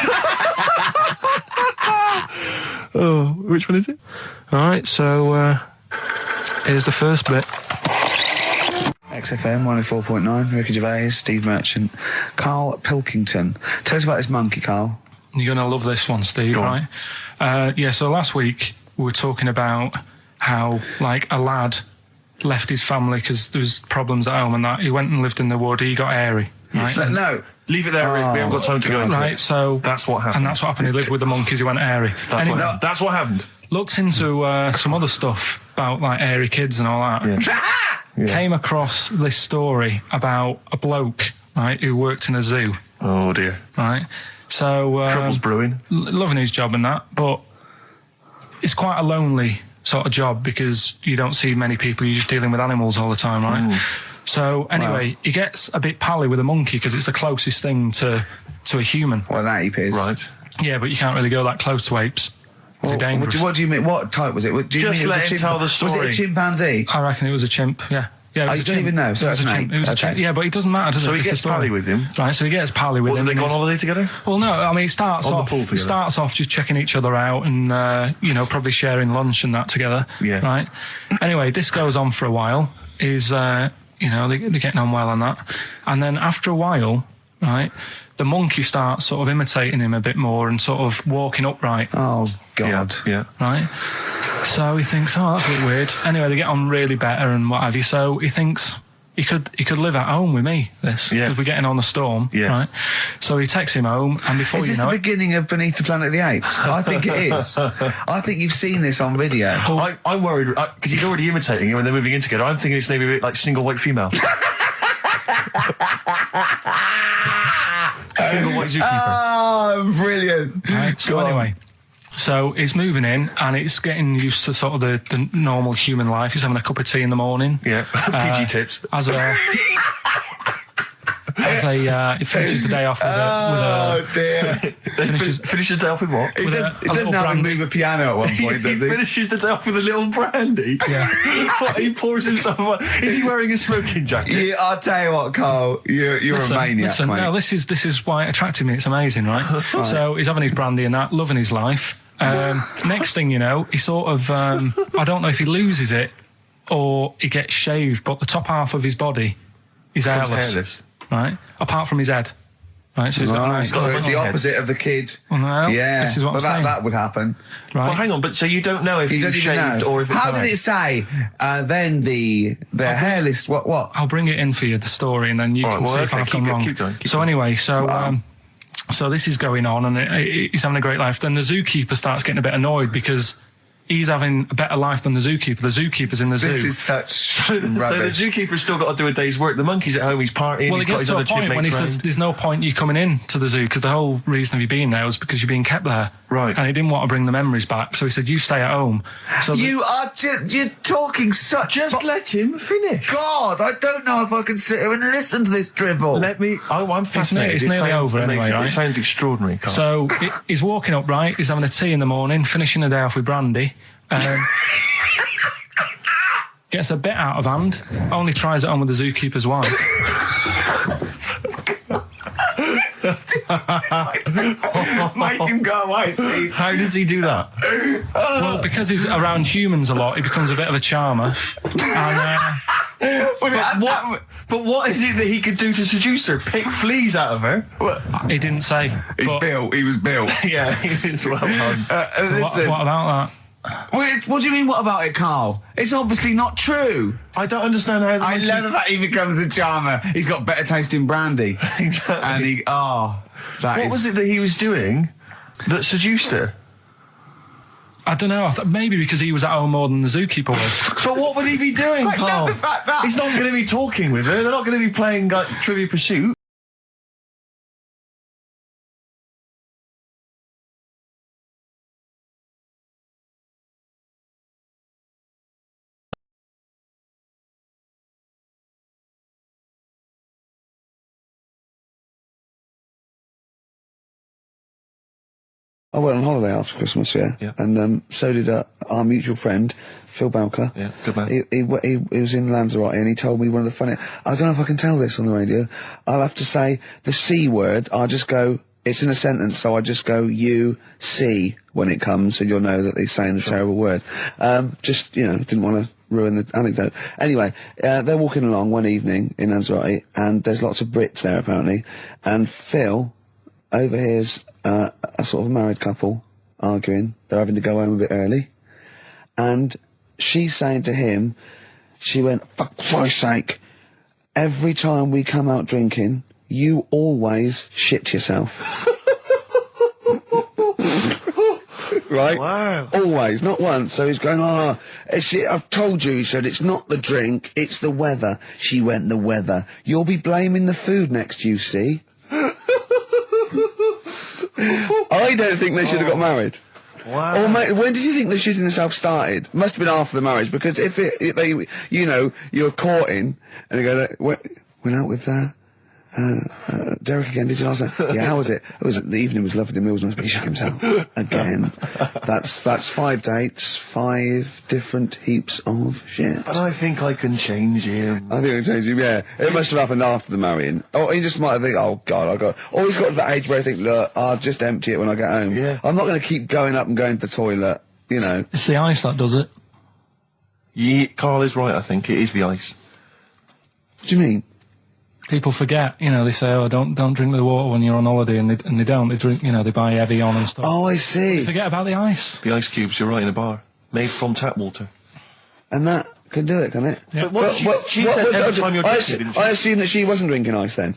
Oh, which one is it? All right, so Here's the first bit. XFM 104.9, Ricky Gervais, Steve Merchant, Karl Pilkington. Tell us about this monkey, Karl. You're going to love this one, Steve, right? So last week we were talking about how, like, a lad left his family because there was problems at home and that. He went and lived in the wood. He got airy. Right? No. Leave it there, Rick. We haven't got time to go into it. Right, so... That's what happened. And that's what happened. He lived with the monkeys. He went airy. That's what happened. Looked into some other stuff about, like, airy kids and all that. Yeah. Came across this story about a bloke, right, who worked in a zoo. Oh, dear. Right? So... Trouble's brewing. Loving his job and that, but it's quite a lonely sort of job because you don't see many people. You're just dealing with animals all the time, right? Ooh. So anyway, he gets a bit pally with a monkey because it's the closest thing to a human. Well, that ape is. Right. Yeah, but you can't really go that close to apes. It's dangerous. What do you mean? What type was it? Do you Just mean let him tell the story. Was it a chimpanzee? I reckon it was a chimp, yeah. Yeah, it was You a don't chimp. even know, so it was it's a an chimp. ape. It was a Okay. chimp. Yeah, but it doesn't matter, does it? So he It's the gets story. pally with him. Right, so he gets pally with Well, him. do they go on and holiday together? Well, no, I mean, it starts On the off pool together. just checking each other out and, probably sharing lunch and that together. Yeah. Right? Anyway, this goes on for a while. They're getting on well on that. And then after a while, right, the monkey starts sort of imitating him a bit more and sort of walking upright. Oh, God. Yeah. Right? So he thinks, oh, that's a bit weird. Anyway, they get on really better and what have you. So he thinks he could live at home with me, because we're getting on the storm. Yeah. Right? So he takes him home, and before Is this the beginning of Beneath the Planet of the Apes? I think it is. I think you've seen this on video. I'm worried, because he's already imitating him and they're moving in together. I'm thinking it's maybe a bit like Single White Female. Single White Zookeeper. Oh, brilliant. Right, so anyway, so it's moving in and it's getting used to sort of the normal human life. He's having a cup of tea in the morning. Yeah, PG tips. He finishes the day off with a... Oh, dear. Finishes the day off with what? He doesn't have to move a piano at one point, does he? He finishes the day off with a little brandy. Yeah. He pours himself one. Is he wearing a smoking jacket? Yeah, I'll tell you what, Carl, you're a maniac, mate. No, this is why it attracted me. It's amazing, right? So he's having his brandy and that, loving his life. Next thing you know, he sort of, I don't know if he loses it or he gets shaved, but the top half of his body is hairless. Right? Apart from his head. Right, so he's got a nice... So it's the opposite of the kid. Well, yeah, this is what I'm saying. That would happen. Right. Well, hang on, but so you don't know if he was shaved or if it's How did it say? Then the hairless... What? I'll bring it in for you, the story, and then you can see if I've gone wrong. Keep going. Anyway, so this is going on, and he's having a great life. Then the zookeeper starts getting a bit annoyed because he's having a better life than the zookeeper. The zookeeper's in the zoo. This is such So the zookeeper's still got to do a day's work. The monkey's at home, he's partying, well, he's it got gets his to a other point when he says there's no point you coming in to the zoo because the whole reason of you being there was because you're being kept there. Right. And he didn't want to bring the memories back, so he said, you stay at home. So you're talking such... Just let him finish. God, I don't know if I can sit here and listen to this drivel. I'm fascinated. It's nearly over anyway, right? It sounds extraordinary, Carl. So he's walking up, right? He's having a tea in the morning, finishing the day off with brandy. Gets a bit out of hand, only tries it on with the zookeeper's wife. Make him go away, Steve. How does he do that? Well, because he's around humans a lot, he becomes a bit of a charmer. And, But what is it that he could do to seduce her? Pick fleas out of her? he didn't say. He was built. Yeah, he was well done. So what about that? What do you mean, what about it, Carl? It's obviously not true. I don't understand how I love the fact he becomes a charmer. He's got better taste in brandy. Exactly. And what was it that he was doing that seduced her? I don't know. Maybe because he was at home more than the zookeeper was. But what would he be doing, Carl? The fact that He's not going to be talking with her. They're not going to be playing Trivia Pursuit. I went on holiday after Christmas, yeah. And so did our mutual friend, Phil Bowker. Yeah, good man. He was in Lanzarote and he told me one of the funny... I don't know if I can tell this on the radio. I'll have to say the C word. I'll just go It's in a sentence, so I just go you see when it comes, so you'll know that they're saying the terrible word. Just, you know, didn't want to ruin the anecdote. Anyway, they're walking along one evening in Lanzarote, and there's lots of Brits there apparently, and Phil overhears a sort of married couple arguing. They're having to go home a bit early, and she's saying to him, she went, "For Christ's sake, every time we come out drinking, you always shit yourself." Right? Wow. Always, not once. So he's going, I've told you, he said, it's not the drink, it's the weather. She went, the weather. You'll be blaming the food next, you see. I don't think they should have got married. Wow. Or when did you think the shitting yourself started? Must have been after the marriage, because if they, you know, you're courting, and you go, went out with, Derek again, did you last night? Yeah, how was it? The evening was lovely, the meal was nice, but he shot himself. Again. That's 5 dates, 5 different heaps of shit. But I think I can change him. I think I can change him, yeah. It must have happened after the marrying. Or he just might think, oh God, or he's got to that age where I think, look, I'll just empty it when I get home. Yeah. I'm not going to keep going up and going to the toilet, you know. It's the ice that does it. Yeah, Carl is right, I think. It is the ice. What do you mean? People forget, you know, they say, oh, don't drink the water when you're on holiday, and they don't. They drink, you know, they buy Evian and stuff. Oh, I see. They forget about the ice. The ice cubes, you're right, in a bar. Made from tap water. And that can do it, can it? Yeah. But what she said every time you're drinking, didn't she? I assume that she wasn't drinking ice then.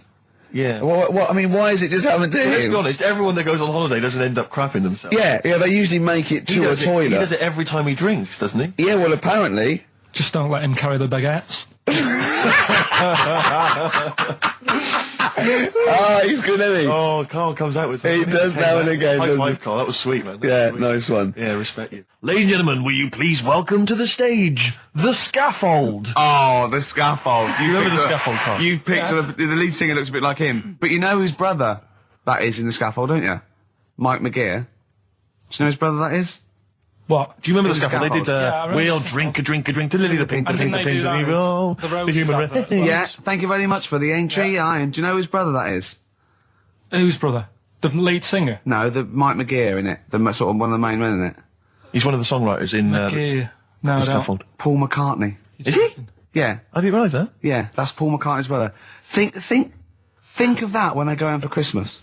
Yeah. What, I mean, why is it just happened to him? Let's be honest, everyone that goes on holiday doesn't end up crapping themselves. Yeah, they usually make it to a toilet. He does it every time he drinks, doesn't he? Yeah, well, apparently. Just don't let him carry the baguettes. He's good, isn't he? Oh, Carl comes out with He does now and again, High doesn't five, he? Carl. That was sweet, man. Yeah, nice one. Yeah, respect you. Ladies and gentlemen, will you please welcome to the stage, the scaffold. Oh, the scaffold. Do you remember the scaffold, Carl? You picked the lead singer looks a bit like him. But you know whose brother that is in the scaffold, don't you? Mike McGear. Do you know whose brother that is? What? Do you remember the The scaffold? They did, Yeah, I remember we'll the drink to Lily the Pink, the And Pink, the didn't they Pink, do that oh, with the the Roses human advert? Yeah, thank you very much for the entry, Ian. Do you know whose brother that is? Whose brother? The lead singer? No, the Mike McGear in it. Sort of one of the main men in it. He's one of the songwriters in No, the I don't. scaffold. Paul McCartney. Is he? Yeah, I didn't realise that. yeah, that's Paul McCartney's brother. Think of that when they go home for Christmas.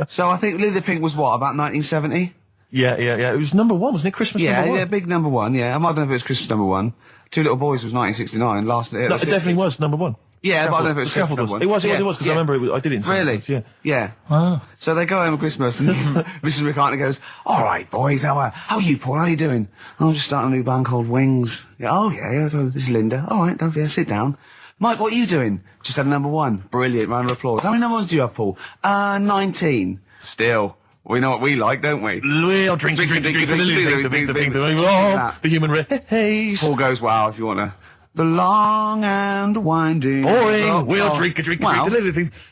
So I think Lily the Pink was what, about 1970? Yeah. It was number 1, wasn't it? Christmas number 1? Yeah, big number 1, yeah. I don't know if it was Christmas number 1. Two Little Boys was 1969, last year. No, it definitely was number 1. Yeah, but I don't know if it The was scaffold Christmas was. number 1. It was, because I remember I did it in Really? Sundays, yeah. Yeah. Wow. So they go home at Christmas and Mrs. McCartney goes, all right, boys, how are you, Paul? How are you doing? I'm just starting a new band called Wings. Yeah, oh, yeah, so this is Linda. All right, sit down. Mike, what are you doing? Just had a number 1. Brilliant, round of applause. How many number 1s do you have, Paul? 19. Still. We know what we like, don't we? We'll drink the human race. Paul goes, wow, if you want to. The long and winding. Boring. We'll drink a Wow.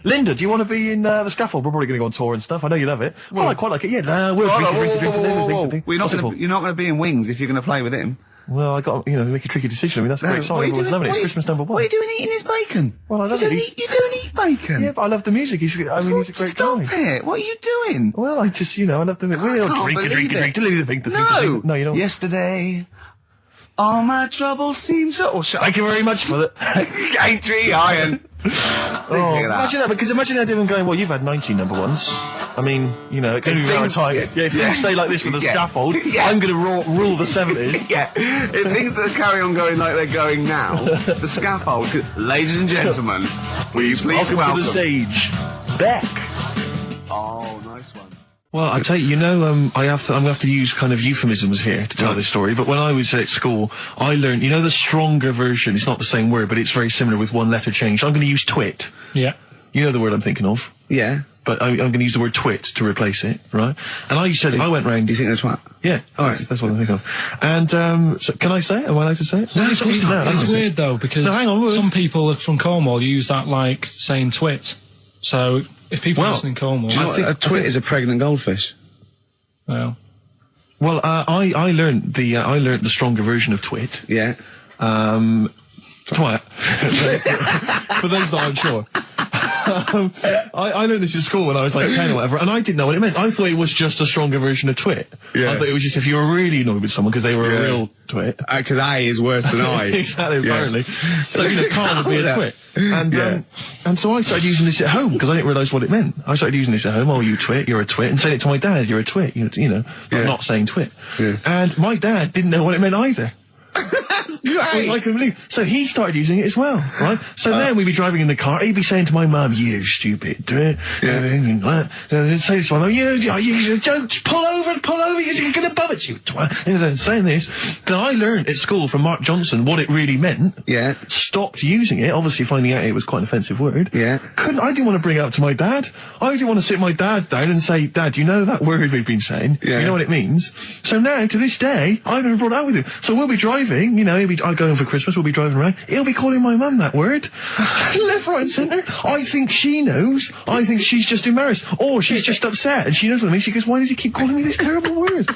Linda, do you want to be in the scaffold? We're probably going to go on tour and stuff. I know you love it. Well, I quite like it. Yeah, we'll drink a Well, you're not going to be in Wings if you're going to play with him. Well, I got make a tricky decision. I mean, that's a great song. Everyone's loving it. It's Christmas number 1. What are you doing eating his bacon? Well, I love it. You don't eat bacon? Yeah, but I love the music. He's a great Stop guy. it. What are you doing? Well, I just, I love the music. We'll can't drink believe it. No, you don't. Yesterday, all my troubles seem so... Thank you very much for that. Entry, Iron. Imagine that, because imagine Ed even going, well, you've had 19 number 1s. I mean, it can be our time. Yeah, if things stay like this for the scaffold, I'm going to rule the 70s. Yeah, if things that carry on going like they're going now, the scaffold, ladies and gentlemen, will you please welcome to the stage, Beck. Oh, nice one. Well, I tell you, I'm going to have to use kind of euphemisms here to tell this story, but when I was at school, I learned, the stronger version, it's not the same word, but it's very similar with one letter changed. I'm going to use twit. Yeah. You know the word I'm thinking of? Yeah. But I'm going to use the word twit to replace it, right? And I went round... Do you think that's twat? Yeah. All right. That's what I'm thinking of. And, so can I say it? Am I allowed to say it? No, it's weird though, because some people from Cornwall use that like saying twit. So if people listen in Cornwall... Do you know what a twit is? A pregnant goldfish. Well, I learned the stronger version of twit. Yeah. Twat. For those that aren't sure. I learned this in school when I was like 10 or whatever, and I didn't know what it meant. I thought it was just a stronger version of twit. Yeah. I thought it was just if you were really annoyed with someone because they were a real twit. Because A is worse than I. Exactly, apparently. So, Carl would be a twit. And so I started using this at home because I didn't realise what it meant. I started using this at home. Oh, you twit, you're a twit. And saying it to my dad, you're a twit. But not saying twit. Yeah. And my dad didn't know what it meant either. That's great. I can believe. So he started using it as well, right? So then we'd be driving in the car. He'd be saying to my mum, "You stupid twit." Say to my mum, "You don't pull over. You're going to bum it, you twat." And saying this, then I learned at school from Mark Johnson what it really meant. Yeah. Stopped using it, obviously finding out it was quite an offensive word. Yeah. I didn't want to bring it up to my dad. I didn't want to sit my dad down and say, "Dad, you know that word we've been saying? Yeah. You know what it means?" So now, to this day, I've never brought it up with him. So we'll be driving, I'll go home for Christmas, we'll be driving around, he'll be calling my mum that word. Left, right and centre. I think she knows. I think she's just embarrassed. Or she's just upset and she knows what I mean. She goes, "Why does he keep calling me this terrible word?"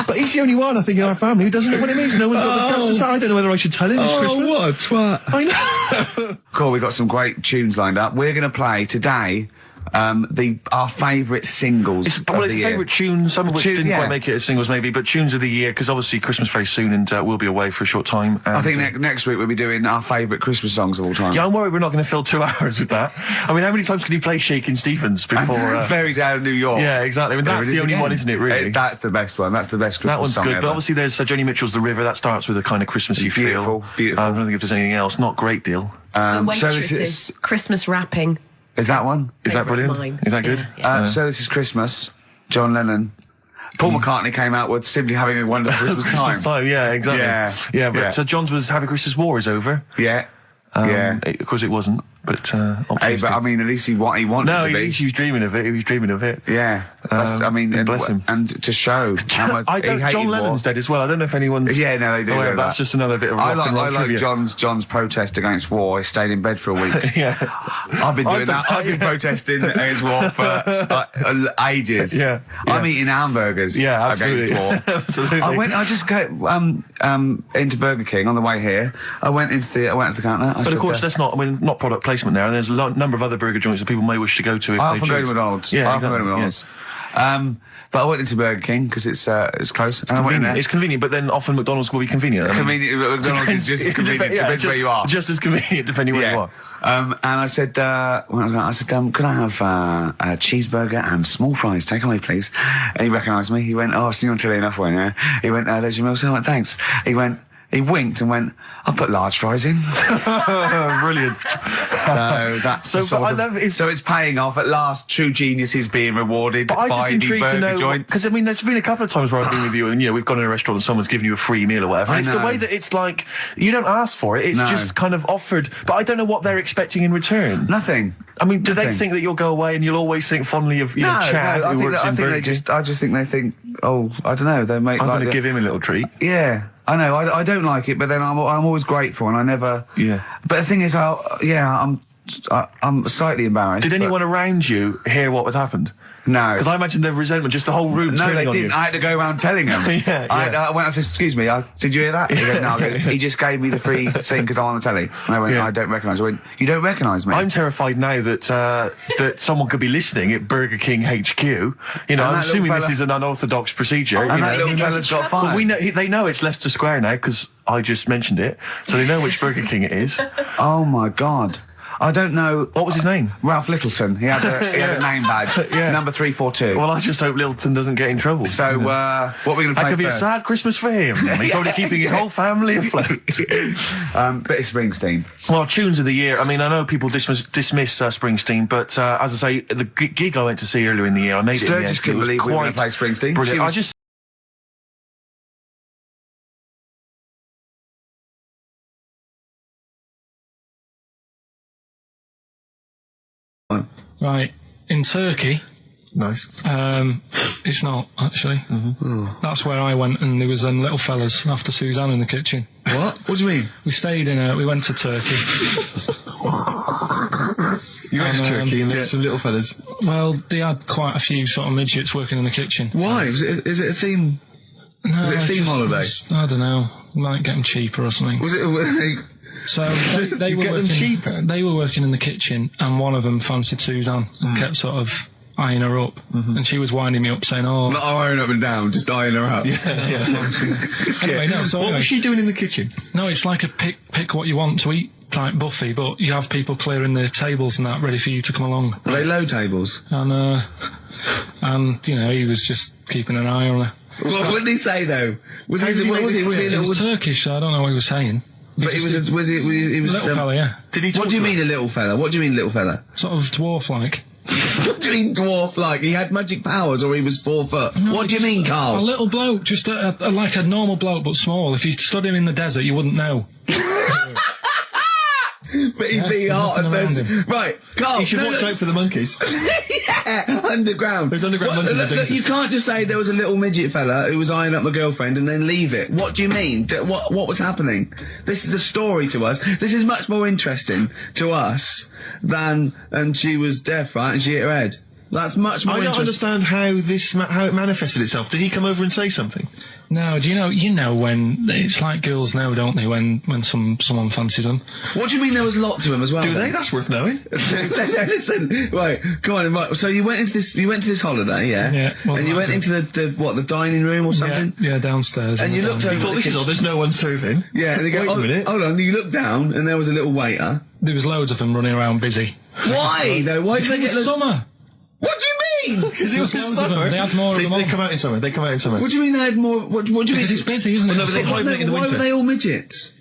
But he's the only one, I think, in our family who doesn't know what it means. No one's got the guts to say. I don't know whether I should tell him this Christmas. What a twat. I know. Cool, we've got some great tunes lined up. We're going to play today our favourite singles. It's favourite tunes, some of which didn't quite make it as singles maybe, but tunes of the year, because obviously Christmas very soon and we'll be away for a short time. And I think next week we'll be doing our favourite Christmas songs of all time. Yeah, I'm worried we're not going to fill 2 hours with that. I mean, how many times can you play Shakin' Stevens before... Fairy Tale of New York. Yeah, exactly. I mean, that's the only one, isn't it, really? That's the best one. That's the best Christmas song That one's good, ever. but obviously there's Joni Mitchell's The River. That starts with a kind of Christmassy feel. Beautiful. I don't think if there's anything else. Not a great deal. The Waitresses, Christmas wrapping. Is that one? Is that brilliant? Mine. Is that good? Yeah. So This Is Christmas, John Lennon. Paul McCartney came out with Simply Having a Wonderful Christmas Time. Yeah, exactly. Yeah, but John's was Happy Christmas War is over. Yeah. Of course it wasn't, but but I mean, at least he wanted to be. He was dreaming of it. He was dreaming of it. Yeah. Bless him. And to show how much John Lennon's dead as well. I don't know if anyone's... Yeah, no, they do. That's just another bit of I rock and roll like trivia. John's protest against war. He stayed in bed for a week. Yeah. I've been doing that. I've been protesting against war for ages. Yeah. I'm eating hamburgers absolutely. against war. Absolutely. I just go into Burger King on the way here. I went into the counter. But of course, that's not product placement there. And there's a number of other burger joints that people may wish to go to if I they often go to choose. McDonald's. Yeah, I often go to McDonald's. But I went into Burger King because it's close. It's convenient. It's convenient, but then often McDonald's will be convenient. McDonald's is just convenient. Depends where you are. Just as convenient depending where you are. And I said, can I have a cheeseburger and small fries? Take away, please. And he recognised me. He went, "Oh, so you're not telling enough, weren't you?" He went, "There's your meal." So I went, "Thanks." He winked and went, "I'll put large fries in." Brilliant. So that's so it's paying off at last. True genius is being rewarded by the burger joints. Because I mean, there's been a couple of times where I've been with you, and we've gone to a restaurant and someone's given you a free meal or whatever. And it's the way that it's like you don't ask for it; it's just kind of offered. But I don't know what they're expecting in returtion. Nothing. I mean, do they think that you'll go away and you'll always think fondly of Chad who works in Burger King? I just think they think, oh, I don't know. They make. I'm going to give him a little treat. Yeah. I know, I don't like it, but then I'm always grateful, and I never... Yeah. But the thing is, I'm slightly embarrassed. Did anyone around you hear what had happened? No. Because I imagine the resentment, just the whole room No, they on didn't. You. I had to go around telling them. I went, I said, "Excuse me, did you hear that?" He goes, "No." He just gave me the free thing because I'm on the telly. And I went, "I don't recognise." I went, "You don't recognise me?" I'm terrified now that that someone could be listening at Burger King HQ. I'm assuming this is an unorthodox procedure. And that little fella's got fired. Well, they know it's Leicester Square now because I just mentioned it, so they know which Burger King it is. Oh my God. I don't know. What was his name? Ralph Littleton. He had a name badge. Number 342. Well, I just hope Littleton doesn't get in trouble. So, what are we going to play? That could be a sad Christmas for him. He's probably keeping his whole family afloat. But it's Springsteen. Well, tunes of the year. I mean, I know people dismiss Springsteen, but as I say, the gig I went to see earlier in the year, I made it. Sturgis couldn't believe we were going to play Springsteen. Brilliant. Right, in Turkey. Nice. It's not, actually. Mm-hmm. That's where I went, and there was them little fellas after Suzanne in the kitchen. What? What do you mean? We went to Turkey. You went to Turkey and there were some little fellas? Well, they had quite a few sort of midgets working in the kitchen. Why? Is it a theme? No, was it a theme holiday? I don't know. Might get them cheaper or something. Was it... So they were get them working, cheaper? They were working in the kitchen, and one of them fancied Suzanne and kept sort of eyeing her up, and she was winding me up saying, "Oh, Not eyeing up and down, just eyeing her up. anyway, no." So What anyway, was she doing in the kitchen? no, it's like a pick what you want to eat type buffet, but you have people clearing the tables and that ready for you to come along, Are they low tables? and you know, he was just keeping an eye on her. What did he say though? Was he? did he What make was he? this Was he? clear? It was Turkish, so I don't know what he was saying. But he was. He was. Little fella, yeah, Did he talk What do you to her? mean a little fella? What do you mean little fella? sort of dwarf-like. What do you mean dwarf like? He had magic powers or he was 4 foot? No, What do you mean, A Carl? little bloke, just like a normal bloke, but small. If you stood him in the desert, you wouldn't know. But he'd be hot and nothing says, around him. right, Carl. You should no, watch no, out for the monkeys. yeah, underground. There's underground monkeys Look, and things. you can't just say there was a little midget fella who was eyeing up my girlfriend and then leave it. What do you mean? What was happening? This is a story to us. This is much more interesting to us than, and she was deaf, right, and she hit her head. That's much more I don't interesting. understand how it manifested itself. Did he come over and say something? No, do you know when it's like girls know, don't they? When someone fancies them. What do you mean there was lots of them as well? Do then? they? That's worth knowing. Listen, right, come on, right. So you went into this holiday, yeah? Yeah, wasn't And you that went good? into the dining room or something? Yeah, downstairs. And in you the looked dining over You room. thought, this is all, there's no one serving. Yeah, and they go, Wait a oh, minute. hold on, you looked down and there was a little waiter. There was loads of them running around busy. Why, though? Why did Because they it get was the... summer. What do you mean? Because it was Loads of summer. them. They had more of them They on. come out in summer. They come out in summer. What do you mean they had more... What do you mean? Because it's busy, isn't it? Well, no, but they hibernate in the Why winter. were they all midgets?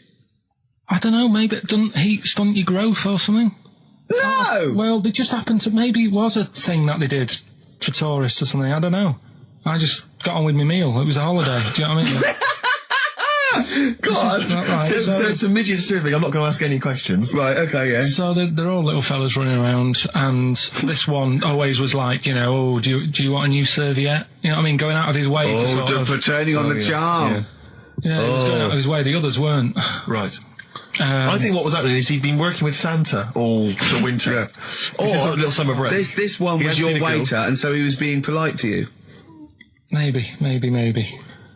I don't know, maybe it doesn't heat stunt your growth or something. No! Well, they just happened to, maybe it was a thing that they did for tourists or something, I don't know. I just got on with my meal, it was a holiday, do you know what I mean? God. So it's a midget serving. I'm not going to ask any questions. Right, okay, yeah. So they're all little fellas running around, and this one always was like, you know, oh, do you want a new serviette? You know what I mean? Going out of his way to sort of... for turning on the charm. Yeah, he was going out of his way, the others weren't. Right. I think what was happening is he'd been working with Santa all the winter. Yeah. This is sort of little summer break. This one He was hadn't your seen a girl. waiter, and so he was being polite to you. Maybe.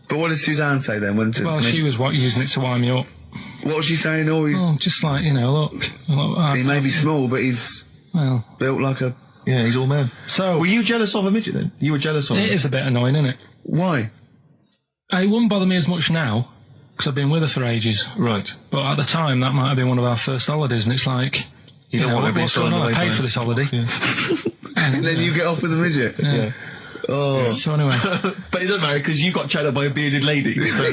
But what did Suzanne say then? Well, she was using it to wind me up. What was she saying? Oh, he's... Oh, just like, you know, look. He may be small, but he's Well, built like a... Yeah, he's all man. so... Were you jealous of a midget then? You were jealous of him? It is a bit annoying, isn't it? Why? It wouldn't bother me as much now, because I've been with her for ages. Right. But at the time, that might have been one of our first holidays, and it's like, you don't know, want to be what's going thrown on? away I paid by for it. this holiday. Yeah. And then you get off with a midget. Yeah. Oh. So anyway, But it doesn't matter because you got chatted up by a bearded lady. So.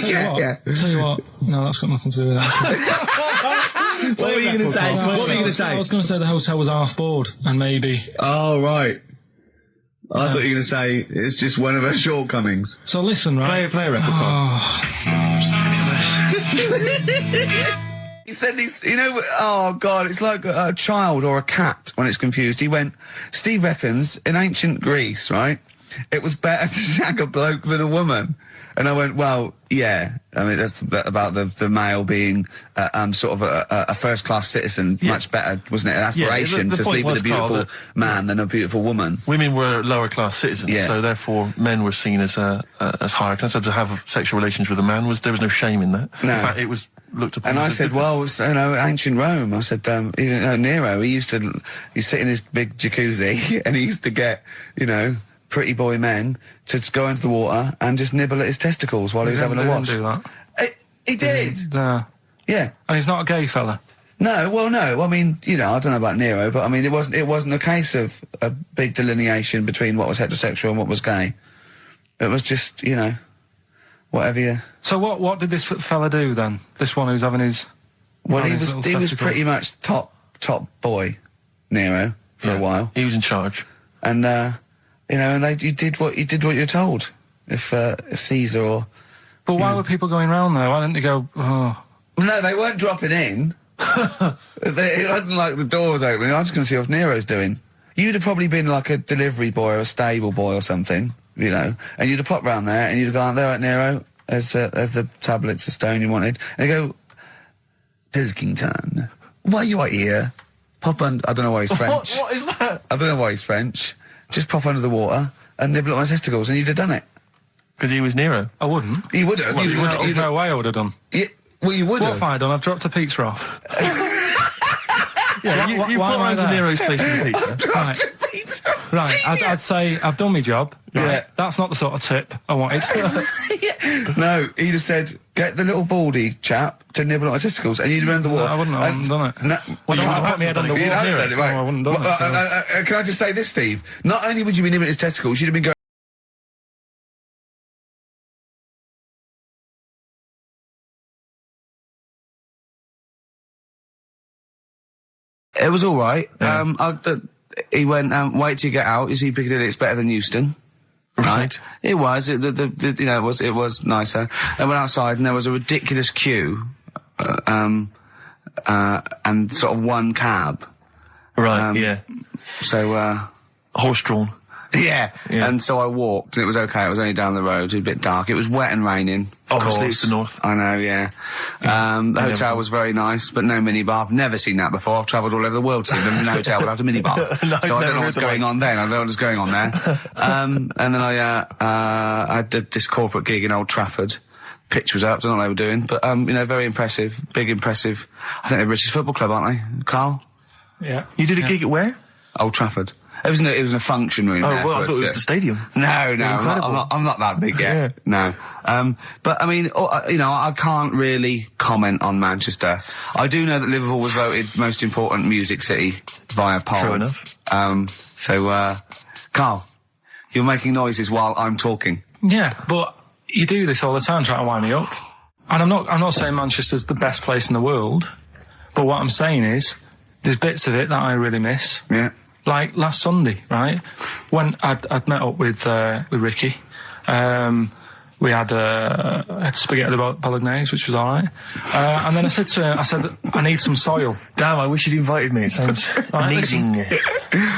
yeah. tell you what, no, that's got nothing to do with that. What were you going to say? What were you going to say? I was going to say the hotel was half board, and maybe. Oh, right. I thought you were going to say it's just one of her shortcomings. So listen, right? Play a record, Carl. He said this, you know, oh God, it's like a child or a cat when it's confused. He went, Steve reckons in ancient Greece, right, it was better to shag a bloke than a woman. And I went, well, yeah. I mean, that's about the male being sort of a first-class citizen. Yeah. Much better, wasn't it? An aspiration the to point sleep with was, a beautiful Carl, man than a beautiful woman. Women were lower class citizens, Yeah. so therefore men were seen as higher class. So to have sexual relations with a man there was no shame in that. No. In fact, it was looked upon. And I as said, good. well, it's, you know, ancient Rome. I said, you know, Nero, he sit in his big jacuzzi and he used to get, you know, pretty boy men to just go into the water and just nibble at his testicles while he was having a watch. Do that. He did. Yeah. Yeah. And he's not a gay fella. No, well, no. I mean, you know, I don't know about Nero, but I mean, it wasn't a case of a big delineation between what was heterosexual and what was gay. It was just, you know, whatever you... So what did this fella do then? This one who's having his... Well, having he his was little pretty testicles? much top boy, Nero, for Yeah. a while. He was in charge. And, you know, and you did what you're told. If Caesar or... But why were people going round there? Why didn't they go, oh... No, they weren't dropping in. It wasn't like the door was opening. I was just going to see what Nero's doing. You'd have probably been like a delivery boy or a stable boy or something, you know, and you'd have popped round there and you'd have gone, there, right, Nero, as the tablets of stone you wanted. And you go, Pilkington, why are you out here? Pop under... I don't know why he's French. What is that? I don't know why he's French. Just pop under the water and nibble at my testicles and you'd have done it. Because he was Nero. I wouldn't. You would have. There's no way I would have done. Yeah, Well, you would What have. have I done? I've dropped a pizza off. Yeah, you why put am I around there? De Niro's place in the pizza. Right, I'd say I've done my job. Right? Yeah. That's not the sort of tip I wanted. No, he just said, get the little baldy chap to nibble on my testicles, and you'd remember what? I wouldn't have done it. No, Well, you no, wouldn't have put me head on the you'd wall have near done it. right. No, I wouldn't have done it. Can I just say this, Steve? Not only would you be nibbling his testicles, you'd have been going. It was all right. Yeah. He went, wait till you get out. You see Piccadilly, it's better than Euston. Right. It was. You know, it was nicer. I went outside and there was a ridiculous queue, and sort of one cab. Right, yeah. So, Horse-drawn. yeah. Yeah. And so I walked, and it was okay. It was only down the road. It was a bit dark. It was wet and raining. Obviously, course. it's the north. I know, yeah. The hotel was very nice, but no minibar. I've never seen that before. I've travelled all over the world seeing them in a hotel without a minibar. No, so I never don't know what's heard the going like. on then. I don't know what's going on there. And then I did this corporate gig in Old Trafford. Pitch was up, don't know what they were doing, but, you know, very impressive, big impressive. I think they're the richest football club, aren't they, Carl? Yeah. You did a gig at where? Old Trafford. It was in a function room. Oh, there well, I for- thought it was the stadium. No, I'm Incredible. not that big yet. No. But I mean, you know, I can't really comment on Manchester. I do know that Liverpool was voted most important music city via poll. True enough. So, Carl, you're making noises while I'm talking. Yeah, but you do this all the time trying to wind me up. And I'm not saying Manchester's the best place in the world, but what I'm saying is there's bits of it that I really miss. Yeah. Like last Sunday, right? When I'd met up with Ricky, we had spaghetti bolognese, which was all right. And then I said to him, I need some soil. Damn, I wish you'd invited me. It sounds amazing.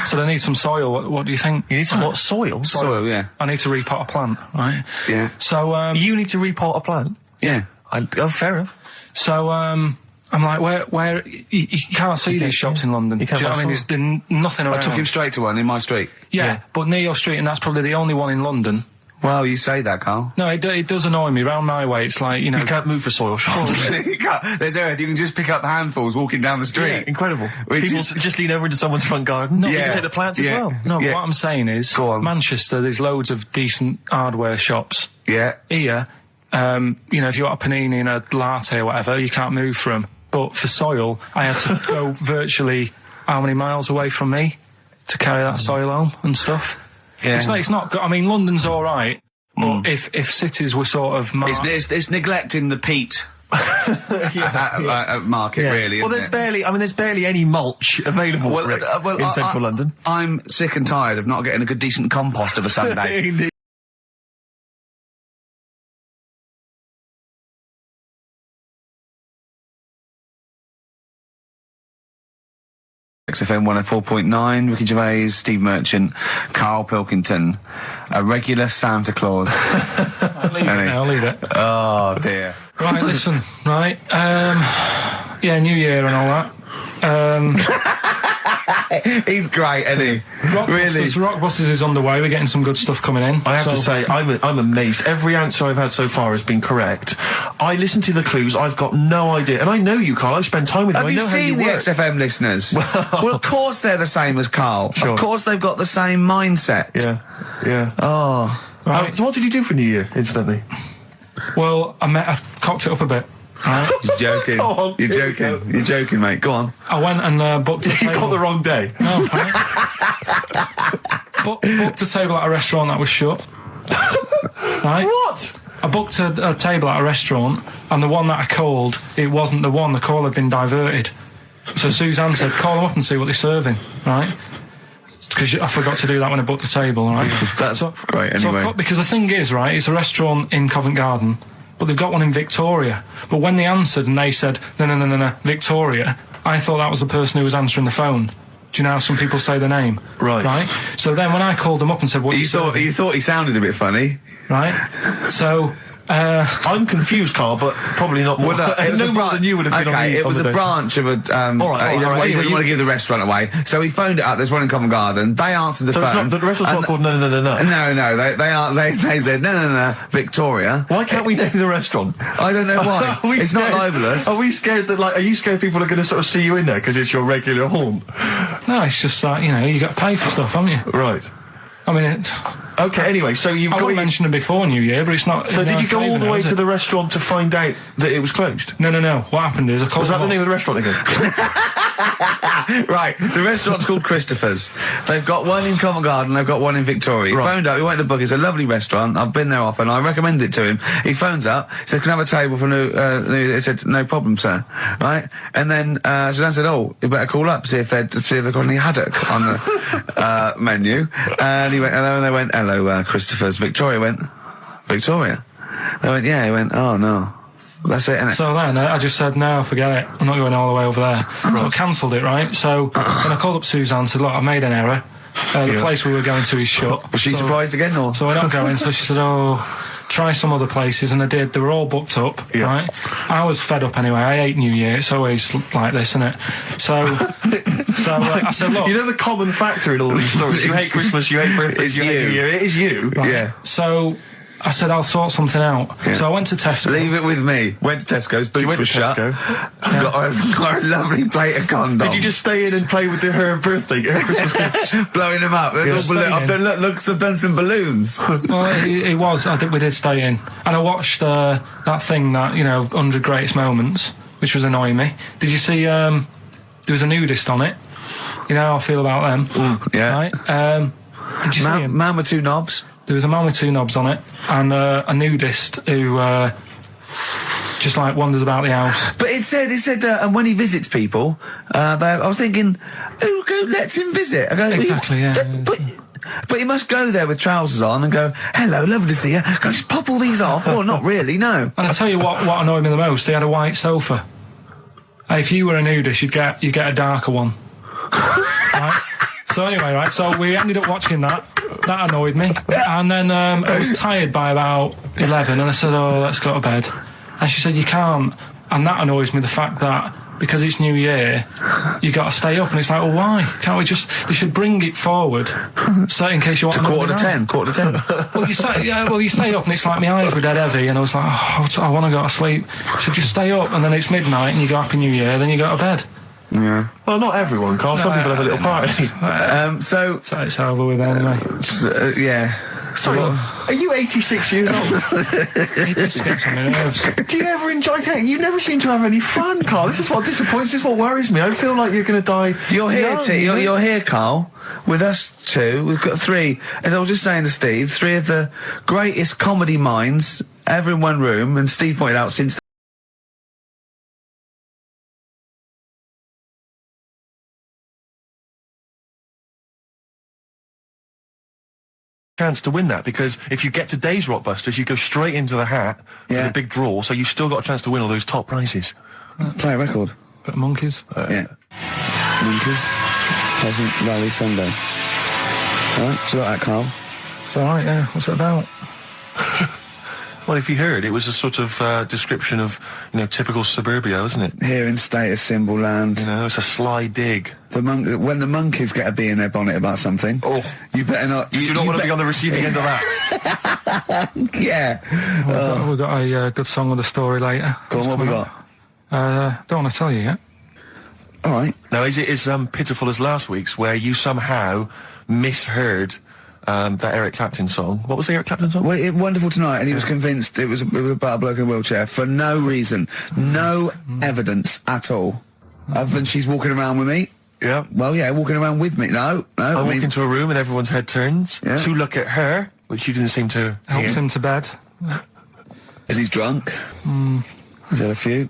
So I need some soil. What do you think? You need some what? Soil? Soil, yeah. I need to repot a plant, right? Yeah. So You need to repot a plant? Yeah. Oh, fair enough. So I'm like, where you can't see these shops in London. You can't Do you know what I mean? buy There's nothing around. I took him straight to one in my street. Yeah, but near your street, and that's probably the only one in London. Well, you say that, Carl. No, it does annoy me. Round my way, it's like, you know... You can't move for soil shops. You can't. There's earth. You can just pick up handfuls walking down the street. Yeah, incredible. Which People is- just lean over into someone's front garden. No, You yeah. can take the plants as Yeah. well. No, Yeah. but what I'm saying is, Go on. Manchester, there's loads of decent hardware shops. Yeah. Here, you know, if you want a panini and a latte or whatever, you can't move from. But for soil, I had to go virtually how many miles away from me to carry that soil home and stuff. Yeah. It's not good. I mean, London's all right, but if cities were sort of marked... It's neglecting the peat market, really, Well, isn't there's barely any mulch available Rick, in central London. I'm sick and tired of not getting a good decent compost of a Sunday. Indeed. XFM 104.9, Ricky Gervais, Steve Merchant, Karl Pilkington, a regular Santa Claus. I'll leave it now, I'll leave it. Oh dear. Right, listen, right, yeah, New Year and all that. He's great, isn't he? Rockbusters is on the way, we're getting some good stuff coming in. I have to say, I'm amazed. Every answer I've had so far has been correct. I listened to the clues, I've got no idea. And I know you, Carl, I've spent time with you. Have I you know how seen you the work. XFM listeners? Well, of course they're the same as Carl. Sure. Of course they've got the same mindset. Yeah. Oh. Right. So what did you do for New Year, instantly? Well, I cocked it up a bit. Right. You're joking. Go on, You're here we joking. go. You're joking, mate. Go on. I went and booked a You table. got the wrong day. No, right. Booked a table at a restaurant that was shut. Right? What? I booked a table at a restaurant, and the one that I called, it wasn't the one. The call had been diverted. So Suzanne said, call them up and see what they're serving, right? Because I forgot to do that when I booked the table, right? That's great, anyway. Because the thing is, right, it's a restaurant in Covent Garden, but they've got one in Victoria. But when they answered and they said, no, Victoria, I thought that was the person who was answering the phone. Do you know how some people say the name? Right. So then when I called them up and said, what You thought he sounded a bit funny. Right? So I'm confused, Carl, but probably not more. No more than you would have been on the it was a branch of a... all right, he doesn't want to give the restaurant away, so he phoned it up. There's one in Covent Garden. They answered the phone. So it's not, the restaurant's not called No. No, they said, no, Victoria. Why can't we name the restaurant? I don't know why. It's not libelous. Are we scared that, are you scared people are going to sort of see you in there because it's your regular haunt? No, it's just like, you got to pay for stuff, haven't you? Right. I mean, it's... Okay, anyway, so you've I got... wouldn't mention it before New Year, but it's not... So did you go all the way to the restaurant to find out that it was closed? No. What happened is... Was that the name of the restaurant again? Right, the restaurant's called Christopher's. They've got one in Covent Garden, they've got one in Victoria. He phoned up, he went to book, it's a lovely restaurant, I've been there often, I recommend it to him. He phones up, said, can I have a table for new... He said, no problem, sir. Right? And then, so Dan said, oh, you better call up, see if they've got any haddock on the menu. And he went, hello, and they went, hello, Christopher's. Victoria went, Victoria? They went, yeah. He went, oh, no. That's it, innit? So then I just said, no, forget it. I'm not going all the way over there. So I cancelled it, right? So then I called up Suzanne and said, look, I've made an error. The place we were going to is shut. Was she surprised again, or? So we're not going. So she said, oh, try some other places. And I did. They were all booked up, right? I was fed up anyway. I hate New Year. It's always like this, isn't it? So I said, look. You know the common factor in all these stories? You hate Christmas, you hate birthdays, you hate New Year. It is you. Right. Yeah. So I said, I'll sort something out. Yeah. So I went to Tesco. Leave it with me. Went to Tesco's, boots were shut. Got a lovely plate of condoms. Did you just stay in and play with her Christmas gift? Blowing them up. I've done some balloons. Well, it was. I think we did stay in. And I watched that thing that, 100 Greatest Moments, which was annoying me. Did you see, there was a nudist on it? You know how I feel about them. Yeah. Right? Did you see him? Man with two knobs. There was a man with two knobs on it, and a nudist who just wanders about the house. But it said, and when he visits people, I was thinking, who lets him visit? I go, exactly, yeah. But he must go there with trousers on and go, hello, lovely to see you. Can I just pop all these off? Well, not really, no. And I tell you what annoyed me the most, they had a white sofa. If you were a nudist, you'd get a darker one. Right? So anyway, right, so we ended up watching that. That annoyed me. And then I was tired by about 11, and I said, oh, let's go to bed. And she said, you can't. And that annoys me, the fact that because it's New Year, you got to stay up. And it's like, well, why? Can't we just... They should bring it forward, so in case you want to... quarter to 10. Well, you stay up, and it's like my eyes were dead heavy, and I was like, oh, I want to go to sleep. So just stay up, and then it's midnight, and you go Happy New Year, then you go to bed. Yeah. Well, not everyone, Carl. Some people have a little party. So it's over with anyway. Yeah. Sorry, are you 86 years old? It just gets on my nerves. Do you ever enjoy it? You never seem to have any fun, Carl. This is what disappoints. This is what worries me. I feel like you're going to die. You're here, you're here, Carl. With us two, we've got three. As I was just saying to Steve, three of the greatest comedy minds ever in one room. And Steve pointed out since. Chance to win that, because if you get today's Rockbusters, you go straight into the hat for the big draw, so you've still got a chance to win all those top prizes. Play a record. Bit of Monkeys. Yeah. Monkeys. Pleasant Rally Sunday. Alright, do you like that, Carl? It's alright, yeah. What's it about? Well, if you heard, it was a sort of description of, typical suburbia, isn't it? Here in status symbol land. It's a sly dig. When the monkeys get a bee in their bonnet about something, you better not... You do not want to be on the receiving end of that. Yeah. We've got a good song with a story later. Go on, what we got? Don't want to tell you yet. All right. Now, is it as pitiful as last week's, where you somehow misheard that Eric Clapton song? What was the Eric Clapton song? Well, Wonderful Tonight, and he was convinced it was about a bloke in a wheelchair for no reason, no evidence at all, other than she's walking around with me. Yeah. Well, yeah, walking around with me. No. I walk into a room and everyone's head turns to look at her, which you didn't seem to helps him to bed. Is he drunk? He's had a few.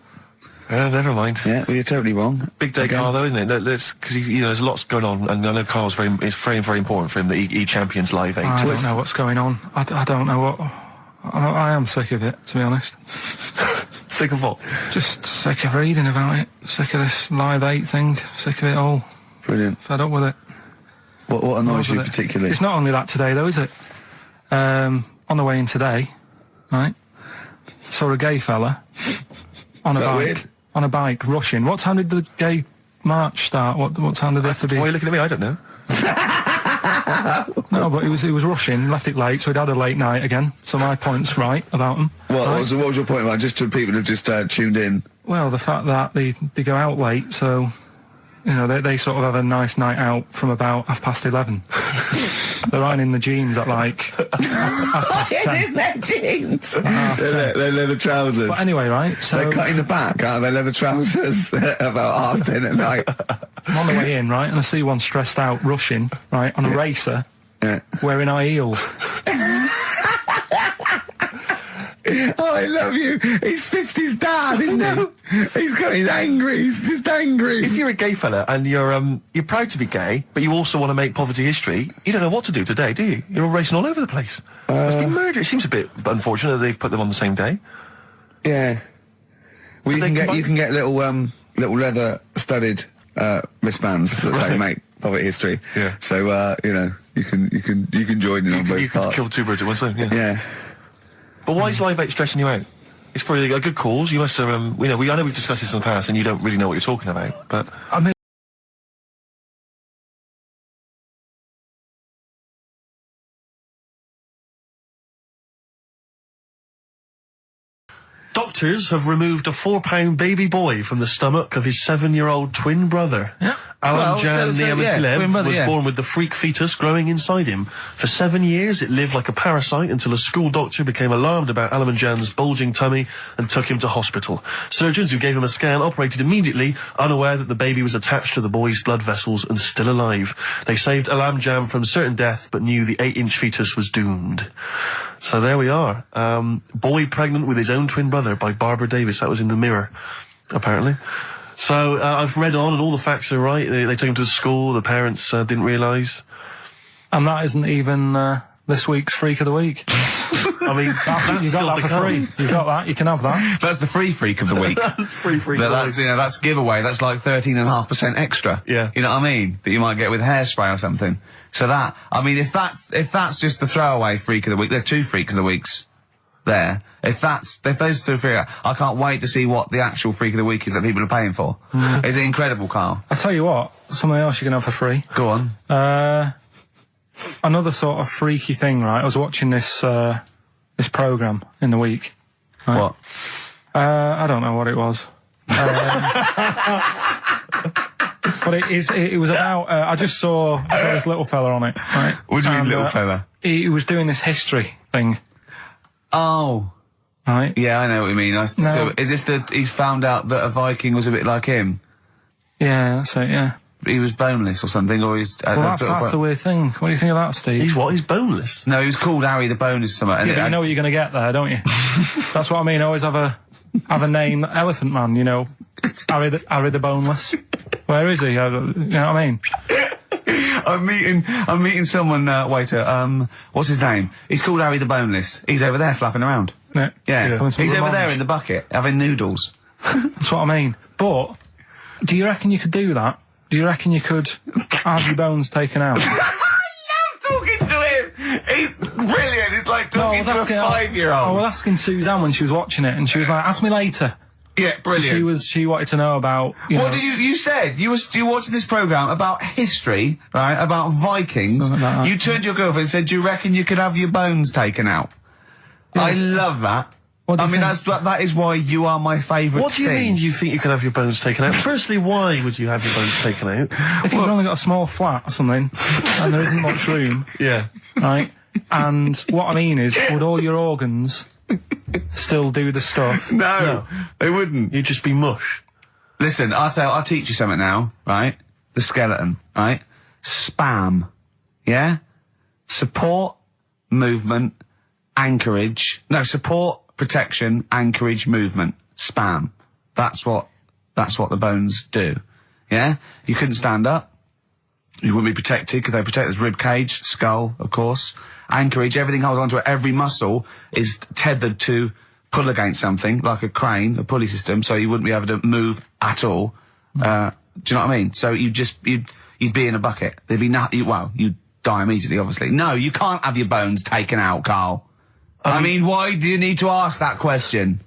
Never mind. Yeah, well, you're totally wrong. Big day, Carl, though, isn't it? Because there's lots going on, and I know Carl's it's very, very important for him that he champions Live 8. I don't know what's going on. I don't know what... I am sick of it, to be honest. Sick of what? Just sick of reading about it. Sick of this Live 8 thing. Sick of it all. Brilliant. Fed up with it. What annoys you particularly? It's not only that today, though, is it? On the way in today, right? saw a gay fella on a bike. Weird? On a bike, rushing. What time did the gay march start? What time did they have to be? Why are you looking at me? I don't know. No, but he was rushing, left it late, so he'd had a late night again. So my point's right about him. What was your point about, just to people who've just tuned in? Well, the fact that they go out late, so, you know, they sort of have a nice night out from about 11:30. They're riding in the jeans at like 10:30. In their jeans. They're leather trousers. But anyway, right, so... They're cutting the back out of their leather trousers about 10:30 at night. I'm on the way in, right, and I see one stressed out, rushing, right, on a racer, wearing high heels. Oh, I love you. He's 50's dad, isn't he? He's angry. He's just angry. If you're a gay fella and you're proud to be gay, but you also want to make poverty history, you don't know what to do today, do you? You're all racing all over the place. Must be murder. It seems a bit unfortunate that they've put them on the same day. Yeah. Well, you can get little leather studded wristbands that say make poverty history. Yeah. So you know, you can join in on both You parts. could kill two birds at one stone. Yeah. But why is Live 8 stressing you out? It's for a good cause. You must have, I know we've discussed this in the past and you don't really know what you're talking about, but... I mean... Doctors have removed a 4-pound baby boy from the stomach of his 7-year-old twin brother. Yeah. Alan Jan Niamatilev was yeah. born with the freak fetus growing inside him. For 7 years, it lived like a parasite until a school doctor became alarmed about Alan Jan's bulging tummy and took him to hospital. Surgeons who gave him a scan operated immediately, unaware that the baby was attached to the boy's blood vessels and still alive. They saved Alan Jan from certain death, but knew the 8-inch fetus was doomed. So there we are. Boy pregnant with his own twin brother by Barbara Davis. That was in the Mirror, apparently. So I've read on and all the facts are right. They took him to school. The parents didn't realise. And that isn't even this week's Freak of the Week. I mean, that's you got that for free. You got that. You can have that. That's the free freak of the week. Free freak. That's giveaway. That's like 13.5% extra. Yeah. You know what I mean? That you might get with hairspray or something. So that, I mean, if that's just the throwaway freak of the week, there are 2 freaks of the weeks there. If those 2 freak, I can't wait to see what the actual freak of the week is that people are paying for. Is it incredible, Carl? I tell you what, something else you can have for free. Go on. Another sort of freaky thing, right? I was watching this programme in the week. Right? What? I don't know what it was. But it was about, I just saw this little fella on it, right? What do you mean, little fella? He was doing this history thing. Oh. Right? Yeah, I know what you mean. So, is this he's found out that a Viking was a bit like him? Yeah, that's it, yeah. He was boneless or something, or he's... Well, that's the weird thing. What do you think of that, Steve? He's what? He's boneless? No, he was called Harry the Boneless or something. Yeah, but you know what you're going to get there, don't you? That's what I mean. Always have a name, Elephant Man, you know. Harry the Boneless. Where is he? You know what I mean? I'm meeting someone, waiter, what's his name? He's called Harry the Boneless. He's over there flapping around. Yeah. He's over there in the bucket, having noodles. That's what I mean. But, do you reckon you could do that? Do you reckon you could have your bones taken out? I love talking to him! He's brilliant, it's like talking to a 5-year-old. I was asking Suzanne when she was watching it, and she was like, ask me later. Yeah, brilliant. She wanted to know about, What did you said? You were watching this programme about history, right? About Vikings. Like that. You turned to your girlfriend and said, do you reckon you could have your bones taken out? Yeah. I love that. That is why you are my favourite. What do you mean you think you can have your bones taken out? Firstly, why would you have your bones taken out? If you've only got a small flat or something, and there isn't much room. Yeah. Right? And what I mean is, would all your organs still do the stuff? No, they wouldn't. You'd just be mush. Listen, I'll teach you something now, right? The skeleton, right? Spam. Yeah? Support, movement, anchorage. No, support, protection, anchorage, movement. Spam. That's what the bones do. Yeah? You couldn't stand up. You wouldn't be protected because they protect his rib cage, skull, of course. Anchorage, everything holds onto it. Every muscle is tethered to pull against something, like a crane, a pulley system, so you wouldn't be able to move at all. Do you know what I mean? So you'd be in a bucket. There'd be you'd die immediately, obviously. No, you can't have your bones taken out, Carl. I mean, why do you need to ask that question?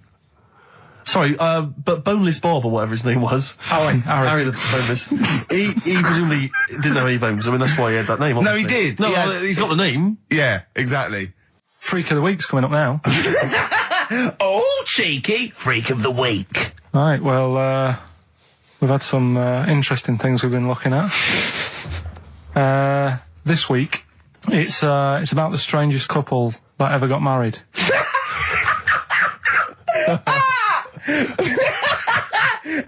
Sorry, but Boneless Bob, or whatever his name was. Harry the Boneless. he presumably didn't have any bones. I mean, that's why he had that name, obviously. No, he did. No, he's got the name. Yeah, exactly. Freak of the Week's coming up now. Oh, cheeky. Freak of the Week. Right, well, we've had some interesting things we've been looking at. This week, it's about the strangest couple that ever got married.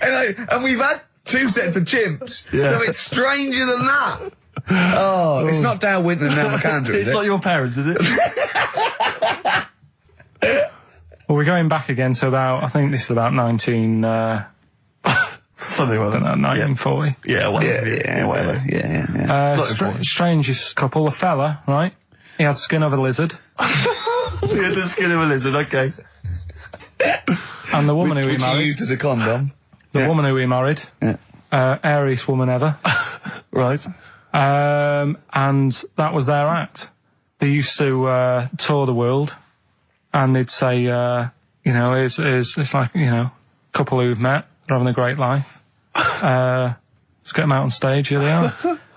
and we've had 2 sets of chimps, so it's stranger than that. Oh, it's not Dale Winton and Nell McAndrew, is it? It's not your parents, is it? Well, we're going back again to about, I think this is about 19... something like that. 1940. Yeah, whatever. Yeah, whatever. Yeah. Strangest couple, a fella, right? He had the skin of a lizard. He had the skin of a lizard, okay. And the woman who he Which he married... used as a condom. The woman who he married. Yeah. Airiest woman ever. Right. And that was their act. They used to tour the world, and they'd say, you know, it's like, you know, a couple who've met, they're having a great life. Let's get them out on stage, here they are.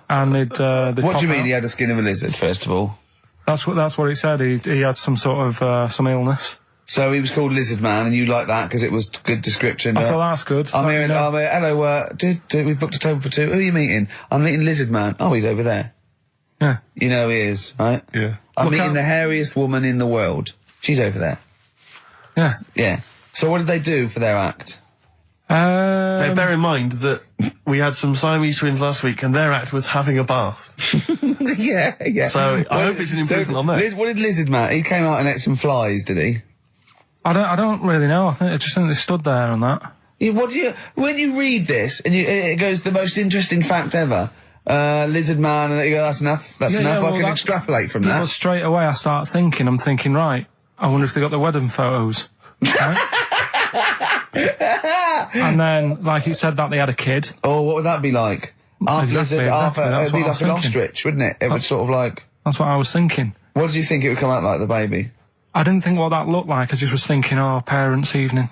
And they'd What do you mean out. he had the skin of a lizard, first of all? That's what it said. He had some sort of some illness. So he was called Lizard Man, and you like that because it was good description. I thought that's good. I'm here, hello, we booked a table for 2. Who are you meeting? I'm meeting Lizard Man. Oh, he's over there. Yeah. You know he is, right? Yeah. I'm meeting the hairiest woman in the world. She's over there. Yeah. Yeah. So what did they do for their act? Now, bear in mind that we had some Siamese twins last week, and their act was having a bath. Yeah. So I hope it's an improvement on that. What did Lizard Man? He came out and ate some flies, did he? I don't really know. I just think they stood there and that. Yeah, when you read this and it goes the most interesting fact ever, Lizard Man, and you go, that's enough. That's enough. I can extrapolate from that. Well, straight away I start thinking. I'm thinking, right. I wonder if they got the wedding photos. Right? And then, like you said, that they had a kid. Oh, what would that be like? Exactly. It'd be like an ostrich, wouldn't it? It would sort of like. That's what I was thinking. What did you think it would come out like, the baby? I didn't think what that looked like. I just was thinking, oh, parents' evening.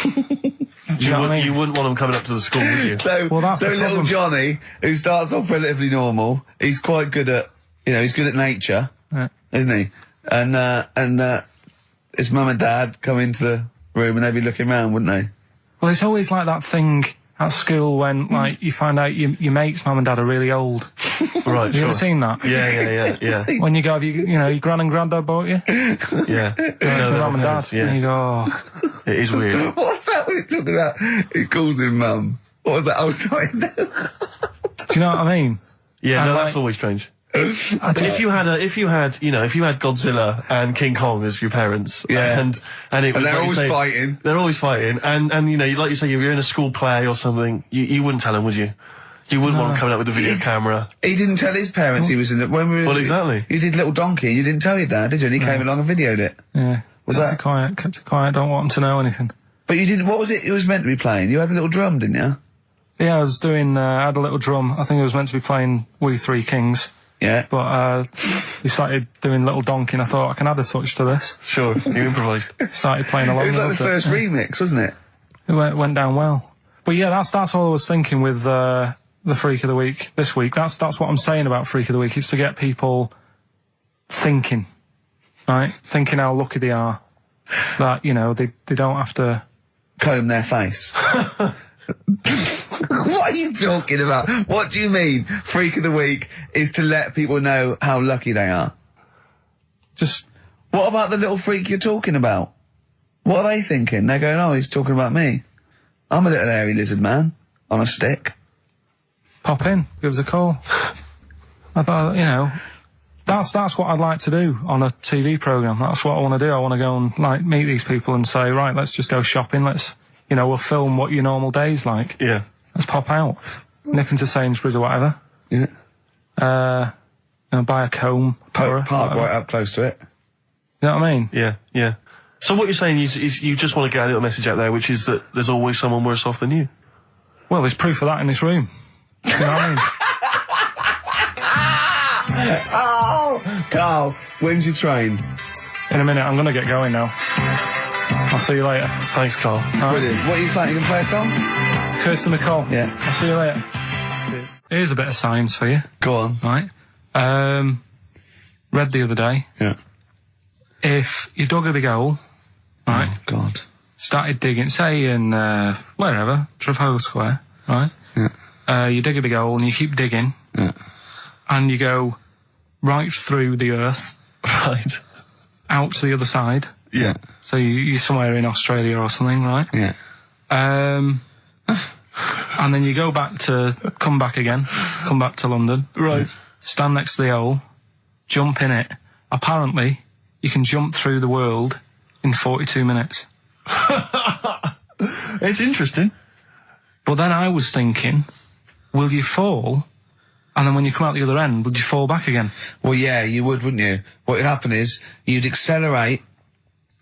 You wouldn't want them coming up to the school, would you? So little Johnny, who starts off relatively normal, he's quite good at, he's good at nature, isn't he? And his mum and dad come into the room and they'd be looking around, wouldn't they? Well, it's always like that thing at school when, like, you find out your mate's mum and dad are really old. Right, Have you ever seen that? Yeah. When you go, your gran and granddad bought you? Yeah. For mum and dad. Yeah. And you go, oh. It is weird. What's that we're talking about? He calls him mum. What was that? Oh, sorry. Do you know what I mean? Yeah, And no, like- that's always strange. If you had Godzilla and King Kong as your parents, and it was they're like always you say, fighting. They're always fighting, and like you say, if you're in a school play or something, you wouldn't tell them, would you? You wouldn't want them coming up with a video camera. He didn't tell his parents he was in the... Well, exactly. You did Little Donkey, and you didn't tell your dad, did you? And he came along and videoed it. Yeah. Kept it quiet, don't want them to know anything. But you didn't... What was it was meant to be playing? You had a little drum, didn't you? Yeah, I was doing, I had a little drum. I think I was meant to be playing We Three Kings. Yeah. But, we started doing Little Donkey, and I thought I can add a touch to this. Sure, you improvise. Started playing along. It was like the first remix, wasn't it? It went down well. But yeah, that's all I was thinking with, the Freak of the Week this week. That's what I'm saying about Freak of the Week. It's to get people thinking, right? Thinking how lucky they are. That, they don't have to... comb their face. What are you talking about? What do you mean Freak of the Week is to let people know how lucky they are? Just... What about the little freak you're talking about? What are they thinking? They're going, oh, he's talking about me. I'm a little hairy lizard man on a stick. Pop in, give us a call. I thought, that's what I'd like to do on a TV programme. That's what I want to do. I want to go and, meet these people and say, right, let's just go shopping. Let's, we'll film what your normal day's like. Yeah. Let's pop out. Nip into Sainsbury's or whatever. Yeah. Buy a comb. Park right up close to it. You know what I mean? Yeah. So what you're saying is you just want to get a little message out there, which is that there's always someone worse off than you. Well, there's proof of that in this room. You know what I mean? Oh, Carl, when's your train? in a minute. I'm going to get going now. I'll see you later. Thanks, Carl. Brilliant. What are you playing? You can play a song? Kirsty McCall. Yeah. I'll see you later. Cheers. Here's a bit of science for you. Go on. Right. Read the other day. Yeah. If you dug a big hole, right? Oh, God. Started digging, say in, wherever, Trafalgar Square, right? Yeah. You dig a big hole and you keep digging. Yeah. And you go right through the earth. Right. Out to the other side. Yeah. So you're somewhere in Australia or something, right? Yeah. And then you come back to London. Right. Stand next to the hole, jump in it. Apparently, you can jump through the world in 42 minutes. It's interesting. But then I was thinking, will you fall? And then when you come out the other end, would you fall back again? Well, yeah, you would, wouldn't you? What would happen is, you'd accelerate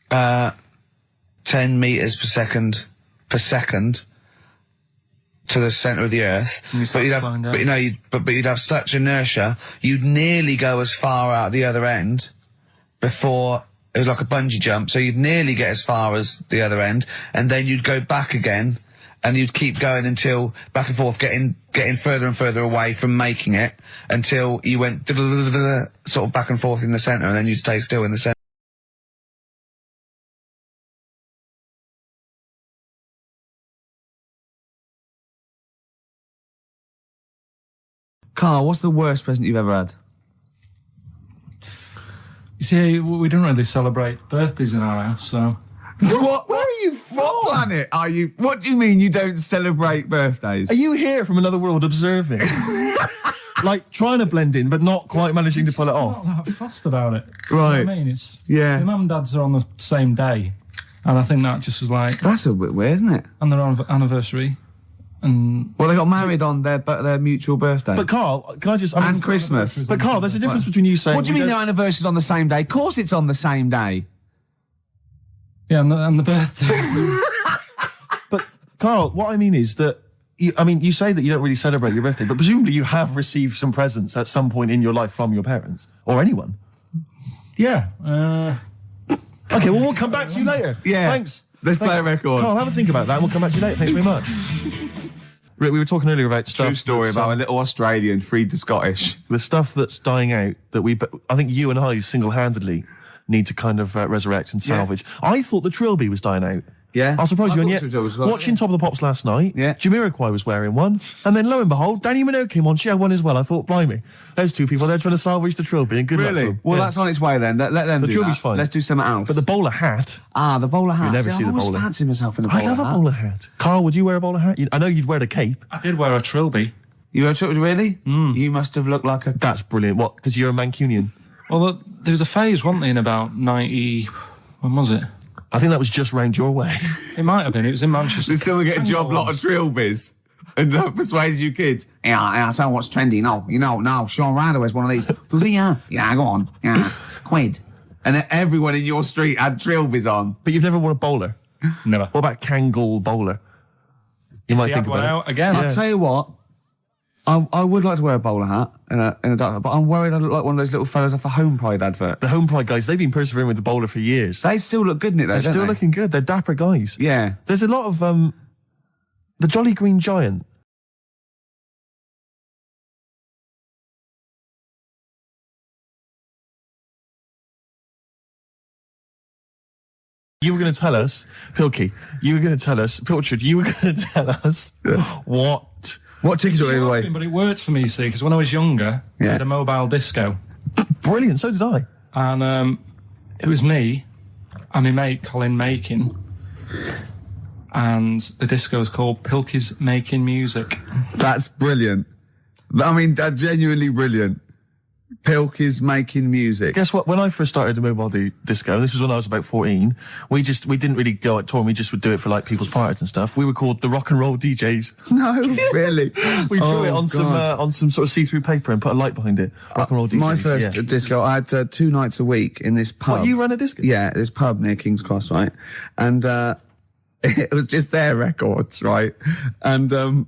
10 metres per second to the centre of the Earth. But you'd have such inertia, you'd nearly go as far out the other end before it was like a bungee jump. So you'd nearly get as far as the other end, and then you'd go back again, and you'd keep going until back and forth, getting further and further away from making it until you went sort of back and forth in the centre, and then you'd stay still in the centre. Carl, what's the worst present you've ever had? You see, we don't really celebrate birthdays in our house, so... What? Where are you from? What planet are you? What do you mean you don't celebrate birthdays? Are you here from another world observing? Like, trying to blend in, but not quite managing to pull it off? Not that fussed about it. Right. You know what I mean? It's... Yeah. My mum and dad's are on the same day, and I think that just was like... That's a bit weird, isn't it? And their anniversary, and... Well, they got married on their mutual birthday. But Carl, can I just... And Christmas. But Carl, there's a difference between you saying... What do you mean their anniversary's on the same day? Of course it's on the same day. Yeah, and the birthday. But, Carl, what I mean is that... you say that you don't really celebrate your birthday, but presumably you have received some presents at some point in your life from your parents. Or anyone. Yeah. Okay, well, we'll come back to you later. Yeah. Thanks. Let's play a record. Carl, have a think about that and we'll come back to you later. Thanks very much. We were talking earlier about stuff... True story about a little Australian freed the Scottish. The stuff that's dying out that I think you and I single-handedly need to kind of resurrect and salvage. Yeah. I thought the trilby was dying out. Yeah. I'll surprise you. And yet, watching Top of the Pops last night, Jamiroquai was wearing one, and then lo and behold, Danny Minogue came on. She had one as well. I thought, blimey, those two people, they're trying to salvage the trilby. And good luck to them. Well, that's on its way then. Let them do that. The trilby's fine. Let's do something else. But the bowler hat. Ah, the bowler hat. You never see the bowler. I always fancy myself in a bowler hat. I love a bowler hat. Carl, would you wear a bowler hat? I know you'd wear a cape. I did wear a trilby. You wear a trilby, really? You must have looked like a... That's brilliant. What? Because you're a Mancunian. Well, there was a phase, wasn't there, in about 90... When was it? I think that was just round your way. It might have been. It was in Manchester. Did someone get a job lot of trilbies and persuaded you kids? Yeah, I'll tell you what's trendy. No, Sean Ryder wears one of these. Does he? Yeah, go on. Yeah, quid. And then everyone in your street had trilbies on. But you've never worn a bowler? Never. What about Kangol bowler? You might think about it. Out again. I'll tell you what. I would like to wear a bowler hat in a dark hat, but I'm worried I look like one of those little fellas off the Home Pride advert. The Home Pride guys, they've been persevering with the bowler for years. They still look good in it, though, They're still looking good. They're dapper guys. Yeah. There's a lot of, the Jolly Green Giant. You were going to tell us, Pilkington, Pilchard, you were going to tell us what tickets are away. But it worked for me, you see, because when I was younger, I had a mobile disco. Brilliant, so did I. And it was me and my mate Colin Makin, and the disco was called Pilky's Making Music. That's brilliant. I mean, that's genuinely brilliant. Pilky's Making Music. Guess what? When I first started the mobile disco, and this was when I was about 14, we didn't really go out touring, we just would do it for like people's parties and stuff. We were called the Rock and Roll DJs. No, really? We drew it on some sort of see-through paper and put a light behind it. Rock and Roll DJs. My first disco, I had 2 nights a week in this pub. What, you ran a disco? Yeah, this pub near King's Cross, right? And it was just their records, right? And I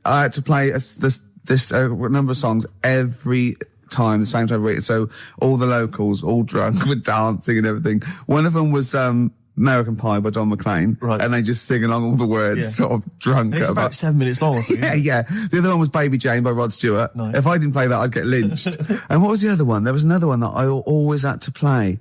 had to play this number of songs every time, the same time of week. So all the locals, all drunk, were dancing and everything. One of them was American Pie by Don McLean, right? And they just sing along all the words, sort of drunk. And it's about 7 minutes long. Yeah. The other one was Baby Jane by Rod Stewart. Nice. If I didn't play that, I'd get lynched. And what was the other one? There was another one that I always had to play.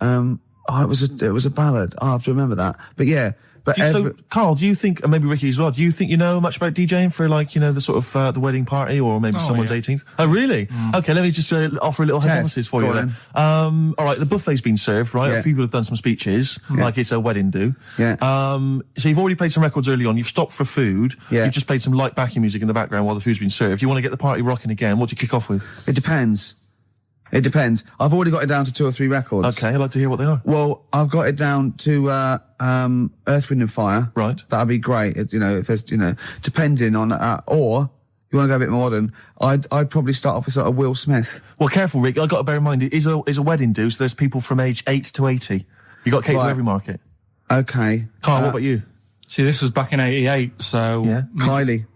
It was a ballad. I have to remember that. But yeah. But so, Carl, do you think, and maybe Ricky as well, do you think you know much about DJing for, like, you know, the sort of the wedding party or maybe someone's 18th? Oh, really? Okay, let me just offer a little hypothesis for you then. All right, the buffet's been served, right? Yeah. People have done some speeches, like it's a wedding do. Yeah. So you've already played some records early on, you've stopped for food, you've just played some light backing music in the background while the food's been served. You want to get the party rocking again, what do you kick off with? It depends. I've already got it down to 2 or 3 records. Okay, I'd like to hear what they are. Well, I've got it down to Earth, Wind and Fire. Right. That'd be great. If there's, depending on, or you want to go a bit more modern, I'd probably start off with sort of Will Smith. Well, careful, Rick. I've got to bear in mind, it is a wedding do, so there's people from age 8 to 80. You got to cater to every market. Okay. Carl, what about you? See, this was back in '88, so Kylie.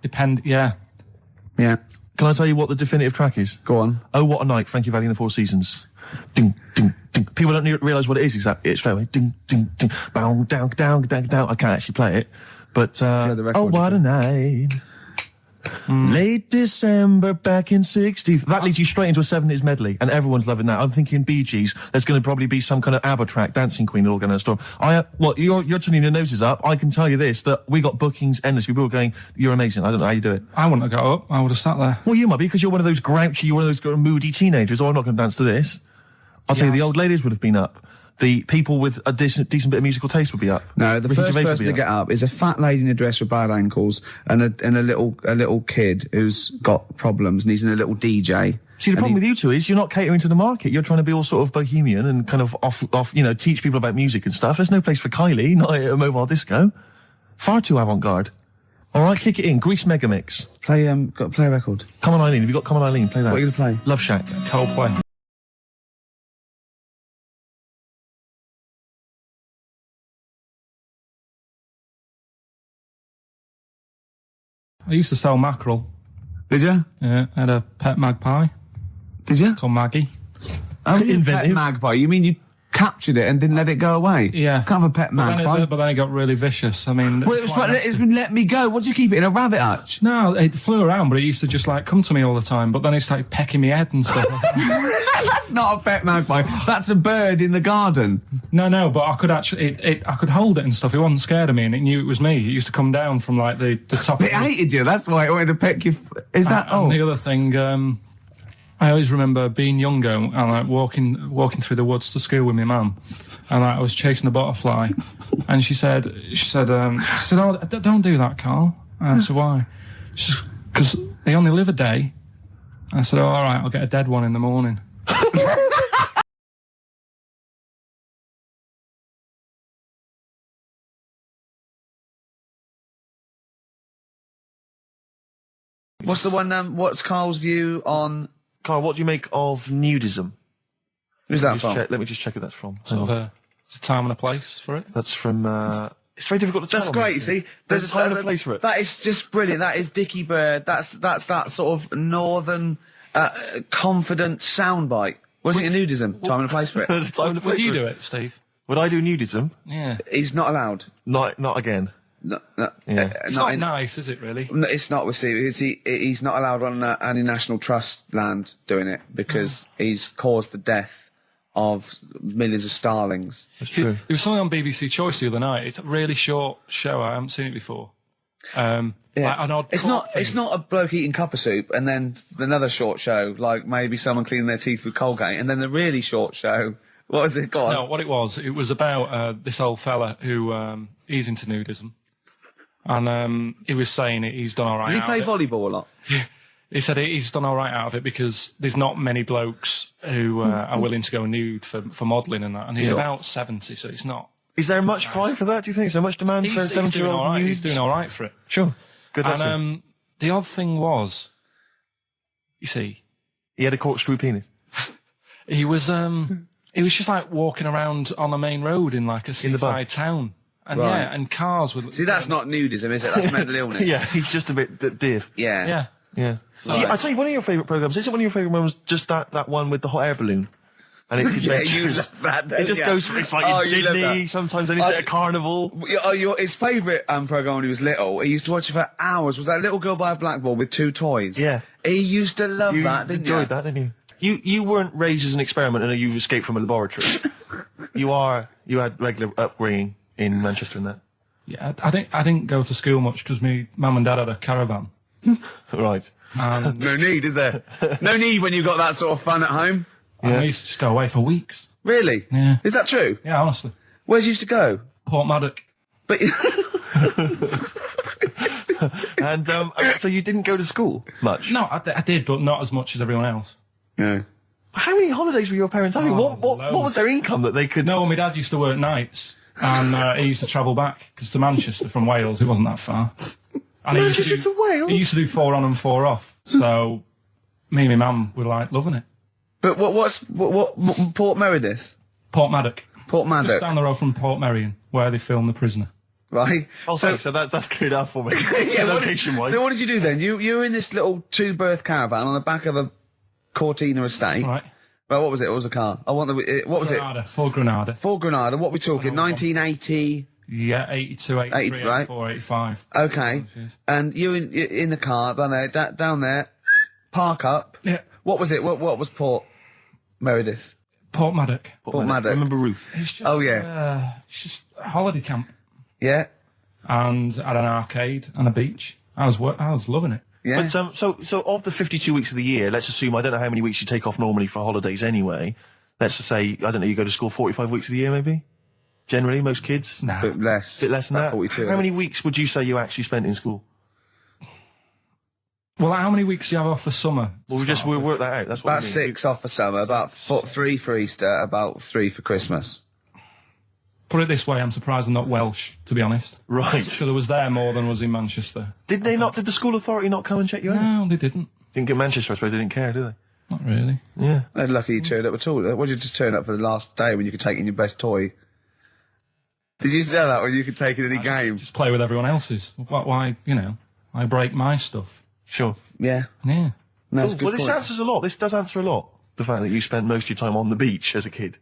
Yeah. Can I tell you what the definitive track is? Go on. Oh, What a Night, Frankie Valli and the Four Seasons. Ding, ding, ding. People don't realise what it is exactly. It's straight away. Ding, ding, ding. Bow, down, down, down, down. I can't actually play it. But, Oh, What a Night. Late December back in 60s. That leads you straight into a 70s medley, and everyone's loving that. I'm thinking Bee Gees. There's going to probably be some kind of ABBA track, Dancing Queen, all going to storm. You're turning your noses up. I can tell you this, that we got bookings endlessly. People are going, you're amazing. I don't know how you do it. I wouldn't have got up. I would have sat there. Well, you might be, because you're one of those grouchy, you're one of those moody teenagers. Oh, I'm not going to dance to this. I'll tell you, the old ladies would have been up. The people with a decent bit of musical taste would be up. No, the first person to get up is a fat lady in a dress with bad ankles and a little kid who's got problems and he's in a little DJ. See, the problem with you two is you're not catering to the market. You're trying to be all sort of bohemian and kind of off, teach people about music and stuff. There's no place for Kylie, not at a mobile disco. Far too avant-garde. All right, kick it in. Grease Megamix. Play a record. Come On Eileen. Have you got Come On Eileen? Play that. What are you going to play? Love Shack. Coldplay. I used to sell mackerel. Did you? Yeah, I had a pet magpie. Did you? Called Maggie. Oh, pet magpie. You mean you captured it and didn't let it go away? Yeah. Can't have a pet magpie. But then it got really vicious. I mean... Well, it was right, let me go. What do you keep it in, a rabbit hutch? No, it flew around, but it used to just, come to me all the time. But then it started pecking me head and stuff. That's not a pet magpie. That's a bird in the garden. No, but I could actually... I could hold it and stuff. It wasn't scared of me, and it knew it was me. It used to come down from, the top It hated you. That's why it wanted to peck you. Is that... And the other thing... I always remember being younger and walking through the woods to school with my mum, and I was chasing a butterfly, and she said, "Oh, don't do that, Carl." And I said, "Why?" She said, "Because they only live a day." I said, "Oh, all right, I'll get a dead one in the morning." What's the one? What's Carl's view on? Carl, what do you make of nudism? Who's that from? Let me just check who that's from. There's a time and a place for it. That's from... it's very difficult to tell. That's great, you see. There's a time and a place for it. That is just brilliant. That is Dickie Bird. That's that sort of northern, confident soundbite. What do you think of nudism? Time and a place for it. There's a time and a place Would you for do it, Steve? Would I do nudism? Yeah. He's not allowed. Not again. No, Yeah. It's not nice, is it, really? No, it's not with Steve. He's not allowed on any National Trust land doing it because he's caused the death of millions of starlings. That's true. There was something on BBC Choice the other night. It's a really short show. I haven't seen it before. An odd it's not a bloke eating copper soup and then another short show, like maybe someone cleaning their teeth with Colgate, and then the really short show. What was it called? No, what it was about this old fella who he's into nudism. And he was saying he's done all right. Does he play volleyball a lot? He said he's done all right out of it because there's not many blokes who are willing to go nude for modelling and that. And he's about 70, so it's not. Is there much cry for that, do you think? Is there much demand for a 70-year-old nude? He's doing all right for it. Sure. Good. And the odd thing was, you see, he had a corkscrew penis. He was just walking around on a main road in a seaside town. And and cars would... See, that's not nudism, is it? That's mental illness. Yeah, he's just a bit deaf. Yeah. Yeah. Yeah. I tell you, one of your favourite programmes. Is it one of your favourite ones? Just that one with the hot air balloon. And it's adventures. It just goes. It's like in Sydney. Sometimes then it's at a carnival. His favourite programme when he was little. He used to watch it for hours. Was that Little Girl by a Blackboard with 2 toys? Yeah. He used to love that. Didn't enjoyed that, didn't you? You weren't raised as an experiment, and you escaped from a laboratory. You had regular upbringing in Manchester and that. Yeah, I didn't go to school much because my mum and dad had a caravan. Right. No need, is there? No need when you've got that sort of fun at home. Yeah. I used to just go away for weeks. Really? Yeah. Is that true? Yeah, honestly. Where'd you used to go? Portmaddock. But and so you didn't go to school much? No, I did, but not as much as everyone else. Yeah. How many holidays were your parents having? What was their income that they could... No, my dad used to work nights, and he used to travel back, because to Manchester from Wales, it wasn't that far. And Manchester to Wales? He used to do 4 on and 4 off, so me and my mum were, like, loving it. But what Port Meredith? Portmaddock. Portmaddock. Just down the road from Port Merion, where they filmed The Prisoner. Right. Oh, so that's cleared up for me. Yeah, location-wise. So what did you do then? You were in this little 2-berth caravan on the back of a Cortina estate. Right. Well, what was it? What was the car? What was Granada, Ford Granada. Ford Granada. What are we talking? 1980? Yeah, 82, 83, 84, 85. Okay. And you in the car down there, park up. Yeah. What was it? What was Port Meredith? Portmaddock. Portmaddock. I remember Ruth. It's just, it's just a holiday camp. Yeah. And had an arcade and a beach. I was loving it. Yeah. But, so of the 52 weeks of the year, let's assume, I don't know how many weeks you take off normally for holidays anyway. Let's just say, I don't know, you go to school 45 weeks of the year maybe? Generally, most kids? No. Bit less. Bit less than that? 42. How many weeks would you say you actually spent in school? Well, how many weeks do you have off for summer? Well, we'll work that out. That's what about 6 off for summer, about 3 for Easter, about 3 for Christmas. Put it this way, I'm surprised I'm not Welsh, to be honest. Right. So I was there more than was in Manchester. Did the school authority not come and check you out? No, they didn't. Didn't get Manchester, I suppose they didn't care, did they? Not really. Yeah. They're lucky you turned up at all. Why did you just turn up for the last day when you could take in your best toy? Did you know that, or you could take in any game? Just play with everyone else's. Why, I break my stuff. Sure. Yeah. Yeah. No, that's a good Well, this point. answers a lot. This does answer a lot. The fact that you spent most of your time on the beach as a kid.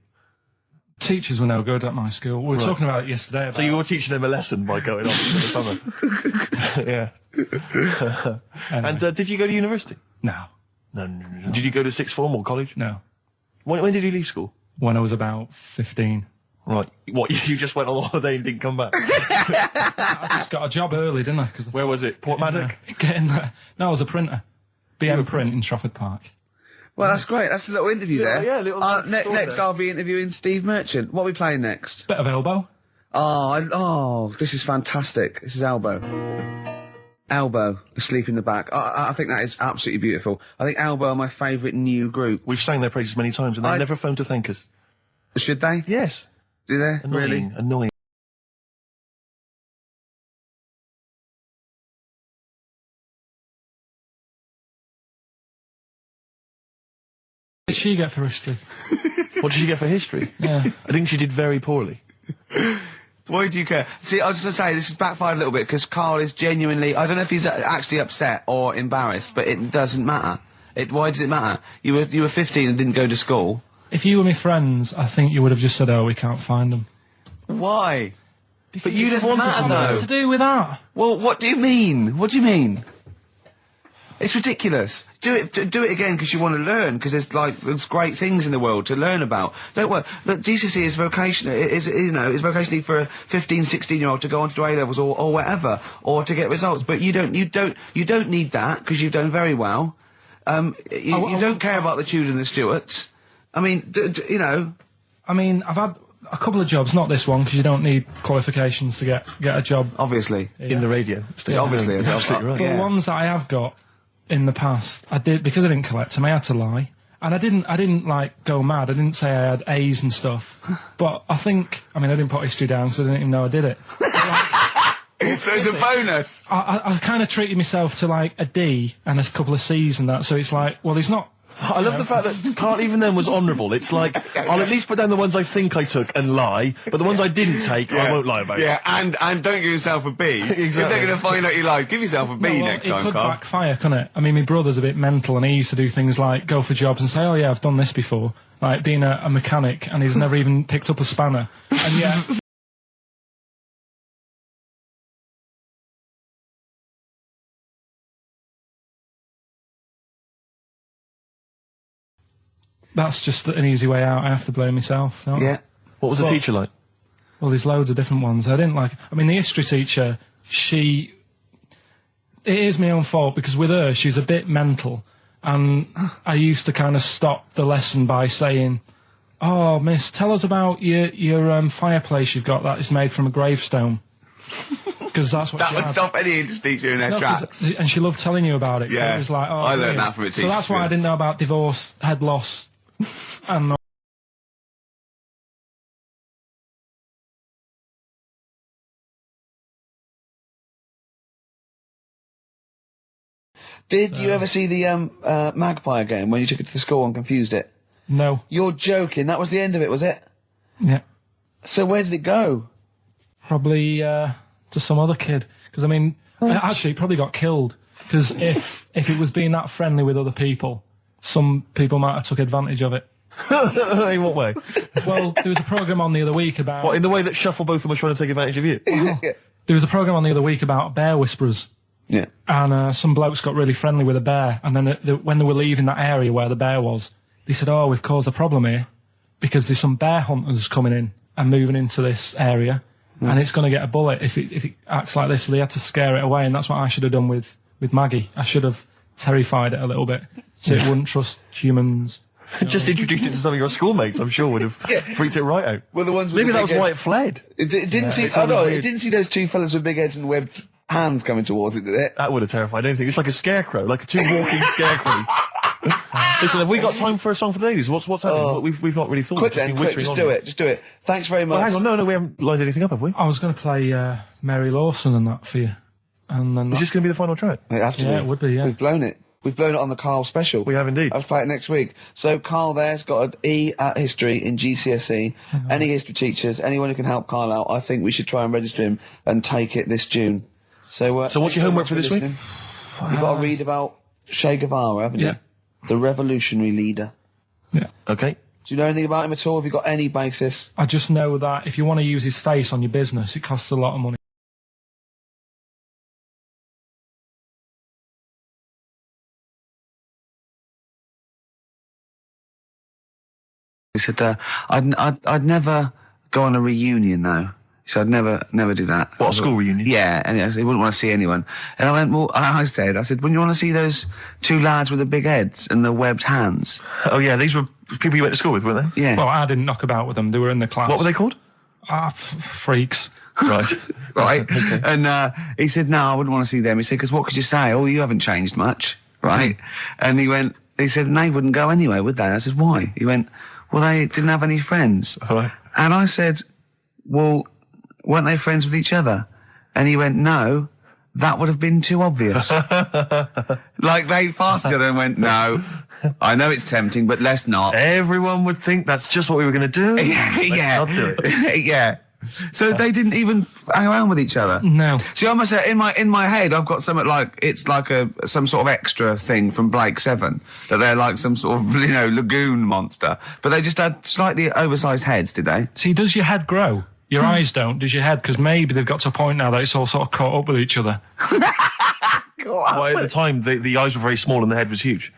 Teachers were no good at my school. We were talking about it yesterday. So you were teaching them a lesson by going off for the summer. Yeah. Anyway. And did you go to university? No. No. Did you go to sixth form or college? No. When did you leave school? When I was about 15. Right. What, you just went on holiday and didn't come back? I just got a job early, didn't I? Where was it? Portmaddock? Getting there. No, I was a printer. BM Print in Trafford Park. Well, that's great. That's a little interview there. Yeah, little next, I'll be interviewing Steve Merchant. What are we playing next? Bit of Elbow. Oh, this is fantastic. This is Elbow. Elbow, Asleep in the Back. I think that is absolutely beautiful. I think Elbow are my favourite new group. We've sang their praises many times and they've never phoned to thank us. Should they? Yes. Do they? Annoying. Really? Annoying. What did she get for history? What did she get for history? Yeah. I think she did very poorly. Why do you care? See, I was going to say, this has backfired a little bit, because Karl is genuinely, I don't know if he's actually upset or embarrassed, but it doesn't matter. Why does it matter? You were 15 and didn't go to school. If you were my friends, I think you would have just said, oh, we can't find them. Why? Because but you just wanted to know. What to do with that? Well, what do you mean? What do you mean? It's ridiculous. Do it again because you want to learn, because there's great things in the world to learn about. Don't worry. Look, GCSE is vocational. Is vocationally for a 15, 16-year-old to go on to do A-levels or whatever, or to get results. But you don't need that because you've done very well. You don't care about the Tudors and the Stuarts. I mean, I mean, I've had a couple of jobs, not this one, because you don't need qualifications to get a job. Obviously. In the radio. Yeah. Obviously. You're absolutely right. But the ones that I have got in the past, I did, because I didn't collect them, I had to lie. And I didn't like go mad. I didn't say I had A's and stuff. But I didn't put history down because I didn't even know I did it. So it's a bonus. I kind of treated myself to like a D and a couple of C's and that. So it's like, well, there's not I love the fact that Carl even then was honourable. It's like, I'll at least put down the ones I think I took and lie, but the ones I didn't take, I won't lie about. Yeah, and don't give yourself a B. Exactly. If they're going to find out you lied, give yourself a B next time, It could Carl. backfire, couldn't it? I mean, my brother's a bit mental, and he used to do things like go for jobs and say, oh yeah, I've done this before. Like being a mechanic, and he's never even picked up a spanner. And yet... That's just an easy way out. I have to blame myself. Don't I? Yeah. What was the teacher like? Well, there's loads of different ones. I didn't like... I mean, the history teacher, it is my own fault, because with her, she's a bit mental. And I used to kind of stop the lesson by saying, oh, miss, tell us about your fireplace you've got that is made from a gravestone. Because that's what That would stop any English teacher in their tracks. And she loved telling you about it. Yeah. So it was like, oh, I learned brilliant. that from a teacher. So that's why I didn't know about divorce, head loss, and... Did you ever see the Magpie game when you took it to the school and confused it? No. You're joking. That was the end of it, was it? Yeah. So where did it go? Probably to some other kid. Because, I mean, actually, it probably got killed. Because if it was being that friendly with other people, some people might have took advantage of it. In what way? Well, there was a programme on the other week about... What, in the way that Shuffleboth was trying to take advantage of you? There was a programme on the other week about bear whisperers. Yeah. And some blokes got really friendly with a bear. And then when they were leaving that area where the bear was, they said, oh, we've caused a problem here because there's some bear hunters coming in and moving into this area. And it's going to get a bullet if it acts like this. So they had to scare it away. And that's what I should have done with Maggie. I should have terrified it a little bit so it wouldn't trust humans. Just introduced it to some of your schoolmates, I'm sure, would have freaked it right out. Well, the ones with Maybe the that was big why head. it fled. It didn't see. It didn't see those two fellas with big heads and webbed hands coming towards it, did it? That would have terrified anything. It's like a scarecrow, like two walking scarecrows. Listen, have we got time for a song for the ladies? What's happening? We've not really thought. Quick then, quick, just do it. Thanks very much. Well, hang on, no, we haven't lined anything up, have we? I was going to play Mary Lawson and that for you. And then Is this going to be the final track? It has to be. it would be, yeah. We've blown it. We've blown it on the Carl special. We have indeed. I'll play it next week. So Carl there's got an E at history in GCSE. Any history teachers, anyone who can help Carl out, I think we should try and register him and take it this June. So what's your homework for this week? You've got to read about Che Guevara, haven't you? The revolutionary leader. Yeah. Okay. Do you know anything about him at all? Have you got any basis? I just know that if you want to use his face on your business, it costs a lot of money. He said, I'd never go on a reunion though. He said, I'd never do that. What, a school reunion? Yeah, and he wouldn't want to see anyone. And I went, well, I said, wouldn't you want to see those two lads with the big heads and the webbed hands? Oh yeah, these were people you went to school with, weren't they? Yeah. Well, I didn't knock about with them. They were in the class. What were they called? Freaks. Right. Right. Okay. And he said, no, I wouldn't want to see them. He said, because what could you say? Oh, you haven't changed much. Right. And he said, and they wouldn't go anyway, would they? I said, why? He went, well, they didn't have any friends. Right. And I said, well, weren't they friends with each other? And he went, no, that would have been too obvious. Like they passed each other and went, no, I know it's tempting, but let's not. Everyone would think that's just what we were going to do. Let's not do it. Yeah. So they didn't even hang around with each other. No. See, I must say, in my head, I've got something like it's like some sort of extra thing from Blake 7 that they're like some sort of lagoon monster, but they just had slightly oversized heads, did they? See, does your head grow? Your eyes don't. Does your head? Because maybe they've got to a point now that it's all sort of caught up with each other. Well, at the time, the eyes were very small and the head was huge.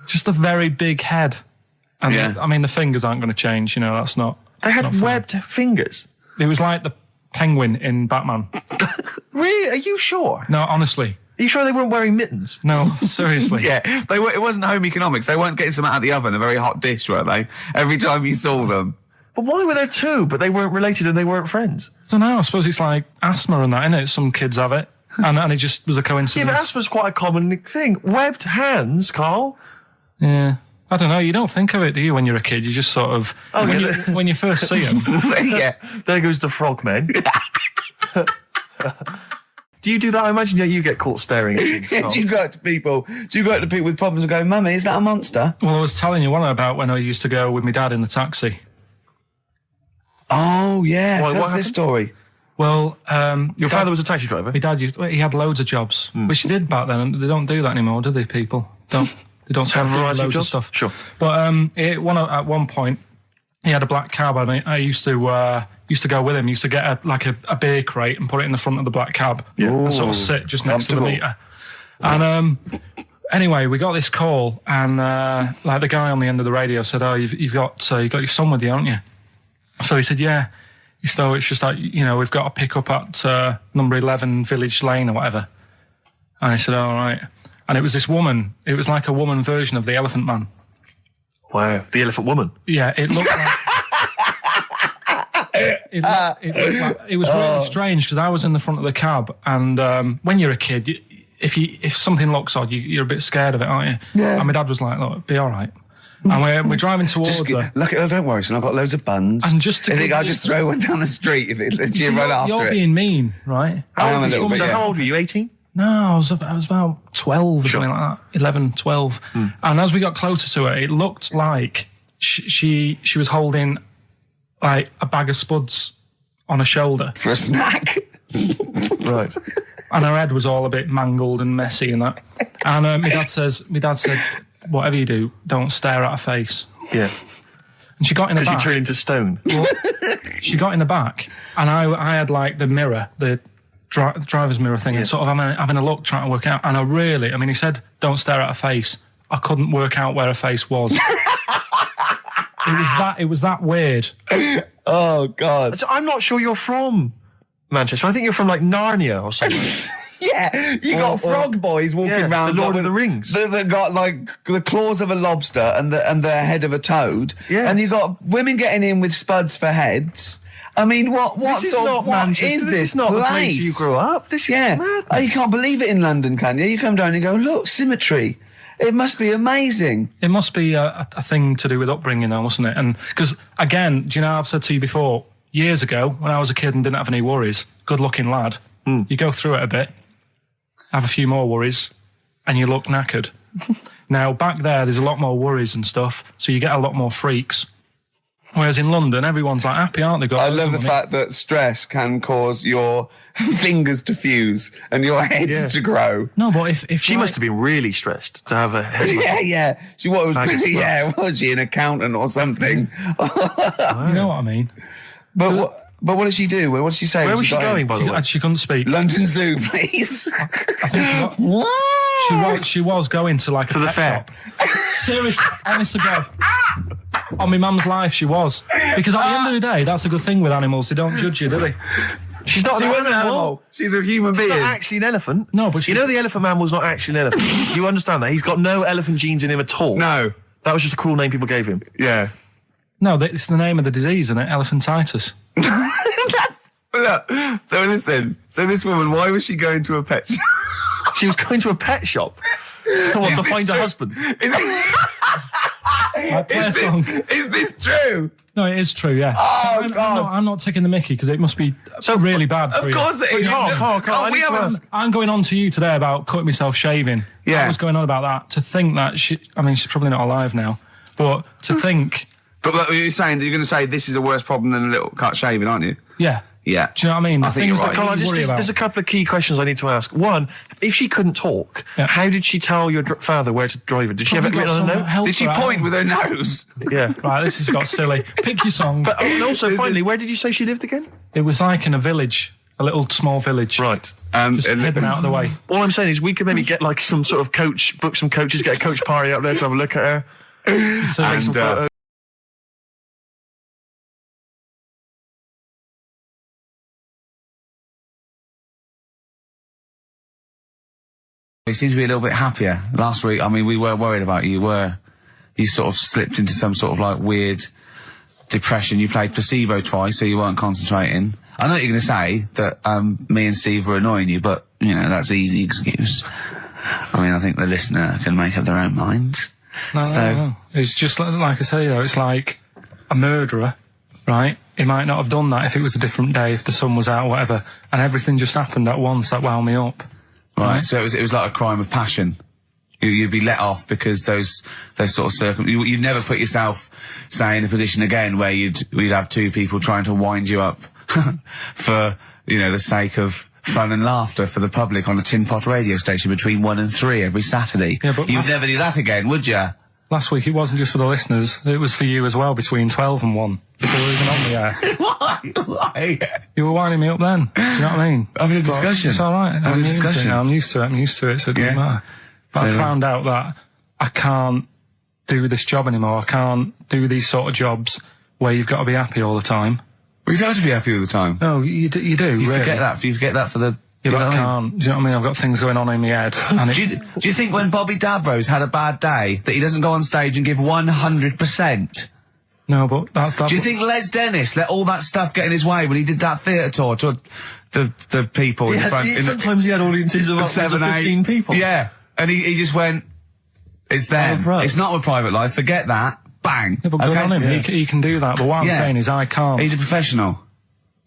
Just a very big head. And Yeah. I mean, the fingers aren't going to change. That's not. They had not funny. webbed fingers. It was like the penguin in Batman. Really? Are you sure? No, honestly. Are you sure they weren't wearing mittens? No, seriously. Yeah, it wasn't home economics. They weren't getting some out of the oven, a very hot dish, were they? Every time you saw them. But why were there two, but they weren't related and they weren't friends? I don't know. I suppose it's like asthma and that, innit? Some kids have it. And it just was a coincidence. Yeah, but asthma's quite a common thing. Webbed hands, Carl. Yeah. I don't know. You don't think of it, do you, when you're a kid? You just sort of... when you first see them. Yeah. There goes the frogmen. Do you do that? I imagine you get caught staring at things. Do you go up to people with problems and go, Mummy, is that a monster? Well, I was telling you one about when I used to go with my dad in the taxi. Oh, yeah. What Tell us happened? this story. Well, Your father was a taxi driver? my dad he had loads of jobs, which he did back then, and they don't do that anymore, do they, people? They don't Have a do variety of loads jobs? stuff. Sure. But at one point, he had a black cab, and I used to go with him. Used to get a beer crate and put it in the front of the black cab, and sort of sit just next to the meter. And anyway, we got this call, and like the guy on the end of the radio said, "Oh, you've got your son with you, haven't you?" So he said, "Yeah." So it's just like, we've got to pick up at number 11 Village Lane or whatever. And I said, all right. And it was this woman. It was like a woman version of the Elephant Man. Wow. The Elephant Woman. Yeah, it looked like... it was really strange because I was in the front of the cab, and when you're a kid, if something looks odd, you're a bit scared of it, aren't you? Yeah. And my dad was like, look, be all right. And we're driving towards her. Look, don't worry, son, I've got loads of buns. And just I'll just throw one down the street if you run after it. You're being mean, right? I am a little bit, So how old were you, 18? No, I was about 12 or something like that, 11, 12. And as we got closer to her, it looked like she was holding like a bag of spuds on her shoulder. For a snack. Right. And her head was all a bit mangled and messy and that. And my dad said, whatever you do, don't stare at her face. Yeah. And she got in the back. Because you turned into stone. Well, she got in the back, and I had like the mirror, the driver's mirror thing, and sort of having a look, trying to work out. And he said, don't stare at her face. I couldn't work out where her face was. It was that weird. Oh, God. So I'm not sure you're from Manchester. I think you're from like Narnia or something. Yeah, you got frog boys walking around. The Lord of the Rings. That got like the claws of a lobster and the head of a toad. Yeah. And you got women getting in with spuds for heads. I mean, what This is not the place you grew up. This is madness. Oh, you can't believe it in London, can you? You come down and go, look, symmetry. It must be amazing. It must be a thing to do with upbringing, though, mustn't it? And because again, do you know, I've said to you before, years ago when I was a kid and didn't have any worries, good-looking lad, you go through it a bit, have a few more worries, and you look knackered. Now, back there's a lot more worries and stuff, so you get a lot more freaks. Whereas in London, everyone's like happy, aren't they? I love the fact that stress can cause your fingers to fuse and your heads to grow. No, but if She must have been really stressed to have a head. Yeah. She was she an accountant or something? You know what I mean? But what did she do? What did she say? Where was she going, by the way? She couldn't speak. London Zoo, please. I think she was going to like to the fair. Seriously, honest to God. On my mum's life, she was. Because at the end of the day, that's a good thing with animals. They don't judge you, do they? She's not an animal. She's a human being. She's not actually an elephant. No, but you know the elephant man was not actually an elephant. You understand that? He's got no elephant genes in him at all. No. That was just a cool name people gave him. Yeah. No, it's the name of the disease, isn't it? Elephantitis. Look, so listen. So this woman, why was she going to a pet shop? She was going to a pet shop. To find her husband. Is this true? No, it is true, yeah. Oh, God. I'm not taking the mickey because it must be really bad for you. Of course it is. Carl, I'm going on to you today about cutting myself shaving. Yeah. I was going on about that. To think that she's probably not alive now, but to think... But you're saying that you're going to say this is a worse problem than a little cut shaving, aren't you? Yeah. Yeah. Do you know what I mean? I think you're right. Carl, there's a couple of key questions I need to ask. One, if she couldn't talk, how did she tell your father where to drive it? Did she have it written on a note? Did she point with her nose? Yeah. Right, this has got silly. Pick your song. But also, finally, where did you say she lived again? It was like in a village, a little small village. Right. Just hidden out of the way. All I'm saying is we could maybe get like some sort of coach, book some coaches, get a coach party up there to have a look at her. Take some photos. He seems to be a little bit happier. Last week, I mean, we were worried about you. You sort of slipped into some sort of like weird depression. You played placebo twice, so you weren't concentrating. I know you're going to say that me and Steve were annoying you, but, you know, that's an easy excuse. I mean, I think the listener can make up their own minds. No. It's just like I say, it's like a murderer, right? he might not have done that if it was a different day, if the sun was out or whatever, and everything just happened at once that wound me up. Right. So it was like a crime of passion. You'd be let off because those sort of you'd never put yourself, say, in a position again where you'd have two people trying to wind you up for, you know, the sake of fun and laughter for the public on a tin pot radio station between 1 and 3 every Saturday. Yeah, but you'd never do that again, would you? Last week it wasn't just for the listeners, it was for you as well, between 12 and 1. Before we were even on the air. Why? You were winding me up then. Do you know what I mean? Having a discussion. It's alright. I'm used to it, so it doesn't matter. But I found out that I can't do this job anymore. I can't do these sort of jobs where you've got to be happy all the time. Well, you don't have to be happy all the time. No, you do, You really. forget that for the... Yeah, but I can't. Do you know what I mean? I've got things going on in my head. And do you think when Bobby Davrose had a bad day that he doesn't go on stage and give 100%? No, but that's... Do you think Les Dennis let all that stuff get in his way when he did that theatre tour to the people in front? Sometimes he had audiences of up to 15 people. Yeah, and he just went, it's them. It's not a private life, forget that. Bang. Yeah, but good on him. Yeah. He can do that. But what I'm saying is I can't. He's a professional.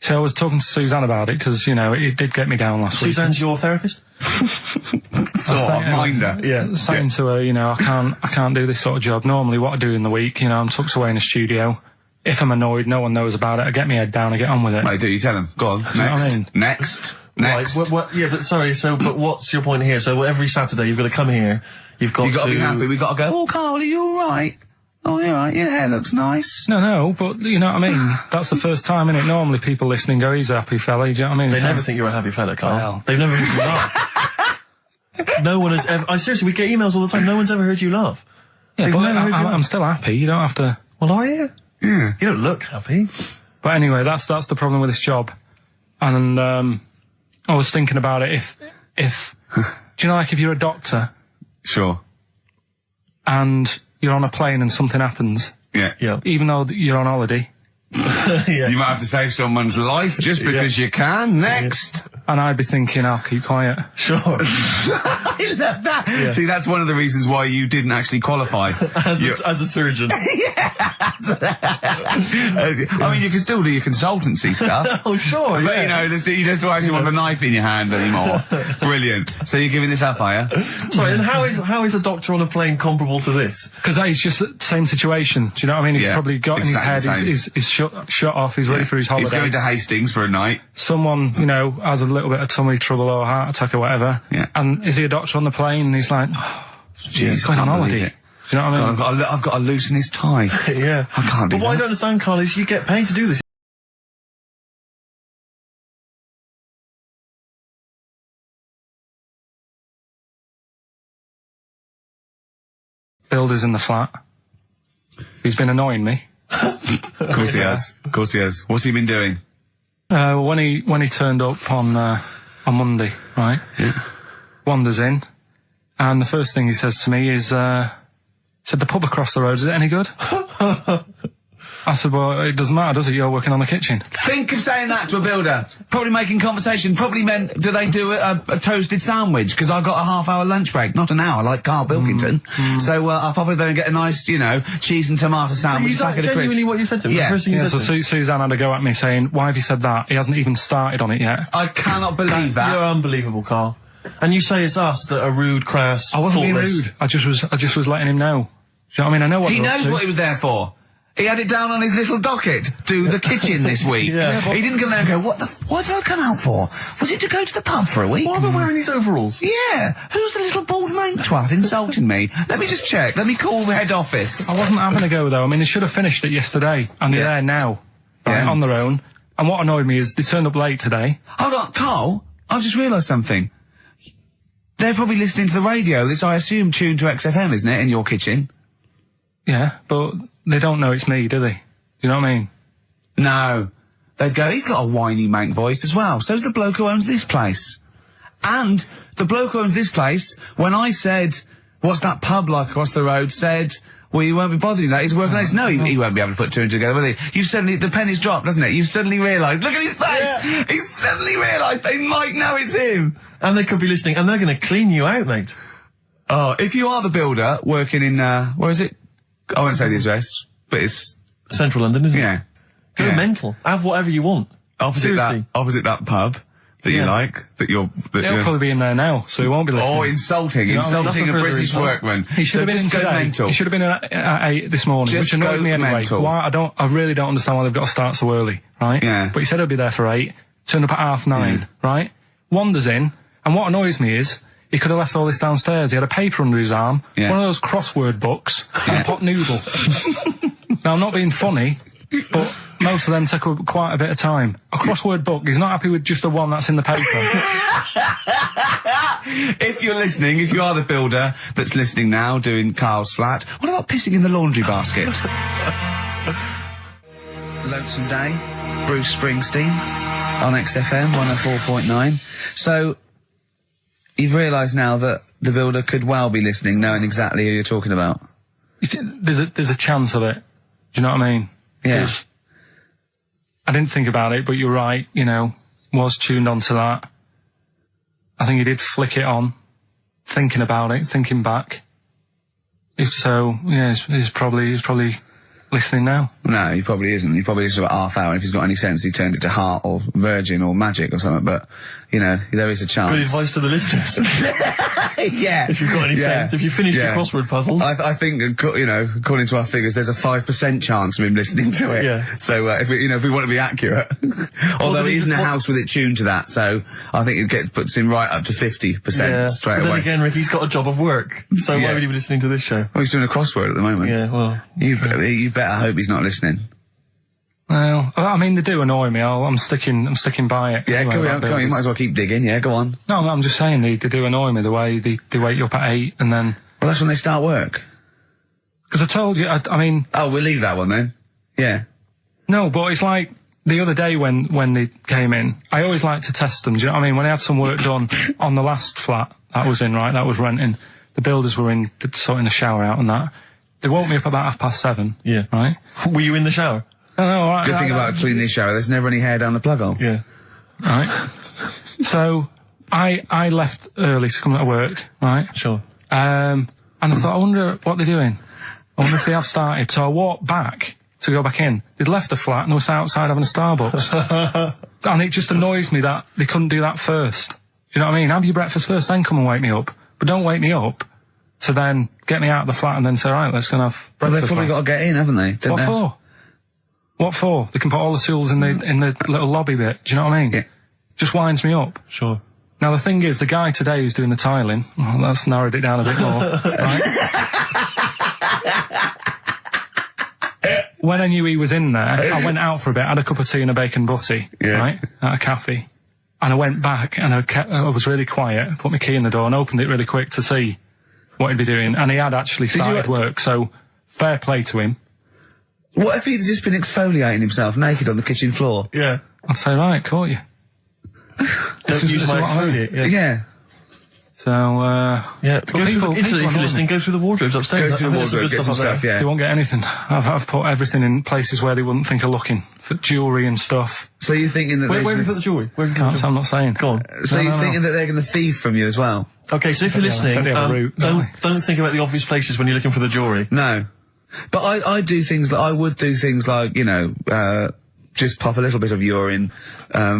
So I was talking to Suzanne about it because, you know, it did get me down last week. Suzanne's your therapist? Sort of, minder. Yeah. Saying to her, you know, I can't do this sort of job. Normally what I do in the week, you know, I'm tucked away in a studio. If I'm annoyed, no one knows about it. I get my head down, I get on with it. Right, do you tell him? Go on, next. You know what I mean? Next. Right, yeah, but sorry, but what's your point here? So every Saturday you've got to come here, you've got to... be happy, we've got to go, oh, Carl, are you alright? Oh, you're right, your hair looks nice. No, but you know what I mean? That's the first time, innit? Normally people listening go, he's a happy fella, do you know what I mean? They never think you're a happy fella, Carl. Well. They've never heard you laugh. No one has ever... seriously, we get emails all the time, no one's ever heard you laugh. Yeah, but I'm still happy, you don't have to... Well, are you? Yeah. You don't look happy. But anyway, that's the problem with this job. And, I was thinking about it, if do you know, like, if you're a doctor... Sure. And you're on a plane and something happens... Yeah. Even though you're on holiday... You might have to save someone's life just because you can. Next. And I'd be thinking, I'll keep quiet. Sure. I love that. Yeah. See, that's one of the reasons why you didn't actually qualify. as a surgeon. Yeah. I mean, you can still do your consultancy stuff. Oh, sure, but, you know, you don't actually want the knife in your hand anymore. Brilliant. So you're giving this up, are you? Sorry, and how is a doctor on a plane comparable to this? Because that is just the same situation. Do you know what I mean? He's probably got in his head, he's shut off, he's ready for his holiday. He's going to Hastings for a night. Someone, you know, has a little bit of tummy trouble or a heart attack or whatever. Yeah. And is he a doctor on the plane? And he's like, he's going on holiday. Do you know what I mean? I've got to loosen his tie. Yeah. I can't do that. But what I don't understand, Carl, is you get paid to do this. Builder's in the flat. He's been annoying me. Of course he has. Of course he has. What's he been doing? When he turned up on Monday, right? Yeah. Wanders in, and the first thing he says to me is, said, the pub across the road, is it any good? I said, well, it doesn't matter, does it? You're working on the kitchen. Think of saying that to a builder. Probably making conversation. Probably meant, do they do a toasted sandwich? Because I've got a half-hour lunch break. Not an hour, like Karl Pilkington. So I'll probably then get a nice, you know, cheese and tomato sandwich. Is that genuinely what you said to him? Yeah. So Suzanne had to go at me saying, why have you said that? He hasn't even started on it yet. I cannot believe that. You're unbelievable, Carl. And you say it's us that are rude, crass, I wasn't being thoughtless. rude. I just was letting him know. Do you know what I mean? I know what he knows what he was there for. He had it down on his little docket. Do the kitchen this week. Yeah, he didn't come there and go, what did I come out for? Was it to go to the pub for a week? Why am I wearing these overalls? Yeah. Who's the little bald mate twat insulting me? Let me just check. Let me call the head office. I wasn't having a go, though. I mean, they should have finished it yesterday, and they're there now, right, on their own. And what annoyed me is they turned up late today. Hold on, Carl, I've just realised something. They're probably listening to the radio. This, I assume, tuned to XFM, isn't it, in your kitchen? Yeah, but they don't know it's me, do they? Do you know what I mean? No. They'd go, he's got a whiny mank voice as well. So's the bloke who owns this place. And the bloke who owns this place, when I said, what's that pub like across the road, said, well, you won't be bothering that. He's working on this. No, he won't be able to put two and two together, will he? You've suddenly, the penny's dropped, doesn't it? You've suddenly realised. Look at his face! Yeah. He's suddenly realised they might know it's him. And they could be listening, and they're going to clean you out, mate. Oh, if you are the builder working in, where is it? I won't say the address, but it's... Central London, isn't it? Yeah. Go mental. Have whatever you want. Opposite that pub that you like, He'll probably be in there now, so he won't be listening. Oh, insulting a British workman. He should have been in today. Mental. He should have been at 8 this morning, which annoyed me anyway. Mental. Why? I really don't understand why they've got to start so early, right? Yeah. But he said he'll be there for 8, turned up at 9:30, right? Wanders in, and what annoys me is, he could have left all this downstairs. He had a paper under his arm, one of those crossword books, and a pot noodle. Now, I'm not being funny, but most of them take up quite a bit of time. A crossword book, he's not happy with just the one that's in the paper. If you're listening, if you are the builder that's listening now, doing Carl's flat, what about pissing in the laundry basket? Lonesome Day, Bruce Springsteen, on XFM 104.9. So, you've realised now that the builder could well be listening, knowing exactly who you're talking about. There's a chance of it. Do you know what I mean? Yeah. I didn't think about it, but you're right, was tuned onto that. I think he did flick it on, thinking about it, thinking back. If so, yeah, he's probably listening now. No, he probably isn't. He probably is about half hour. If he's got any sense, he turned it to Heart or Virgin or Magic or something. But, there is a chance. Good advice to the listeners. Yeah. If you've got any sense, if you finish your crossword puzzles. I think, according to our figures, there's a 5% chance of him listening to it. Yeah. So, if we want to be accurate. Although he isn't a house with it tuned to that, so I think it puts him right up to 50% straight away. But then again, Rick, he's got a job of work. So why would he be listening to this show? Well, he's doing a crossword at the moment. Yeah, well. You better hope he's not listening. Well, I mean, they do annoy me. I'm sticking by it. Yeah, anyway, go on. You might as well keep digging. Yeah, go on. No, I'm just saying they do annoy me, the way they wake you up at 8 and then... Well, that's when they start work. Because I told you, I mean... Oh, we'll leave that one then. Yeah. No, but it's like the other day when they came in, I always like to test them. Do you know what I mean? When I had some work done on the last flat that was in, right, that was renting, the builders were sorting the shower out and that. They woke me up about 7:30. Yeah. Right? Were you in the shower? No, all right. Good thing about cleaning this shower, there's never any hair down the plug hole. Yeah. Right? So, I left early to come to work, right? Sure. And I thought, I wonder what they're doing. I wonder if they have started. So I walked back to go back in. They'd left the flat and they were outside having a Starbucks. And it just annoys me that they couldn't do that first. Do you know what I mean? Have your breakfast first, then come and wake me up. But don't wake me up to then get me out of the flat and then say, right, let's go and have breakfast. Well, they've probably got to get in, haven't they? What for? What for? They can put all the tools in the little lobby bit. Do you know what I mean? Yeah. Just winds me up. Sure. Now, the thing is, the guy today who's doing the tiling, that's narrowed it down a bit more, right? When I knew he was in there, I went out for a bit, had a cup of tea and a bacon butty, right, at a cafe. And I went back and I was really quiet, put my key in the door and opened it really quick to see what he'd be doing. And he had actually started work, so fair play to him. What if he'd just been exfoliating himself naked on the kitchen floor? Yeah. I'd say, right, caught you. Don't use my exfoliate. Yeah. So, yeah. If you're listening, go through the wardrobes upstairs. Go through the wardrobe, get some stuff, yeah. They won't get anything. I've put everything in places where they wouldn't think of looking. For jewellery and stuff. So you're thinking that where have you put the jewellery? I'm not saying. Go on. So you're thinking that they're going to thieve from you as well? Okay, so if you're listening, don't think about the obvious places when you're looking for the jewellery. No. But I do things like, I would do things like, just pop a little bit of urine,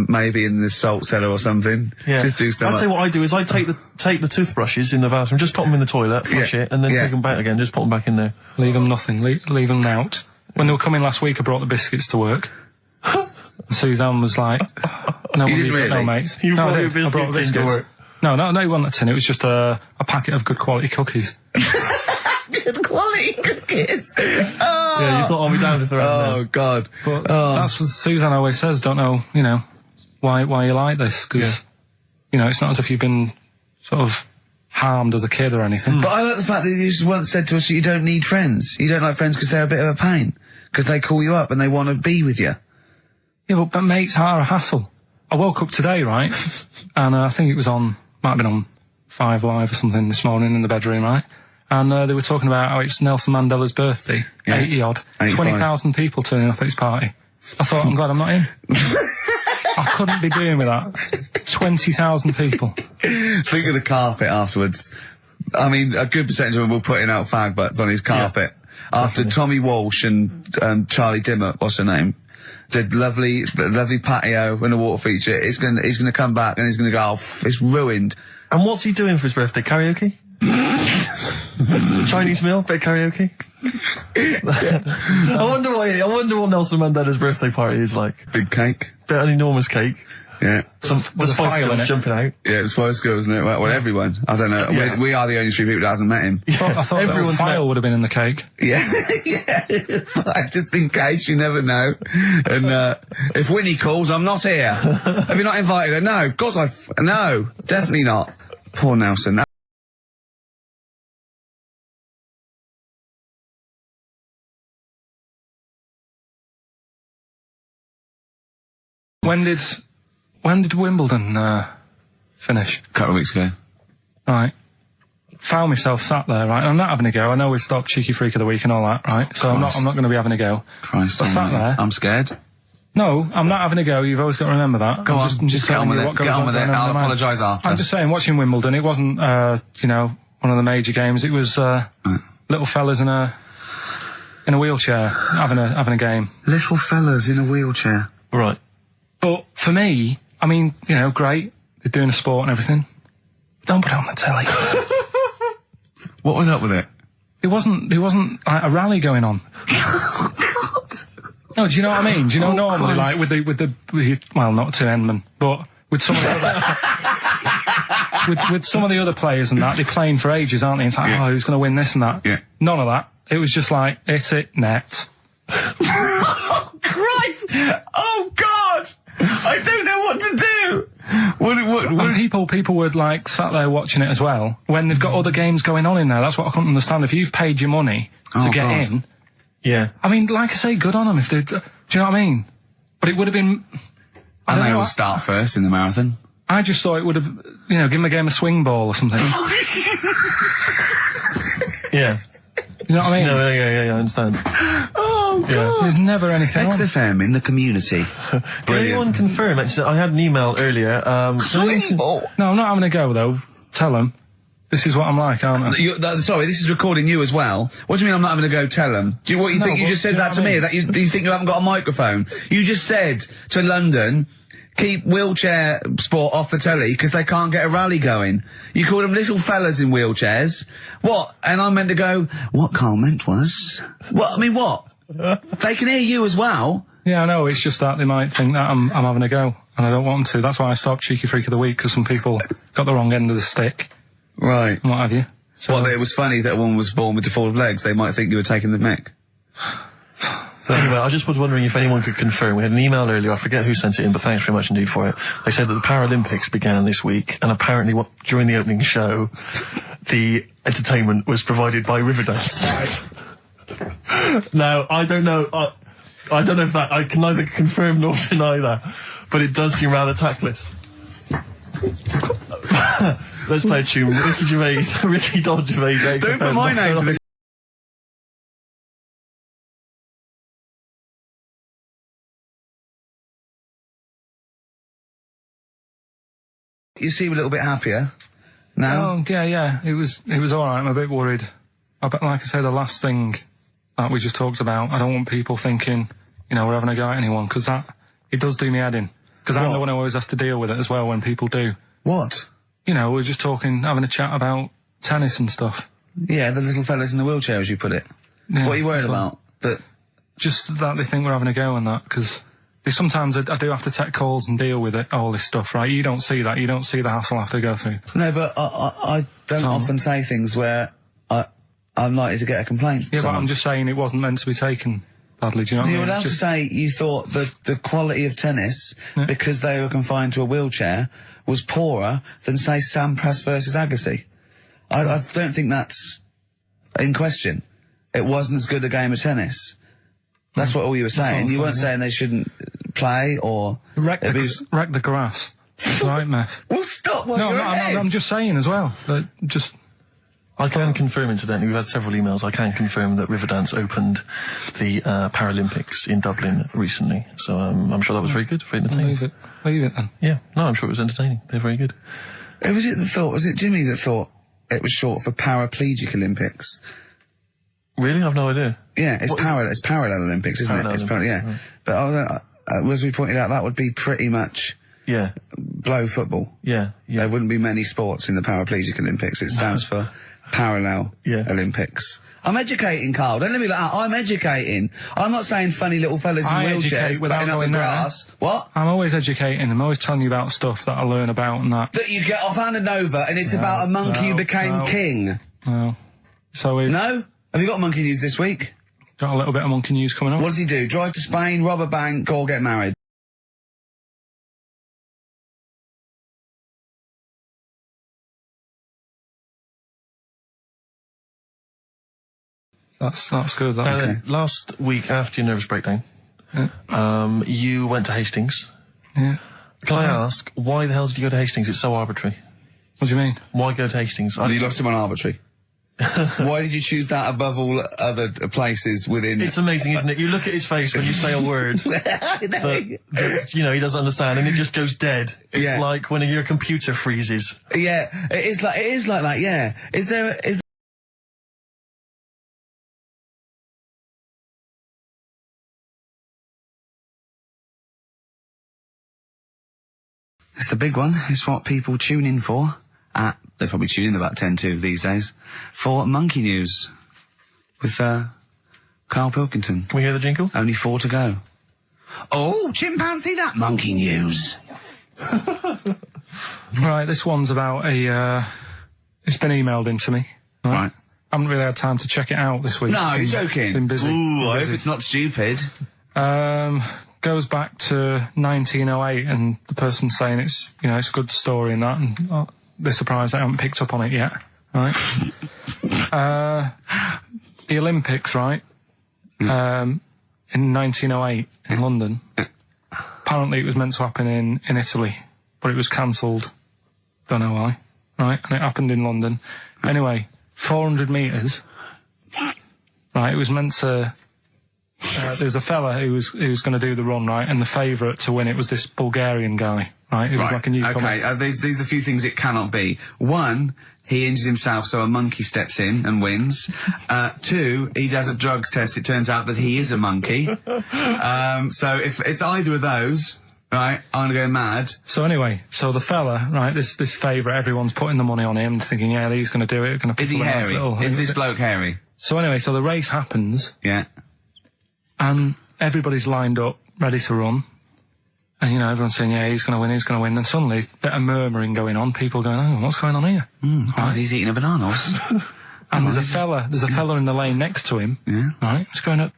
maybe in the salt cellar or something. Yeah. Just do something. I'd say what I do is I take the toothbrushes in the bathroom, just pop them in the toilet, flush it, and then take them back again, just pop them back in there. Leave them nothing, leave them out. When they were coming last week, I brought the biscuits to work. Suzanne was like, no, you didn't really? No, mates. You no, brought your biscuits into work? No, it wasn't a tin, it was just a packet of good quality cookies. Good quality cookies. Oh. Yeah, you thought I'll be down if they're out there. God. But that's what Suzanne always says, don't know, why you like this, because, it's not as if you've been sort of harmed as a kid or anything. But I like the fact that you just once said to us that you don't need friends. You don't like friends because they're a bit of a pain. Because they call you up and they want to be with you. Yeah, but mates are a hassle. I woke up today, right, and I think it was might have been on 5 Live or something this morning in the bedroom, right? And they were talking about how it's Nelson Mandela's birthday, 80-odd, 20,000 people turning up at his party. I thought, I'm glad I'm not in. I couldn't be doing with that. 20,000 people. Think of the carpet afterwards. I mean, a good percentage of them were putting out fag butts on his carpet. After Tommy Walsh and Charlie Dimmock, what's her name? the lovely patio and the water feature. He's gonna come back and he's gonna go, it's ruined. And what's he doing for his birthday? Karaoke? Chinese meal? Bit of karaoke? I wonder what Nelson Mandela's birthday party is like. Big cake. Bit an enormous cake. Yeah. The Spice Girls jumping out. Yeah, the Spice Girls, isn't it? Well, everyone. I don't know. Yeah. We are the only 3 people that hasn't met him. I thought everyone's file would have been in the cake. Yeah. Yeah. Just in case, you never know. And, if Winnie calls, I'm not here. Have you not invited her? No, of course no, definitely not. Poor Nelson. When did Wimbledon finish? A couple of weeks ago. Right. Found myself sat there, right? I'm not having a go. I know we stopped Cheeky Freak of the Week and all that, right? So I'm not going to be having a go. Christ, I sat there. I'm scared. No, I'm not having a go. You've always got to remember that. Go on, just get on with it. Get on with it. I'll apologise after. I'm just saying, watching Wimbledon, it wasn't, one of the major games. It was little fellas in a wheelchair having a game. Little fellas in a wheelchair. Right. But for me, I mean, great. They're doing a sport and everything. Don't put it on the telly. What was up with it? There wasn't like a rally going on. No, do you know what I mean? Do you know normally, Christ. like with well, not to Enman, but with some of the other, with some of the other players and that, they're playing for ages, aren't they? It's like, who's going to win this and that? Yeah. None of that. It was just like, hit it, net. Oh, Christ! Oh, God! I don't know what to do! And people were like sat there watching it as well when they've got other games going on in there. That's what I couldn't understand. If you've paid your money to get in, yeah. I mean, like I say, good on them if they. Do you know what I mean? But it would have been. I don't know. We'll start first in the marathon. I just thought it would have, give them a game of swing ball or something. Yeah. You know what I mean? No, yeah, I understand. Oh, God. Yeah. There's never anything on. XFM in the community. Did anyone confirm? Actually, I had an email earlier. Swing ball? No, I'm not having a go, though. Tell them. This is what I'm like, aren't I? Sorry, this is recording you as well. What do you mean I'm not having to go tell them? Do you think you just said that to me? Do you think you haven't got a microphone? You just said to London, keep wheelchair sport off the telly because they can't get a rally going. You called them little fellas in wheelchairs. What? And I meant to go, what Carl meant was... What? I mean, what? They can hear you as well. Yeah, I know. It's just that they might think that I'm having a go, and I don't want them to. That's why I stopped Cheeky Freak of the Week, because some people got the wrong end of the stick. Right. And what have you. So, well, it was funny that a woman was born with deformed legs. They might think you were taking the mick. So anyway, I just was wondering if anyone could confirm. We had an email earlier, I forget who sent it in, but thanks very much indeed for it. They said that the Paralympics began this week, and apparently during the opening show, the entertainment was provided by Riverdance. Now, I don't know, I don't know if that, I can neither confirm nor deny that, but it does seem rather tactless. Let's play a tune. Ricky Don Gervais. Don't put my name to this. You seem a little bit happier now. Oh, yeah. It was alright. I'm a bit worried. Like I say, the last thing that we just talked about, I don't want people thinking, we're having a go at anyone, because it does do me head in. Because I'm the one who always has to deal with it as well when people do. What? We're just having a chat about tennis and stuff. Yeah, the little fellas in the wheelchair, as you put it. Yeah, what are you worried about? Just that they think we're having a go and that, because sometimes I do have to take calls and deal with it, all this stuff, right? You don't see that. You don't see the hassle I have to go through. No, but I don't often say things where I'm likely to get a complaint from someone. But I'm just saying it wasn't meant to be taken badly, do you know what I mean? You're allowed to say you thought that the quality of tennis, because they were confined to a wheelchair, was poorer than, say, Sampras versus Agassi. I don't think that's in question. It wasn't as good a game of tennis. That's what all you were saying. You weren't saying they shouldn't play or... Wreck the grass. Right mess. Well, stop while you're ahead. I'm just saying as well. I can confirm, incidentally, we've had several emails, I can confirm that Riverdance opened the Paralympics in Dublin recently. So I'm sure that was very good, very entertaining. Leave it then. Yeah, no, I'm sure it was entertaining. They're very good. Who was it that thought? Was it Jimmy that thought it was short for Paraplegic Olympics? Really? I've no idea. Yeah, it's Parallel Olympics, isn't it? It's yeah. Right. But as we pointed out, that would be pretty much blow football. Yeah. There wouldn't be many sports in the Paraplegic Olympics. It stands for Parallel Olympics. I'm educating, Carl. Don't let me like that. I'm educating. I'm not saying funny little fellas in wheelchairs playing up the grass. What? I'm always educating. I'm always telling you about stuff that I learn about and that. That you get off-handed over, and it's about a monkey who became king. No. So is... No? Have you got monkey news this week? Got a little bit of monkey news coming up. What does he do? Drive to Spain, rob a bank, or get married? That's good. Last week, after your nervous breakdown, you went to Hastings. Yeah. Can I ask, why the hell did you go to Hastings? It's so arbitrary. What do you mean? Why go to Hastings? You lost him on arbitrary. Why did you choose that above all other places within... It's amazing, isn't it? You look at his face when you say a word that, you know, he doesn't understand, and it just goes dead. It's like when your computer freezes. Yeah, it is like that, yeah. Is there... It's the big one. It's what people tune in for. They probably tune in about 10 to these days. For Monkey News. With, Karl Pilkington. Can we hear the jingle? Only 4 to go. Oh, chimpanzee, that Monkey News. Right, this one's about it's been emailed into me. Right. I haven't really had time to check it out this week. No, you're joking. Been busy. Ooh, I hope it's not stupid. Goes back to 1908, and the person's saying it's a good story and that, and they're surprised they haven't picked up on it yet, right? The Olympics, right? In 1908 in London. Apparently it was meant to happen in Italy, but it was cancelled. Don't know why, right? And it happened in London. Anyway, 400 metres. Right, it was meant to... there was a fella who was going to do the run, right, and the favourite to win it was this Bulgarian guy, right? Who was like a newcomer. Okay, these are a few things it cannot be. 1, he injures himself, so a monkey steps in and wins. 2, he does a drugs test. It turns out that he is a monkey. So if it's either of those, right, I'm going to go mad. So anyway, so the fella, right, this favourite, everyone's putting the money on him, thinking, yeah, he's going to do it. Is he hairy? Is this bloke hairy? So anyway, so the race happens. Yeah. And everybody's lined up, ready to run. And, everyone's saying, yeah, he's going to win, he's going to win. Then suddenly, a bit of murmuring going on, people going, oh, what's going on here? Right. He's eating a banana. And there's a fella in the lane next to him. Yeah. Right? He's going up,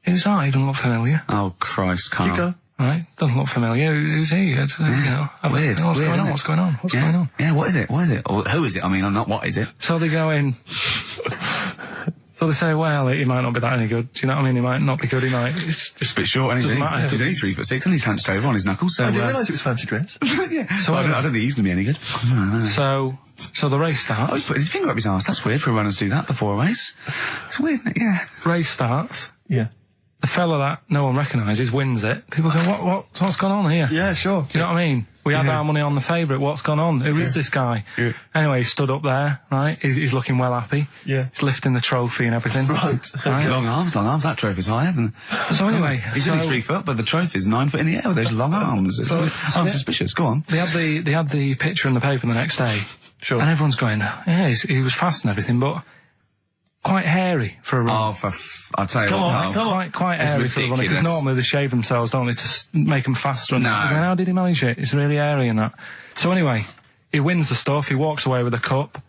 who's that? He doesn't look familiar. Oh, Christ, Carl. Right? Doesn't look familiar. Who's he? Weird. What's going on? What's going on? What's going on? Yeah, what is it? Or who is it? I mean, not what is it? So they go in... So they say, well, he might not be that any good. Do you know what I mean? He might not be good. He might. It's just a bit short, isn't he? He's only 3'6", and he's hunched over on his knuckles. So I didn't realise it was fancy dress. Yeah. So I don't think he's going to be any good. So the race starts. Oh, he's putting his finger up his arse. That's weird for a runner to do that before a race. It's weird, isn't it? Yeah. Race starts. Yeah. The fella that no one recognises wins it. People go, what's gone on here? Yeah, sure. Do you know what I mean? We had our money on the favourite. What's gone on? Who is this guy? Yeah. Anyway, he stood up there, right? He's looking well happy. Yeah. He's lifting the trophy and everything. Right. Long arms. That trophy's higher than... So anyway... He's only 3 foot, but the trophy's 9 foot in the air with those long arms. I'm suspicious. Go on. They had the picture in the paper the next day. Sure. And everyone's going, yeah, he was fast and everything, but... quite hairy for a run. Oh, I'll tell you come on. Quite hairy for a run, because normally they shave themselves, don't they, to make them faster. And how did he manage it? It's really hairy and that. So anyway, he wins the stuff, he walks away with a cup.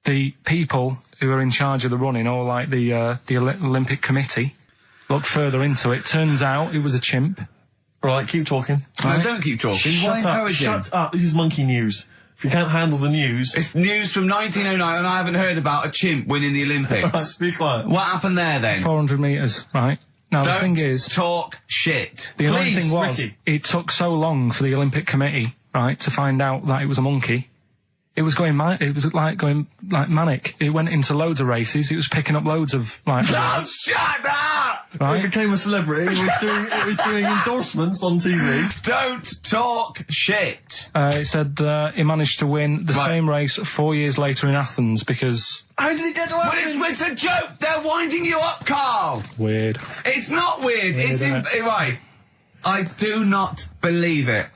The people who are in charge of the running, or like the Olympic Committee, look further into it. Turns out it was a chimp. Right, keep talking. Right? No, don't keep talking. Shut up. This is Monkey News. If you can't handle the news... It's news from 1909, and I haven't heard about a chimp winning the Olympics. Right, be quiet. What happened there, then? 400 metres, right? Now, the thing is... talk shit. The only thing was, Ricky, it took so long for the Olympic Committee, right, to find out that it was a monkey. It was going manic. It went into loads of races. It was picking up loads of, like... No, shut up! Right? He became a celebrity. It was doing endorsements on TV. Don't talk shit! It said he managed to win the same race 4 years later in Athens because... How did he get to Athens? But it's a joke! They're winding you up, Carl! Weird. It's not weird. It's... right. I do not believe it.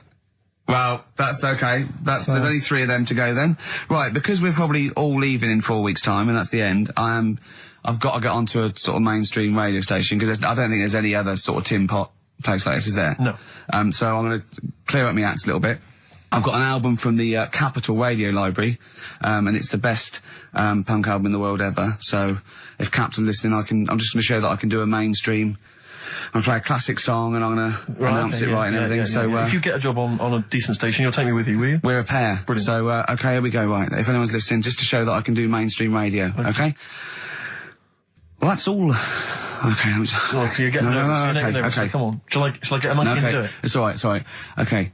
Well, that's okay. There's only 3 of them to go then. Right, because we're probably all leaving in 4 weeks' time, and that's the end, I've got to get onto a sort of mainstream radio station, because I don't think there's any other sort of tin pot place like this, is there? No. So I'm going to clear up my act a little bit. I've got an album from the Capital Radio Library, and it's the best punk album in the world ever. So if Cap's listening, I'm just going to show that I can do a mainstream. I'm play a classic song, and I'm going to announce it right and everything. So if you get a job on a decent station, you'll take me with you, will you? We're a pair. Brilliant. So okay, here we go. Right, if anyone's listening, just to show that I can do mainstream radio. Okay. Well, that's all. Okay. Well, you're getting nervous. Okay. Come on. Shall I get a mic and do it? It's all right. Okay.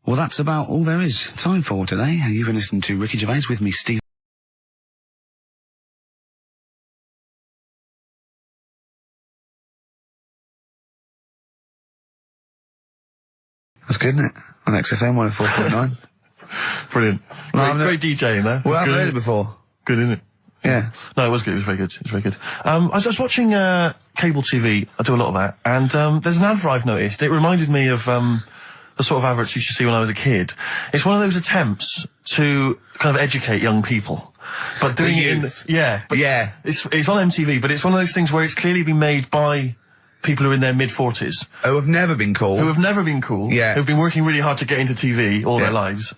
Well, that's about all there is time for today. You've been listening to Ricky Gervais with me, Steve. That's good, isn't it? On XFM 104.9. Brilliant. Great DJing there. Well, I've heard it before. Good, isn't it? Yeah. No, it was good. It was very good. It was very good. I was watching cable TV. I do a lot of that. And there's an advert I've noticed. It reminded me of the sort of adverts you used to see when I was a kid. It's one of those attempts to kind of educate young people. But doing it in... Yeah. Yeah. It's on MTV, but it's one of those things where it's clearly been made by people who are in their mid-40s. Who have never been cool. Yeah. Who've been working really hard to get into TV all their lives.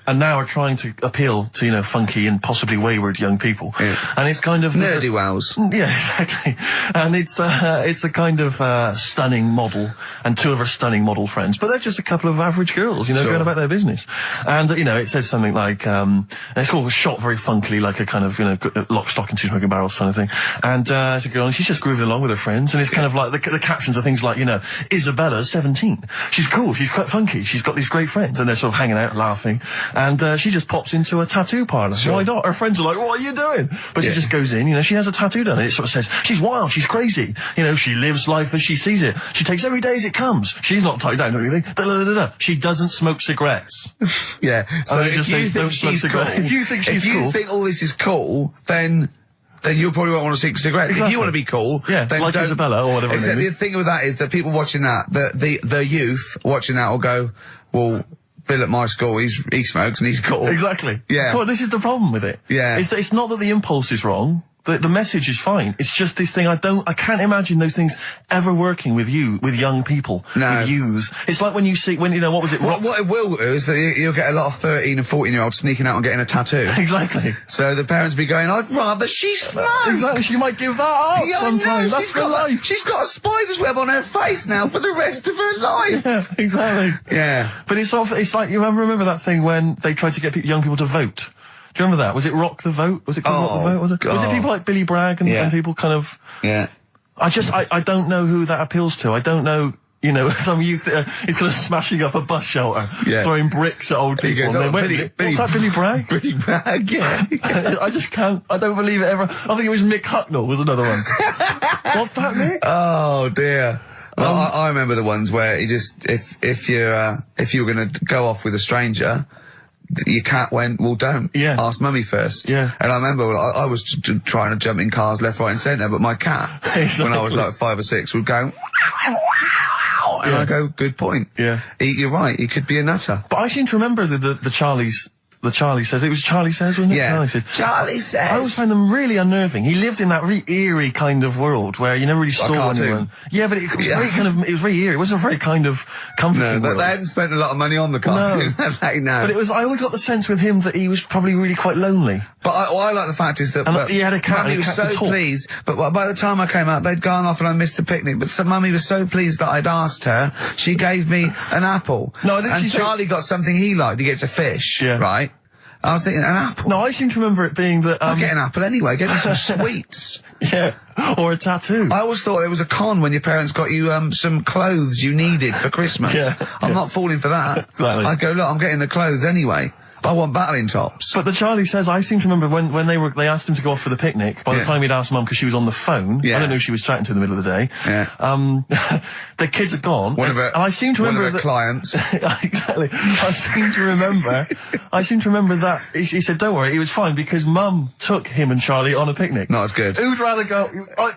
And now are trying to appeal to, you know, funky and possibly wayward young people. Yeah. And it's kind of... Nerdy wows. Yeah, exactly. And it's a kind of stunning model, and 2 of her stunning model friends. But they're just a couple of average girls, you know, going about their business. And, you know, it says something like, it's all shot very funkily, like a kind of, you know, lock, stock and 2 smoking barrels kind of thing. And it's a girl, and she's just grooving along with her friends. And it's kind of like, the captions are things like, you know, Isabella's 17. She's cool, she's quite funky, she's got these great friends. And they're sort of hanging out, laughing. And she just pops into a tattoo parlour. Why not? Her friends are like, what are you doing? But she just goes in, you know, she has a tattoo done. And it sort of says, she's wild, she's crazy. You know, she lives life as she sees it. She takes every day as it comes. She's not tied down or anything. She doesn't smoke cigarettes. Yeah. So if if you think she's cool, if you think she's cool, if you think all this is cool, then you probably won't want to smoke cigarettes. Exactly. If you want to be cool, then like Isabella or whatever. Except the thing with that is that people watching that, the youth watching that will go, well, Bill at my school, he smokes and he's cool. Exactly. Yeah. Well, this is the problem with it. Yeah. It's not that the impulse is wrong. The message is fine. It's just this thing I can't imagine those things ever working with young people. No. With youths. It's like when you know, what was it? What it will do is that you'll get a lot of 13 and 14-year-olds sneaking out and getting a tattoo. Exactly. So the parents be going, I'd rather she smoked. Exactly. She might give that up sometimes. That's her life. She's got a spider's web on her face now for the rest of her life. Yeah, exactly. Yeah. But it's like, you remember that thing when they tried to get young people to vote? Do you remember that? Was it Rock the Vote? Was it called Rock the Vote? Was it people like Billy Bragg and people kind of... Yeah. I don't know who that appeals to. I don't know, you know, some youth is kind of smashing up a bus shelter, throwing bricks at old people. Goes, what's that, Billy Bragg? Billy Bragg, yeah. I just can't, I don't believe it ever. I think it was Mick Hucknall was another one. What's that, Mick? Oh, dear. Well, I remember the ones where you just, if you were going to go off with a stranger, your cat went, well, don't. Yeah. Ask mummy first. Yeah. And I remember I was trying to jump in cars left, right and centre, but my cat, when I was like 5 or 6, would go, and I go, good point. Yeah. You're right, he could be a nutter. But I seem to remember the Charlie's... The Charlie Says. It was Charlie Says, wasn't it? Yeah. Charlie Says. Charlie Says. I always find them really unnerving. He lived in that really eerie kind of world where you never really saw anyone. Yeah, but it was very kind of, it was very eerie. It wasn't a very kind of comforting world. They hadn't spent a lot of money on the cartoon. No. No. But I always got the sense with him that he was probably really quite lonely. But I like the fact is that... And he had a cat. Mummy was so pleased, but by the time I came out, they'd gone off and I missed the picnic. But Mummy was so pleased that I'd asked her, she gave me an apple. No, I think Charlie got something he liked. He gets a fish, right? I was thinking, an apple? No, I seem to remember it being that... I'll get an apple anyway, get me some sweets. Yeah, or a tattoo. I always thought it was a con when your parents got you some clothes you needed for Christmas. Yeah. I'm not falling for that. Exactly. I'd go, look, I'm getting the clothes anyway. I want battling tops. But the Charlie says, I seem to remember when they asked him to go off for the picnic, by the time he'd asked Mum, because she was on the phone, I don't know who she was chatting to in the middle of the day, the kids had gone. One of her clients. Exactly. I seem to remember that he said, don't worry, he was fine because Mum took him and Charlie on a picnic. Not as good. Who'd rather go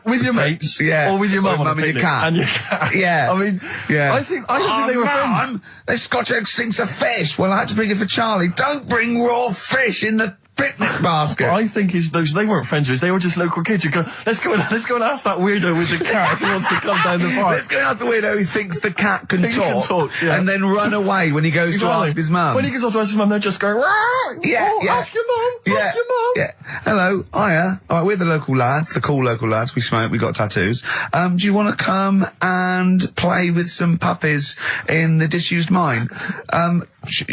with your mates or with your mum on a picnic? And your cat. Yeah. I mean, I think they were friends. There's Scotch egg sinks of fish. Well, I had to bring it for Charlie. Don't bring raw fish in the picnic basket. I think they weren't friends of his. They were just local kids who go, let's go and ask that weirdo with the cat if he wants to come down the park. Let's go and ask the weirdo who thinks the cat can talk, and then run away when he goes to ask his mum. When he goes off to ask his mum, they're just going, ask your mum, ask your mum. Yeah. Hello, hiya. All right, we're the local lads, the cool local lads. We smoke, we got tattoos. Do you want to come and play with some puppies in the disused mine?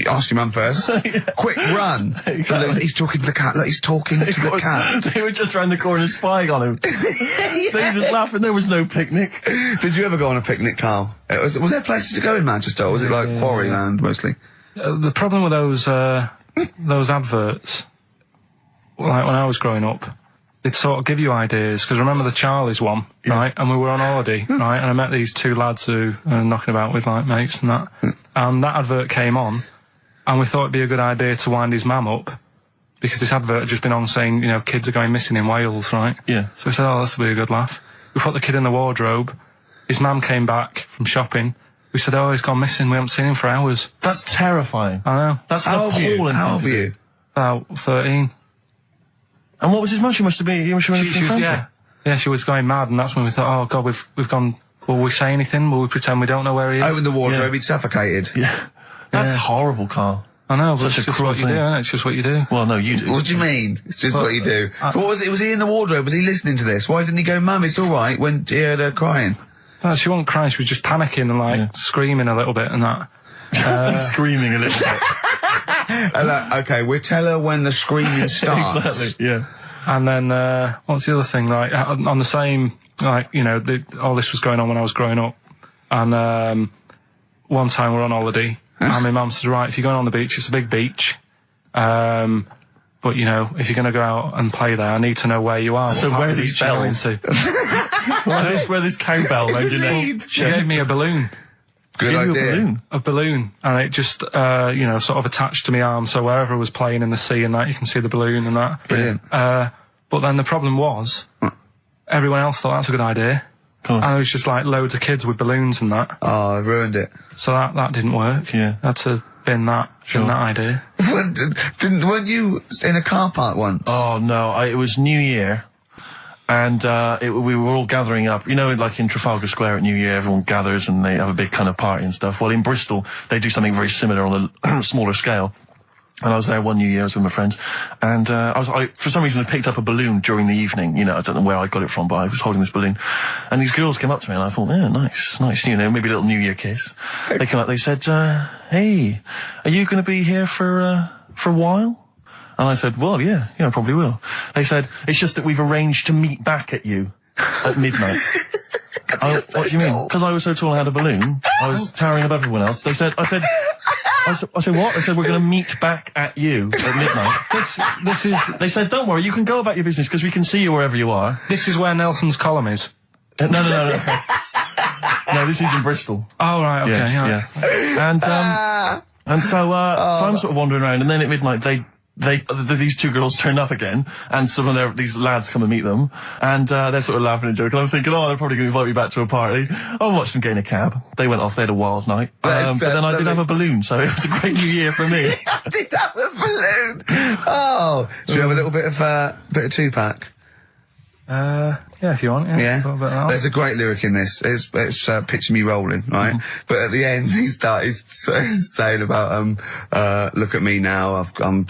Ask your mum first. Quick run. Exactly. He's talking to the cat. Look, he's talking to the cat. They were just round the corner spying on him. They were just laughing. There was no picnic. Did you ever go on a picnic, Carl? Was there places to go in Manchester, or was it like Quarryland mostly? The problem with those adverts, like when I was growing up, they'd sort of give you ideas, because remember the Charlie's one, right? And we were on holiday, right? And I met these two lads who are knocking about with like mates and that. And that advert came on, and we thought it'd be a good idea to wind his mum up, because this advert had just been on saying, you know, kids are going missing in Wales, right? Yeah. So we said, oh, this will be a good laugh. We put the kid in the wardrobe. His mum came back from shopping. We said, oh, he's gone missing. We haven't seen him for hours. That's terrifying. I know. That's an appalling. How old were you? About 13. And what was his mum? She must have been. Yeah, she was going mad, and that's when we thought, oh God, we've gone. Will we say anything? Will we pretend we don't know where he is? Open the wardrobe. He'd suffocated. Yeah, that's horrible, Carl. I know, but it's just what you do, isn't it? It's just what you do. Well, no, you do. What do you mean? It's just what you do. What was it? Was he in the wardrobe? Was he listening to this? Why didn't he go, Mum, it's all right, when he heard her crying? No, she wasn't crying. She was just panicking and like screaming a little bit and that. Screaming a little bit. Okay, we'll tell her when the screaming starts. Exactly. Yeah. And then what's the other thing? Like on the same, like, you know, all this was going on when I was growing up. And one time we're on holiday, and my mum says, right, if you're going on the beach, it's a big beach. But you know, if you're going to go out and play there, I need to know where you are. So where are these bells? Where this cowbell round your neck? She gave me a balloon. Good idea. A balloon, and it just, you know, sort of attached to my arm, so wherever I was playing in the sea and that, you can see the balloon and that. Brilliant. But then the problem was, everyone else thought that's a good idea. And it was just like loads of kids with balloons and that. Oh, I ruined it. So that didn't work. Yeah. Had to bin that idea. Weren't you in a car park once? Oh, no, it was New Year. And we were all gathering up, you know, like in Trafalgar Square at New Year, everyone gathers and they have a big kind of party and stuff. Well, in Bristol, they do something very similar on a smaller scale. And I was there one New Year, I was with my friends, and for some reason I picked up a balloon during the evening. You know, I don't know where I got it from, but I was holding this balloon, and these girls came up to me, and I thought, yeah, nice, you know, maybe a little New Year kiss. They came up, they said, hey, are you going to be here for a while? And I said, well, yeah, I probably will. They said, it's just that we've arranged to meet back at you at midnight. What do you mean? Because I was so tall I had a balloon. I was towering above everyone else. I said, what? I said, we're going to meet back at you at midnight. They said, don't worry, you can go about your business because we can see you wherever you are. This is where Nelson's column is. No. No, this is in Bristol. Oh, right, okay, yeah. And so I'm sort of wandering around, and then at midnight these two girls turn up again, and some of these lads come and meet them, and they're sort of laughing and joking. I'm thinking, oh, they're probably going to invite me back to a party. I watched them get in a cab. They went off. They had a wild night. But then I did have a balloon, so it was a great New Year for me. I did have a balloon. Oh, should we have a little bit of Tupac? Yeah, if you want. Yeah. There's a great lyric in this. It's picture me rolling, right? But at the end, he's saying about look at me now. I'm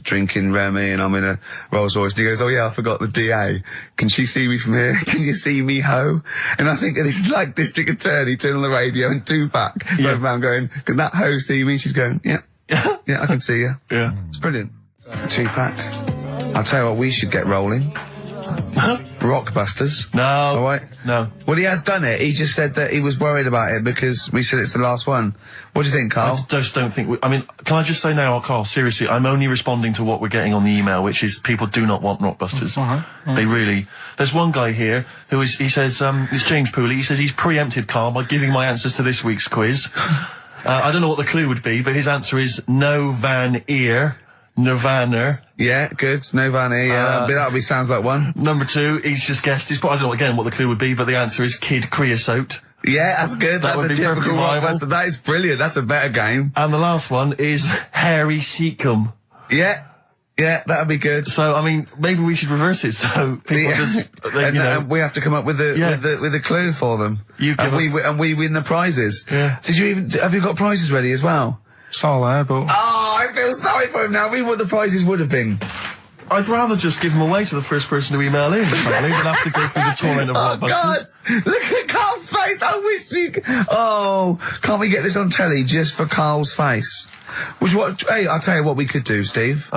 drinking Remy and I'm in a Rolls Royce. And he goes, oh yeah, I forgot the DA. Can she see me from here? Can you see me, ho? And I think this is like District Attorney turning on the radio and Tupac going around going, can that ho see me? She's going, yeah, I can see you. Yeah, it's brilliant. Tupac. I'll tell you what, we should get rolling. Rockbusters. No. All right. No. Well, he has done it. He just said that he was worried about it because we said it's the last one. What do you think, Carl? I just don't think I mean, can I just say now, Carl, seriously, I'm only responding to what we're getting on the email, which is people do not want Rockbusters. They really... There's one guy here he says, it's James Pooley, he says he's preempted Carl by giving my answers to this week's quiz. I don't know what the clue would be, but his answer is no Van Ear. Nirvana. Yeah, good. Nirvana, yeah. That sounds like one. Number 2, he's just guessed. I don't know, again, what the clue would be, but the answer is Kid Creosote. Yeah, that's good. That's a typical Rockbuster. That is brilliant. That's a better game. And the last one is Harry Seacombe. Yeah. Yeah, that'd be good. So, I mean, maybe we should reverse it so people just... and we have to come up with the clue for them. And we win the prizes. Yeah. Have you got prizes ready as well? It's all there, but... Oh, I feel sorry for him now. What the prizes would have been. I'd rather just give them away to the first person to email in, frankly, than have to go through the torrent of Rockbusters. God! Look at Carl's face! I wish you could... Oh, can't we get this on telly just for Carl's face? Hey, I'll tell you what we could do, Steve.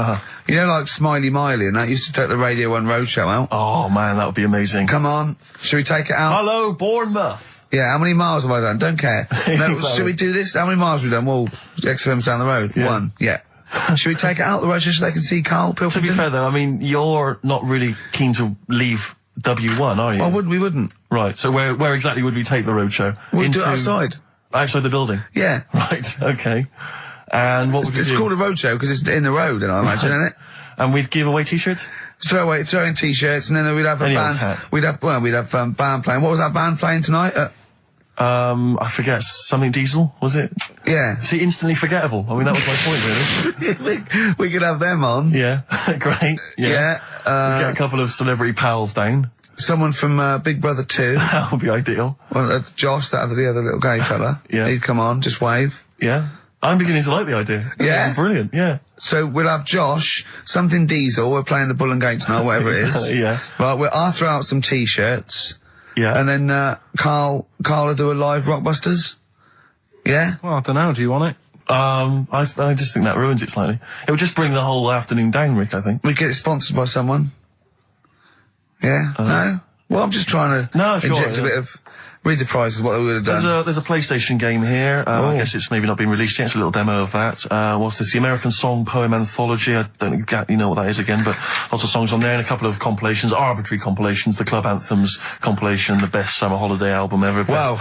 You know, like Smiley Miley and that used to take the Radio 1 Roadshow out? Oh, man, that would be amazing. Come on. Should we take it out? Hello, Bournemouth. Yeah, how many miles have I done? Don't care. No, should we do this? How many miles have we done? Well, XFM's down the road. Yeah. 1. Yeah. Should we take it out the road just so they can see Karl Pilkington? To be fair, though, I mean, you're not really keen to leave W1, are you? Well, we wouldn't. Right, so where exactly would we take the roadshow? We'd do it outside. Outside the building? Yeah. Right, okay. And what would we do? It's called a roadshow because it's in the road, I imagine, isn't it? And we'd give away T-shirts? Throw in T-shirts, and then we'd have a band. We'd have band playing. What was that band playing tonight? I forget, something Diesel, was it? Yeah. See, instantly forgettable. I mean, that was my point, really. we could have them on. Yeah, great. Yeah. Get a couple of celebrity pals down. Someone from Big Brother 2. That would be ideal. Well, Josh, the other little gay fella. Yeah. He'd come on, just wave. Yeah. I'm beginning to like the idea. Yeah. Brilliant, yeah. So we'll have Josh, something Diesel, we're playing the Bull and Gates tonight, whatever it is. Yeah. Well, I'll throw out some T-shirts. Yeah. And then, Karl will do a live Rockbusters. Yeah? Well, I don't know. Do you want it? I just think that ruins it slightly. It would just bring the whole afternoon down, Rick, I think. We get it sponsored by someone. Yeah? No? Well, I'm just trying to inject a bit of... Read the prizes, what they would have done. There's a PlayStation game here. I guess it's maybe not been released yet. It's a little demo of that. What's this? The American Song Poem Anthology. I don't exactly know what that is again, but lots of songs on there and a couple of compilations, arbitrary compilations, the Club Anthems compilation, the best summer holiday album ever. Wow.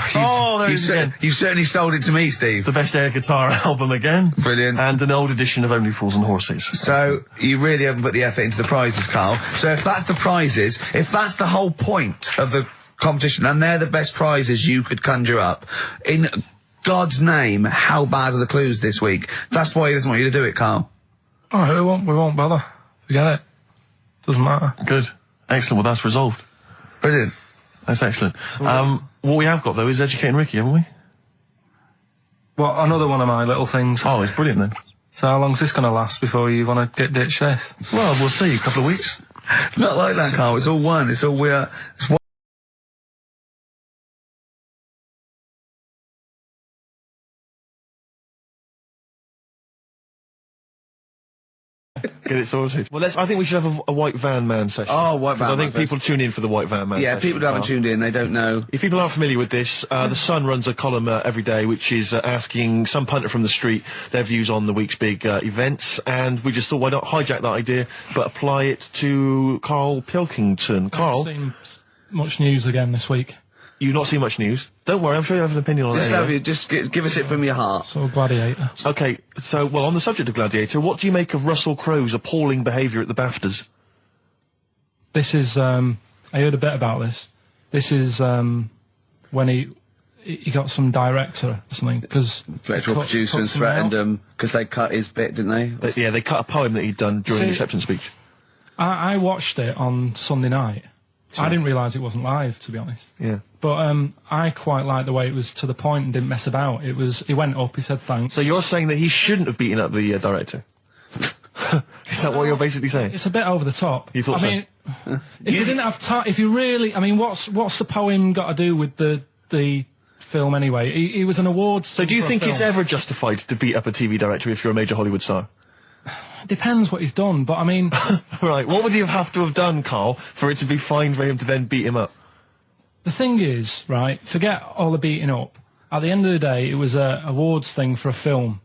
You've certainly sold it to me, Steve. The best air guitar album again. Brilliant. And an old edition of Only Fools and Horses. So, you really haven't put the effort into the prizes, Karl. So if that's the prizes, if that's the whole point of the competition, and they're the best prizes you could conjure up, in God's name, how bad are the clues this week? That's why he doesn't want you to do it, Karl. Alright, we won't bother. Forget it. Doesn't matter. Good. Excellent. Well, that's resolved. Brilliant. That's excellent. What we have got, though, is Educating Ricky, haven't we? Well, another one of my little things. Oh, it's brilliant, then. So how long's this going to last before you want to get ditched this? Well, we'll see. A couple of weeks. It's not like that, Karl. It's all one. It's all it's one. Get it sorted. Well, I think we should have a White Van Man session. Oh, White Van Man. I think people tune in for the White Van Man Yeah, session. people who haven't tuned in, they don't know. If people aren't familiar with this, The Sun runs a column every day which is asking some punter from the street their views on the week's big events, and we just thought, why not hijack that idea, but apply it to Karl Pilkington. Karl? I've seen much news again this week. You've not seen much news? Don't worry, I'm sure you have an opinion on it. Just give us it from your heart. So, Gladiator. Okay, so, well, on the subject of Gladiator, what do you make of Russell Crowe's appalling behaviour at the BAFTAs? This is, I heard a bit about this. This is, when he got some director or something, because... Intellectual producer and threatened him, because they cut his bit, didn't they? Yeah, they cut a poem that he'd done during the acceptance speech. I watched it on Sunday night. Sure. I didn't realise it wasn't live, to be honest. Yeah. But I quite liked the way it was to the point and didn't mess about. He went up, he said thanks. So you're saying that he shouldn't have beaten up the director? Is that what you're basically saying? It's a bit over the top. You thought I mean, if you didn't have time, if you really, I mean, what's the poem got to do with the film anyway? He was an awards. So do you think it's ever justified to beat up a TV director if you're a major Hollywood star? Depends what he's done, but I mean... Right, what would he have to have done, Carl, for it to be fine for him to then beat him up? The thing is, right, forget all the beating up. At the end of the day, it was a awards thing for a film.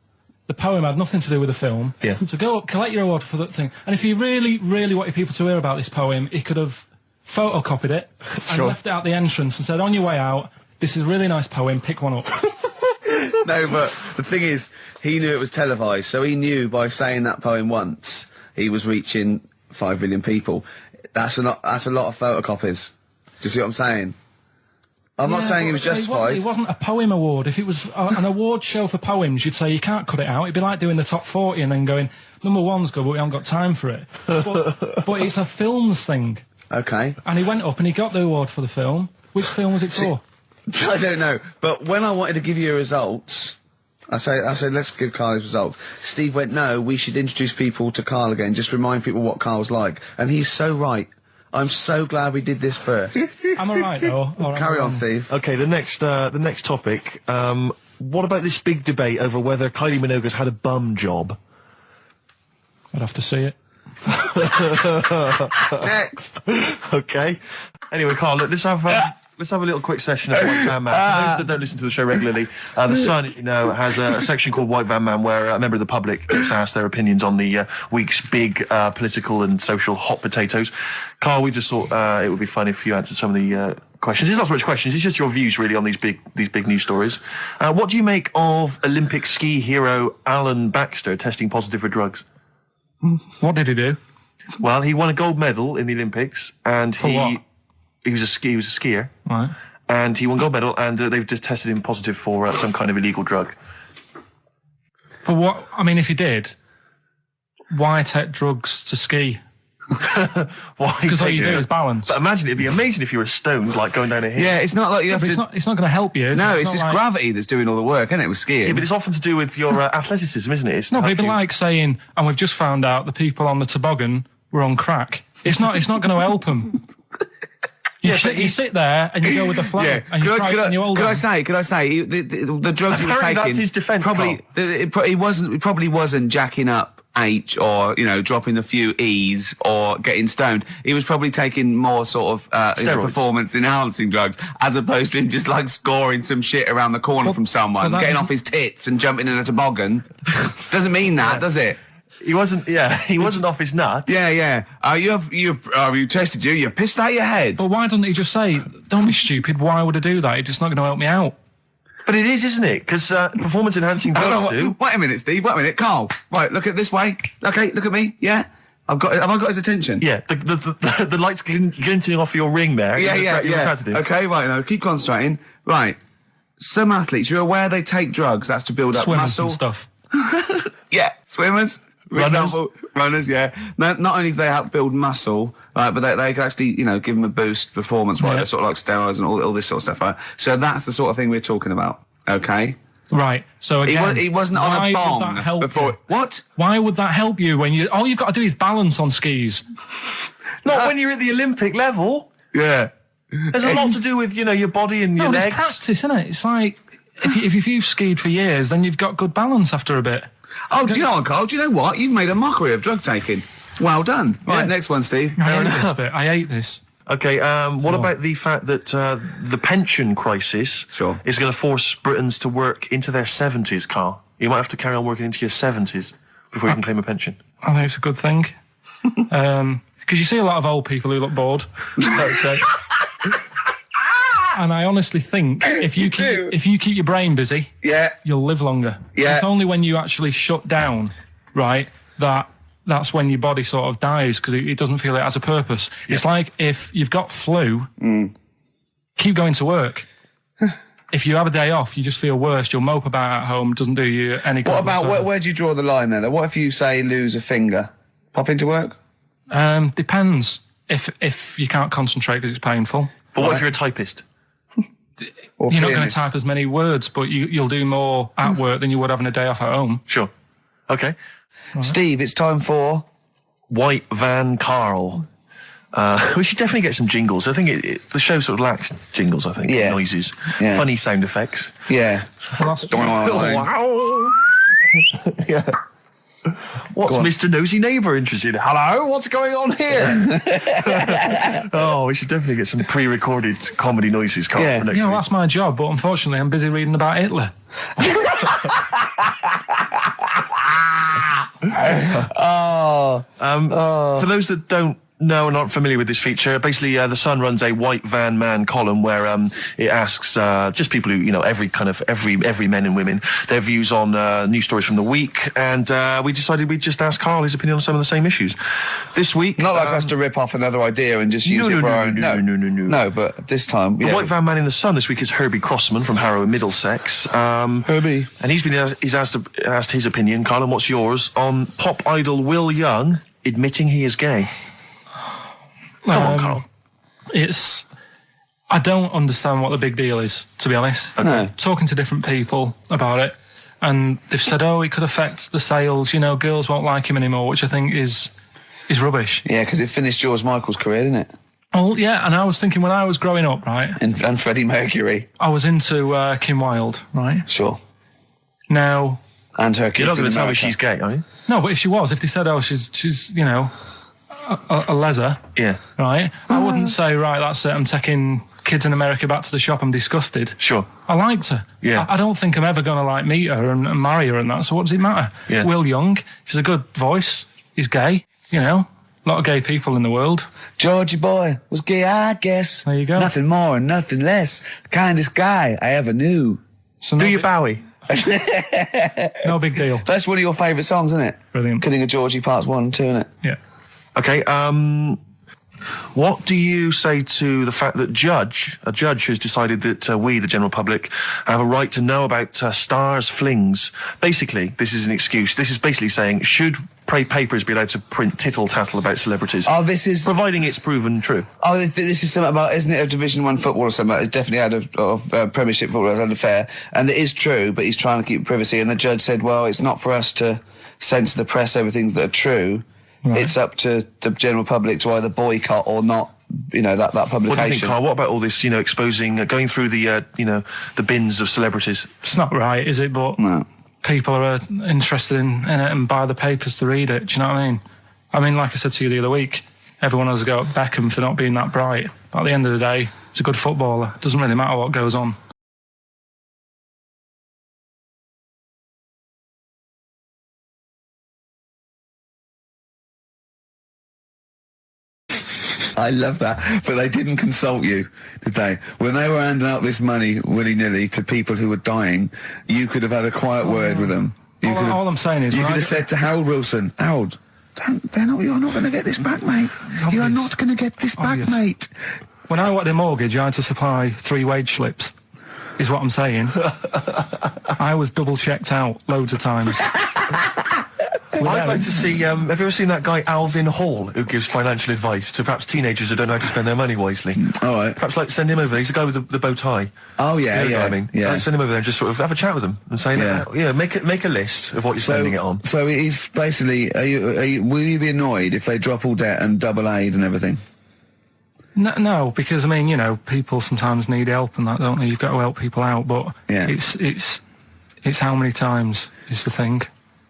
The poem had nothing to do with the film. Yeah. So go up, collect your award for that thing. And if he really, really wanted people to hear about this poem, he could have photocopied it and left it at the entrance and said, on your way out, this is a really nice poem, pick one up. No, but the thing is, he knew it was televised, so he knew by saying that poem once, he was reaching 5 million people. That's a lot of photocopies. Do you see what I'm saying? I'm not saying he was justified. It wasn't a poem award. If it was an award show for poems, you'd say you can't cut it out. It'd be like doing the top 40 and then going, number 1's good, but we haven't got time for it. But it's a films thing. Okay. And he went up and he got the award for the film. Which film was it for? I don't know. But when I wanted to give you results, I said, let's give Carl his results. Steve went, no, we should introduce people to Carl again, just remind people what Carl's like. And he's so right. I'm so glad we did this first. Am I right, though? Carry on, Steve. Okay, the next topic. What about this big debate over whether Kylie Minogue's had a bum job? I'd have to see it. Next. Okay. Anyway, Carl, look, let's have a little quick session of White Van Man. For those that don't listen to the show regularly, The Sun, as you know, has a section called White Van Man where a member of the public gets asked their opinions on the week's big political and social hot potatoes. Carl, we just thought it would be fun if you answered some of the questions. It's not so much questions, it's just your views really on these big news stories. What do you make of Olympic ski hero Alan Baxter testing positive for drugs? What did he do? Well, he won a gold medal in the Olympics, and what? He was a skier. Right. And he won gold medal, and they've just tested him positive for some kind of illegal drug. But what, I mean, if he did, why take drugs to ski? Because all you do is balance. But imagine, it'd be amazing if you were stoned, like going down a hill. Yeah, it's not like you have to... It's not going to help you, is No, it? it's just like... gravity that's doing all the work, isn't it, with skiing? Yeah, but it's often to do with your athleticism, isn't it? It's no, but it'd be like saying, and we've just found out the people on the toboggan were on crack. It's not going to help them. You sit there and you go with the flow, and you try and you hold on. Could I say, the drugs he was taking... that's his defence, It probably wasn't jacking up H or, dropping a few E's or getting stoned. He was probably taking more sort of performance-enhancing drugs, as opposed to him just, like, scoring some shit around the corner from someone, getting off his tits and jumping in a toboggan. Doesn't mean that, does it? He wasn't off his nut. Yeah. You tested you? You pissed out your head. But why doesn't he just say, don't be stupid, why would I do that? It's just not going to help me out. But it is, isn't it? Because performance-enhancing drugs do. Wait a minute, Steve, wait a minute. Carl, right, look at this way. Okay, look at me, yeah? Have I got his attention? Yeah, the light's glinting off your ring there. Yeah. Okay, right, now, keep concentrating. Right, some athletes, you're aware they take drugs, that's to build up muscle. Swimmers and stuff. Yeah, swimmers. For example, runners, yeah. Not only do they help build muscle, right, but they can actually, give them a boost performance-wise. They're sort of like steroids and all this sort of stuff, right? So that's the sort of thing we're talking about, okay? Right. So again, he wasn't on a bong before. What? Why would that help you when all you've got to do is balance on skis? Not when you're at the Olympic level. Yeah. There's a lot to do with, your body and your legs. It's practice, isn't it? It's like, if you've skied for years, then you've got good balance after a bit. Oh, do you know what, Carl? Do you know what? You've made a mockery of drug taking. Well done. Right, next one, Steve. I hate this. Okay, what about the fact that the pension crisis is going to force Britons to work into their 70s, Carl? You might have to carry on working into your 70s before you can claim a pension. I think it's a good thing. Because you see a lot of old people who look bored. Okay. And I honestly think if you keep your brain busy, you'll live longer. Yeah. It's only when you actually shut down, right, that's when your body sort of dies because it doesn't feel it has a purpose. Yeah. It's like if you've got flu, keep going to work. If you have a day off, you just feel worse. You'll mope about at home. Doesn't do you any good. What about where do you draw the line there? What if you say lose a finger? Pop into work? Depends. If you can't concentrate because it's painful. But what if you're a typist? You're not going to type as many words, but you'll do more at work than you would having a day off at home. Sure. Okay. Right. Steve, it's time for... White Van Carl. We should definitely get some jingles. I think the show sort of lacks jingles, I think. Yeah. Noises. Yeah. Funny sound effects. Yeah. Well, that's... Wow. Yeah. What's Mr. Nosy Neighbour interested in? Hello, what's going on here? Oh, we should definitely get some pre-recorded comedy noises, Carl, for next week. That's my job, but unfortunately I'm busy reading about Hitler. For those that don't know and aren't familiar with this feature, basically The Sun runs a white van man column where it asks just people who, every men and women, their views on news stories from the week, and we decided we'd just ask Carl his opinion on some of the same issues. This week... Not like us to rip off another idea and just use it for our own... No, but this time... The white van man in The Sun this week is Herbie Crossman from Harrow in Middlesex. Herbie. And he's asked his opinion, Carl, and what's yours, on pop idol Will Young admitting he is gay. Come on, Carl. I don't understand what the big deal is, to be honest. Okay. Talking to different people about it, and they've said, it could affect the sales, girls won't like him anymore, which I think is rubbish. Yeah, because it finished George Michael's career, didn't it? Oh, yeah, and I was thinking when I was growing up, right? And Freddie Mercury. I was into Kim Wilde, right? Sure. Now... And her kids. You're not going to tell me she's gay, are you? No, but if they said, she's a leather, right? I wouldn't say, right, that's it, I'm taking kids in America back to the shop, I'm disgusted. Sure. I liked her. Yeah. I don't think I'm ever going to meet her and marry her and that, so what does it matter? Yeah. Will Young, he's a good voice, he's gay, a lot of gay people in the world. Georgie boy was gay, I guess. There you go. Nothing more and nothing less. The kindest guy I ever knew. So Do you Bowie? No big deal. That's one of your favourite songs, isn't it? Brilliant. Killing a Georgie Parts 1 and 2, isn't it? Yeah. Okay, what do you say to the fact that a judge has decided that we, the general public, have a right to know about stars' flings? Basically, this is an excuse. This is basically saying, should papers be allowed to print tittle-tattle about celebrities? Oh, this is... Providing it's proven true. Oh, this is something about, isn't it, a Division 1 football or something? It's definitely out of Premiership football, it's unfair. And it is true, but he's trying to keep privacy. And the judge said, well, it's not for us to censor the press over things that are true. Right. It's up to the general public to either boycott or not, that publication. What do you think, Carl? What about all this, exposing, going through the, the bins of celebrities? It's not right, is it? But no. People are interested in it and buy the papers to read it. Do you know what I mean? I mean, like I said to you the other week, everyone has a go at Beckham for not being that bright. But at the end of the day, he's a good footballer. It doesn't really matter what goes on. I love that. But they didn't consult you, did they? When they were handing out this money willy-nilly to people who were dying, you could have had a quiet word with them. All I'm saying is... You could have said to Harold Wilson, Harold, you're not going to get this back, mate. You are not going to get this back, mate. When I wanted a mortgage, I had to supply 3 wage slips, is what I'm saying. I was double-checked out loads of times. I'd like to see, have you ever seen that guy Alvin Hall, who gives financial advice to perhaps teenagers who don't know how to spend their money wisely? All right. Perhaps send him over there. He's the guy with the bow tie. Oh, yeah, you know yeah. What I mean? Yeah. Send him over there and just sort of have a chat with him and say, make a list of what you're spending it on. So he's basically, will you be annoyed if they drop all debt and double aid and everything? No, because, people sometimes need help and that, don't they? You've got to help people out, but it's how many times is the thing.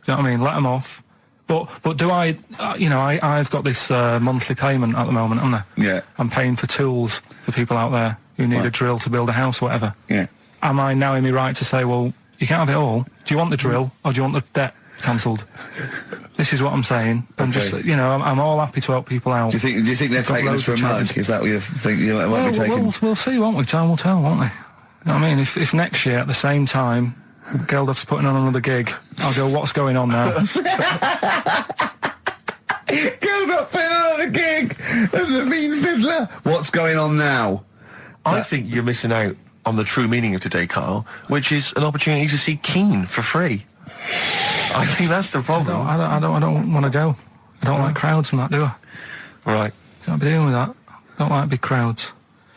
Do you know what I mean? Let them off. But do I, I've got this monthly payment at the moment, haven't I? Yeah. I'm paying for tools for people out there who need a drill to build a house or whatever. Yeah. Am I now in my right to say, well, you can't have it all? Do you want the drill or do you want the debt cancelled? This is what I'm saying. I'm just, I'm all happy to help people out. Do you think they're taking us for a mug? Is that what you think you might be taking? We'll see, won't we? Time will tell, won't we? You know what I mean? If next year at the same time Geldof's putting on another gig, I'll go, what's going on now? Geldof putting on another gig and the mean fiddler. What's going on now? I think you're missing out on the true meaning of today, Carl, which is an opportunity to see Keane for free. I think that's the problem. I don't want to go. I don't like crowds and that, do I? Right. Can't be dealing with that. Don't like big crowds.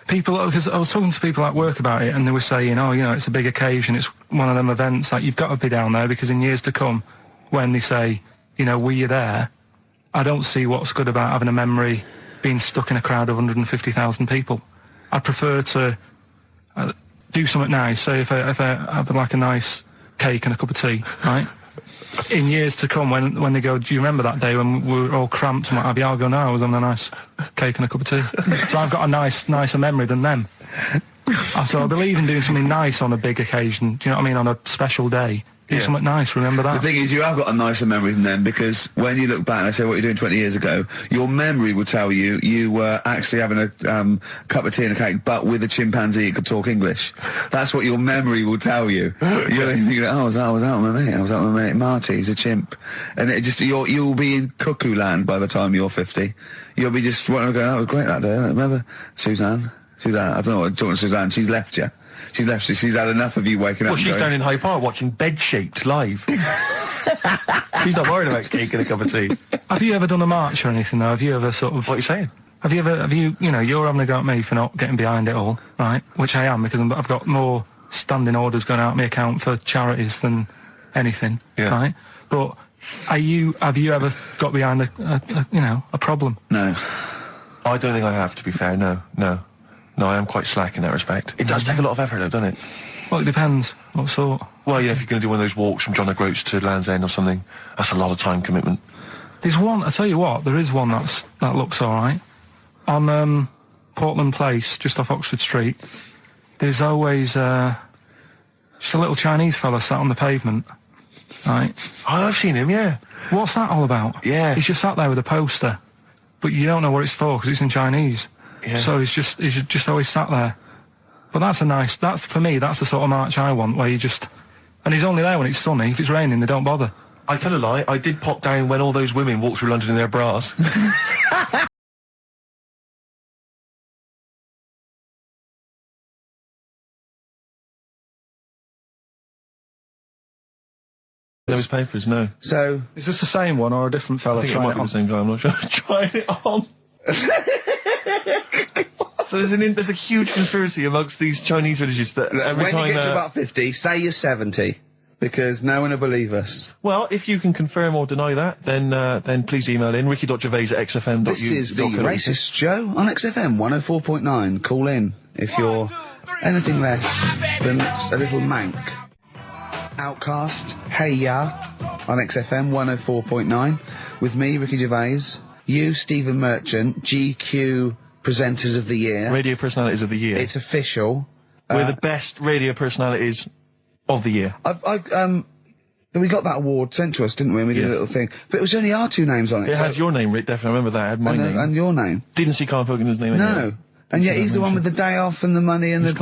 People, because I was talking to people at work about it, and they were saying, it's a big occasion, it's one of them events, like, you've got to be down there, because in years to come, when they say, were you there, I don't see what's good about having a memory being stuck in a crowd of 150,000 people. I'd prefer to do something nice, say if I have like a nice cake and a cup of tea, right? in years to come, when they go, do you remember that day when we were all cramped and what have you? I'll go, no, I was on a nice cake and a cup of tea. So I've got a nicer memory than them. So I believe in doing something nice on a big occasion. Do you know what I mean? On a special day. Do something nice, remember that? The thing is, you have got a nicer memory than them, because when you look back and they say what you're doing 20 years ago, your memory will tell you you were actually having a cup of tea and a cake, but with a chimpanzee that could talk English. That's what your memory will tell you. You're thinking, oh, I was out with my mate. I was out with my mate Marty. He's a chimp. And it just you'll be in cuckoo land by the time you're 50. You'll be just going, oh, it was great that day. Remember Suzanne? I don't know what talking to Suzanne. She's left you. She's left you. She's had enough of you waking up. Well, she's down in Hyde Park watching Bed Shaped live. She's not worried about cake and a cup of tea. Have you ever done a march or anything, though? Have you ever sort of... What are you saying? Have you, you're having a go at me for not getting behind it all, right? Which I am, because I've got more standing orders going out of my account for charities than anything, right? But have you ever got behind a problem? No. I don't think I have, to be fair, no. No, I am quite slack in that respect. It does take a lot of effort, though, doesn't it? Well, it depends. What sort? Well, if you're going to do one of those walks from John O'Groats to Land's End or something, that's a lot of time commitment. There's one, I tell you what, there is one that looks alright. On Portland Place, just off Oxford Street, there's always just a little Chinese fella sat on the pavement, right? Oh, I've seen him, yeah. What's that all about? Yeah. He's just sat there with a poster, but you don't know what it's for because it's in Chinese. Yeah. So he's just always sat there. But that's for me, that's the sort of march I want, where you just... And he's only there when it's sunny. If it's raining, they don't bother. I tell a lie, I did pop down when all those women walked through London in their bras. Those papers, no. So... Is this the same one or a different fella? I think it might be the same guy, I'm not sure. Trying it on. So there's a huge conspiracy amongst these Chinese villages that every when time... When you get to about 50, say you're 70, because no one will believe us. Well, if you can confirm or deny that, then please email in, ricky.gervais@xfm.uk. This is the Racist Show on XFM 104.9. Call in if you're anything less than a little mank. Outcast, Hey Ya, on XFM 104.9, with me, Ricky Gervais, you, Stephen Merchant, GQ Presenters of the Year. Radio Personalities of the Year. It's official. We're the best radio personalities of the year. We got that award sent to us, didn't we? And we did a little thing. But it was only our two names on it. It had your name, Rick, definitely. I remember that. It had my name. And your name. Didn't see Karl Pilkington's name No. anyway. And yet he's the one with the day off and the money and the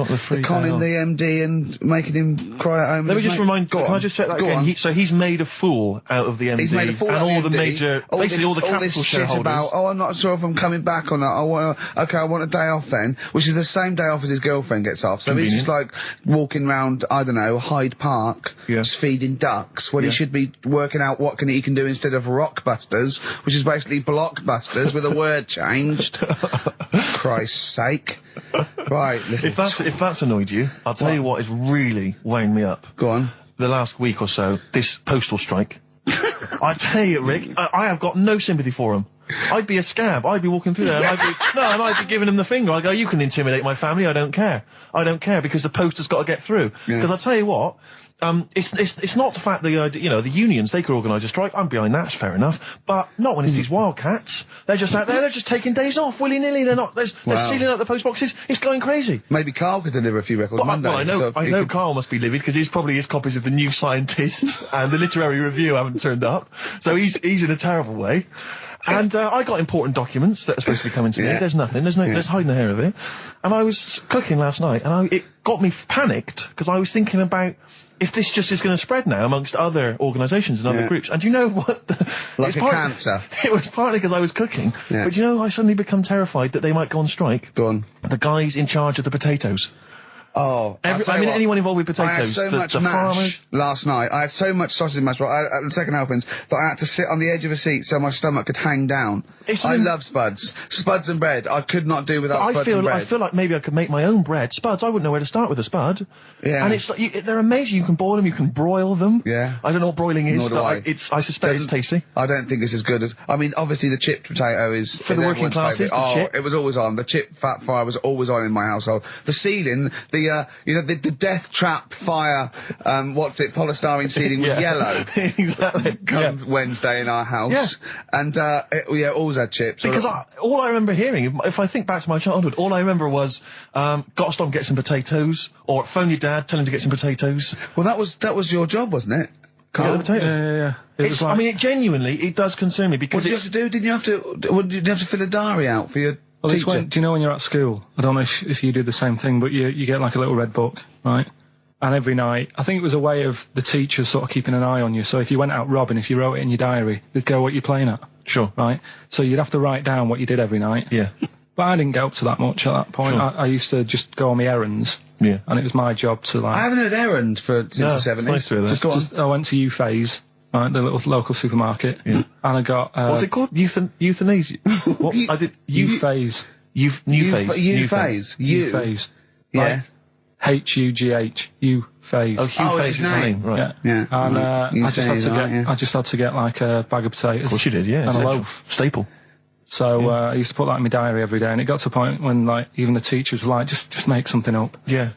conning the MD and making him cry at home. Let me just remind. Can I just check that again? So he's made a fool out of the MD. He's made a fool out of the MD. And all the major, basically all the capital this shit shareholders. About, I'm not sure if I'm coming back or not. I want a day off then, which is the same day off as his girlfriend gets off. So Convenient. he's just like walking around, I don't know, Hyde Park, just feeding ducks, when he should be working out what he can do instead of Rockbusters, which is basically Blockbusters with a word changed. Christ's sake. Right, if that's annoyed you, I'll tell you what has really wound me up. Go on. The last week or so, this postal strike. I tell you, Rick, I have got no sympathy for him. I'd be a scab. I'd be walking through there and I'd be giving him the finger. I'd go, you can intimidate my family, I don't care. I don't care because the post has got to get through. Because I'll tell you what, it's not the fact that, the unions, they could organise a strike. I'm behind that, it's fair enough. But not when it's these wildcats. They're just out there, they're just taking days off willy-nilly. They're sealing out the post boxes. It's going crazy. Maybe Karl could deliver a few records Monday. Well, I know Karl must be livid because his copies of The New Scientist and the Literary Review haven't turned up. So he's in a terrible way. And I got important documents that are supposed to be coming to me. There's nothing. There's hiding the hair of it. And I was cooking last night, and it got me panicked because I was thinking about if this just is going to spread now amongst other organisations and other groups. And do you know what? Like a cancer. It was partly because I was cooking. Yeah. But I suddenly become terrified that they might go on strike. Go on. The guys in charge of the potatoes. Oh, anyone involved with potatoes. I had so much the mash farmers. last night. I had so much sausage mash at the second helpings that I had to sit on the edge of a seat so my stomach could hang down. I love spuds. Spuds and bread. I could not do without spuds and bread. I feel like maybe I could make my own bread. Spuds, I wouldn't know where to start with a spud. Yeah. And it's like, they're amazing. You can boil them, you can broil them. Yeah. I don't know what broiling is, but I suspect it's tasty. I don't think it's as good as... I mean, obviously the chipped potato is... For the working classes, it was always on. The chip fat fry was always on in my household. The ceiling, the the the death trap fire, polystyrene ceiling was yellow. Exactly. Come Wednesday in our house. And, we always had chips. Because all I remember hearing, if I think back to my childhood, all I remember was, gotta stop and get some potatoes, or phone your dad, tell him to get some potatoes. Well, that was your job, wasn't it? Carl? Yeah. I mean, it does concern me because what did you have to do? Didn't you have to fill a diary out for your teacher? Do you know when you're at school? I don't know if you do the same thing, but you get like a little red book, right? And every night, I think it was a way of the teachers sort of keeping an eye on you. So if you went out robbing, if you wrote it in your diary, they'd go what you're playing at. Sure. Right? So you'd have to write down what you did every night. Yeah. But I didn't get up to that much at that point. Sure. I used to just go on my errands. Yeah. And it was my job to like... I haven't heard errand since the 70s. Nice to hear that. I went to U-Phase, right, the little local supermarket. Yeah. And I got... What's it called? Euthanasia? What? I did... U-Phase. U-Phase. U-Phase. U-Phase. Yeah. H-U-G-H. U-Phase. Oh, Hugh Phase is his name, right. Yeah. And I Euthanasia, just had to get like a bag of potatoes. Of course you did, yeah. And a loaf. Staple. So I used to put that in my diary every day, and it got to a point when like even the teachers were like, just make something up. Yeah.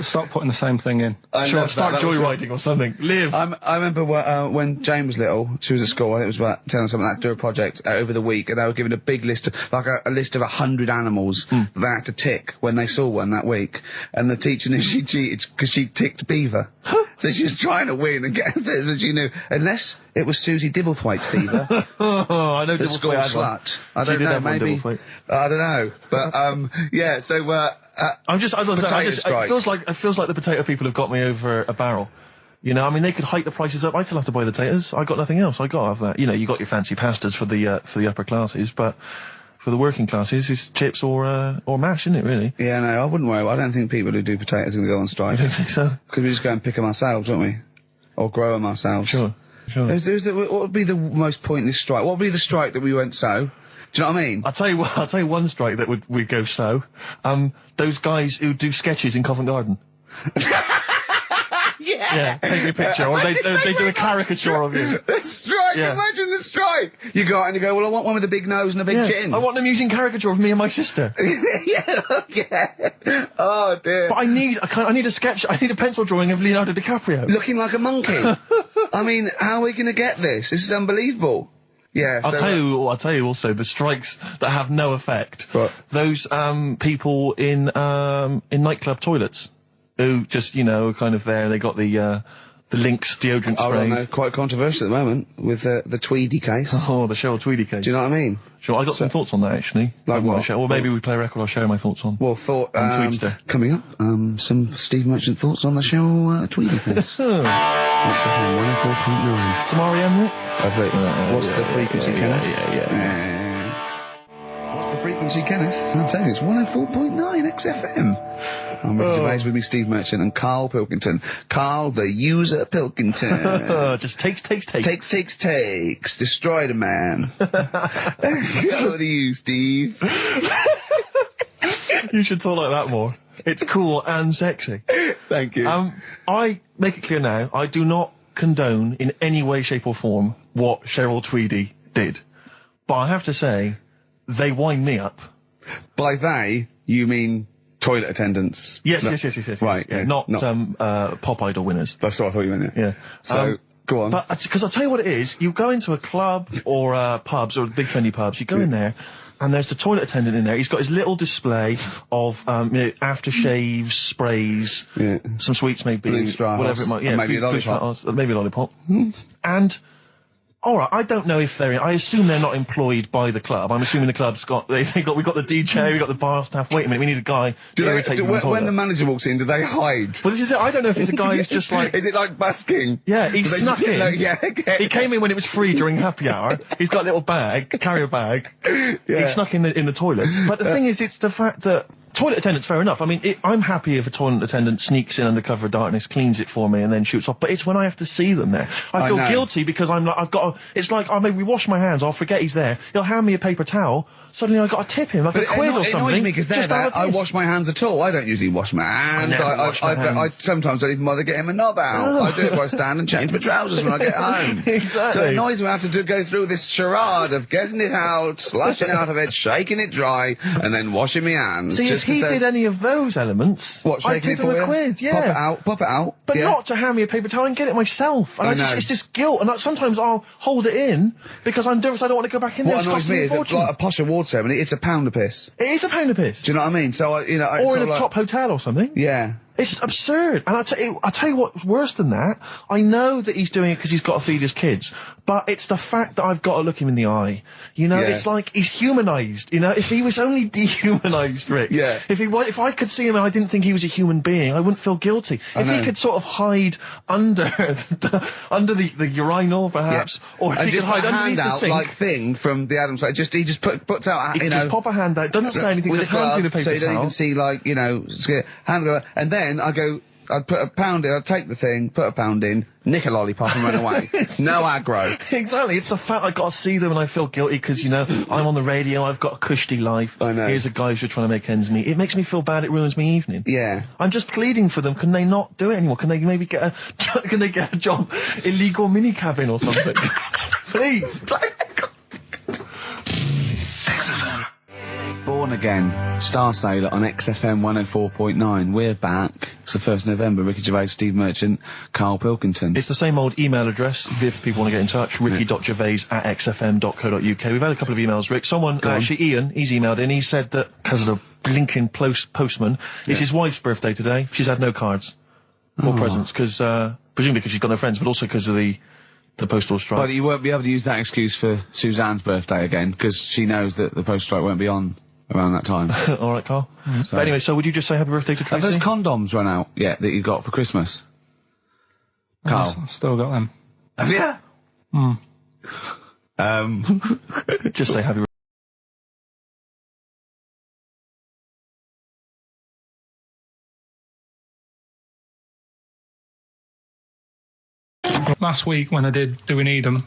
Stop putting the same thing in. Sure, start joyriding or something. Live. I remember when Jane was little, she was at school, I think it was about telling something like that, do a project over the week, and they were given a big list of, like a list of 100 animals that they had to tick when they saw one that week. And the teacher knew she cheated because she ticked beaver. So she was trying to win and get it, as you knew, unless it was Susie Dibblethwaite's beaver. I know the school slut. I don't know, maybe. I don't know. But, yeah, so, I'm just, as I say, it feels like the potato people have got me over a barrel. You know, I mean, they could hike the prices up. I still have to buy the potatoes. I got nothing else. I got to have that. You know, you got your fancy pastas for the upper classes, but for the working classes, it's chips or mash, isn't it, really? Yeah, no, I wouldn't worry. I don't think people who do potatoes are going to go on strike. I don't think so. Because we just go and pick them ourselves, don't we? Or grow them ourselves. Sure. What would be the most pointless strike? What would be the strike that we went so? Do you know what I mean? I'll tell you one strike that would go so. Those guys who do sketches in Covent Garden. Yeah, take me a picture, or they do a caricature of you. The strike, imagine the strike! You go out and you go, well, I want one with a big nose and a big chin. I want an amusing caricature of me and my sister. yeah. Oh, dear. But I need a sketch, I need a pencil drawing of Leonardo DiCaprio. Looking like a monkey. I mean, how are we going to get this? This is unbelievable. Yeah, I'll tell you also, the strikes that have no effect. What? Those, people in nightclub toilets. Who just, you know, kind of there, they got the Lynx deodorant sprays. Oh, no, quite controversial at the moment, with the Tweedy case. Oh, the Cheryl Tweedy case. Do you know what I mean? Sure, I got some thoughts on that, actually. Like what? Well, maybe we play a record, I'll share my thoughts on. Well, coming up, some Steve Merchant thoughts on the Cheryl Tweedy case. XFM 104.9. Some R.E.M., Rick? What's the frequency, Kenneth? What's the frequency, Kenneth? I'll tell you, it's 104.9 XFM. I'm Ricky Gervais with me, Steve Merchant, and Karl Pilkington. Karl, the user Pilkington. Just takes. Takes. Destroy the man. Over to you, Steve. You should talk like that more. It's cool and sexy. Thank you. I make it clear now, I do not condone in any way, shape or form what Cheryl Tweedy did. But I have to say, they wind me up. By they, you mean toilet attendants? Yes. Right. Yeah, not Pop Idol winners. That's what I thought you meant, yeah. So, go on. But, because I'll tell you what it is, you go into a club or pubs or big friendly pubs, you go in there, and there's the toilet attendant in there. He's got his little display of aftershaves, sprays, some sweets maybe, blue straw whatever it might, maybe a lollipop. Maybe a lollipop. And alright, I don't know if I assume they're not employed by the club. I'm assuming the club's we've got the DJ, we've got the bar staff. Wait a minute, we need a guy to irritate them. When the manager walks in, do they hide? Well, this is it. I don't know if it's a guy who's just like... Is it like busking? Yeah, he snuck in. Okay. He came in when it was free during happy hour. He's got a little carrier bag. Yeah. He snuck in the toilet. But the thing is, it's the fact that toilet attendants, fair enough. I mean, I'm happy if a toilet attendant sneaks in under cover of darkness, cleans it for me, and then shoots off. But it's when I have to see them there. I feel guilty because it's like, I maybe wash my hands, I'll forget he's there. He'll hand me a paper towel. Suddenly I've got to tip him like a quid or something. It annoys me because I wash my hands at all. I don't usually wash my hands. I sometimes don't even bother getting my knob out. I do it where I stand and change my trousers when I get home. Exactly. So it annoys me I have to go through this charade of getting it out, slushing out of it, shaking it dry, and then washing my hands. See, just just he 'cause did any of those elements, What, I'd shaking tip it him for a you? quid, yeah. Pop it out. But yeah. not to hand me a paper towel and get it myself. And I know. it's this guilt, and sometimes I'll hold it in because I'm nervous I don't want to go back in there. What It's annoys costing me me a is that, fortune. like a posh award ceremony, it's a pound a piss. It is a pound a piss. Do you know what I mean? So, Or in a top hotel or something. Yeah. It's absurd. And I'll tell you what's worse than that. I know that he's doing it because he's got to feed his kids, but it's the fact that I've got to look him in the eye. You know, Yeah. it's like he's humanised. You know, if he was only dehumanised, Rick. Yeah. If I could see him and I didn't think he was a human being, I wouldn't feel guilty. If know. he could sort of hide under the urinal, perhaps, or if And he could just put hide a underneath the handout, sink. like thing from the Adams Family. He just puts out, He you could know. just pop a hand out, doesn't say anything, with just a hands me glove, the paper so you don't towel. even see, like, you know, hand go, and then I'd put a pound in, I'd take the thing, put a pound in, nick a lollipop and run away. No aggro. Exactly, it's the fact I got to see them and I feel guilty because, you know, I'm on the radio, I've got a cushy life. I know. Here's a guy who's just trying to make ends meet. It makes me feel bad, it ruins my evening. Yeah. I'm just pleading for them, can they not do it anymore? Can they maybe get a job, illegal mini cabin or something? Please. Born Again, Star Sailor on XFM 104.9. We're back. It's the 1st of November. Ricky Gervais, Steve Merchant, Karl Pilkington. It's the same old email address if people want to get in touch, ricky.gervais@xfm.co.uk. We've had a couple of emails, Rick. Someone, actually Ian, he's emailed in, he said that because of the blinking postman, it's his wife's birthday today. She's had no cards or presents, because, presumably because she's got no friends, but also because of the postal strike. But you won't be able to use that excuse for Suzanne's birthday again, because she knows that the postal strike won't be on around that time. All right, Carl. But anyway, so would you just say happy birthday to Tracy? Have those condoms run out yet that you got for Christmas? Carl? I've still got them. Have you? Just say happy Last week when I did Do We Need 'Em,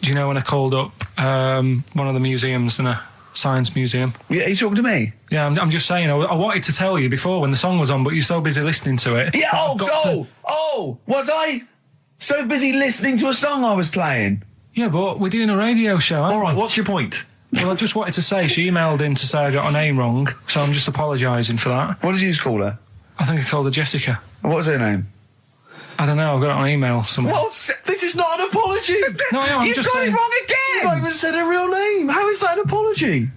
do you know when I called up one of the museums in a science museum? Yeah, you talking to me? Yeah, I'm just saying, I wanted to tell you before when the song was on, but you're so busy listening to it. Yeah, that was I so busy listening to a song I was playing? Yeah, but we're doing a radio show, aren't All right, we? what's your point? Well, I just wanted to say, she emailed in to say I got her name wrong, so I'm just apologising for that. What did you call her? I think I called her Jessica. What was her name? I don't know, I've got it on email somewhere. This is not an apology! No, I'm You've just got saying... it wrong You've not again! even said her real name! How is that an apology?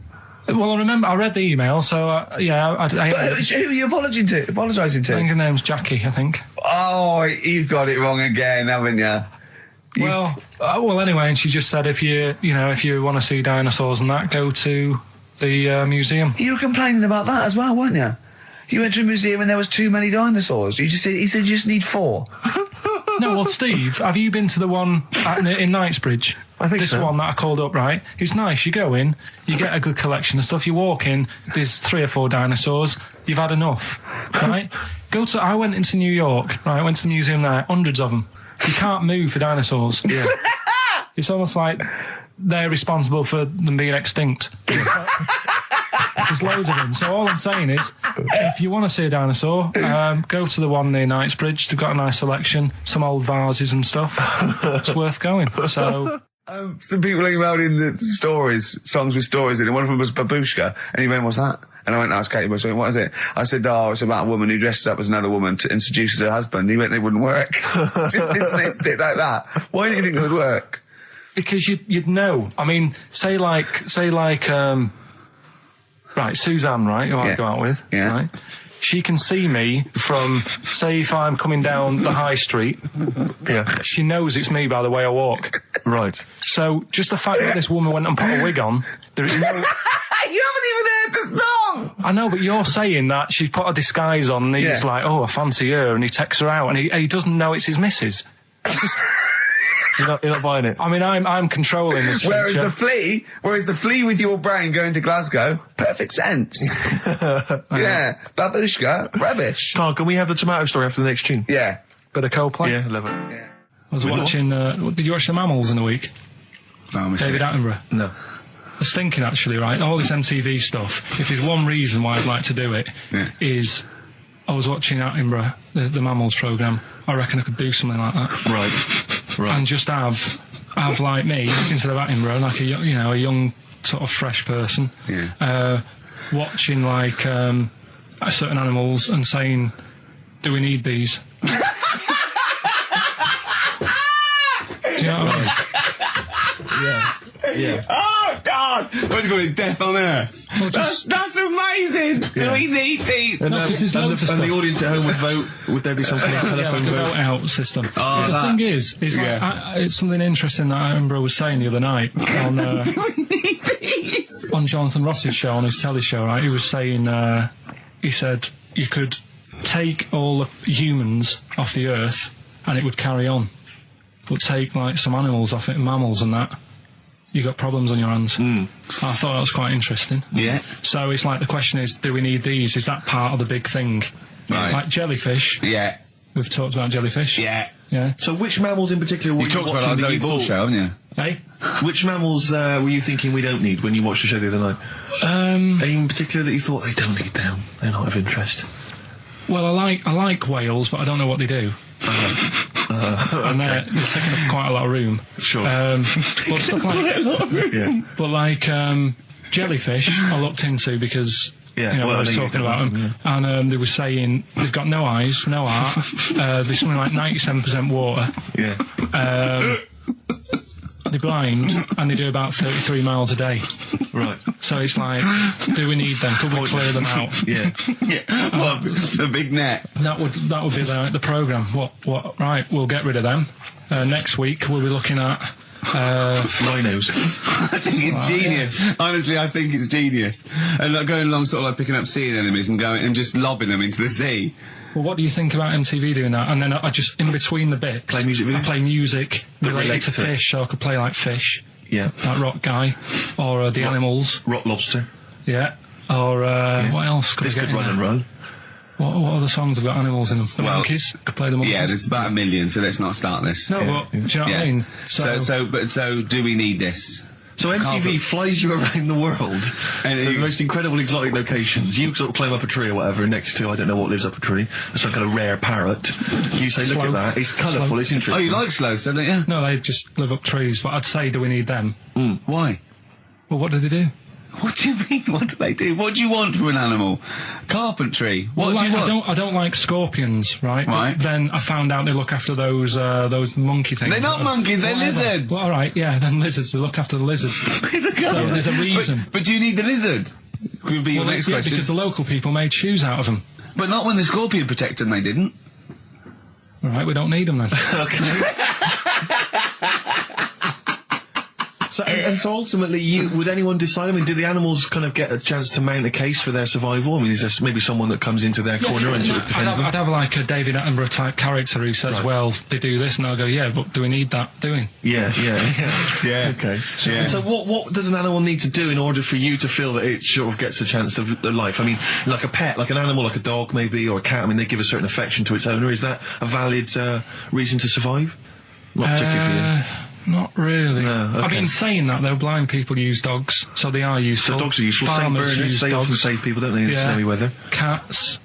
Well, I remember, I read the email, so, yeah, I Who are you apologising to? think her name's Jackie, I think. Oh, you've got it wrong again, haven't you? Well, anyway, and she just said if you want to see dinosaurs and that, go to the museum. You were complaining about that as well, weren't you? You went to a museum and there was too many dinosaurs. He said you just need 4. No, well, Steve, have you been to the one in Knightsbridge? I think this so. one that I called up, right? It's nice. You go in, you get a good collection of stuff. You walk in, there's 3 or 4 dinosaurs. You've had enough, right? I went into New York, right? I went to the museum there, hundreds of them. You can't move for dinosaurs. Yeah. It's almost like they're responsible for them being extinct. There's loads of them. So all I'm saying is, if you want to see a dinosaur, go to the one near Knightsbridge. They've got a nice selection, some old vases and stuff. It's worth going. So... some people emailed in the songs with stories in it. One of them was Babushka, and he went, "What's that?" And I went, "No, it's Katie Bush." I went, "What is it?" I said, "Oh, it's about a woman who dresses up as another woman and seduces her husband." He went, "They wouldn't work." Just dismissed it like that. Why do you think it would work? Because you'd know. I mean, say like, right, Suzanne, right, who I go out with, right? She can see me from, say, if I'm coming down the high street. Yeah. She knows it's me by the way I walk. Right. So, just the fact that this woman went and put a wig on, there is no... You haven't even heard the song! I know, but you're saying that she put a disguise on and he's like, oh, I fancy her, and he takes her out, and he doesn't know it's his missus. You're not buying it. I mean, I'm controlling this Whereas feature. the flea with your brain going to Glasgow, perfect sense. Yeah, Babushka, rubbish. Carl, can we have the tomato story after the next tune? Yeah. Bit of Coldplay. Yeah, love it. Yeah. I was watching, did you watch The Mammals in the week? No, David Attenborough. No. I was thinking, actually, right, all this MTV stuff, if there's one reason why I'd like to do it, is I was watching Attenborough, the Mammals programme. I reckon I could do something like that. Right. And just have like me, instead of Attenborough, like a young, sort of fresh person. Yeah. watching like certain animals and saying, "Do we need these?" Do you know what I mean? Yeah. Oh God! What do you call it? Death on Earth. Well, That's amazing. Do we need these? And, No, 'cause there's loads of and the stuff. audience at home would vote. Would there be something like Yeah, telephone like a vote? vote out system. Oh, But the thing is like, it's something interesting that Attenborough was saying the other night on on Jonathan Ross's show, on his telly show. Right, he was saying, he said you could take all the humans off the Earth and it would carry on, but take like some animals off it, mammals and that. You got problems on your hands. I thought that was quite interesting. Yeah. So it's like the question is, do we need these? Is that part of the big thing? Right. Like jellyfish. Yeah. We've talked about jellyfish. Yeah. Yeah. So which mammals in particular were You talked about watching our that Zoe you Ball thought- show, haven't you? Hey? Which mammals were you thinking we don't need when you watched the show the other night? Any in particular that you thought they don't need them? They're not of interest. Well, I like whales, but I don't know what they do. And they're taking up quite a lot of room. Sure. But stuff like, Yeah. but like jellyfish, I looked into because Yeah, you know well, I was I know you talking don't about know, them, and they were saying they've got no eyes, no heart. There's something like 97% water. Yeah. They're blind, and they do about 33 miles a day. Right. So it's like, do we need them? Could we clear them out? Yeah. Well, the big net. That would be the programme. What? Right, we'll get rid of them. Next week we'll be looking at Rhinos. I think it's genius. Honestly, I think it's genius. And like going along, sort of like picking up sea anemones and going and just lobbing them into the sea. Well, what do you think about MTV doing that? And then I just, in between the bits, Play music I play music related relate to to it. fish, so I could play like fish, Yeah. like Rock Guy, or the animals, Rock lobster. yeah, or what else could This I get could in run and there? run. What other songs have got animals in them? The Well, monkeys, could play the monkeys. Yeah, there's about 1 million, so let's not start this. No, but do you know what I mean? So do we need this? So MTV flies you around the world And to the you- most incredible exotic locations. You sort of climb up a tree or whatever, and next to, I don't know what lives up a tree, some kind of rare parrot. You say, look at Sloth. that, it's colourful, Sloth. it's Oh, interesting. you like sloths, don't you? No, they just live up trees, but I'd say, do we need them? Why? Well, what do they do? What do you mean? What do they do? What do you want from an animal? Carpentry. What Well, do you like, want? I don't like scorpions, right? Right. But then I found out they look after those monkey things. They're not monkeys, they're Whatever. lizards. Well, all right, yeah, then lizards. They look after the lizards. So there's a reason. But do you need the lizard? Could be your Well, next yeah, question. because the local people made shoes out of them. But not when the scorpion protected them, they didn't. All right, we don't need them then. So, and so ultimately, would anyone decide? I mean, do the animals kind of get a chance to mount a case for their survival? I mean, is there maybe someone that comes into their corner and sort of defends them? I'd have like a David Attenborough type character who says, well, they do this, and I'll go, yeah, but do we need that doing? Yeah. Okay. So what does an animal need to do in order for you to feel that it sort of gets a chance of life? I mean, like a pet, like an animal, like a dog maybe, or a cat, I mean, they give a certain affection to its owner. Is that a valid reason to survive? Not particularly for you. Not really. No, okay. I've been saying that, though. Blind people use dogs, so they are useful. So dogs are useful. St. Farmers Bernards, use they often dogs. save people, don't they, in snowy weather? Cats.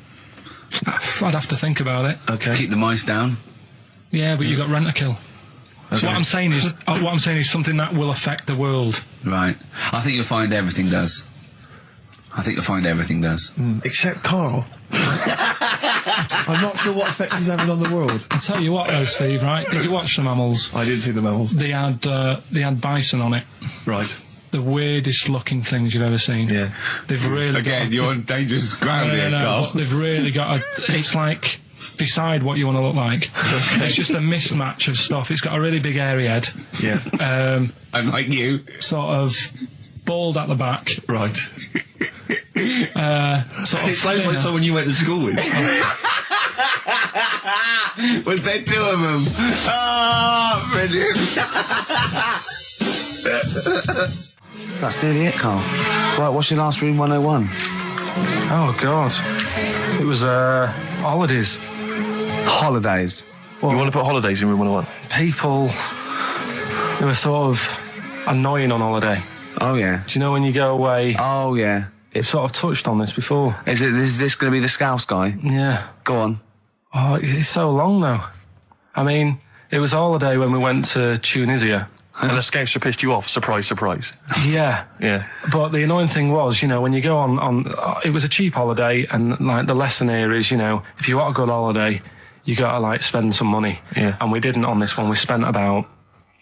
I'd have to think about it. Okay. Keep the mice down. Yeah, but you've got rent-a-kill. Okay. So what I'm saying is something that will affect the world. Right. I think you'll find everything does. Except Carl. I'm not sure what effect he's having on the world. I'll tell you what, though, Steve. Right? Did you watch the mammals? I didn't see the mammals. They had bison on it. Right. The weirdest looking things you've ever seen. Yeah. They've really Again, you're on dangerous ground here, Carl. but they've really got it's like, decide what you want to look like. It's just a mismatch of stuff. It's got a really big airy head. Yeah. Unlike you. Sort of bald at the back. Right. Sort of It sounds like thinner. someone you went to school with. Was there two of them? Oh, brilliant. That's nearly it, Carl. Right, what's your last room 101? Oh, God. It was, holidays. Holidays. You want to put holidays in room 101? People who are sort of annoying on holiday. Oh, yeah. Do you know when you go away? Oh, yeah. It's sort of touched on this before. Is this going to be the Scouse guy? Yeah. Go on. Oh, it's so long, though. I mean, it was holiday when we went to Tunisia. And the Scouser pissed you off. Surprise, surprise. Yeah. Yeah. But the annoying thing was, when you go on it was a cheap holiday, and like the lesson here is, if you want a good holiday, you gotta like spend some money. Yeah. And we didn't on this one. We spent about,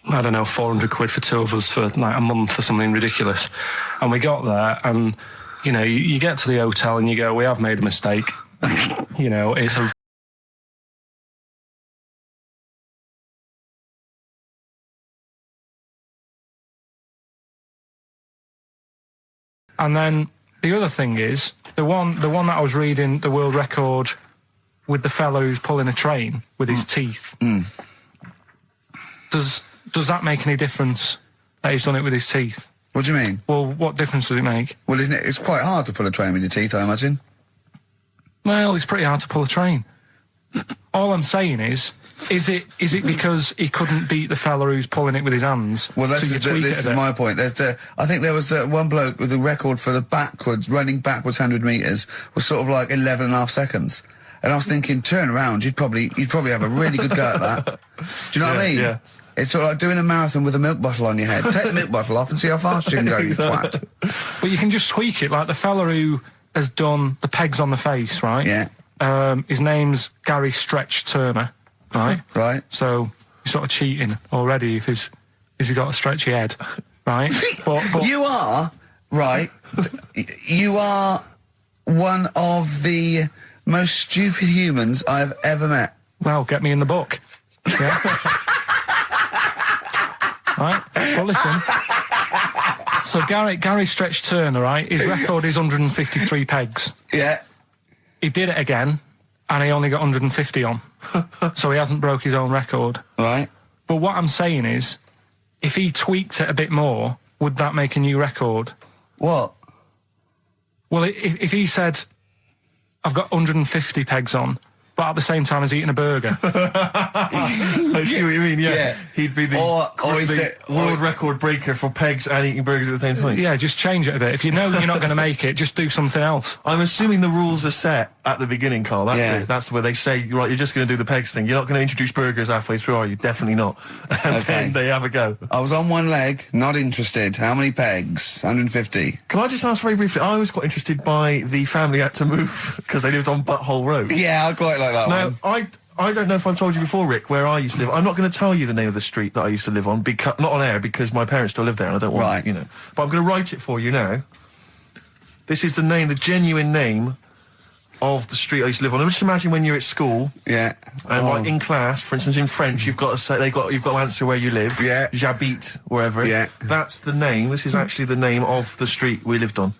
I don't know, 400 quid for 2 of us for like a month or something ridiculous. And we got there, and you get to the hotel and you go, we have made a mistake. It's a And then the other thing is, the one that I was reading, the world record with the fellow who's pulling a train with his teeth. Does that make any difference that he's done it with his teeth? What do you mean? Well, what difference does it make? Well, isn't it? It's quite hard to pull a train with your teeth, I imagine. Well, it's pretty hard to pull a train. All I'm saying is it because he couldn't beat the fella who's pulling it with his hands? Well, this is my point. I think there was one bloke with the record for the running backwards 100 metres was sort of like 11 and a half seconds. And I was thinking, turn around, you'd probably have a really good go at that. Do you know what I mean? Yeah. It's sort of like doing a marathon with a milk bottle on your head. Take the milk bottle off and see how fast you can go, you twat. But you can just tweak it, like the fella who has done the pegs on the face, right? Yeah. His name's Gary Stretch Turner, right? Right. So he's sort of cheating already if he's got a stretchy head, right? But you are, right, you are one of the most stupid humans I've ever met. Well, get me in the book. Yeah. Right? Well, listen. So Gary Stretch Turner, right? His record is 153 pegs. Yeah. He did it again, and he only got 150 on. So he hasn't broke his own record. Right. But what I'm saying is, if he tweaked it a bit more, would that make a new record? What? Well, if he said, I've got 150 pegs on, but at the same time as eating a burger. I see what you mean, yeah. He'd be the world record breaker for pegs and eating burgers at the same time. Yeah, just change it a bit. If you know you're not going to make it, just do something else. I'm assuming the rules are set at the beginning, Carl. That's Yeah. it. That's where they say, right, you're just going to do the pegs thing. You're not going to introduce burgers halfway through, are you? Definitely not. And then they have a go. I was on one leg, not interested. How many pegs? 150. Can I just ask very briefly, I was quite interested by the family had to move because they lived on Butthole Road. Yeah, I quite like that one. Now, I don't know if I've told you before, Rick, where I used to live. I'm not going to tell you the name of the street that I used to live on, not on air, because my parents still live there and I don't want, But I'm going to write it for you now. This is the genuine name of the street I used to live on. And just imagine when you're at school. Yeah. And like in class, for instance, in French, you've got to say, you've got to answer where you live. Yeah. J'habite, wherever. Yeah. That's the name. This is actually the name of the street we lived on.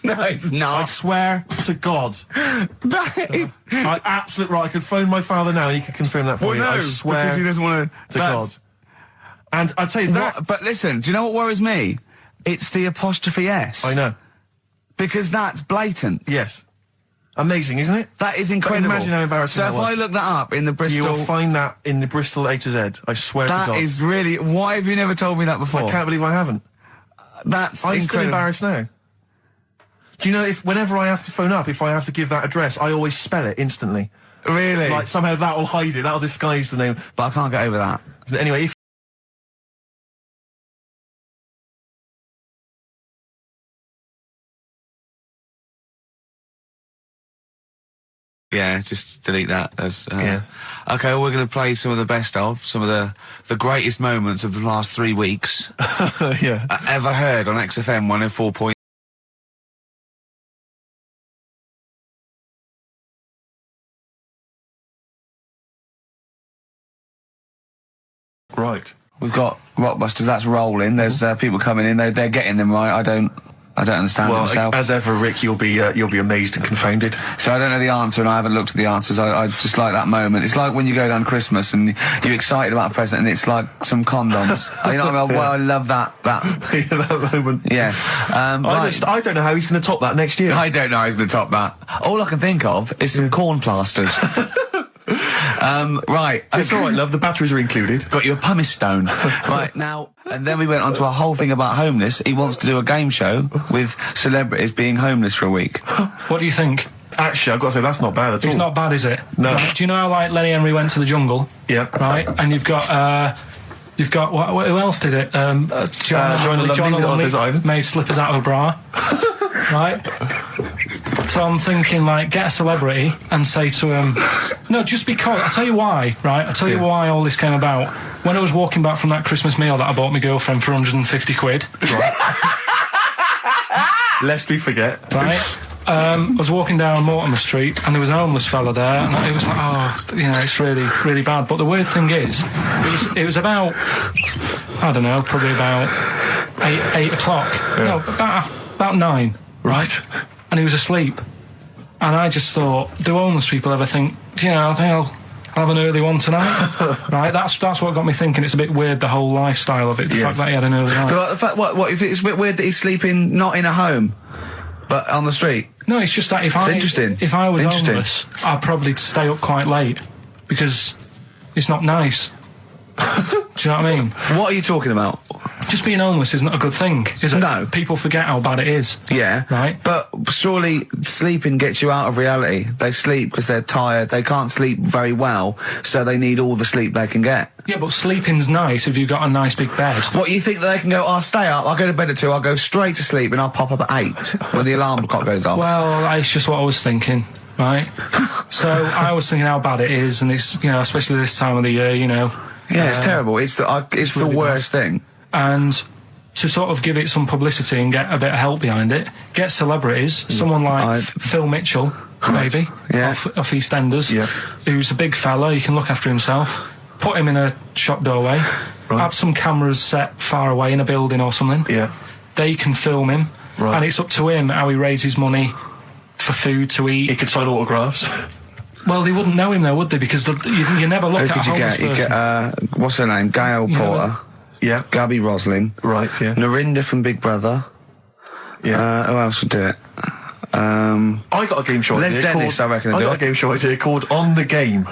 No, it's I not. swear to God. That is... Absolutely right. I could phone my father now and he could confirm that for you. I swear because he doesn't want to God. And I tell you that... But listen, do you know what worries me? It's the apostrophe S. I know. Because that's blatant. Yes. Amazing, isn't it? That is incredible. But imagine how embarrassing So that if was. I look that up in the Bristol... You will find that in the Bristol A to Z. I swear to God. That is really... Why have you never told me that before? I can't believe I haven't. That's I'm incredible. still embarrassed now. Do you know, whenever I have to phone up, if I have to give that address, I always spell it instantly. Really? Like, somehow that'll hide it, that'll disguise the name. But I can't get over that. Anyway, Yeah, just delete that. As Yeah. Okay, well, we're going to play some of the best of, some of the greatest moments of the last 3 weeks yeah. ever heard on XFM 104. Right. We've got Rockbusters, that's rolling. There's people coming in, they're getting them right. I don't understand it myself. As ever, Rick, you'll be amazed and confounded. So I don't know the answer, and I haven't looked at the answers. I just like that moment. It's like when you go down Christmas and you're excited about a present, and it's like some condoms. You know what I mean? Well, I love that. that moment. Yeah. I don't know how he's going to top that next year. I don't know how he's going to top that. All I can think of is some corn plasters. Right. It's all right, love. The batteries are included. Got you a pumice stone. Right, now, and then we went on to a whole thing about homeless. He wants to do a game show with celebrities being homeless for a week. What do you think? Actually, I've got to say, that's not bad at all. It's not bad, is it? No. Right, do you know how, like, Lenny Henry went to the jungle? Yeah. Right? And you've got You've got who else did it? Joanna made slippers out of a bra, right? So I'm thinking, like, get a celebrity and say to him, no, just because. I'll tell you why, right? I'll tell you why all this came about. When I was walking back from that Christmas meal that I bought my girlfriend for 150 quid, right? Lest we forget, right? I was walking down Mortimer Street and there was a homeless fella there, and it was like, oh, you know, it's really, really bad. But the weird thing is, it was about, I don't know, probably about 8 o'clock. Yeah. No, about 9, right? And he was asleep. And I just thought, do homeless people ever think, you know, I think I'll have an early one tonight? Right? That's what got me thinking. It's a bit weird, the whole lifestyle of it, the fact that he had an early night. So, like, the fact, what, if it's a bit weird that he's sleeping not in a home, but on the street? No, it's just that if I was homeless, I'd probably stay up quite late, because it's not nice. Do you know what I mean? What are you talking about? Just being homeless isn't a good thing, is it? No. People forget how bad it is. Yeah. Right? But surely sleeping gets you out of reality. They sleep because they're tired. They can't sleep very well, so they need all the sleep they can get. Yeah, but sleeping's nice if you've got a nice big bed. What, you think that they can go, I'll stay up, I'll go to bed at 2, I'll go straight to sleep, and I'll pop up at 8 when the alarm clock goes off? Well, it's just what I was thinking, right? So I was thinking how bad it is, and it's, you know, especially this time of the year, you know. Yeah, it's terrible. It's the worst thing. And to sort of give it some publicity and get a bit of help behind it, get celebrities, someone like Phil Mitchell, maybe, off EastEnders, who's a big fella, he can look after himself, put him in a shop doorway, have some cameras set far away in a building or something, they can film him, and it's up to him how he raises money for food to eat. He could sign autographs. Well, they wouldn't know him though, would they? Because you never look at a homeless person. You get, what's her name? Gail Porter. Yeah. Gabby Roslin. Right, yeah. Narinda from Big Brother. Yeah. Who else would do it? I got a game show idea. Les Dennis, I reckon. I got a game show idea called On the Game.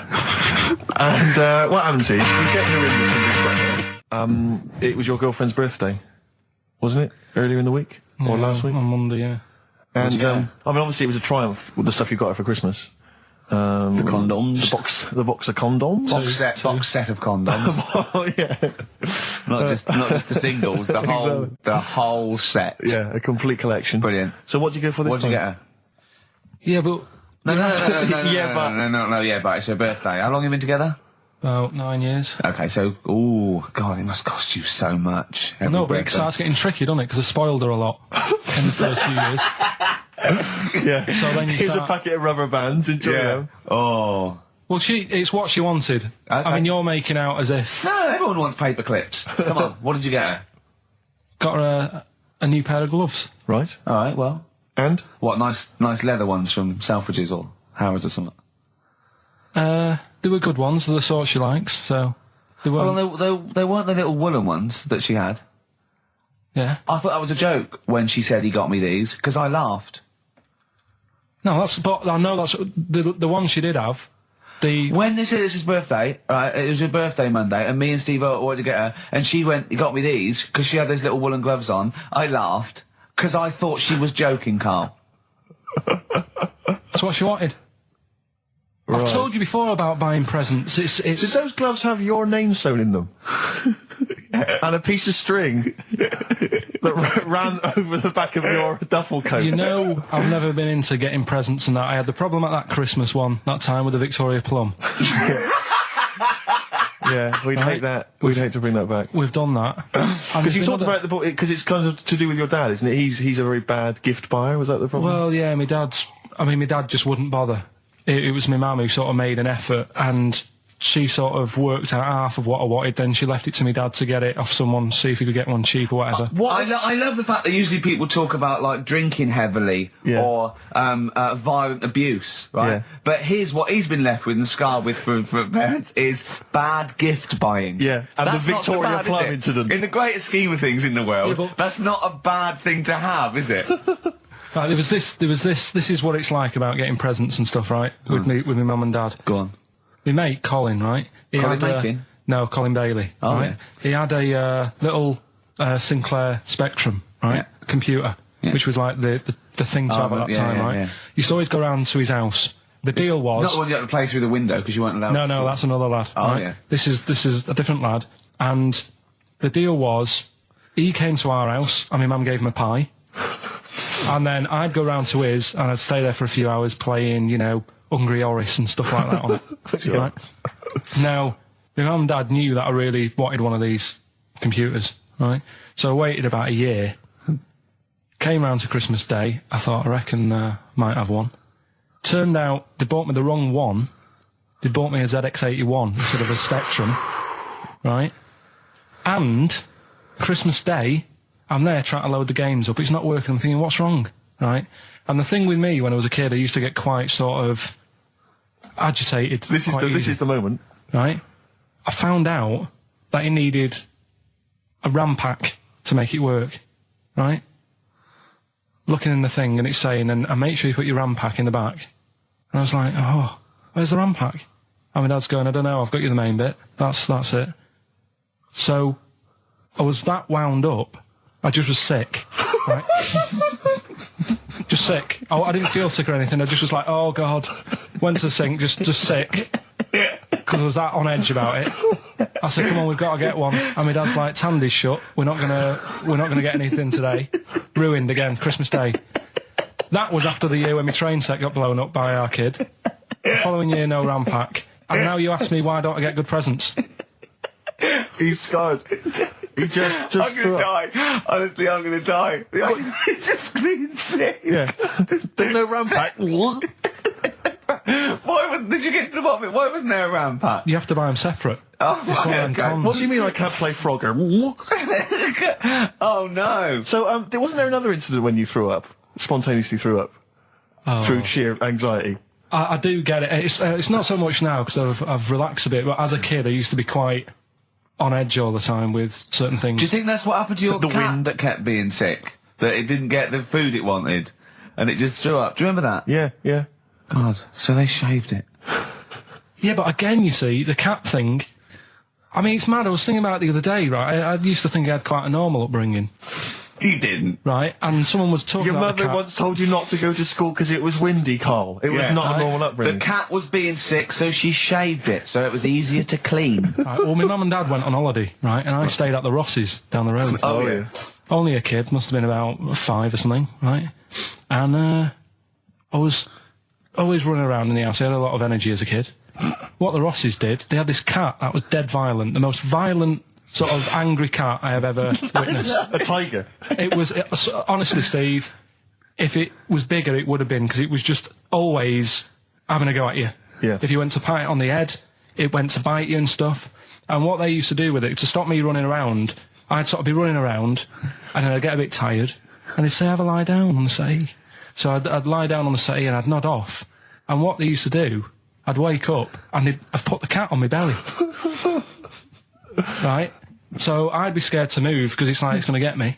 And what happens is, you get Narinda from Big Brother. It was your girlfriend's birthday, wasn't it? Earlier in the week? Or last week? On Monday, yeah. And, I mean, obviously it was a triumph with the stuff you got her for Christmas. The condoms. The box of condoms. Box set of condoms. Oh, yeah. Not just the singles, the whole set. Yeah, a complete collection. Brilliant. So what did you go for this time? What did you get her? Yeah, but... No, but it's her birthday. How long have you been together? About 9 years. Okay, so, ooh, God, it must cost you so much. I know, but it starts getting tricky, doesn't it? Because I spoiled her a lot in the first few years. Yeah. So then here's a packet of rubber bands. Enjoy them. Oh. Well, it's what she wanted. I mean, you're making out as if... No, everyone wants paper clips. Come on, what did you get her? Got her a new pair of gloves. Right. All right, well. And? What, nice leather ones from Selfridges or Harrods or something? They were good ones, the sort she likes, so... They weren't... Well, they weren't the little woolen ones that she had. Yeah. I thought that was a joke when she said he got me these, because I laughed. No, I know that's the one she did have. When they said it's his birthday, right, it was her birthday Monday, and me and Steve wanted to get her, and she went, he got me these, because she had those little woolen gloves on. I laughed, because I thought she was joking, Carl. That's what she wanted. Right. I've told you before about buying presents. Did those gloves have your name sewn in them? And a piece of string that ran over the back of your duffel coat? You know, I've never been into getting presents and that. I had the problem at that Christmas one, that time with the Victoria Plum. Yeah, we'd hate that. We'd hate to bring that back. We've done that. Because you talked about the book, because it's kind of to do with your dad, isn't it? He's a very bad gift buyer, was that the problem? Well, yeah, my dad just wouldn't bother. It was my mum who sort of made an effort, and she sort of worked out half of what I wanted, then she left it to me dad to get it off someone, see if he could get one cheap or whatever. I love the fact that usually people talk about, like, drinking heavily or violent abuse, right? Yeah. But here's what he's been left with and scarred with from parents is bad gift buying. Yeah, and that's the Victoria Plum incident. In the greater scheme of things in the world, that's not a bad thing to have, is it? Right, there was this, this is what it's like about getting presents and stuff, right? With my mum and dad. Go on. My mate, Colin, right? No, Colin Bailey, right? Yeah. He had a little Sinclair Spectrum, right? Yeah. Computer, which was like the thing to have at that time, right? Yeah. You used to always go round to his house. The deal was... Not the one you had to play through the window because you weren't allowed No, that's another lad. Oh, right? yeah. This is a different lad, and the deal was, he came to our house, and my mum gave him a pie. And then I'd go round to his, and I'd stay there for a few hours playing, you know, Hungry Horace and stuff like that on it. Sure. Right? Now, my mum and dad knew that I really wanted one of these computers, right? So I waited about a year. Came round to Christmas Day. I thought, I reckon might have one. Turned out they bought me the wrong one. They bought me a ZX81 instead of a Spectrum, right? And Christmas Day, I'm there trying to load the games up. It's not working. I'm thinking, what's wrong, right? And the thing with me when I was a kid, I used to get quite sort of agitated. This is the moment, right? I found out that it needed a RAM pack to make it work, right? Looking in the thing and it's saying, and make sure you put your RAM pack in the back. And I was like, oh, where's the RAM pack? And my dad's going, I don't know, I've got you the main bit. That's it. So, I was that wound up, I just was sick, right? Just sick. I didn't feel sick or anything, I just was like, oh God. Went to the sink, just sick. Because I was that on edge about it. I said, come on, we've got to get one. And my dad's like, Tandy's shut, we're not gonna get anything today. Ruined again, Christmas Day. That was after the year when my train set got blown up by our kid. The following year, no RAM pack. And now you ask me why don't I get good presents? He's scarred. He just I'm gonna die. Honestly, I'm gonna die. He's just being sick. Yeah. There's no RAM pack. Did you get to the bottom of it? Why wasn't there a RAM pack? You have to buy them separate. Oh, It's one of them cons. What do you mean I can't play Frogger? Oh no. So, wasn't there another incident when you threw up? Spontaneously threw up? Through sheer anxiety? I do get it. It's not so much now because I've relaxed a bit, but as a kid I used to be quite on edge all the time with certain things. Do you think that's what happened to your The cat wind. that kept being sick? That it didn't get the food it wanted? And it just threw up? Do you remember that? Yeah. God, so they shaved it. Yeah, but again, you see, the cat thing, I mean, it's mad. I was thinking about it the other day, right? I used to think I had quite a normal upbringing. You didn't. Right? And someone was talking Your about the mother cat. once told you not to go to school because it was windy, Carl. It was not a normal upbringing. The cat was being sick, so she shaved it, so it was easier to clean. Right, well, my mum and dad went on holiday, right? And I stayed at the Rosses down the road. Oh, yeah. Only a kid, must have been about 5 or something, right? And I was always running around in the house. I had a lot of energy as a kid. What the Rosses did, they had this cat that was dead violent, the most violent sort of angry cat I have ever witnessed. A tiger. It was, honestly, Steve, if it was bigger, it would have been, because it was just always having a go at you. Yeah. If you went to pat it on the head, it went to bite you and stuff. And what they used to do with it, to stop me running around, I'd sort of be running around, and then I'd get a bit tired, and they'd say, have a lie down on the settee. So I'd lie down on the settee and I'd nod off. And what they used to do, I'd wake up and I'd put the cat on my belly. Right? So I'd be scared to move because it's like it's going to get me.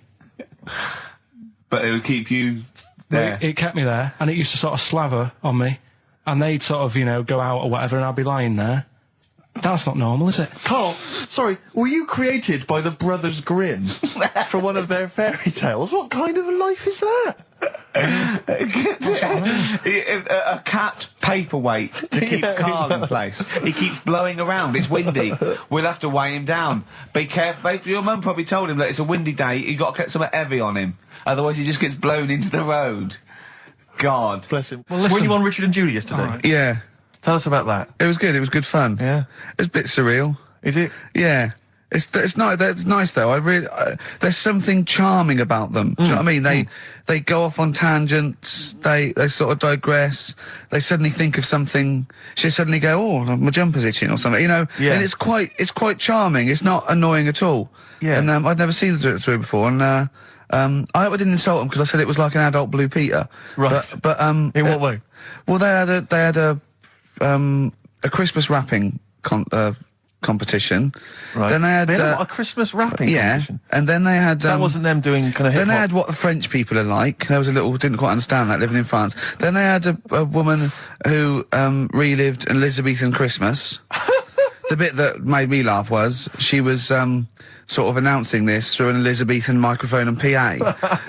But it would keep you there. It kept me there, and it used to sort of slaver on me, and they'd sort of, you know, go out or whatever, and I'd be lying there. That's not normal, is it? Carl, sorry, were you created by the Brothers Grimm for one of their fairy tales? What kind of a life is that? A cat paperweight to keep Carl in place. He keeps blowing around. It's windy. We'll have to weigh him down. Be careful. Your mum probably told him that it's a windy day. You got to get something heavy on him. Otherwise, he just gets blown into the road. God. Bless him. Well, listen. Were you on Richard and Judy yesterday? Right. Yeah, Tell us about that. it was good. It was good fun. Yeah. It's a bit surreal. Is it? Yeah. It's not. That's nice though. There's something charming about them. Do you know what I mean? They go off on tangents. They sort of digress. They suddenly think of something. She suddenly go, oh, my jumper's itching or something. You know. Yeah. And it's quite charming. It's not annoying at all. Yeah. And I'd never seen them do it through before. And I hope I didn't insult them because I said it was like an adult Blue Peter. Right. But In what way? well, they had a Christmas wrapping competition. Right. Then they had a Christmas wrapping competition. and then they had That wasn't them doing kind of then hip they hop. had what the French people are like. There was a little didn't quite understand that living in France. Then they had a woman who relived an Elizabethan Christmas. The bit that made me laugh was she was sort of announcing this through an Elizabethan microphone and PA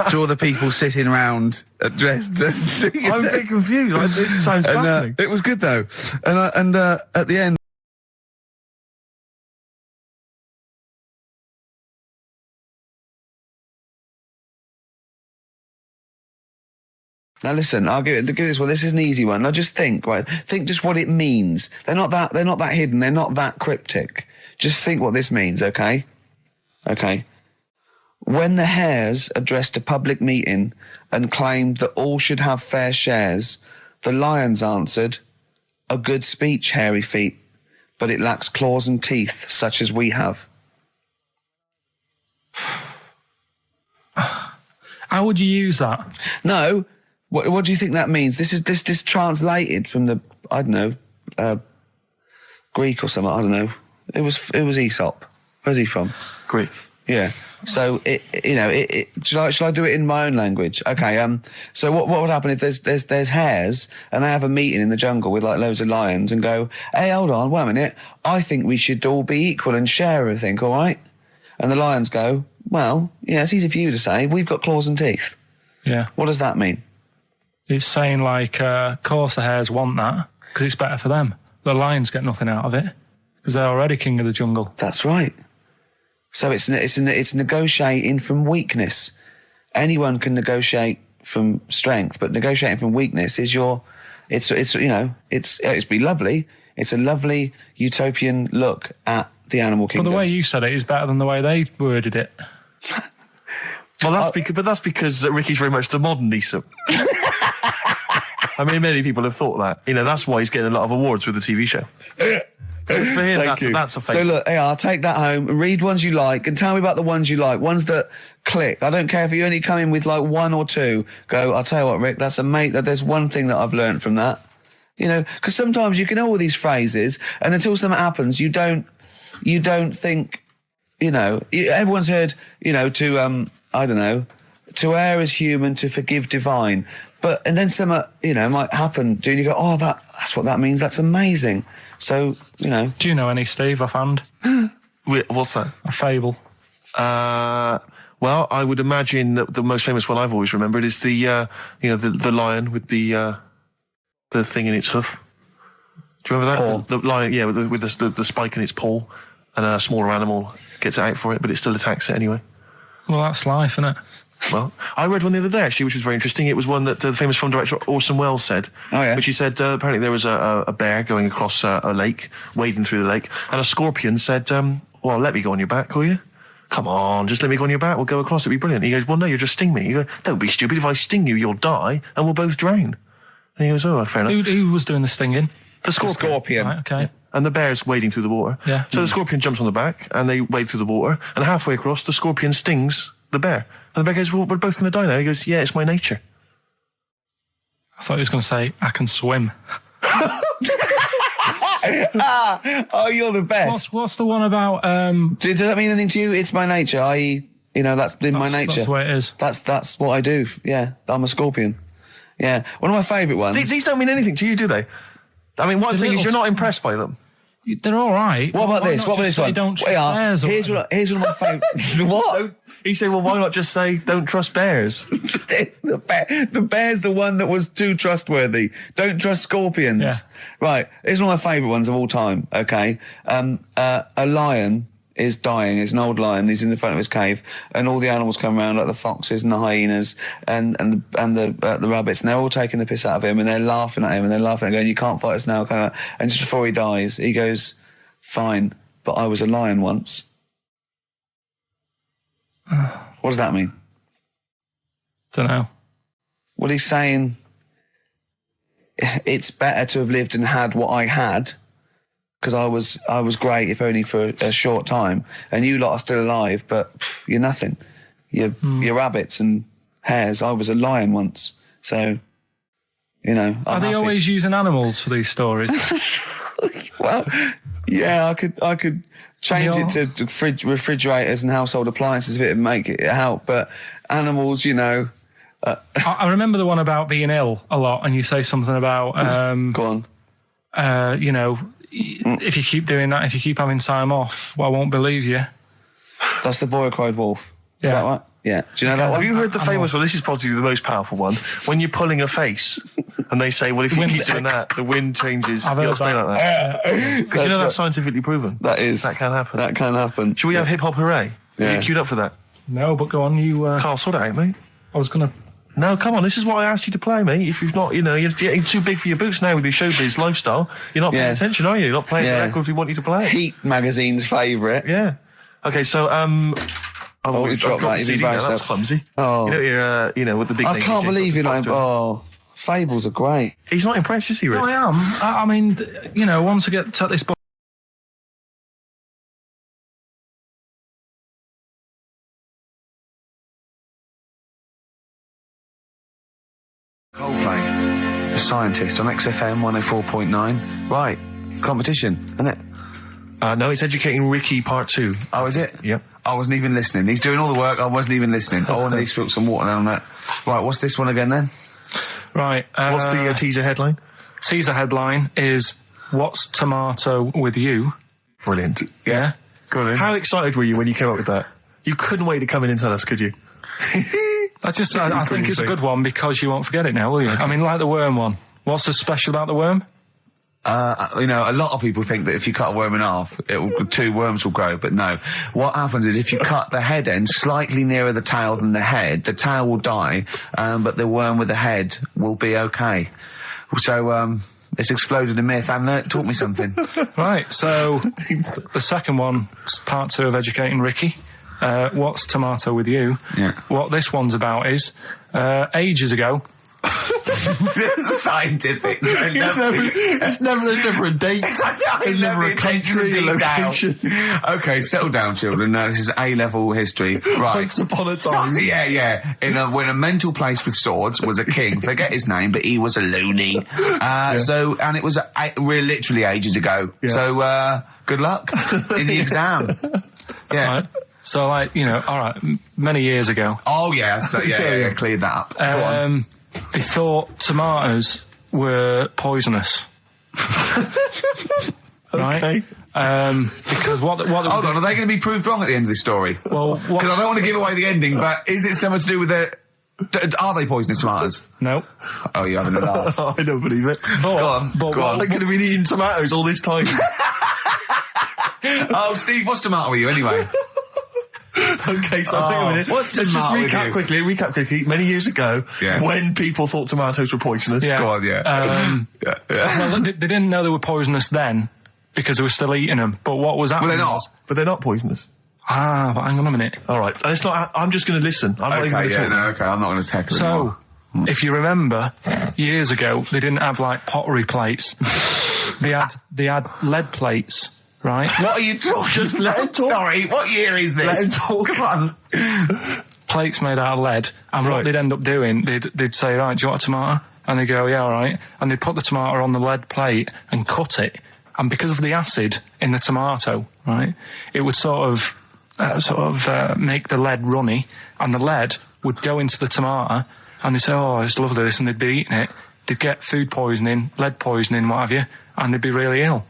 to all the people sitting around dressed as. I'm a bit confused. This sounds fascinating. It was good though, and at the end. Now listen, I'll give this one. This is an easy one. Now just think, right? Think just what it means. They're not that hidden. They're not that cryptic. Just think what this means, okay? Okay. When the Hares addressed a public meeting and claimed that all should have fair shares, the Lions answered, "A good speech, hairy feet, but it lacks claws and teeth such as we have." How would you use that? No. What do you think that means? This is translated from the, I don't know, Greek or something. I don't know. It was Aesop. Where's he from? Greek. Yeah. So shall I do it in my own language? Okay. So what would happen if there's hares and they have a meeting in the jungle with like loads of lions and go, "Hey, hold on, wait a minute. I think we should all be equal and share everything, all right?" And the lions go, "Well, yeah, it's easy for you to say. We've got claws and teeth." Yeah. What does that mean? It's saying like, of course the hares want that because it's better for them. The lions get nothing out of it because they're already king of the jungle. That's right. So it's negotiating from weakness. Anyone can negotiate from strength, but negotiating from weakness is it's be lovely. It's a lovely utopian look at the animal kingdom. But the way you said it is better than the way they worded it. Well, that's because Ricky's very much the modern Aesop. I mean, many people have thought that. That's why he's getting a lot of awards with the TV show. For him, that's a fake. So look, I'll take that home and read ones you like and tell me about the ones you like, ones that click. I don't care if you only come in with like one or two. Go, I'll tell you what, Rick, that's there's one thing that I've learned from that. Because sometimes you can know all these phrases and until something happens, you don't think, everyone's heard, to, I don't know, to err is human, to forgive divine. And then something, might happen, and you go, oh, that's what that means. That's amazing. So, Do you know any, Steve, offhand? What's that? A fable. Well, I would imagine that the most famous one I've always remembered is the lion with the thing in its hoof. Do you remember that? Paw. The lion, yeah, with the spike in its paw, and a smaller animal gets out for it, but it still attacks it anyway. Well, that's life, isn't it? Well, I read one the other day, actually, which was very interesting. It was one that the famous film director Orson Welles said. Oh, yeah. Which he said, apparently there was a bear going across a lake, wading through the lake, and a scorpion said, well, let me go on your back, will you? Come on, just let me go on your back, we'll go across, it'd be brilliant. He goes, well, no, you'll just sting me. You go, don't be stupid, if I sting you, you'll die, and we'll both drown. And he goes, oh, fair enough. Who was doing the stinging? The scorpion. Right, okay. Yeah. And the bear's wading through the water. Yeah. So the scorpion jumps on the back, and they wade through the water, and halfway across, the scorpion stings the bear. And the bear goes, well, we're both going to die now. He goes, yeah, it's my nature. I thought he was going to say, I can swim. Oh, you're the best. What's the one about... Does that mean anything to you? It's my nature, i.e., that's in my nature. That's the way it is. That's what I do. Yeah, I'm a scorpion. Yeah, one of my favourite ones. These don't mean anything to you, do they? I mean, one thing is you're not impressed by them. They're all right. What about this? What about this one? Don't trust bears. Here's one of my favourites. What? He said, well, why not just say, don't trust bears? The bear's the one that was too trustworthy. Don't trust scorpions. Yeah. Right. Here's one of my favourite ones of all time, okay? A lion is dying. It's an old lion. He's in the front of his cave, and all the animals come around, like the foxes and the hyenas and the rabbits, and they're all taking the piss out of him, and they're laughing at him, and they're laughing and going, you can't fight us now, kind of. And just before he dies, he goes, fine, but I was a lion once. What does that mean? Don't know. Well, he's saying it's better to have lived and had what I had, because I was great, if only for a short time, and you lot are still alive, but you're nothing. You're rabbits and hares. I was a lion once, so I'm Are they happy. always using animals for these stories? Well, yeah, I could change it to refrigerators and household appliances if it would make it help, but animals, I remember the one about being ill a lot, and you say something about go on. If you keep doing that, if you keep having time off, well, I won't believe you. That's the boy who cried wolf. Is that right? Yeah. Do you know that one? Have you heard the famous one? This is probably the most powerful one. When you're pulling a face, and they say, well, if you keep doing that, the wind changes. I've You've heard got to stay like that. Because that's scientifically proven. That is. That can happen. That can happen. Should we have hip hop hooray? Yeah. Are you queued up for that? No, but go on, you... Carl, sort it out, mate. I was going to No, come on, this is what I asked you to play, mate. If you've not, you're getting too big for your boots now with your showbiz lifestyle. You're not paying attention, are you? You're not playing the record if we want you to play it. Heat magazine's favourite. Yeah. Okay, so, we dropped that. You'd embarrass That's clumsy. Oh. You're, with the big I can't believe you're not... Oh, fables are great. He's not impressed, is he, Rick? No, I am. I mean, once I get to this book... Coldplay, The Scientist on XFM 104.9. Right, competition, isn't it? No, it's Educating Ricky Part 2. Oh, is it? Yep. I wasn't even listening. He's doing all the work, I wasn't even listening. I wanted to spill some water down on that. Right, what's this one again then? Right. What's the teaser headline? Teaser headline is, What's Tomato with You? Brilliant. Yeah? Go on. How excited were you when you came up with that? You couldn't wait to come in and tell us, could you? I think it's a good one because you won't forget it now, will you? I mean, like the worm one. What's so special about the worm? A lot of people think that if you cut a worm in half, 2 worms will grow, but no. What happens is if you cut the head end slightly nearer the tail than the tail will die, but the worm with the head will be okay. So, it's exploded a myth, and it taught me something. Right, so the second one, part 2 of Educating Ricky. What's Tomato with You? Yeah. What this one's about is, ages ago... This is scientific. There's never a date. There's never a country, a location. Okay, settle down, children. No, this is A-level history. Right. Once upon a time. Yeah. When a mental place with swords was a king. Forget his name, but he was a loony. So, and it was literally ages ago. Yeah. So, good luck in the exam. Yeah. Right. So, all right, many years ago. Oh, yeah. Cleared that up. Go on. They thought tomatoes were poisonous. Right? Okay. Because what Hold on, are they going to be proved wrong at the end of this story? Well, because I don't want to give away the ending, but is it something to do with are they poisonous tomatoes? No. Oh, you're having a laugh. I don't believe it. Go on. They're going to be eating tomatoes all this time. Oh, Steve, what's tomato with you anyway? Okay, so hang on a minute. Let's just recap quickly. Many years ago, when people thought tomatoes were poisonous. Yeah. Go on, Well, they didn't know they were poisonous then because they were still eating them. But what was happening? Well, they're not. But they're not poisonous. But hang on a minute. All right, and it's not. I'm just going to listen. I'm not even going to talk. I'm not going to tackle it anymore. If you remember, years ago they didn't have like pottery plates. They had lead plates. Right? What are you talking? Just let him talk. Sorry, what year is this? Let him talk. Come on. Plates made out of lead, and what they'd end up doing, they'd say, right, do you want a tomato? And they'd go, yeah, all right. And they'd put the tomato on the lead plate and cut it. And because of the acid in the tomato, right, it would sort of make the lead runny, and the lead would go into the tomato, and they'd say, oh, it's lovely this, and they'd be eating it. They'd get food poisoning, lead poisoning, what have you, and they'd be really ill.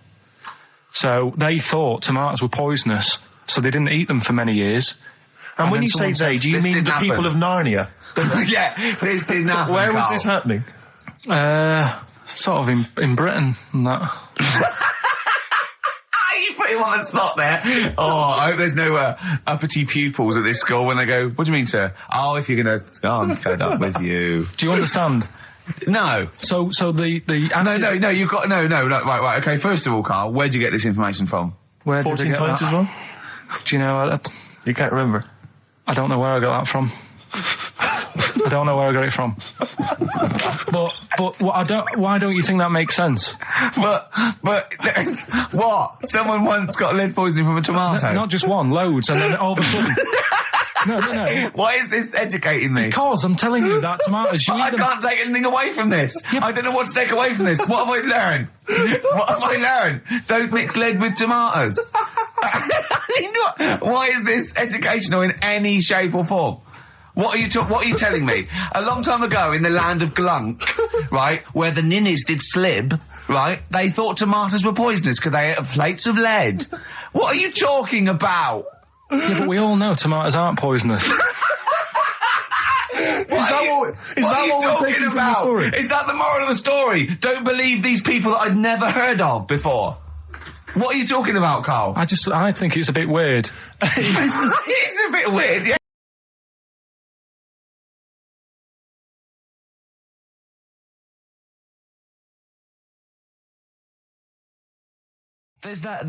So they thought tomatoes were poisonous, so they didn't eat them for many years. And when you say they, do you mean the people of Narnia? Yeah, this didn't happen. Where was this happening? Sort of in Britain and that. You put him on the spot there. Oh, I hope there's no uppity pupils at this school when they go, what do you mean, sir? Oh, if you're going to... Oh, I'm fed up with you. Do you understand? No. So the No, you've got... No, right, okay, first of all, Carl, where'd you get this information from? Where 14 did I get times that? as well? Do you know... You can't remember? I don't know where I got that from. I don't know where I got it from. But why don't you think that makes sense? But what? Someone once got lead poisoning from a tomato? Not just one, loads, and then all of a sudden... No. Why is this educating me? Because I'm telling you that tomatoes... I can't take anything away from this. I don't know what to take away from this. What have I learned? Don't mix lead with tomatoes. Why is this educational in any shape or form? What are you telling me? A long time ago in the land of Glunk, right, where the ninnies did slib, right, they thought tomatoes were poisonous because they ate plates of lead. What are you talking about? Yeah, but we all know tomatoes aren't poisonous. Is that what we're taking from the story? Is that the moral of the story? Don't believe these people that I'd never heard of before. What are you talking about, Carl? I think it's a bit weird. It's a bit weird, yeah. There's that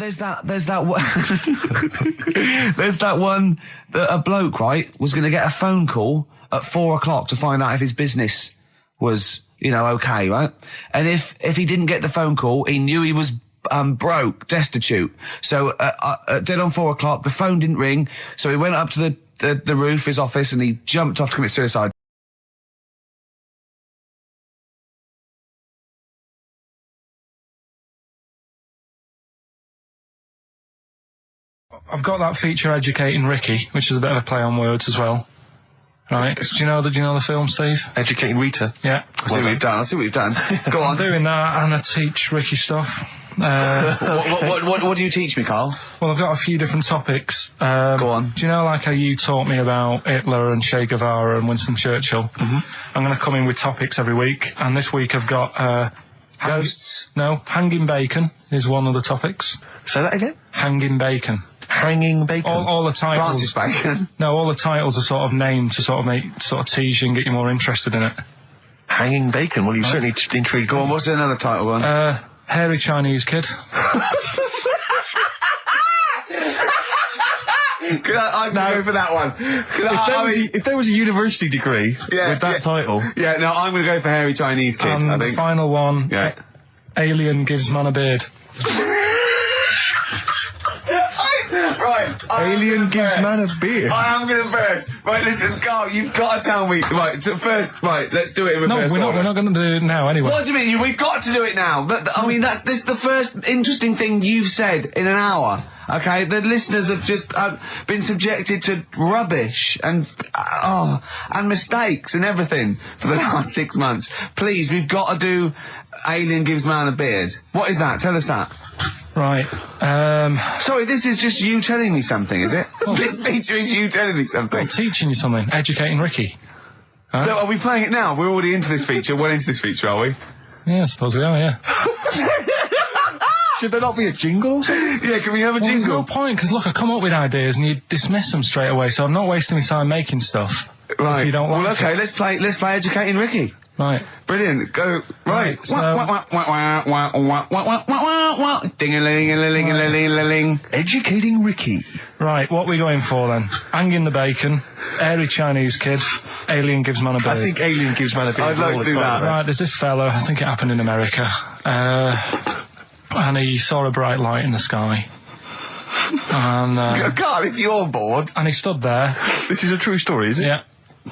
one. There's that one that a bloke, right, was going to get a phone call at 4 o'clock to find out if his business was, okay, right? And if he didn't get the phone call, he knew he was broke, destitute. So dead on 4 o'clock, the phone didn't ring, so he went up to the roof, his office, and he jumped off to commit suicide. I've got that feature Educating Ricky, which is a bit of a play on words as well. Right? Do you know the film, Steve? Educating Rita. Yeah. I see what you've done. Go on. I'm doing that, and I teach Ricky stuff. What do you teach me, Carl? Well, I've got a few different topics. Go on. Do you know, like how you taught me about Hitler and Che Guevara and Winston Churchill? I'm going to come in with topics every week, and this week I've got ghosts. No, hanging bacon is one of the topics. Say that again. Hanging bacon. Hanging bacon. All the titles. Francis Bacon. No, all the titles are sort of named to sort of tease you and get you more interested in it. Hanging bacon. Well, you've certainly intrigued. Go on. What's another title one? Hairy Chinese kid. I'm going to go for that one. If there was a university degree with that title. Yeah, no, I'm going to go for Hairy Chinese kid, And I think. the final one, Yeah. Alien gives man a beard. Right. Alien gives man a beard. I am going to burst. Right, listen, Carl, you've got to tell me. Right, first, let's do it in reverse order. We're not going to do it now anyway. What do you mean? We've got to do it now. This is the first interesting thing you've said in an hour. Okay, the listeners have just been subjected to rubbish and mistakes and everything for the last 6 months. Please, we've got to do Alien gives man a beard. What is that? Tell us that. Right. Sorry, this is just you telling me something, is it? This feature is you telling me something. I'm teaching you something. Educating Ricky. Huh? So are we playing it now? We're already into this feature. Well into this feature, are we? Yeah, I suppose we are, yeah. Should there not be a jingle or something? Yeah, can we have a There's jingle? no point, because look, I come up with ideas and you dismiss them straight away, so I'm not wasting my time making stuff. Right. If you don't like well, okay, it. let's play Educating Ricky. Right. Brilliant. Go. Right. So- Ding-a-ling-a-ling-a-ling-a-ling. Educating Ricky. Right, what are we going for then? Hanging the bacon, hairy Chinese kid, alien gives man a beard. I think Alien gives man a beard. I'd like to do that. Right, there's this fella, I think it happened in America, and he saw a bright light in the sky. And God, if you're bored. and he stood there. This is a true story, is it? Yeah.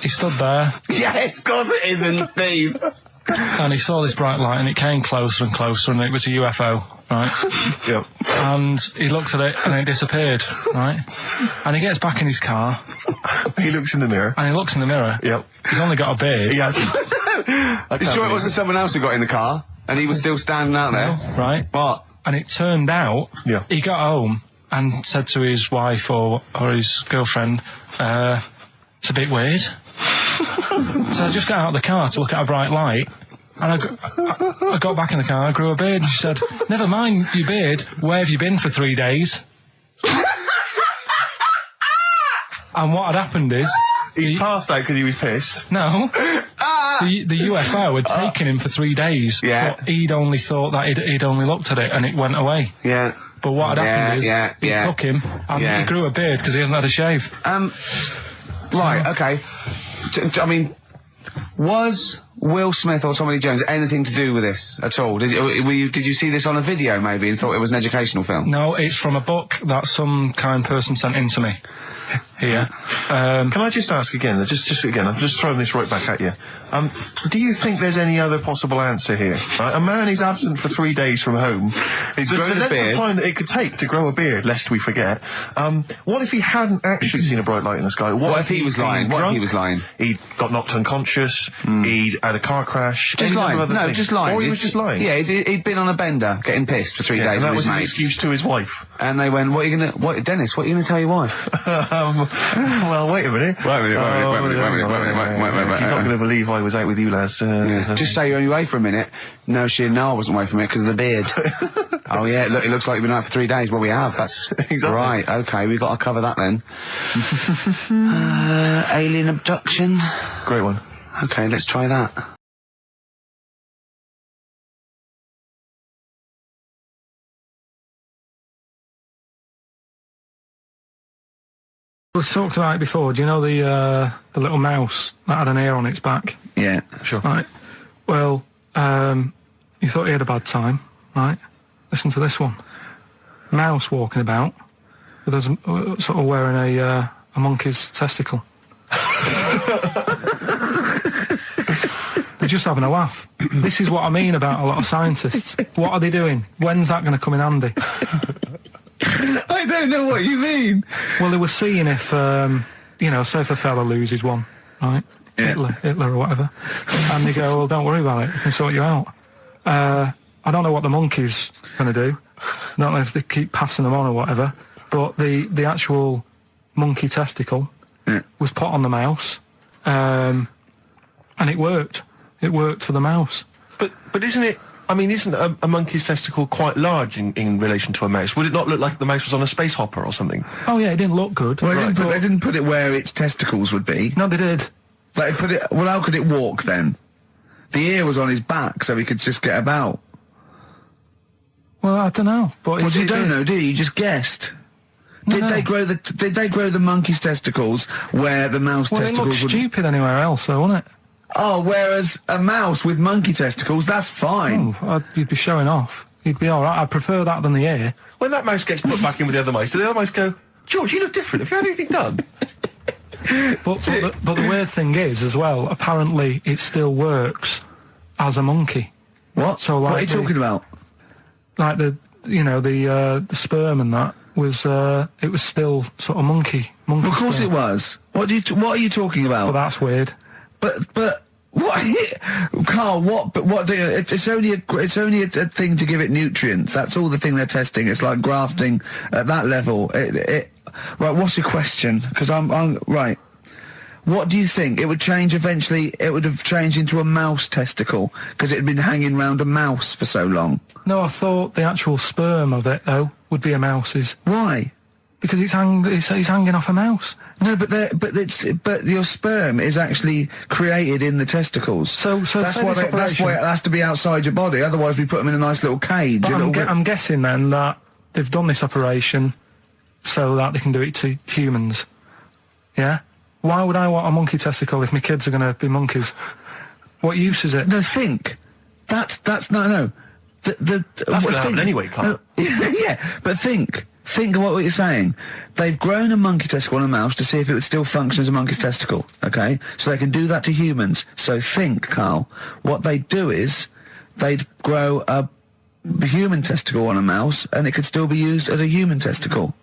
He stood there Yes, of course it isn't, Steve. and he saw this bright light and it came closer and closer and it was a UFO, right? Yep. And he looked at it and it disappeared, right? And he gets back in his car He looks in the mirror. and he looks in the mirror. Yep. He's only got a beard. He has. You sure it wasn't someone else who got in the car and he was still standing out there? Right? What? And it turned out Yeah. he got home and said to his wife or his girlfriend, it's a bit weird. So I just got out of the car to look at a bright light, and I got back in the car, I grew a beard, and she said, never mind your beard, where have you been for 3 days? And what had happened is... He passed out because he was pissed. No. The UFO had taken him for 3 days. Yeah. But he'd only thought that he'd only looked at it and it went away. Yeah. But what had happened is, he took him and he grew a beard because he hasn't had a shave. Right, okay. I mean, was Will Smith or Tommy Lee Jones anything to do with this at all? Did you see this on a video maybe and thought it was an educational film? No, it's from a book that some kind person sent in to me. Here. Can I just ask again, just again, I'm just throwing this right back at you. Do you think there's any other possible answer here? Right? A man is absent for 3 days from home. He's the grown a length beard. of time that it could take to grow a beard, lest we forget. What if he hadn't actually seen a bright light in the sky? What if he was he'd been lying? What if drunk? he was lying? He'd got knocked unconscious. He'd had a car crash. Just any lying. number of other No, things. just lying. Or he was just lying. Yeah, he'd been on a bender, getting pissed for 3 Yeah, days and that with was his his mates. excuse to his wife. And they went, Dennis, what are you going to tell your wife? Well, wait a minute. Wait a minute. He's not going to believe I was out with you, lads. Just say you're only away for a minute. No, I wasn't away from it because of the beard. Oh, yeah, look, it looks like you've been out for 3 days. Well, we have. That's Exactly. right. Okay, we've got to cover that then. Alien abduction. Great one. Okay, let's try that. We've talked about it before. Do you know the little mouse that had an ear on its back? Yeah. Sure. Right. Well, you thought he had a bad time, right? Listen to this one. Mouse walking about with us, sort of wearing a monkey's testicle. They're just having a laugh. This is what I mean about a lot of scientists. What are they doing? When's that going to come in handy? I don't know what you mean. Well, they were seeing if, say if a fella loses one, right? Yeah. Hitler or whatever. And they go, well, don't worry about it. We can sort you out. I don't know what the monkey's going to do. I don't know if they keep passing them on or whatever. But the actual monkey testicle was put on the mouse. And it worked. It worked for the mouse. But isn't it... I mean, isn't a monkey's testicle quite large in relation to a mouse? Would it not look like the mouse was on a space hopper or something? Oh, yeah, it didn't look good. Well, they didn't put it where its testicles would be. No, they did. Like, well, how could it walk, then? The ear was on his back, so he could just get about. Well, I don't know. But you don't know, do you? You just guessed. Did they grow the monkey's testicles where the mouse testicles would... Well, it looked stupid anywhere else, though, wouldn't it? Oh, whereas a mouse with monkey testicles, that's fine. Oh, you'd be showing off. You'd be all right. I'd prefer that than the ear. When that mouse gets put back in with the other mice, do the other mice go, George, you look different. Have you had anything done? but the weird thing is, as well, apparently it still works as a monkey. What? So, like, what are you talking about? Like the sperm and that was it was still sort of monkey. Of course sperm. it was. What are you talking about? Well, that's weird. But what, Carl? What do you? It's only a thing to give it nutrients. That's all the thing they're testing. It's like grafting at that level. Right. What's your question? Because I'm right. What do you think? It would change eventually. It would have changed into a mouse testicle because it had been hanging round a mouse for so long. No, I thought the actual sperm of it though would be a mouse's. Why? Because it's hanging off a mouse. No, but your sperm is actually created in the testicles. So that's why it has to be outside your body. Otherwise, we put them in a nice little cage. But I'm guessing then that they've done this operation so that they can do it to humans. Yeah. Why would I want a monkey testicle if my kids are going to be monkeys? What use is it? No, think. That's no. That's going to happen anyway, Carl. Yeah, but think. Think of what you're saying. They've grown a monkey testicle on a mouse to see if it would still function as a monkey's testicle, okay? So they can do that to humans. So think, Carl. What they'd do is they'd grow a human testicle on a mouse and it could still be used as a human testicle.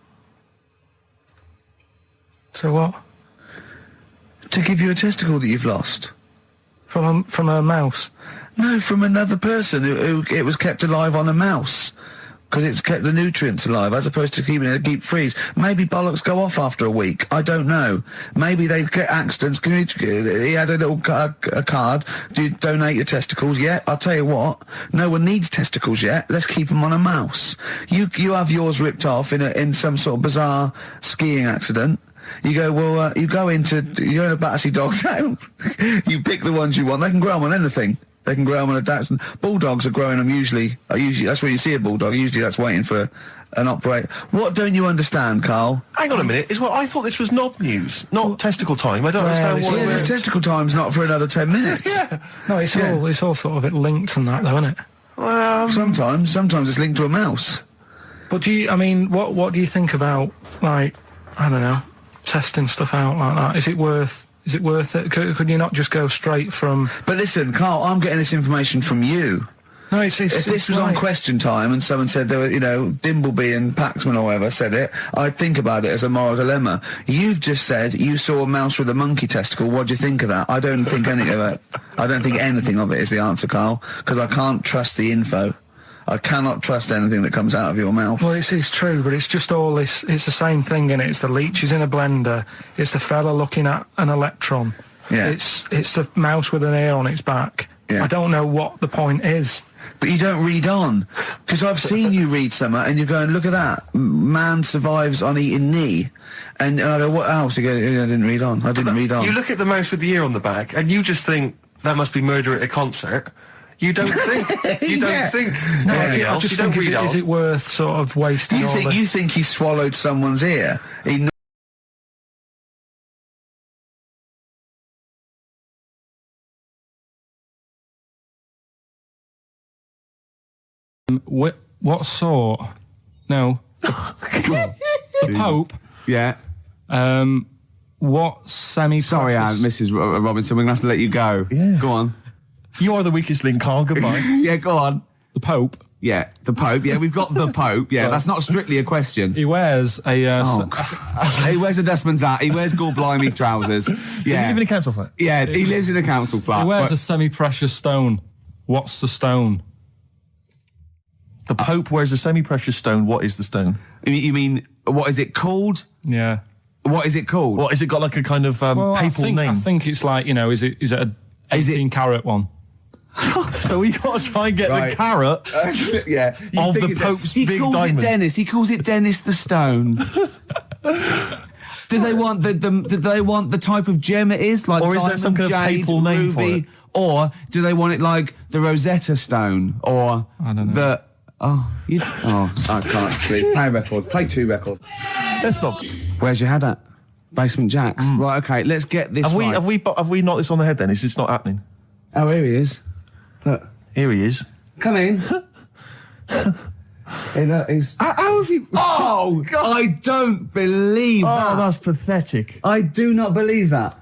So what? To give you a testicle that you've lost. From a mouse? No, from another person who it was kept alive on a mouse. Because it's kept the nutrients alive, as opposed to keeping it in a deep freeze. Maybe bollocks go off after a week. I don't know. Maybe they get accidents. He had a little a card. Do you donate your testicles? Yeah, I'll tell you what. No one needs testicles yet. Let's keep them on a mouse. You have yours ripped off in some sort of bizarre skiing accident. You go, well, you're in a Battersea Dog Town. You pick the ones you want. They can grow them on anything. They can grow them on a Dachshund. Bulldogs are growing them usually, that's where you see a bulldog. Usually that's waiting for an operator. What don't you understand, Carl? Hang on a minute. I thought this was knob news, not testicle time. I don't understand what this testicle time's not for another 10 minutes. Yeah. No, it's all sort of linked and that, though, isn't it? Well, sometimes it's linked to a mouse. But what do you think about, like, I don't know, testing stuff out like that? Is it worth it? Could you not just go straight from... But listen, Carl, I'm getting this information from you. No, if this was on Question Time and someone said there were, Dimbleby and Paxman or whoever said it, I'd think about it as a moral dilemma. You've just said you saw a mouse with a monkey testicle. What do you think of that? I don't think anything of it. I don't think anything of it is the answer, Carl, because I can't trust the info. I cannot trust anything that comes out of your mouth. Well, it's true, but it's just all this. It's the same thing, innit? It's the leeches in a blender. It's the fella looking at an electron. Yeah. It's the mouse with an ear on its back. Yeah. I don't know what the point is. But you don't read on. Because I've seen you read something and you're going, look at that. Man survives on eating knee. And I go, what else? You go, I didn't read on. I didn't read on. You look at the mouse with the ear on the back and you just think, that must be murder at a concert. You don't think. You don't think. No, I just think, is it worth sort of wasting You think he swallowed someone's ear? He What sort? No. The Pope. Yeah. What semi? Sorry, Mrs. Robinson, we're going to have to let you go. Yeah. Go on. You are the weakest link, Carl. Goodbye. Yeah, go on. The Pope. Yeah, the Pope. Yeah, we've got the Pope. Yeah, that's not strictly a question. He wears a... He wears a dustman's hat. He wears gore blimey trousers. Yeah. Does he live in a council flat? Yeah, he lives in a council flat. He wears a semi-precious stone. What's the stone? The Pope wears a semi-precious stone. What is the stone? You mean, what is it called? Yeah. What is it called? What, has it got like a kind of papal name? I think it's like, is it a 18-carat one? So we got to try and get the carrot yeah, of the Pope's big diamond. He calls it Dennis. He calls it Dennis the Stone. Do they want the type of gem it is? Like, or is there some kind of papal name for it? Or do they want it like the Rosetta Stone? Or I don't know. I can't actually. Play a record. Play 2 records. Let's not. Where's your head at? Basement Jacks. Right, okay, let's get this right. Have we knocked this on the head then? Is this not happening? Oh, here he is. Look. Here he is. Come in. How have you... Oh, God. I don't believe that. Oh, that's pathetic. I do not believe that.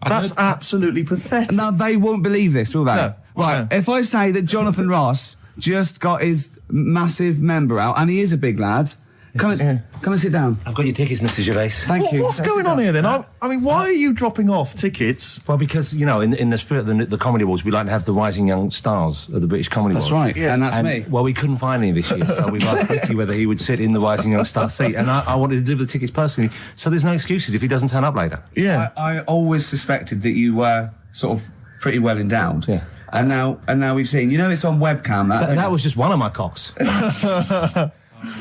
That's absolutely pathetic. Now, they won't believe this, will they? No. Right, if I say that Jonathan Ross just got his massive member out, and he is a big lad... Come and sit down. I've got your tickets, Mr. Gervais. Thank you. What's going on here then? I mean, why are you dropping off tickets? Well, because, in the spirit of the Comedy Awards, we like to have the rising young stars of the British Comedy Awards. That's right, yeah. And that's me. Well, we couldn't find any this year, so we asked Quirky whether he would sit in the rising young star seat, and I wanted to deliver the tickets personally, so there's no excuses if he doesn't turn up later. Yeah. I always suspected that you were sort of pretty well endowed. Yeah. And now we've seen, it's on webcam. That was just one of my cocks.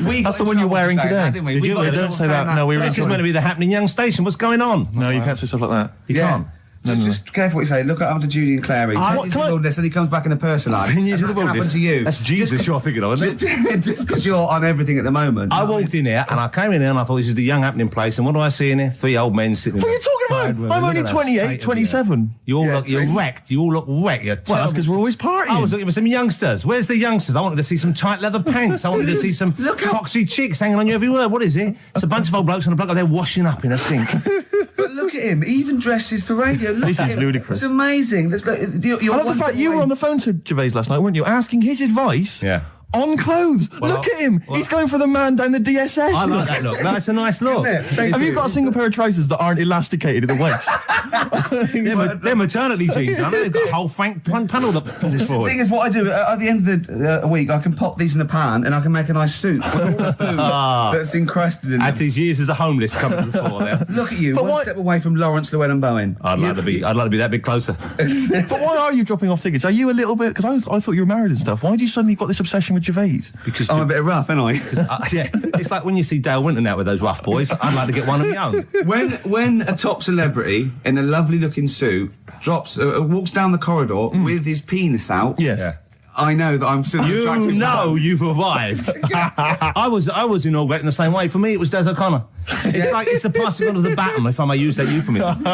That's the one you're wearing today. That, didn't we? Don't say that. No, This is meant to be the happening young station. What's going on? No, you can't say stuff like that. You can't. Just careful what you say. Look after Judy and Clary. 10 years of the wilderness, and he comes back in a person life. 10 years of the What happened wilderness. to you? That's Jesus you're thinking of, isn't it? Just because you're on everything at the moment. I walked in here, and I came in here, and I thought, this is the young happening place, and what do I see in here? 3 old men sitting What are you talking about? I'm only 28, 27. You're wrecked. You all look wrecked. Well, that's because we're always partying. I was looking for some youngsters. Where's the youngsters? I wanted to see some tight leather pants. I wanted to see some foxy chicks hanging on you every word. What is it? It's a bunch of old blokes and a bloke out there washing up in a sink. But look at him. He even dresses for radio. This is ludicrous. It's amazing. It's like, I love the fact you were on the phone to Gervais last night, weren't you? Asking his advice. Yeah. On clothes. Look at him. He's going for the man down the DSS. I like that look. That's a nice look. Have you got a single pair of trousers that aren't elasticated at the waist? They're maternity jeans, aren't they? They've got a whole frank panel that puts it The forward. thing is, what I do at the end of the week, I can pop these in a pan and I can make a nice soup with all the food that's encrusted in As them. his years as a homeless coming to the fore there. Look at you, one step away from Lawrence Llewellyn Bowen. I'd like to be that bit closer. But why are you dropping off tickets? Are you a little bit... Because I thought you were married and stuff. Why do you suddenly got this obsession with Gervais? Because I'm a bit rough, ain't I? yeah, it's like when you see Dale Winton out with those rough boys. I'd like to get one of my own. When a top celebrity in a lovely looking suit walks down the corridor with his penis out, yes. Yeah. I know that I'm still attractive. You've arrived. I was inaugurated in the same way. For me, it was Des O'Connor. It's like it's the passing on of the baton, if I may use that euphemism.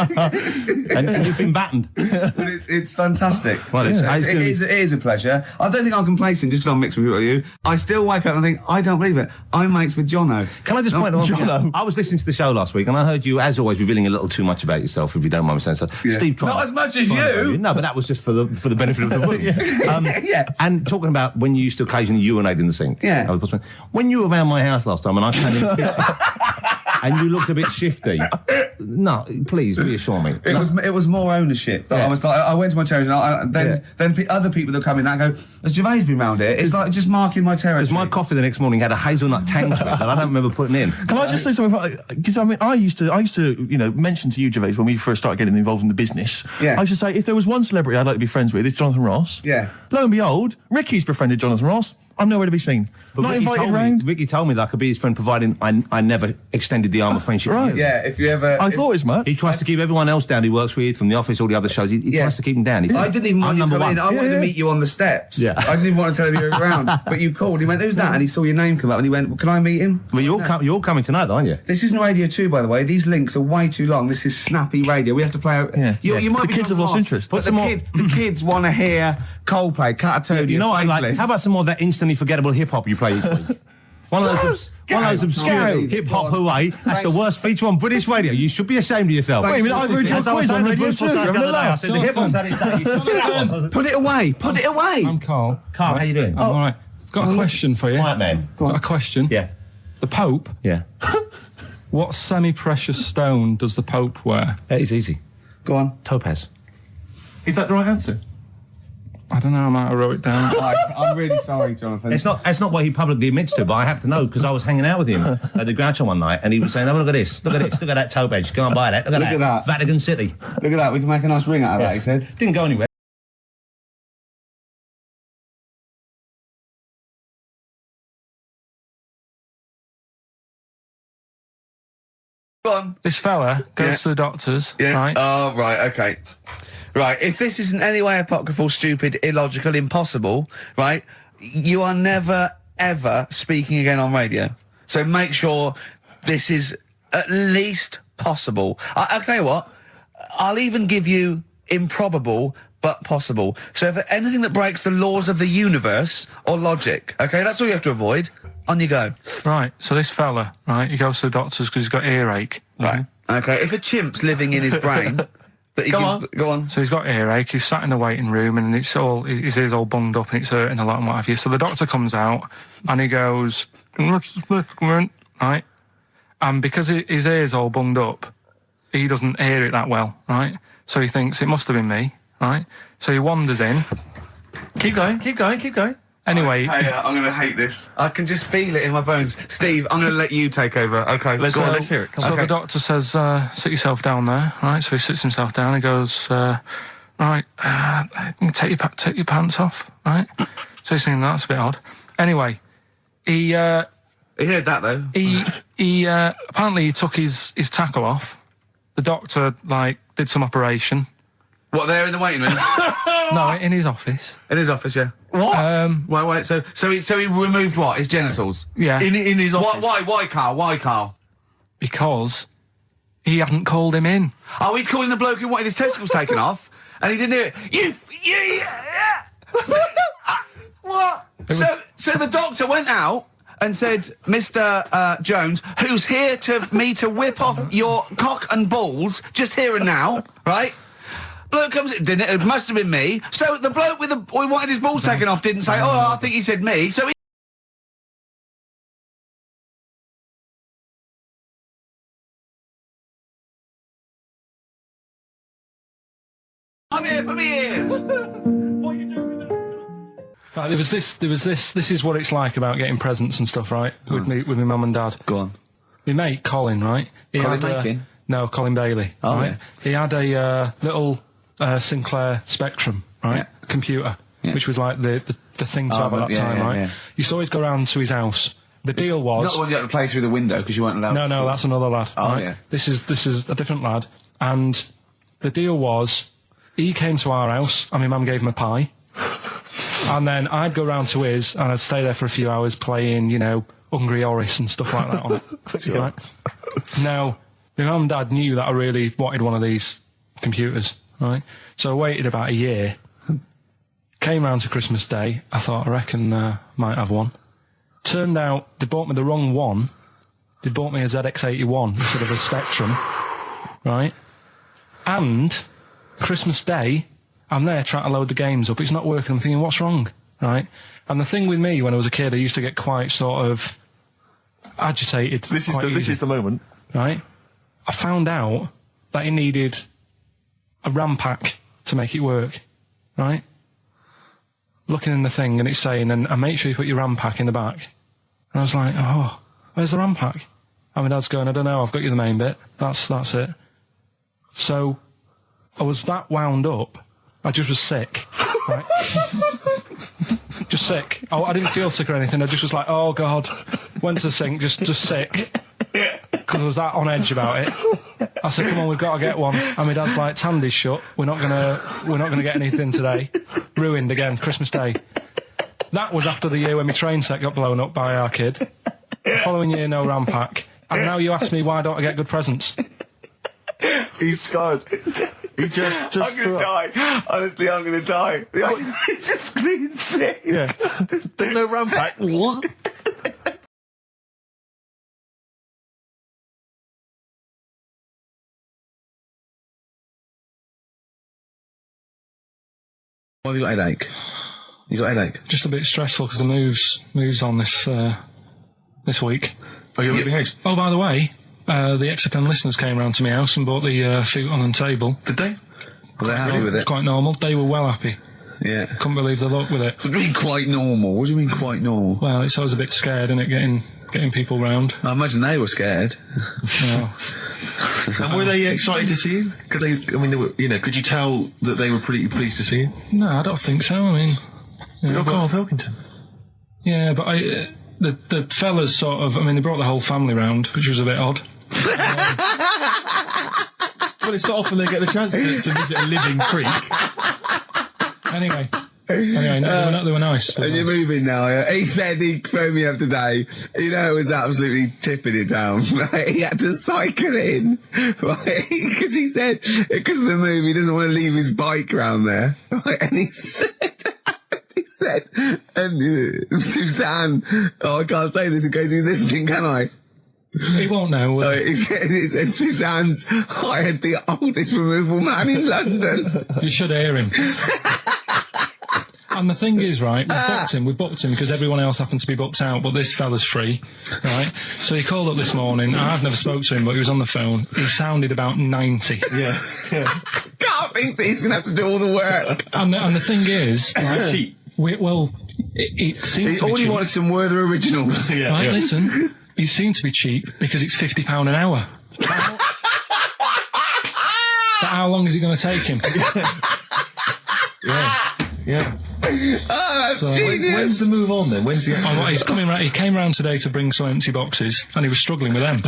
and you've been battened. It's fantastic. Well, it is a pleasure. I don't think I'm complacent just because I'm mixed with you. I still wake up and think, I don't believe it. I'm mates with Jono. Can I just point out one thing? I was listening to the show last week and I heard you, as always, revealing a little too much about yourself, if you don't mind me saying so. Yeah. Steve tried. Not as much as you. No, but that was just for the benefit of the room. Yeah. And talking about when you used to occasionally urinate in the sink. Yeah. When you were around my house last time and I came in and you looked a bit shifty. No, please reassure me. It was more ownership. But I was like, I went to my territory and then other people that come in that go, has Gervais been round here? It's like just marking my territory. Because my coffee the next morning had a hazelnut tang to it that I don't remember putting in. Can I just say something? Because I mean, I used to mention to you, Gervais, when we first started getting involved in the business. Yeah. I used to say, if there was one celebrity I'd like to be friends with, it's Jonathan Ross. Yeah. Lo and behold, Ricky's befriended Jonathan Ross. I'm nowhere to be seen. But Not Ricky invited round. Ricky told me that I could be his friend, providing I never extended the arm of friendship. Right. Yeah, if you ever... I thought as much. He tries to keep everyone else down he works with, from the office, all the other shows. He tries to keep them down. I didn't even want you to come in. I wanted to meet you on the steps. Yeah. I didn't even want to tell him you were around. But you called. He went, who's that? And he saw your name come up and he went, well, can I meet him? Well, you're all coming tonight, aren't you? This isn't Radio 2, by the way. These links are way too long. This is snappy radio. We have to play out... Yeah. You might The be kids have lost interest. But the kids want to hear Coldplay, Catatonia, You know what I like? Faithless. How about some more of that instant instantly forgettable hip hop you play each week. One of those obscure hip hop hooray. That's the worst feature on British radio. You should be ashamed of yourself. Wait a minute, I've heard your quiz on radio too. I said the hip hop's had its day. Put it away. Put it away. I'm Carl. Carl, how you doing? I'm all right. Got a question for you. Quiet man. Got a question. Yeah. The Pope. Yeah. What semi-precious stone does the Pope wear? It's easy. Go on. Topaz. Is that the right answer? I don't know. I might have wrote it down. I'm really sorry, Jonathan. It's not what he publicly admits to, but I have to know because I was hanging out with him at the Groucho one night, and he was saying, "Oh, look at this, look at this, look at that topaz. Go and buy that. Look at that. Vatican City. Look at that. We can make a nice ring out of that." He said. Didn't go anywhere. Go on. This fella goes to the doctors, right? Oh, right, okay. Right, if this isn't any way apocryphal, stupid, illogical, impossible, right, you are never, ever speaking again on radio. So make sure this is at least possible. I'll tell you what, I'll even give you improbable, but possible. So if anything that breaks the laws of the universe or logic, okay, that's all you have to avoid. On you go. Right, so this fella, right, he goes to the doctors because he's got earache. Right, okay, if a chimp's living in his brain... Go on. So he's got earache, he's sat in the waiting room and it's all, his ear's all bunged up and it's hurting a lot and what have you. So the doctor comes out and he goes, right? And because his ear's all bunged up, he doesn't hear it that well, right? So he thinks it must have been me, right? So he wanders in. Keep going. Anyway, I'm going to hate this. I can just feel it in my bones. Steve, I'm going to let you take over. Okay, let's hear it. So the doctor says, sit yourself down there, right? So he sits himself down. He goes, right, take your pants off, right? So he's thinking that's a bit odd. Anyway, he heard that though. He apparently he took his tackle off. The doctor did some operation. What, there in the waiting room? No, in his office. In his office, yeah. What? Wait. So he removed what? His genitals? Yeah. In his office. Why, Carl? Why, Carl? Because he hadn't called him in. Oh, he'd called in the bloke who wanted his testicles taken off, and he didn't do it. What? So the doctor went out and said, Mr. Jones, who's here to whip off your cock and balls just here and now, right? Bloke comes in, didn't it? It must have been me. So the bloke who wanted his balls taken off didn't say, oh, I think he said me. So he... I'm here for me ears. What are you doing with that? Right, there was this. This is what it's like about getting presents and stuff, right? With my mum and dad. Go on. My mate Colin, right? No, Colin Bailey. Oh, right? yeah. He had a little Sinclair Spectrum, right? Computer, which was like the thing to have at that time, right? Yeah. You used to always go round to his house. The deal was not the one you had to play through the window because you weren't allowed. No, that's another lad. Oh, right? yeah. This is a different lad, and the deal was he came to our house and my mum gave him a pie, and then I'd go round to his and I'd stay there for a few hours playing, Hungry Horace and stuff like that on it. Sure. Right? Now, my mum and dad knew that I really wanted one of these computers, right? So I waited about a year. Came round to Christmas Day. I thought, I reckon might have one. Turned out they bought me the wrong one. They bought me a ZX81 instead of a Spectrum, right? And Christmas Day, I'm there trying to load the games up. It's not working. I'm thinking, what's wrong, right? And the thing with me, when I was a kid, I used to get quite sort of agitated. This is the moment, right? I found out that it needed a RAM pack to make it work, right? Looking in the thing and it's saying, and make sure you put your RAM pack in the back. And I was like, oh, where's the RAM pack? And my dad's going, I don't know, I've got you the main bit. That's it. So I was that wound up, I just was sick, right? Just sick. I didn't feel sick or anything, I just was like, oh God. Went to the sink, just sick. Because I was that on edge about it. I said, come on, we've got to get one. And my dad's like, Tandy's shut. We're not gonna get anything today. Ruined again, Christmas Day. That was after the year when my train set got blown up by our kid. The following year, no RAM pack. And now you ask me why don't I get good presents? He's scarred. He just I'm gonna die. Honestly, I'm gonna die. He's just screaming sick. Yeah. There's no run back. What? Why have you got a headache? You got a headache? Just a bit stressful because the moves on this week. Are you moving house? Oh, by the way, the XFM listeners came round to my house and bought the futon and table. Did they? Were they happy with it? Quite normal. They were well happy. Yeah. Couldn't believe the luck with it. What do you mean quite normal? What do you mean quite normal? Well, it's always a bit scared, isn't it, getting people round. I imagine they were scared. No. And were they excited to see you? Could you tell that they were pretty pleased to see you? No, I don't think so. I mean, you're Karl Pilkington. Yeah, but the fellas sort of, they brought the whole family round, which was a bit odd. Well, it's not often they get the chance to visit a living creek. Anyway, no, they were nice. And you're moving now, yeah? He said he phoned me up today. It was absolutely tipping it down. Right? He had to cycle in. Right? Because he said, because of the move, he doesn't want to leave his bike round there. Right? And he said, and Suzanne, I can't say this in case he's listening, can I? He won't know. He said Suzanne's hired the oldest removal man in London. You should hear him. And the thing is, right, we booked him because everyone else happened to be booked out, but this fella's free, right? So he called up this morning. I've never spoke to him, but he was on the phone. He sounded about 90. Yeah. Can't think that he's going to have to do all the work. And the thing is, right, cheap. It seems to be cheap. He wanted some Werther originals. Yeah, right, yeah. Listen, it seemed to be cheap because it's £50 an hour. But how long is it going to take him? Yeah. Oh, that's genius. When's the move on then? When's the? He's coming round. He came round today to bring some empty boxes, and he was struggling with them.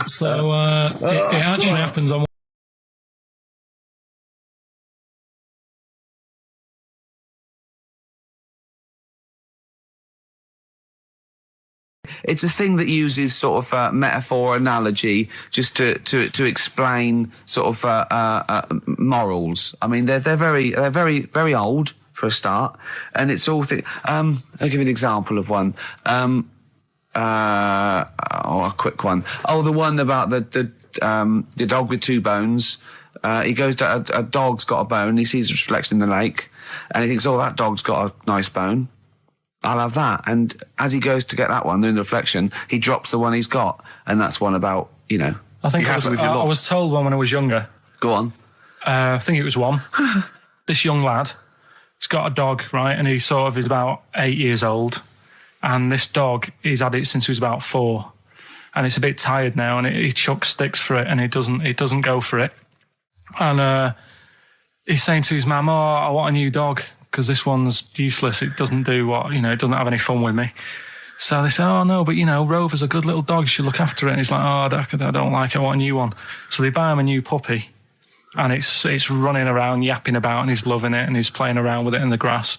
So it actually happens on. It's a thing that uses sort of metaphor, analogy, just to explain sort of morals. They're very old for a start, and it's all. I'll give you an example of one. A quick one. Oh, the one about the dog with two bones. He goes to a dog's got a bone. He sees a reflection in the lake, and he thinks, "Oh, that dog's got a nice bone. I'll have that." And as he goes to get that one in the reflection, he drops the one he's got, and that's one about I think I was told one when I was younger. Go on. I think it was one. This young lad, he's got a dog, right, and he sort of is about 8 years old, and this dog, he's had it since he was about 4, and it's a bit tired now, and he chucks sticks for it, and it doesn't go for it, and he's saying to his mum, "Oh, I want a new dog, because this one's useless. It doesn't do it doesn't have any fun with me." So they say, "Oh, no, but, Rover's a good little dog. You should look after it." And he's like, "Oh, I don't like it. I want a new one." So they buy him a new puppy, and it's running around, yapping about, and he's loving it, and he's playing around with it in the grass.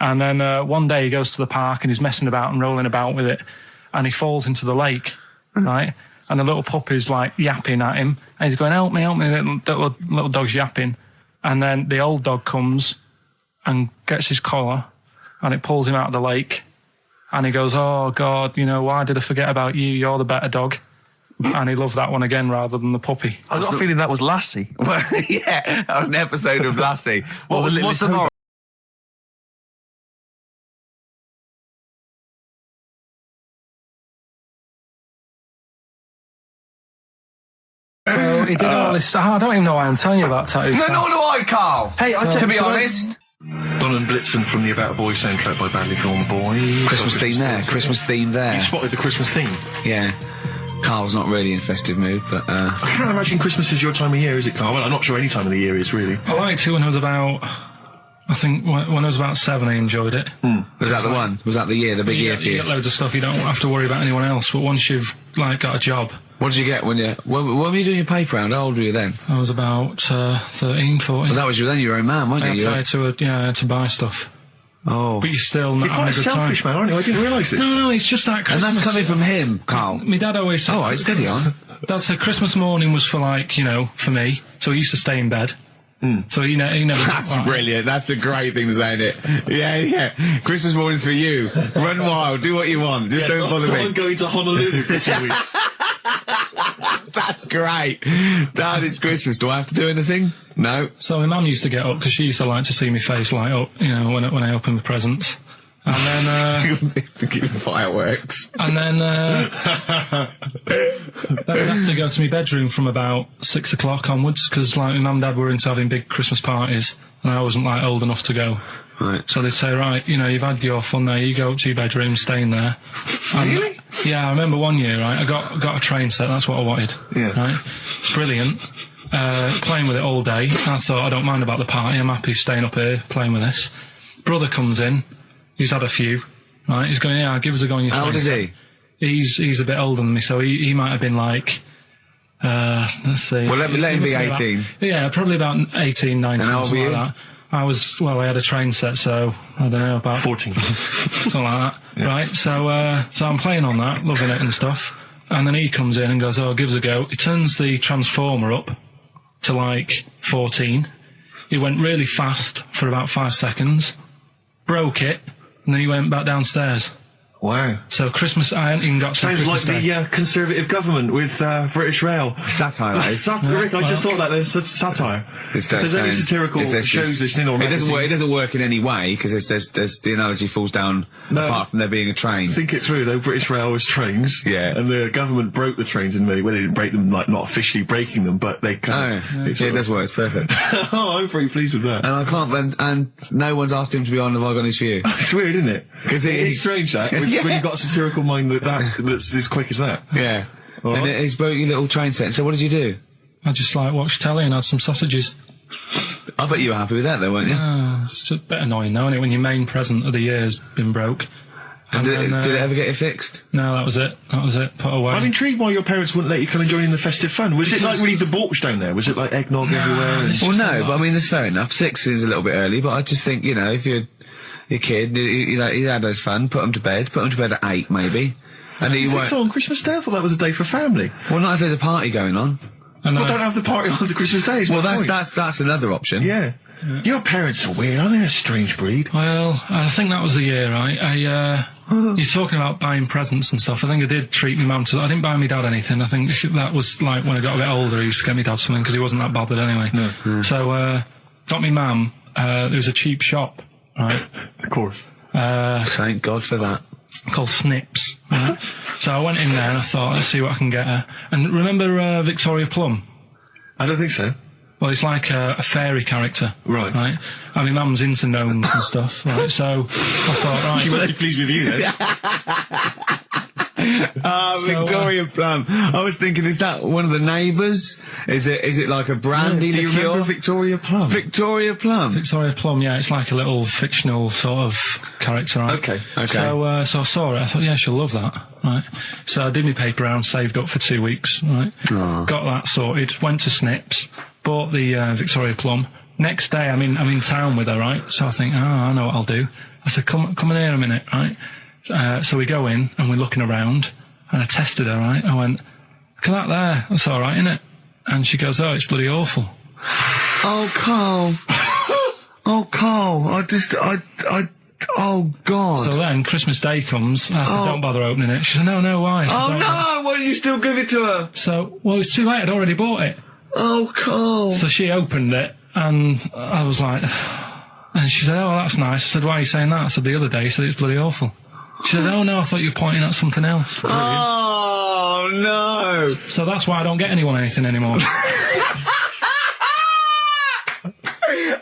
And then one day he goes to the park, and he's messing about and rolling about with it, and he falls into the lake, right? And the little puppy's, yapping at him, and he's going, help me, the little dog's yapping. And then the old dog comes and gets his collar, and it pulls him out of the lake, and he goes, "Oh, God, why did I forget about you? You're the better dog." And he loved that one again rather than the puppy. I got a feeling that was Lassie. Well, yeah, that was an episode of Lassie. What's the moral? So he did all this. I don't even know why I'm telling you about tattoos. No, nor do I, Carl. Hey, to be honest. Don and Blitzen from the About a Boy soundtrack by Badly Drawn Boys. Christmas theme there. You spotted the Christmas theme? Yeah. Carl's not really in a festive mood, but... I can't imagine Christmas is your time of year, is it, Carl? Well, I'm not sure any time of the year is, really. I liked it when I was about... I think when I was about 7, I enjoyed it. Was that the one? Was that the year, the big year for you? You get loads of stuff, you don't have to worry about anyone else, but once you've, got a job... What did you get when were you doing your paper round? How old were you then? I was about 13, 14. Well, that was then you were a man, weren't you? I had to buy stuff. Oh. But you're still not You're quite a having a good selfish time. man, aren't you? I didn't realise this. No, it's just that And Christmas. that's coming from him, Carl. My dad always said... All right, steady on. Dad said Christmas morning was for, like, you know, for me. So he used to stay in bed. So he never... That's brilliant. That's a great thing to say, isn't it? Yeah. Christmas morning's for you. Run wild. Do what you want. Just don't bother so me. I'm going to Honolulu for 2 weeks. That's great. Dad, it's Christmas. Do I have to do anything? No. So my mum used to get up because she used to like to see my face light up, you know, when I opened the presents. And then, to give fireworks. And then I'd have to go to my bedroom from about 6 o'clock onwards because, like, my mum and dad were into having big Christmas parties, and I wasn't, like, old enough to go. Right. So they'd say, right, you know, you've had your fun there, you go up to your bedroom, stay in there. Really? Yeah, I remember one year, right, I got a train set, that's what I wanted. Yeah. Right? It's brilliant. Playing with it all day. I thought, I don't mind about the party, I'm happy staying up here, playing with this. Brother comes in, he's had a few, right, he's going, yeah, give us a go on your train. How old is he? He's a bit older than me, so he might have been like, let's see. Well, let him be 18. Yeah, probably about 18, 19, And how old something were like that. I had a train set, so, I don't know, about 14. something like that, right? So I'm playing on that, loving it and stuff, and then he comes in and goes, oh, give us a go. He turns the transformer up to, like, 14. He went really fast for about 5 seconds, broke it, and then he went back downstairs. Wow. So Christmas, I hadn't even got to Sounds Christmas like Day. the Conservative government with British Rail. Satire, that is. Satire, I just thought that there's satire. If there's any satirical shows listening or it doesn't work in any way because the analogy falls down apart from there being a train. Think it through though. British Rail was trains. Yeah. And the government broke the trains in many. Well, they didn't break them, like not officially breaking them, but they kind of. It does work. It's perfect. Oh, I'm very pleased with that. And I can't. And no one's asked him to be on Have I Got News For You. It's weird, isn't it? Because it's strange that when you've got a satirical mind that's as quick as that. Yeah. And he's broke your little train set. So what did you do? I just, like, watched telly and had some sausages. I bet you were happy with that though, weren't you? It's a bit annoying though, isn't it, when your main present of the year has been broke. And did it ever get it fixed? No, that was it. Put away. I'm intrigued why your parents wouldn't let you come and join in the festive fun. Was it like really debauched down there? Was it like eggnog everywhere? Well, no, but I mean, that's fair enough. 6 seems a little bit early, but I just think, you know, if you're your kid, he had his fun, put him to bed at 8 maybe. And you think so on Christmas Day? I thought that was a day for family. Well, not if there's a party going on. Well, don't have the party on Christmas Day. Well, that's another option. Yeah. Your parents are weird, aren't they? A strange breed. Well, I think that was the year, right? You're talking about buying presents and stuff. I think I did treat my mum to. I didn't buy my dad anything. I think that was like when I got a bit older, I used to get my dad something because he wasn't that bothered anyway. No. So, got me mum. There was a cheap shop, right? Of course. Thank God for that. Called Snips. Right? So I went in there and I thought, let's see what I can get her. And remember Victoria Plum? I don't think so. Well, it's like a fairy character. Right. Right? I mean, Mum's into gnomes and stuff, right? So I thought, right. She must be pleased with you then. Victoria Plum. I was thinking, is that one of the neighbours? Is it like a brandy liqueur? Do you remember Victoria Plum? Victoria Plum. Victoria Plum, yeah, it's like a little fictional sort of character, right? Okay. So I saw it, I thought, yeah, she'll love that, right? So I did my paper round, saved up for 2 weeks, right? Aww. Got that sorted, went to Snips, bought the Victoria Plum. Next day, I'm in town with her, right? So I think, I know what I'll do. I said, come in here a minute, right? So we go in and we're looking around and I tested her, right? I went, look at that there, that's alright, innit? And she goes, oh, it's bloody awful. Oh, Carl. Oh, Carl, oh, God. So then Christmas Day comes, I said, don't bother opening it. She said, no, why? I said, Oh, no, why don't you still give it to her? So, well, it's too late, I'd already bought it. Oh, Carl. So she opened it and I was like, and she said, oh, that's nice. I said, why are you saying that? I said, the other day you said it's bloody awful. She said, oh no, I thought you were pointing at something else. Oh, no. So that's why I don't get anyone anything anymore.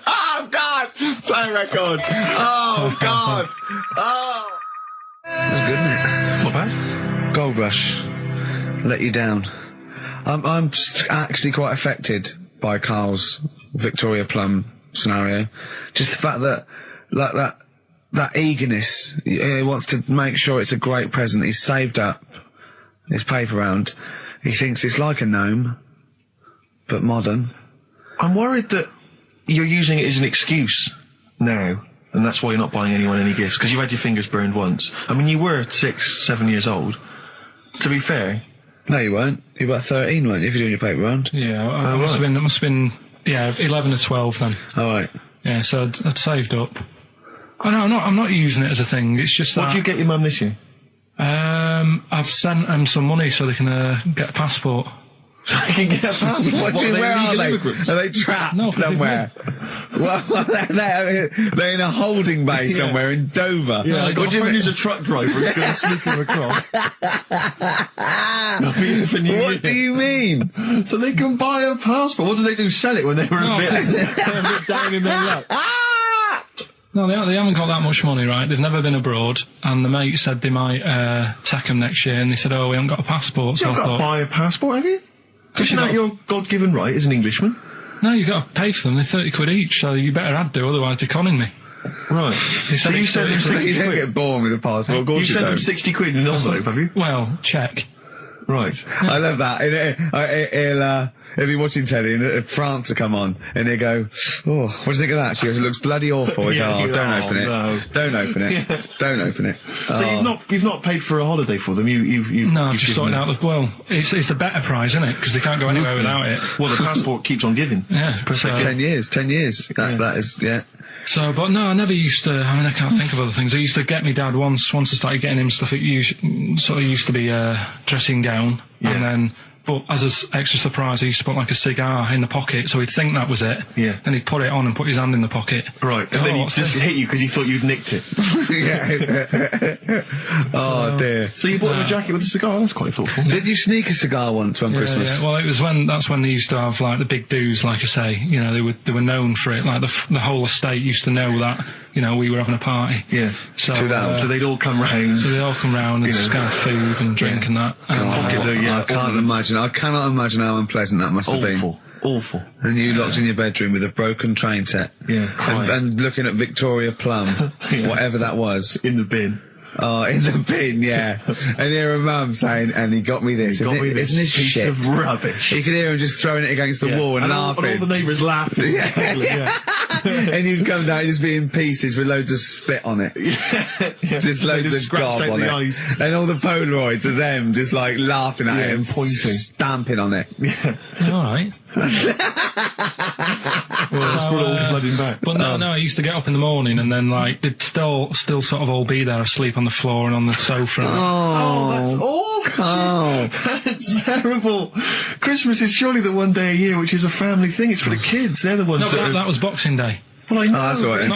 Oh, God. Play record. Oh, God. Oh. That's good, isn't it? Not bad. Gold Rush. Let you down. I'm actually quite affected by Carl's Victoria Plum scenario. Just the fact that, like that eagerness, he wants to make sure it's a great present. He's saved up his paper round. He thinks it's like a gnome, but modern. I'm worried that you're using it as an excuse now. And that's why you're not buying anyone any gifts, because you've had your fingers burned once. I mean, you were 6, 7 years old. To be fair. No, you weren't. You were about 13, weren't you, if you're doing your paper round? Yeah, I must have been, 11 or 12 then. All right. Yeah, so I'd saved up. Oh, no, I'm not using it as a thing. It's just What did you get your mum this year? I've sent them some money so they can get a passport. So they can get a passport? What do you mean, where are they? Are they trapped somewhere? Well, they're in a holding bay somewhere in Dover. Yeah, I got a friend who's a truck driver who's going to sneak them across. What do you mean? So they can buy a passport. What do they do? Sell it when they're a bit down in their luck? No, they haven't got that much money, right? They've never been abroad, and the mate said they might take them next year, and they said, oh, we haven't got a passport, so You've got to buy a passport, have you? Isn't that your God-given right as an Englishman? No, you've got to pay for them. They're 30 quid each, so you better had to, otherwise they're conning me. Right. So you send them 60 You quid? don't get born with a passport, of course you send them 60 quid in an envelope, have you? Well, check. Right. I love that. He'll be watching telly and France will come on and he'll go, oh, what do you think of that? She goes, it looks bloody awful. Yeah, don't open it. No. Don't open it. Yeah. Don't open it. So you've not paid for a holiday for them? No, I've just sorted out it's the better prize, isn't it? Because they can't go anywhere without it. Well, the passport keeps on giving. Yeah. So 10 years. That is, yeah. So, but no, I never used to, I can't think of other things. I used to get me dad once I started getting him stuff, it used to be a dressing gown, and then, but as an extra surprise, I used to put like a cigar in the pocket, so he'd think that was it. Yeah. Then he'd put it on and put his hand in the pocket. Right, and then he'd just hit you because he thought you'd nicked it. Oh dear. So you bought him a jacket with a cigar? That's quite thoughtful. Did you sneak a cigar once on Christmas? Yeah. Well, that's when they used to have like the big do's, like I say. You know, they were known for it. Like the whole estate used to know that. You know, we were having a party. Yeah. So they'd all come round. So they'd all come round and scan food and drink and that. I can't imagine. I cannot imagine how unpleasant that must have been. Awful. And you locked in your bedroom with a broken train set. Yeah, crying. And looking at Victoria Plum, whatever that was. In the bin. Oh, in the bin, yeah. And hear a mum saying, and he got me this. Isn't this piece shit? Of rubbish. You could hear him just throwing it against the wall and laughing. And all the neighbours laughing. And you'd come down, just be in pieces with loads of spit on it. Just loads of gob on it. Eyes. And all the Polaroids of them just like laughing at it and pointing. Stamping on it. Yeah. Alright. Flooding back. But no, I used to get up in the morning and then like they'd still sort of all be there asleep on the floor and on the sofa. Oh, that's awful. Oh. That's terrible. Christmas is surely the one day a year which is a family thing. It's for the kids. They're the ones that was Boxing Day. Well, I know. Oh, that's all right.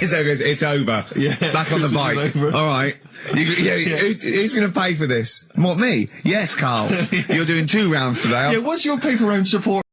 It's over. Yeah. Back on the bike. All right. Who's going to pay for this? What, me? Yes, Carl. You're doing 2 rounds today. Yeah, what's your paper round support?